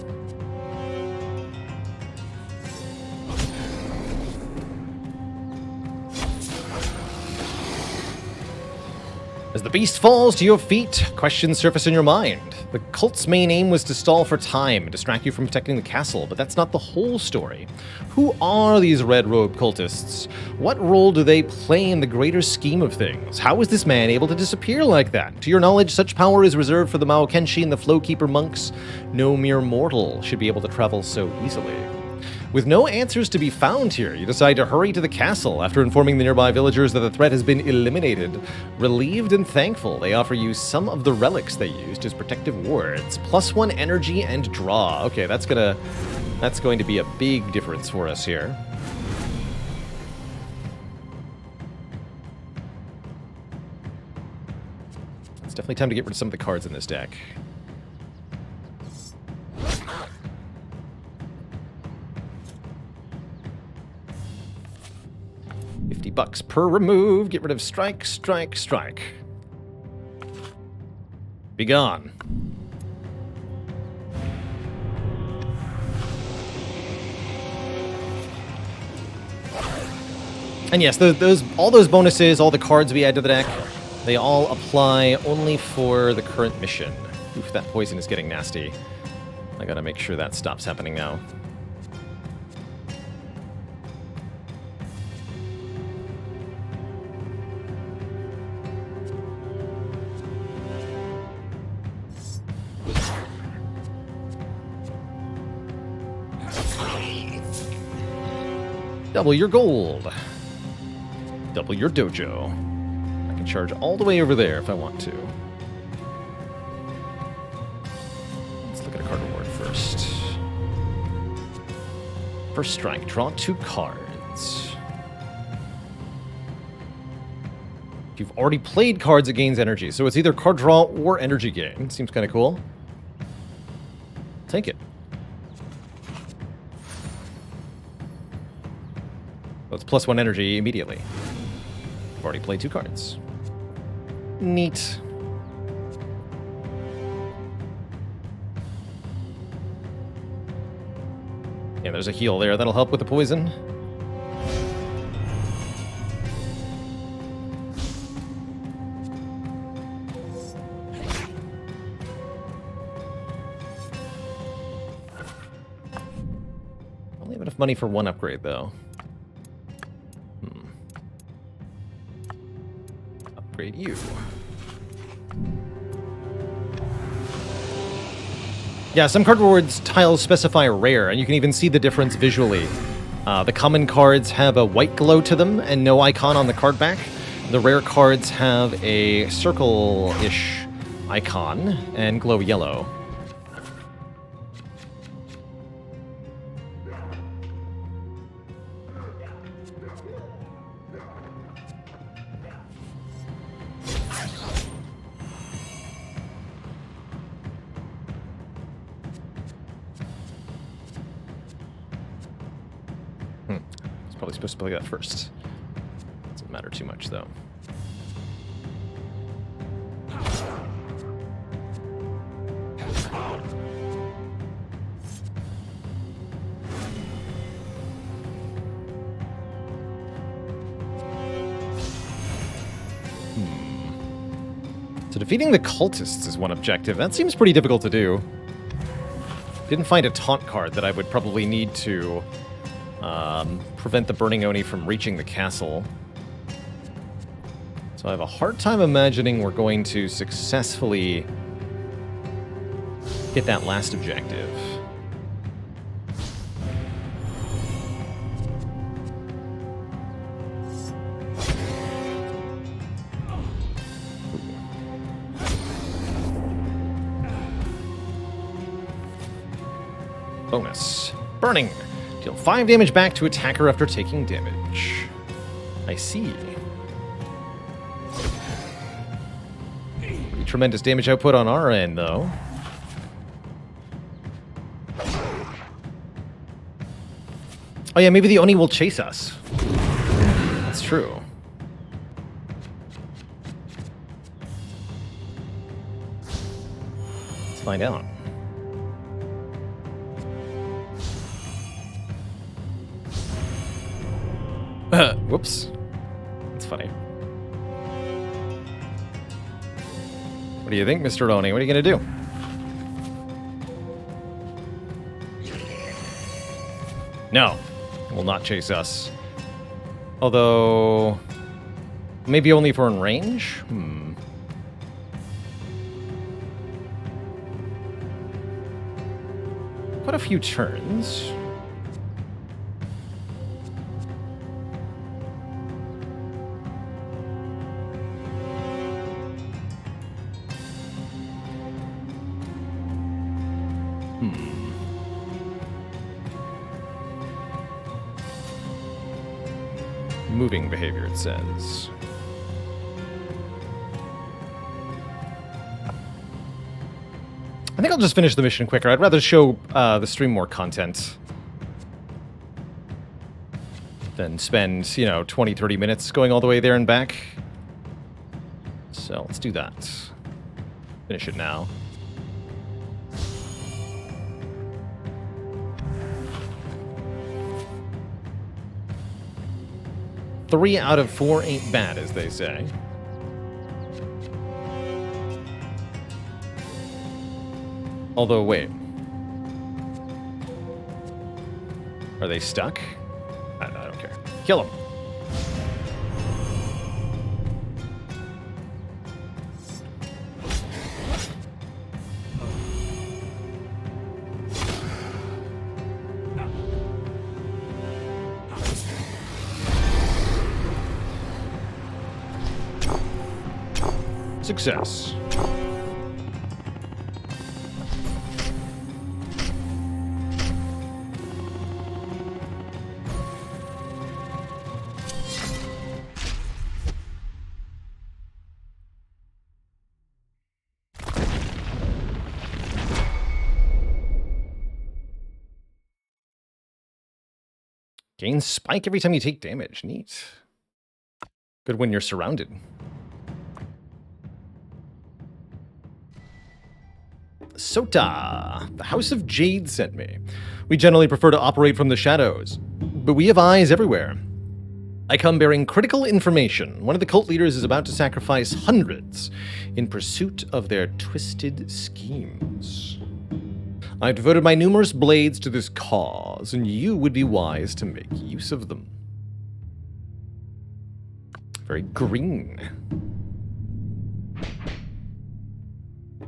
As the beast falls to your feet, questions surface in your mind. The cult's main aim was to stall for time and distract you from protecting the castle, but that's not the whole story. Who are these red-robed cultists? What role do they play in the greater scheme of things? How is this man able to disappear like that? To your knowledge, such power is reserved for the Mahokenshi and the Flowkeeper monks. No mere mortal should be able to travel so easily. With no answers to be found here, you decide to hurry to the castle after informing the nearby villagers that the threat has been eliminated. Relieved and thankful, they offer you some of the relics they used as protective wards. +1 energy and draw. Okay, that's going to be a big difference for us here. It's definitely time to get rid of some of the cards in this deck. $50 per remove. Get rid of strike, strike, strike. Be gone. And yes, all those bonuses, all the cards we add to the deck, they all apply only for the current mission. Oof, that poison is getting nasty. I gotta make sure that stops happening now. Double your gold. Double your dojo. I can charge all the way over there if I want to. Let's look at a card reward first. First strike, draw 2 cards. If you've already played cards, it gains energy. So it's either card draw or energy gain. Seems kind of cool. Take it. That's +1 energy immediately. I've already played 2 cards. Neat. Yeah, there's a heal there. That'll help with the poison. Only have enough money for 1 upgrade, though. Upgrade you. Yeah, some card rewards tiles specify rare, and you can even see the difference visually. The common cards have a white glow to them and no icon on the card back. The rare cards have a circle-ish icon and glow yellow. Probably supposed to play that first. Doesn't matter too much, though. So defeating the cultists is one objective. That seems pretty difficult to do. Didn't find a taunt card that I would probably need to prevent the Burning Oni from reaching the castle. So I have a hard time imagining we're going to successfully get that last objective. Bonus. Burning. Deal 5 damage back to attacker after taking damage. I see. Pretty tremendous damage output on our end, though. Oh yeah, maybe the Oni will chase us. That's true. find out. Whoops. That's funny. What do you think, Mr. Oni? What are you going to do? No. It will not chase us. Although... maybe only if we're in range? Quite a few turns. Moving behavior, it says. I think I'll just finish the mission quicker. I'd rather show the stream more content than spend, 20, 30 minutes going all the way there and back. So let's do that. Finish it now. Three out of 4 ain't bad, as they say. Although, wait. Are they stuck? I don't care. Kill them. Success. Gain spike every time you take damage. Neat. Good when you're surrounded. Sota, the House of Jade sent me. We generally prefer to operate from the shadows, but we have eyes everywhere. I come bearing critical information. One of the cult leaders is about to sacrifice hundreds in pursuit of their twisted schemes. I've devoted my numerous blades to this cause, and you would be wise to make use of them. Very green.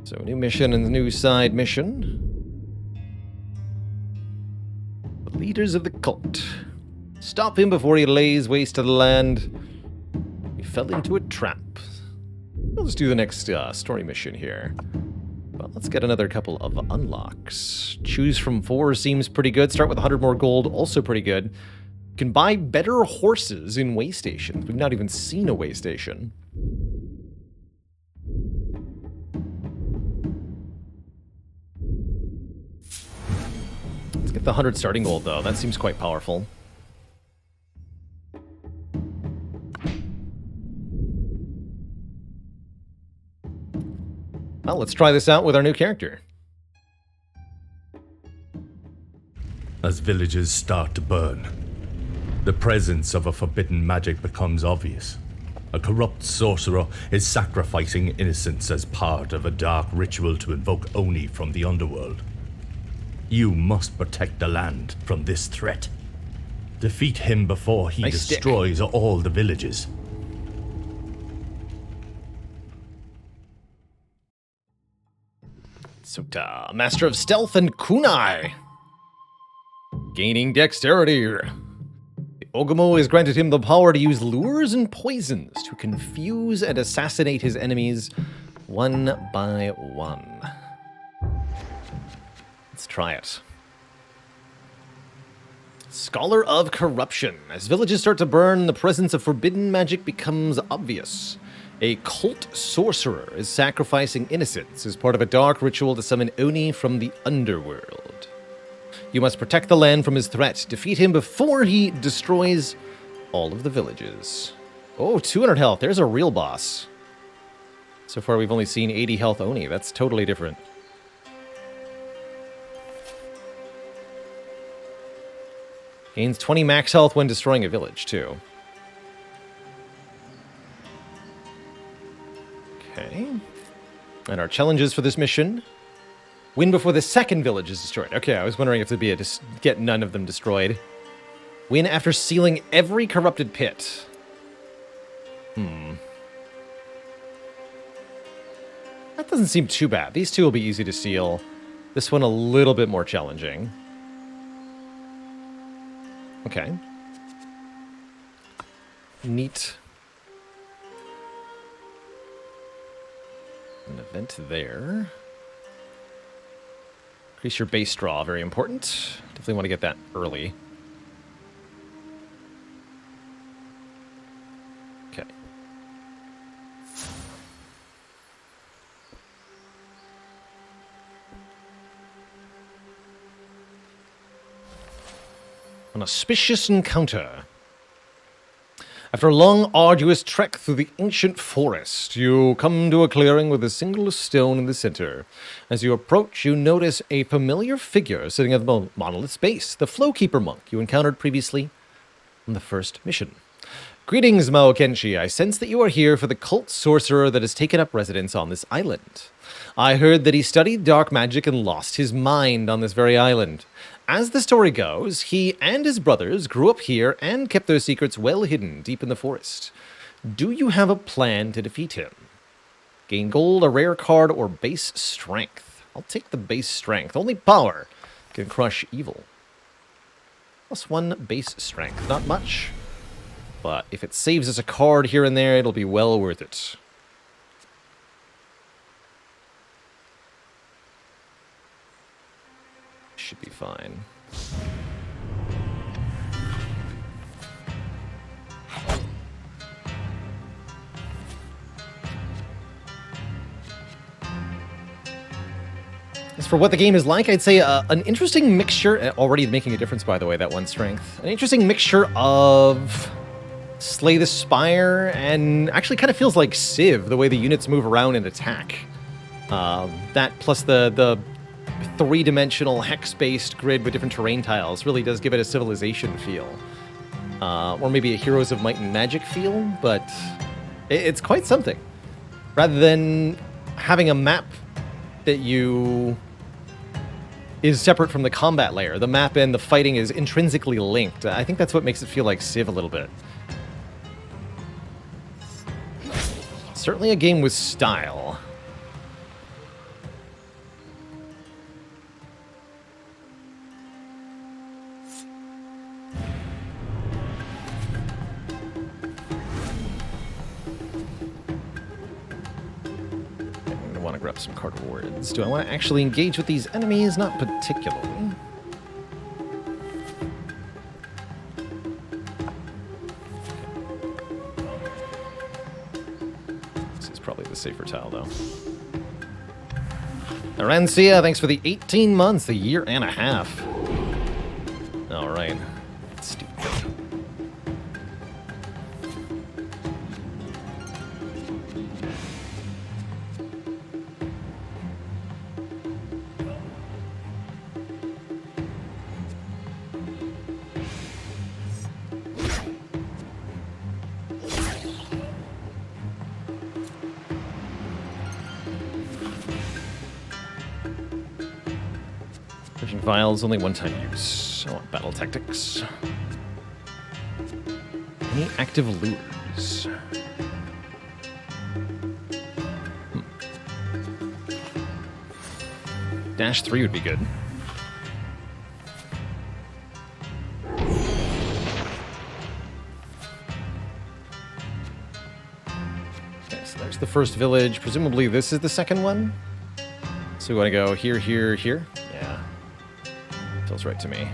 So, new mission and new side mission. The leaders of the cult. Stop him before he lays waste to the land. We fell into a trap. We'll just do the next story mission here. Well, let's get another couple of unlocks. Choose from 4 seems pretty good. Start with 100 more gold, also pretty good. You can buy better horses in way stations. We've not even seen a way station. Let's get the 100 starting gold, though. That seems quite powerful. Well, let's try this out with our new character. As villages start to burn, the presence of a forbidden magic becomes obvious. A corrupt sorcerer is sacrificing innocents as part of a dark ritual to invoke Oni from the underworld. You must protect the land from this threat. Defeat him before he destroys all the villages. Sota, Master of Stealth and Kunai. Gaining dexterity. The Ogamo has granted him the power to use lures and poisons to confuse and assassinate his enemies one by one. Let's try it. Scholar of Corruption. As villages start to burn, the presence of forbidden magic becomes obvious. A cult sorcerer is sacrificing innocents as part of a dark ritual to summon Oni from the underworld. You must protect the land from his threat. Defeat him before he destroys all of the villages. Oh, 200 health. There's a real boss. So far, we've only seen 80 health Oni. That's totally different. Gains 20 max health when destroying a village, too. Okay. And our challenges for this mission. Win before the second village is destroyed. Okay, I was wondering if there'd be a get none of them destroyed. Win after sealing every corrupted pit. That doesn't seem too bad. These two will be easy to seal. This one a little bit more challenging. Okay. Neat. An event there. Increase your base draw, very important. Definitely want to get that early. Okay. An auspicious encounter. After a long, arduous trek through the ancient forest, you come to a clearing with a single stone in the center. As you approach, you notice a familiar figure sitting at the monolith's base, the Flowkeeper monk you encountered previously on the first mission. Greetings, Mahokenshi. I sense that you are here for the cult sorcerer that has taken up residence on this island. I heard that he studied dark magic and lost his mind on this very island. As the story goes, he and his brothers grew up here and kept their secrets well hidden deep in the forest. Do you have a plan to defeat him? Gain gold, a rare card, or base strength? I'll take the base strength. Only power can crush evil. +1 base strength. Not much. But if it saves us a card here and there, it'll be well worth it. Should be fine. As for what the game is like, I'd say an interesting mixture, already making a difference by the way, that one strength. An interesting mixture of Slay the Spire, and actually kind of feels like Civ, the way the units move around and attack. That plus the three-dimensional hex-based grid with different terrain tiles really does give it a Civilization feel. Or maybe a Heroes of Might and Magic feel, but it's quite something. Rather than having a map that is separate from the combat layer, the map and the fighting is intrinsically linked. I think that's what makes it feel like Civ a little bit. Certainly a game with style. I want to grab some card rewards. Do I want to actually engage with these enemies? Not particularly. Probably the safer tile, though. Arancia, thanks for the 18 months, a year and a half. All right. Steep. Vials, only one-time use. I want battle tactics. Any active lures? Dash 3 would be good. Okay, so there's the first village. Presumably this is the second one. So we want to go here, here, here. Yeah. Feels right to me.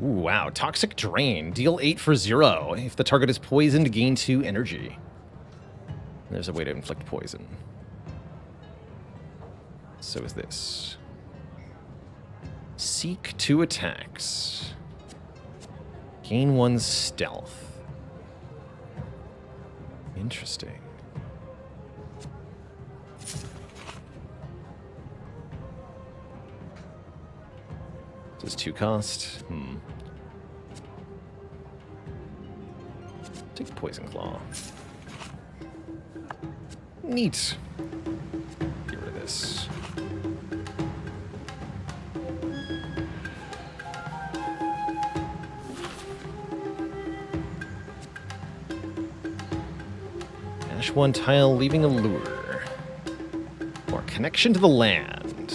Ooh, wow. Toxic Drain. Deal 8 for 0. If the target is poisoned, gain 2 energy. There's a way to inflict poison. So is this. Seek 2 attacks. Gain 1 stealth. Interesting. Does 2 cost? Take Poison Claw. Neat. Get rid of this. Dash 1 tile, leaving a lure. Or connection to the land.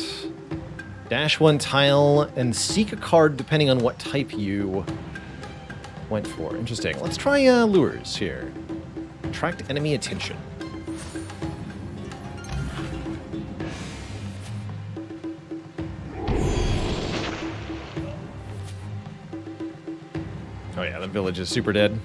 Dash 1 tile and seek a card depending on what type you went for. Interesting. Let's try lures here. Attract enemy attention. Oh yeah, the village is super dead.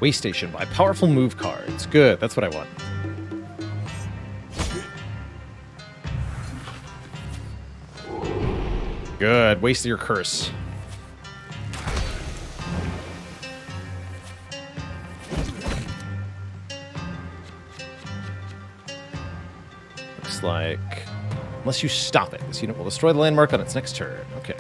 Way Station, buy powerful move cards. Good, that's what I want. Good, waste your curse. Looks like... Unless you stop it, this unit will destroy the landmark on its next turn. Okay.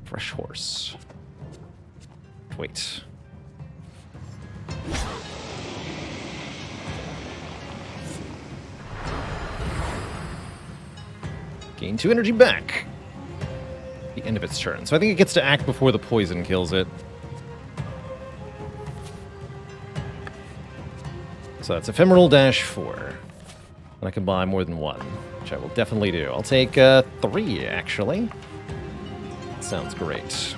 Fresh horse. Wait. Gain 2 energy back. The end of its turn. So I think it gets to act before the poison kills it. So that's ephemeral dash 4. And I can buy more than 1, which I will definitely do. I'll take 3, actually. Sounds great.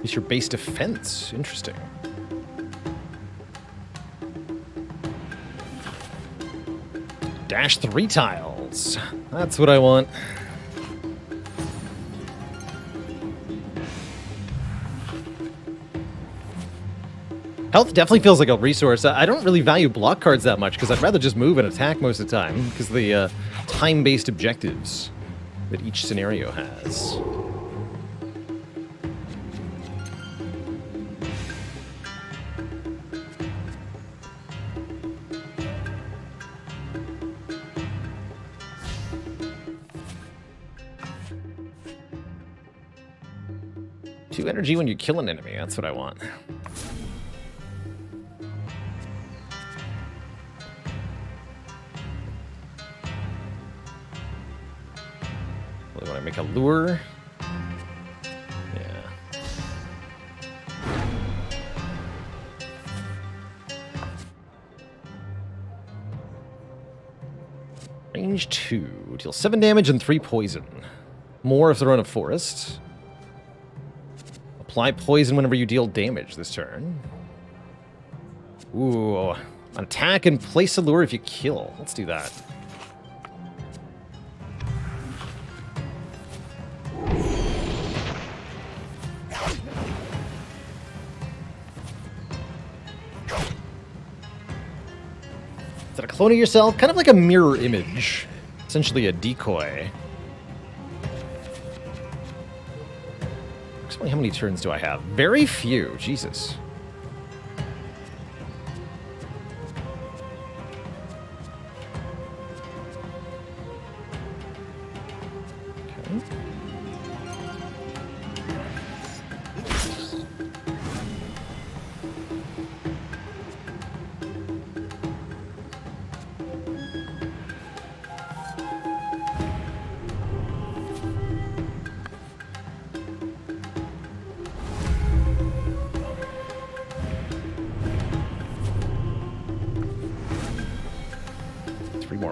It's your base defense. Interesting. Dash 3 tiles. That's what I want. Health definitely feels like a resource. I don't really value block cards that much because I'd rather just move and attack most of the time because of the time-based objectives that each scenario has. Energy when you kill an enemy. That's what I want. Really want to make a lure. Yeah. Range 2. Deal 7 damage and 3 poison. More if they're on a forest. Apply poison whenever you deal damage this turn. Ooh. Attack and place a lure if you kill. Let's do that. Is that a clone of yourself? Kind of like a mirror image. Essentially a decoy. How many turns do I have? Very few. Jesus. Okay.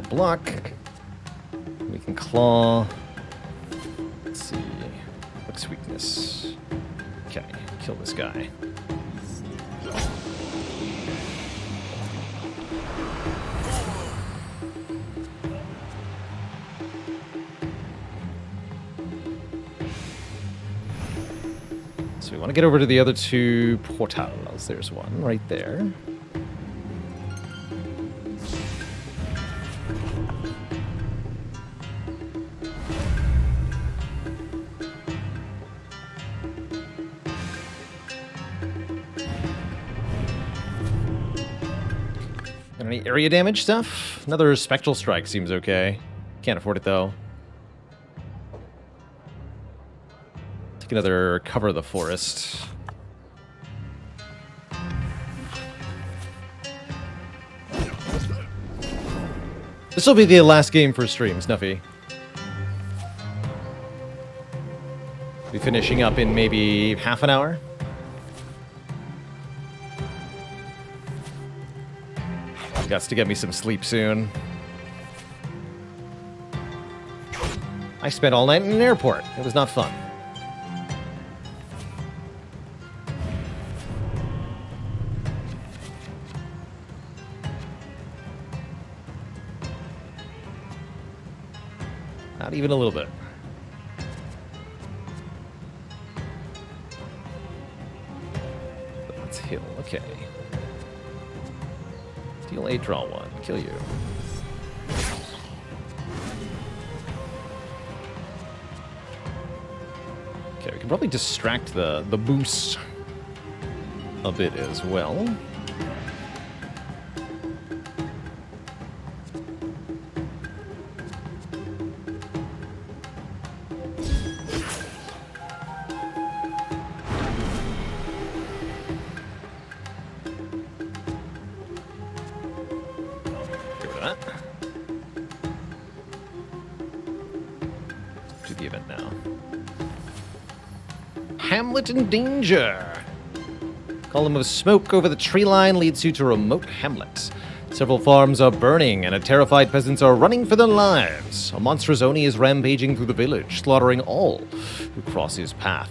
block. We can claw. Let's see. What's weakness? Okay, kill this guy. So we want to get over to the other two portals. There's one right there. Got any area damage stuff? Another Spectral Strike seems okay. Can't afford it though. Take another Cover the Forest. This will be the last game for stream, Snuffy. Be finishing up in maybe half an hour. Got to get me some sleep soon. I spent all night in an airport. It was not fun. Not even a little bit. Let's heal. Okay. Deal 8, draw 1. Kill you. Okay, we can probably distract the boost a bit as well. To the event now. Hamlet in danger. Column of smoke over the tree line leads you to a remote hamlet. Several farms are burning, and terrified peasants are running for their lives. A monstrous Oni is rampaging through the village, slaughtering all who cross his path.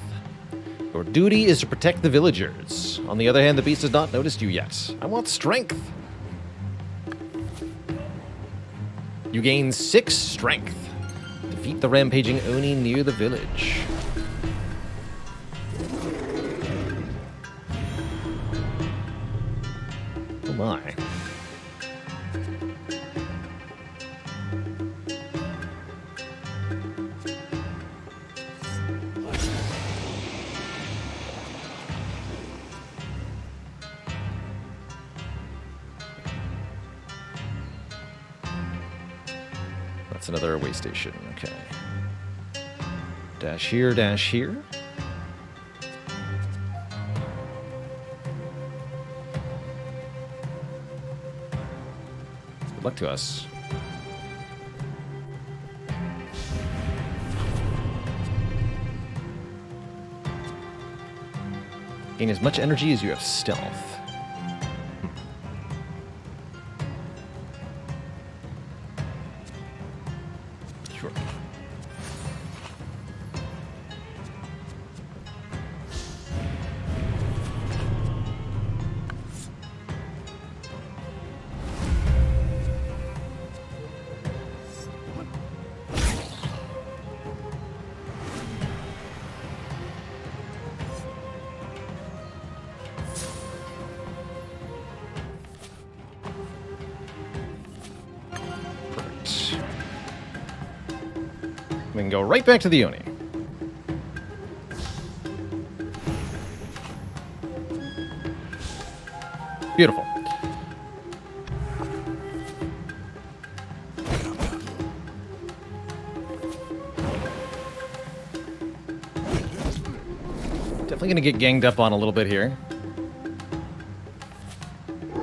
Your duty is to protect the villagers. On the other hand, the beast has not noticed you yet. I want strength. You gain 6 strength. Defeat the rampaging Oni near the village. Oh my. That's another way station. Okay. Dash here, dash here. Good luck to us. Gain as much energy as you have stealth. Sure. We can go right back to the Oni. Beautiful. Definitely gonna get ganged up on a little bit here.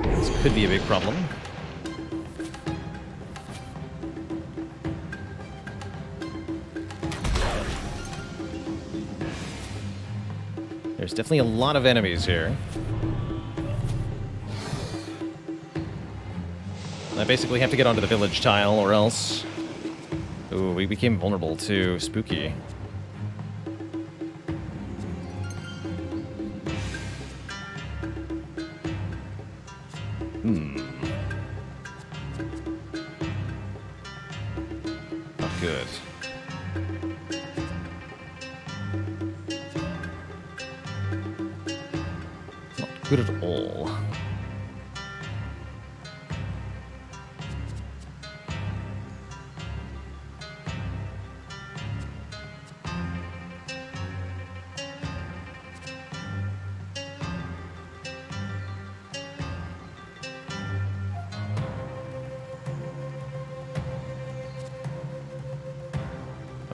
This could be a big problem. There's definitely a lot of enemies here. I basically have to get onto the village tile or else... Ooh, we became vulnerable to spooky. Not good. Not good at all.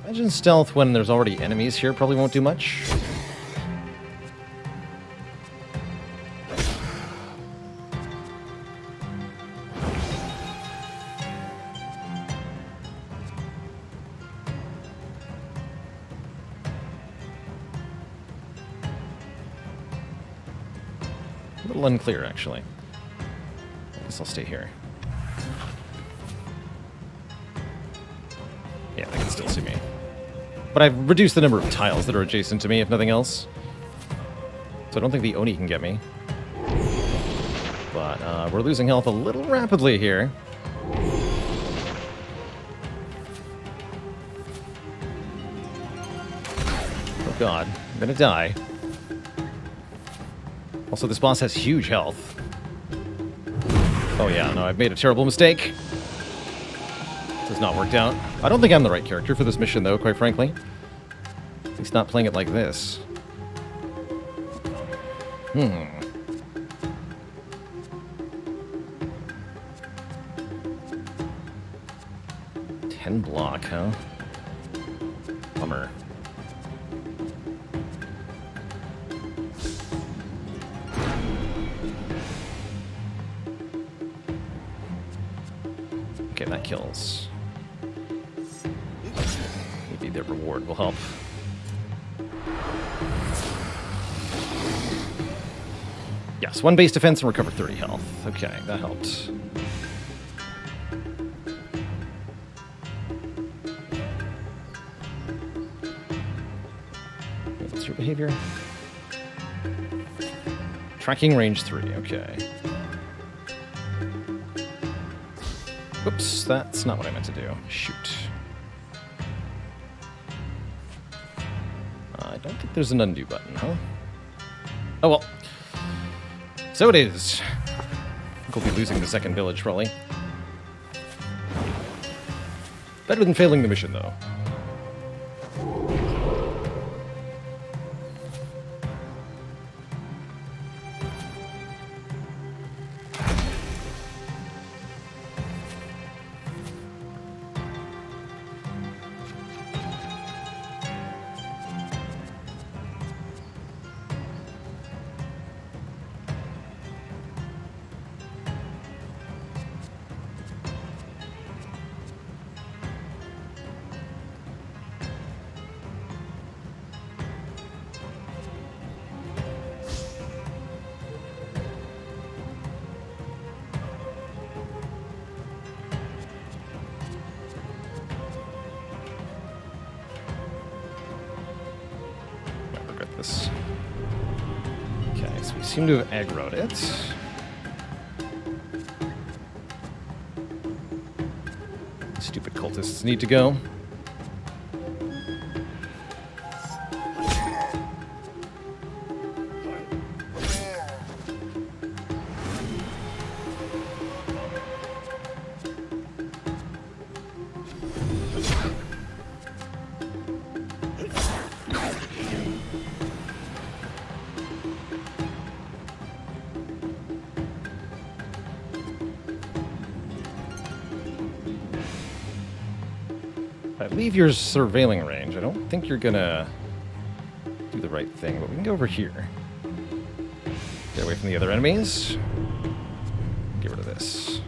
Imagine stealth when there's already enemies here probably won't do much. A little unclear, actually. I guess I'll stay here. Yeah, they can still see me. But I've reduced the number of tiles that are adjacent to me, if nothing else. So I don't think the Oni can get me. But we're losing health a little rapidly here. Oh god, I'm gonna die. Also, this boss has huge health. Oh yeah, no, I've made a terrible mistake. This has not worked out. I don't think I'm the right character for this mission, though, quite frankly. At least not playing it like this. 10 block, huh? Bummer. Okay, that kills. Maybe the reward will help. Yes, 1 base defense and recover 30 health. Okay, that helped. What's your behavior? Tracking range 3, okay. Oops, that's not what I meant to do. Shoot. I don't think there's an undo button, huh? Oh well. So it is. I think we'll be losing the second village, probably. Better than failing the mission, though. This. Okay, so we seem to have aggroed it. Stupid cultists need to go. If I leave your surveilling range, I don't think you're gonna do the right thing, but we can go over here. Get away from the other enemies. Get rid of this.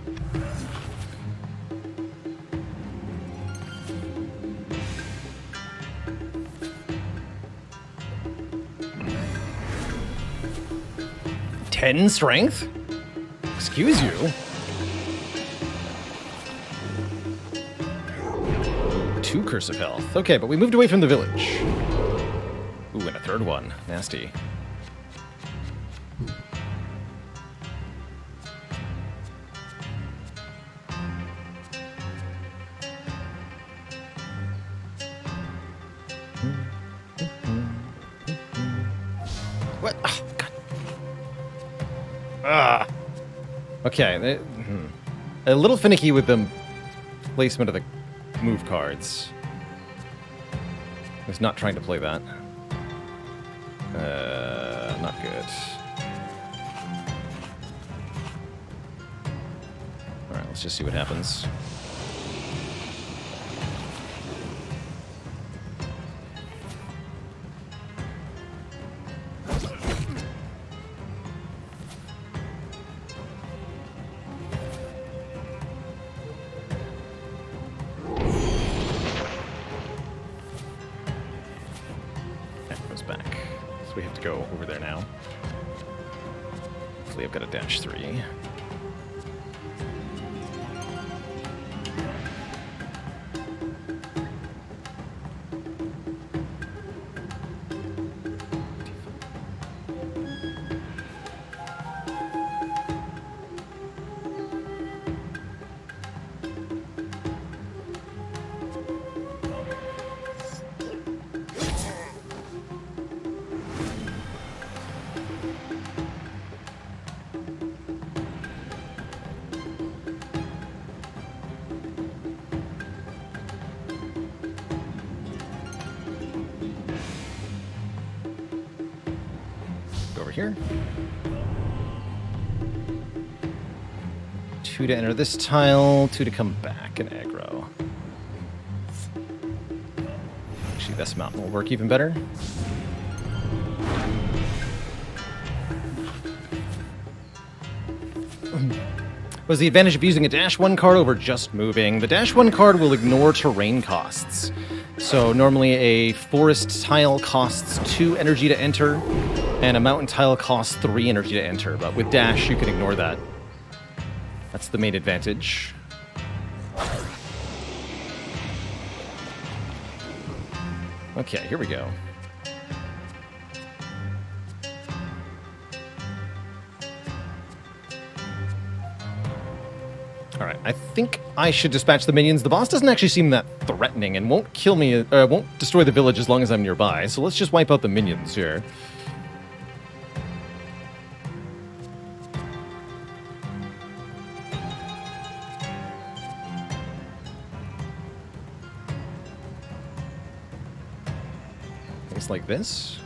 Ten strength? Excuse you? 2 Curse of Health. Okay, but we moved away from the village. Ooh, and a third one. Nasty. What? Oh, God. Ah. Okay. A little finicky with the placement of the move cards. I was not trying to play that. Not good. Alright, let's just see what happens. Back. So we have to go over there now. Hopefully I've got a -3. Over here. 2 to enter this tile, 2 to come back and aggro. Actually, this mountain will work even better. Was the advantage of using a -1 card over just moving? The -1 card will ignore terrain costs. So normally a forest tile costs 2 energy to enter, and a mountain tile costs 3 energy to enter. But with dash, you can ignore that. That's the main advantage. Okay, here we go. Alright, I think I should dispatch the minions. The boss doesn't actually seem that threatening and won't kill me, won't destroy the village as long as I'm nearby. So let's just wipe out the minions here. Things like this.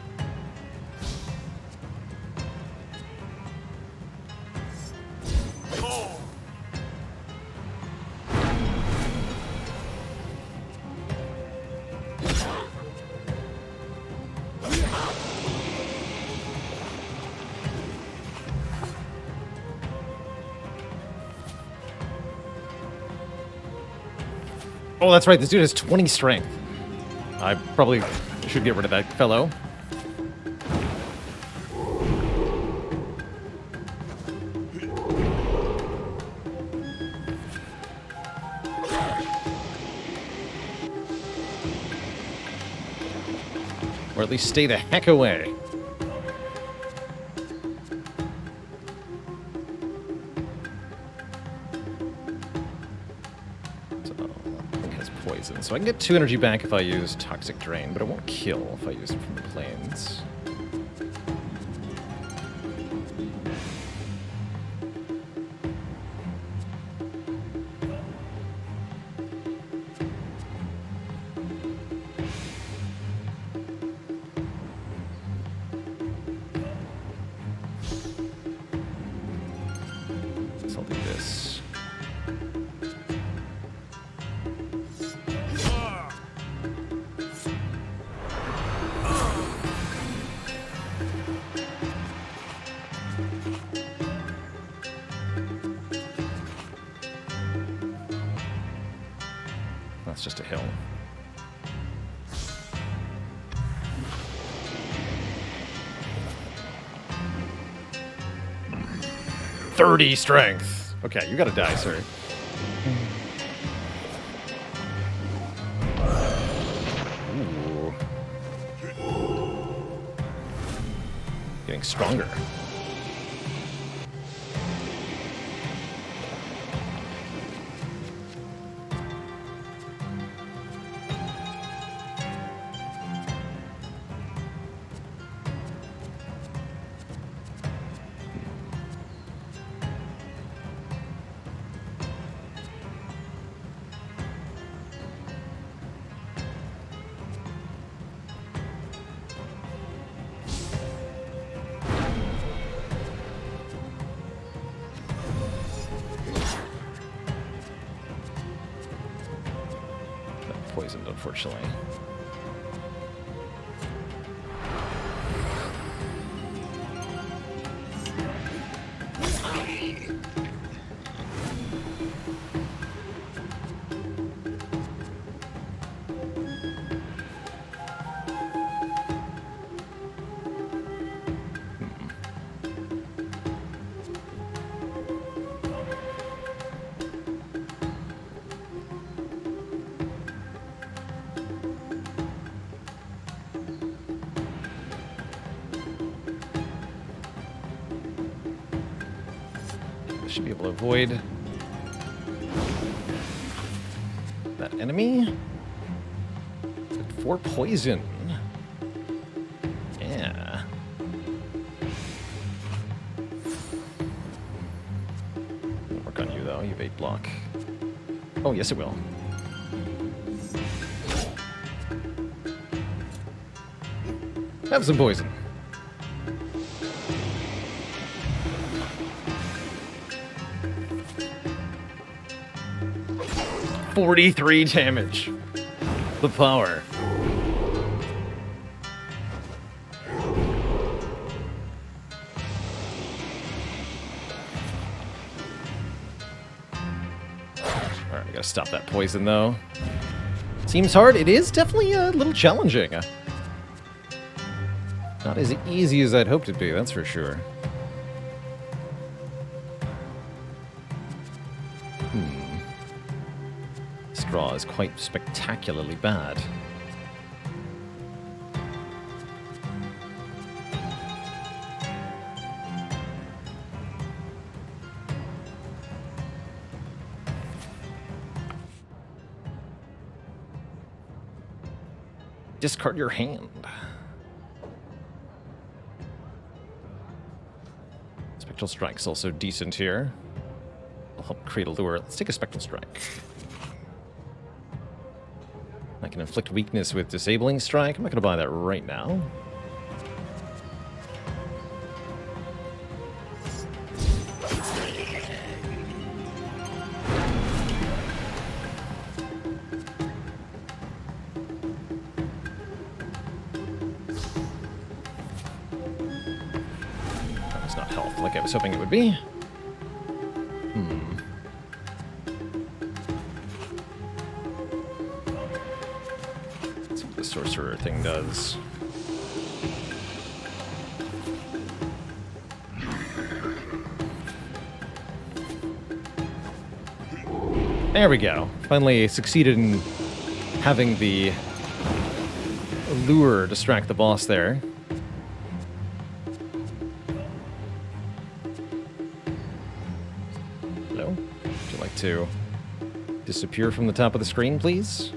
Oh, that's right. This dude has 20 strength. I probably should get rid of that fellow. Or at least stay the heck away. So I can get 2 energy back if I use Toxic Drain, but it won't kill if I use it from the plains. So I'll do this. That's just a hill. "30 strength. Okay, you gotta die, sir. Getting stronger. Poisoned, unfortunately. Should be able to avoid that enemy. 4 poison. Yeah. Won't work on you though. You evade block. Oh yes, it will. Have some poison. 43 damage. The power. Alright, I gotta stop that poison though. Seems hard. It is definitely a little challenging. Not as easy as I'd hoped it'd be, that's for sure. Draw is quite spectacularly bad. Discard your hand. Spectral Strike's also decent here. Will help create a lure. Let's take a Spectral Strike. I can inflict weakness with Disabling Strike. I'm not going to buy that right now. That's not health like I was hoping it would be. Sorcerer thing does. There we go. Finally succeeded in having the lure distract the boss there. Hello? Would you like to disappear from the top of the screen, please?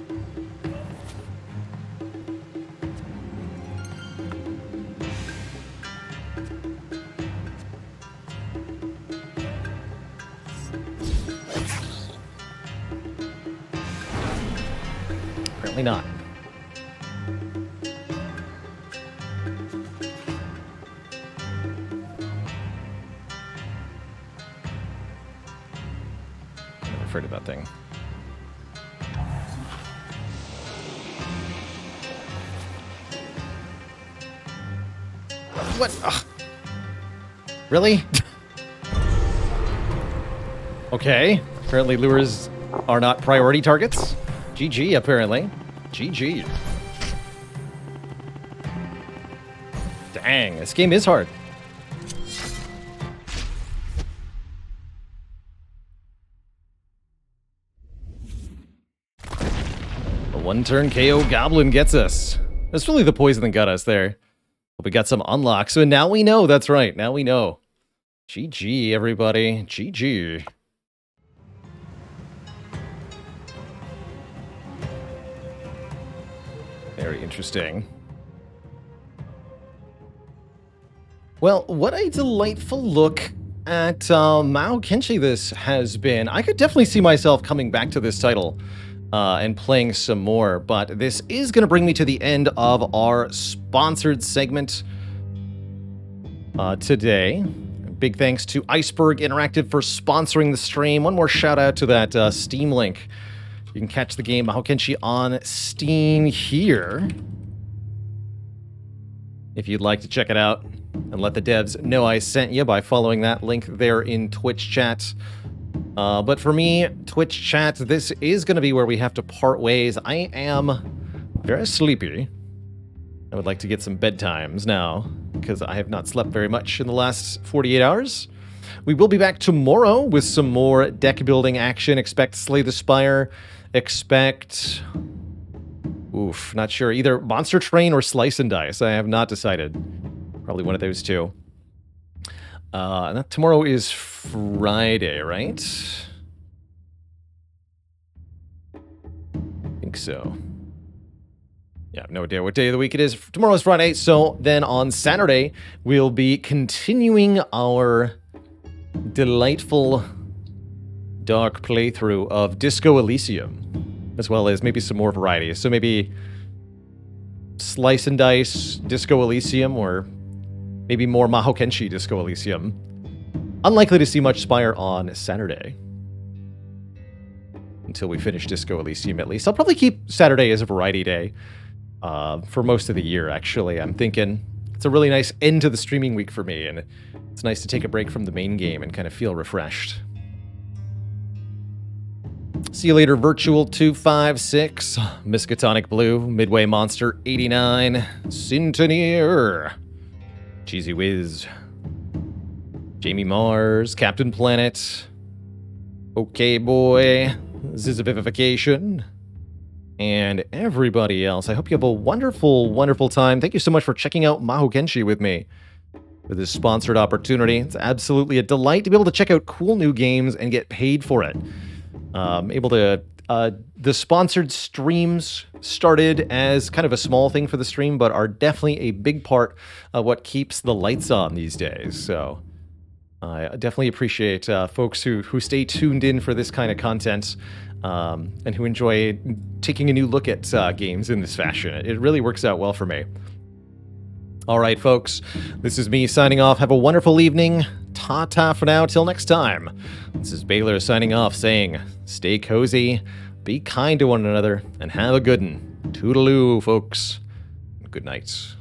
Apparently not. I'm afraid of that thing. What? Ugh. Really? Okay. Apparently lures are not priority targets. GG, apparently. GG. Dang, this game is hard. A one-turn KO Goblin gets us. That's really the poison that got us there. We got some unlocks, so now we know. That's right, now we know. GG, everybody. GG. Very interesting. Well, what a delightful look at Mahokenshi this has been. I could definitely see myself coming back to this title and playing some more, but this is going to bring me to the end of our sponsored segment today. Big thanks to Iceberg Interactive for sponsoring the stream. One more shout out to that Steam link. You can catch the game Mahokenshi on Steam here if you'd like to check it out. And let the devs know I sent you by following that link there in Twitch chat. But for me, Twitch chat, this is going to be where we have to part ways. I am very sleepy. I would like to get some bedtimes now, because I have not slept very much in the last 48 hours. We will be back tomorrow with some more deck building action. Expect Slay the Spire. Expect... Oof, not sure. Either Monster Train or Slice and Dice. I have not decided. Probably one of those two. Tomorrow is Friday, right? I think so. Yeah, I have no idea what day of the week it is. Tomorrow is Friday, so then on Saturday, we'll be continuing our delightful dark playthrough of Disco Elysium, as well as maybe some more variety. So maybe Slice and Dice Disco Elysium, or maybe more Mahokenshi Disco Elysium. Unlikely to see much Spire on Saturday. Until we finish Disco Elysium, at least. I'll probably keep Saturday as a variety day for most of the year, actually. I'm thinking it's a really nice end to the streaming week for me, and it's nice to take a break from the main game and kind of feel refreshed. See you later, Virtual256, Miskatonic Blue, Midway Monster 89, Centeneer, Cheesy Whiz, Jamie Mars, Captain Planet, Okay Boy, Zizivivification, and everybody else. I hope you have a wonderful, wonderful time. Thank you so much for checking out Mahokenshi with me for this sponsored opportunity. It's absolutely a delight to be able to check out cool new games and get paid for it. The sponsored streams started as kind of a small thing for the stream, but are definitely a big part of what keeps the lights on these days. So I definitely appreciate folks who stay tuned in for this kind of content and who enjoy taking a new look at games in this fashion. It really works out well for me. All right, folks, this is me signing off. Have a wonderful evening. Ta-ta for now. Till next time. This is Baylor signing off, saying, stay cozy, be kind to one another, and have a good one. Toodaloo, folks. Good night.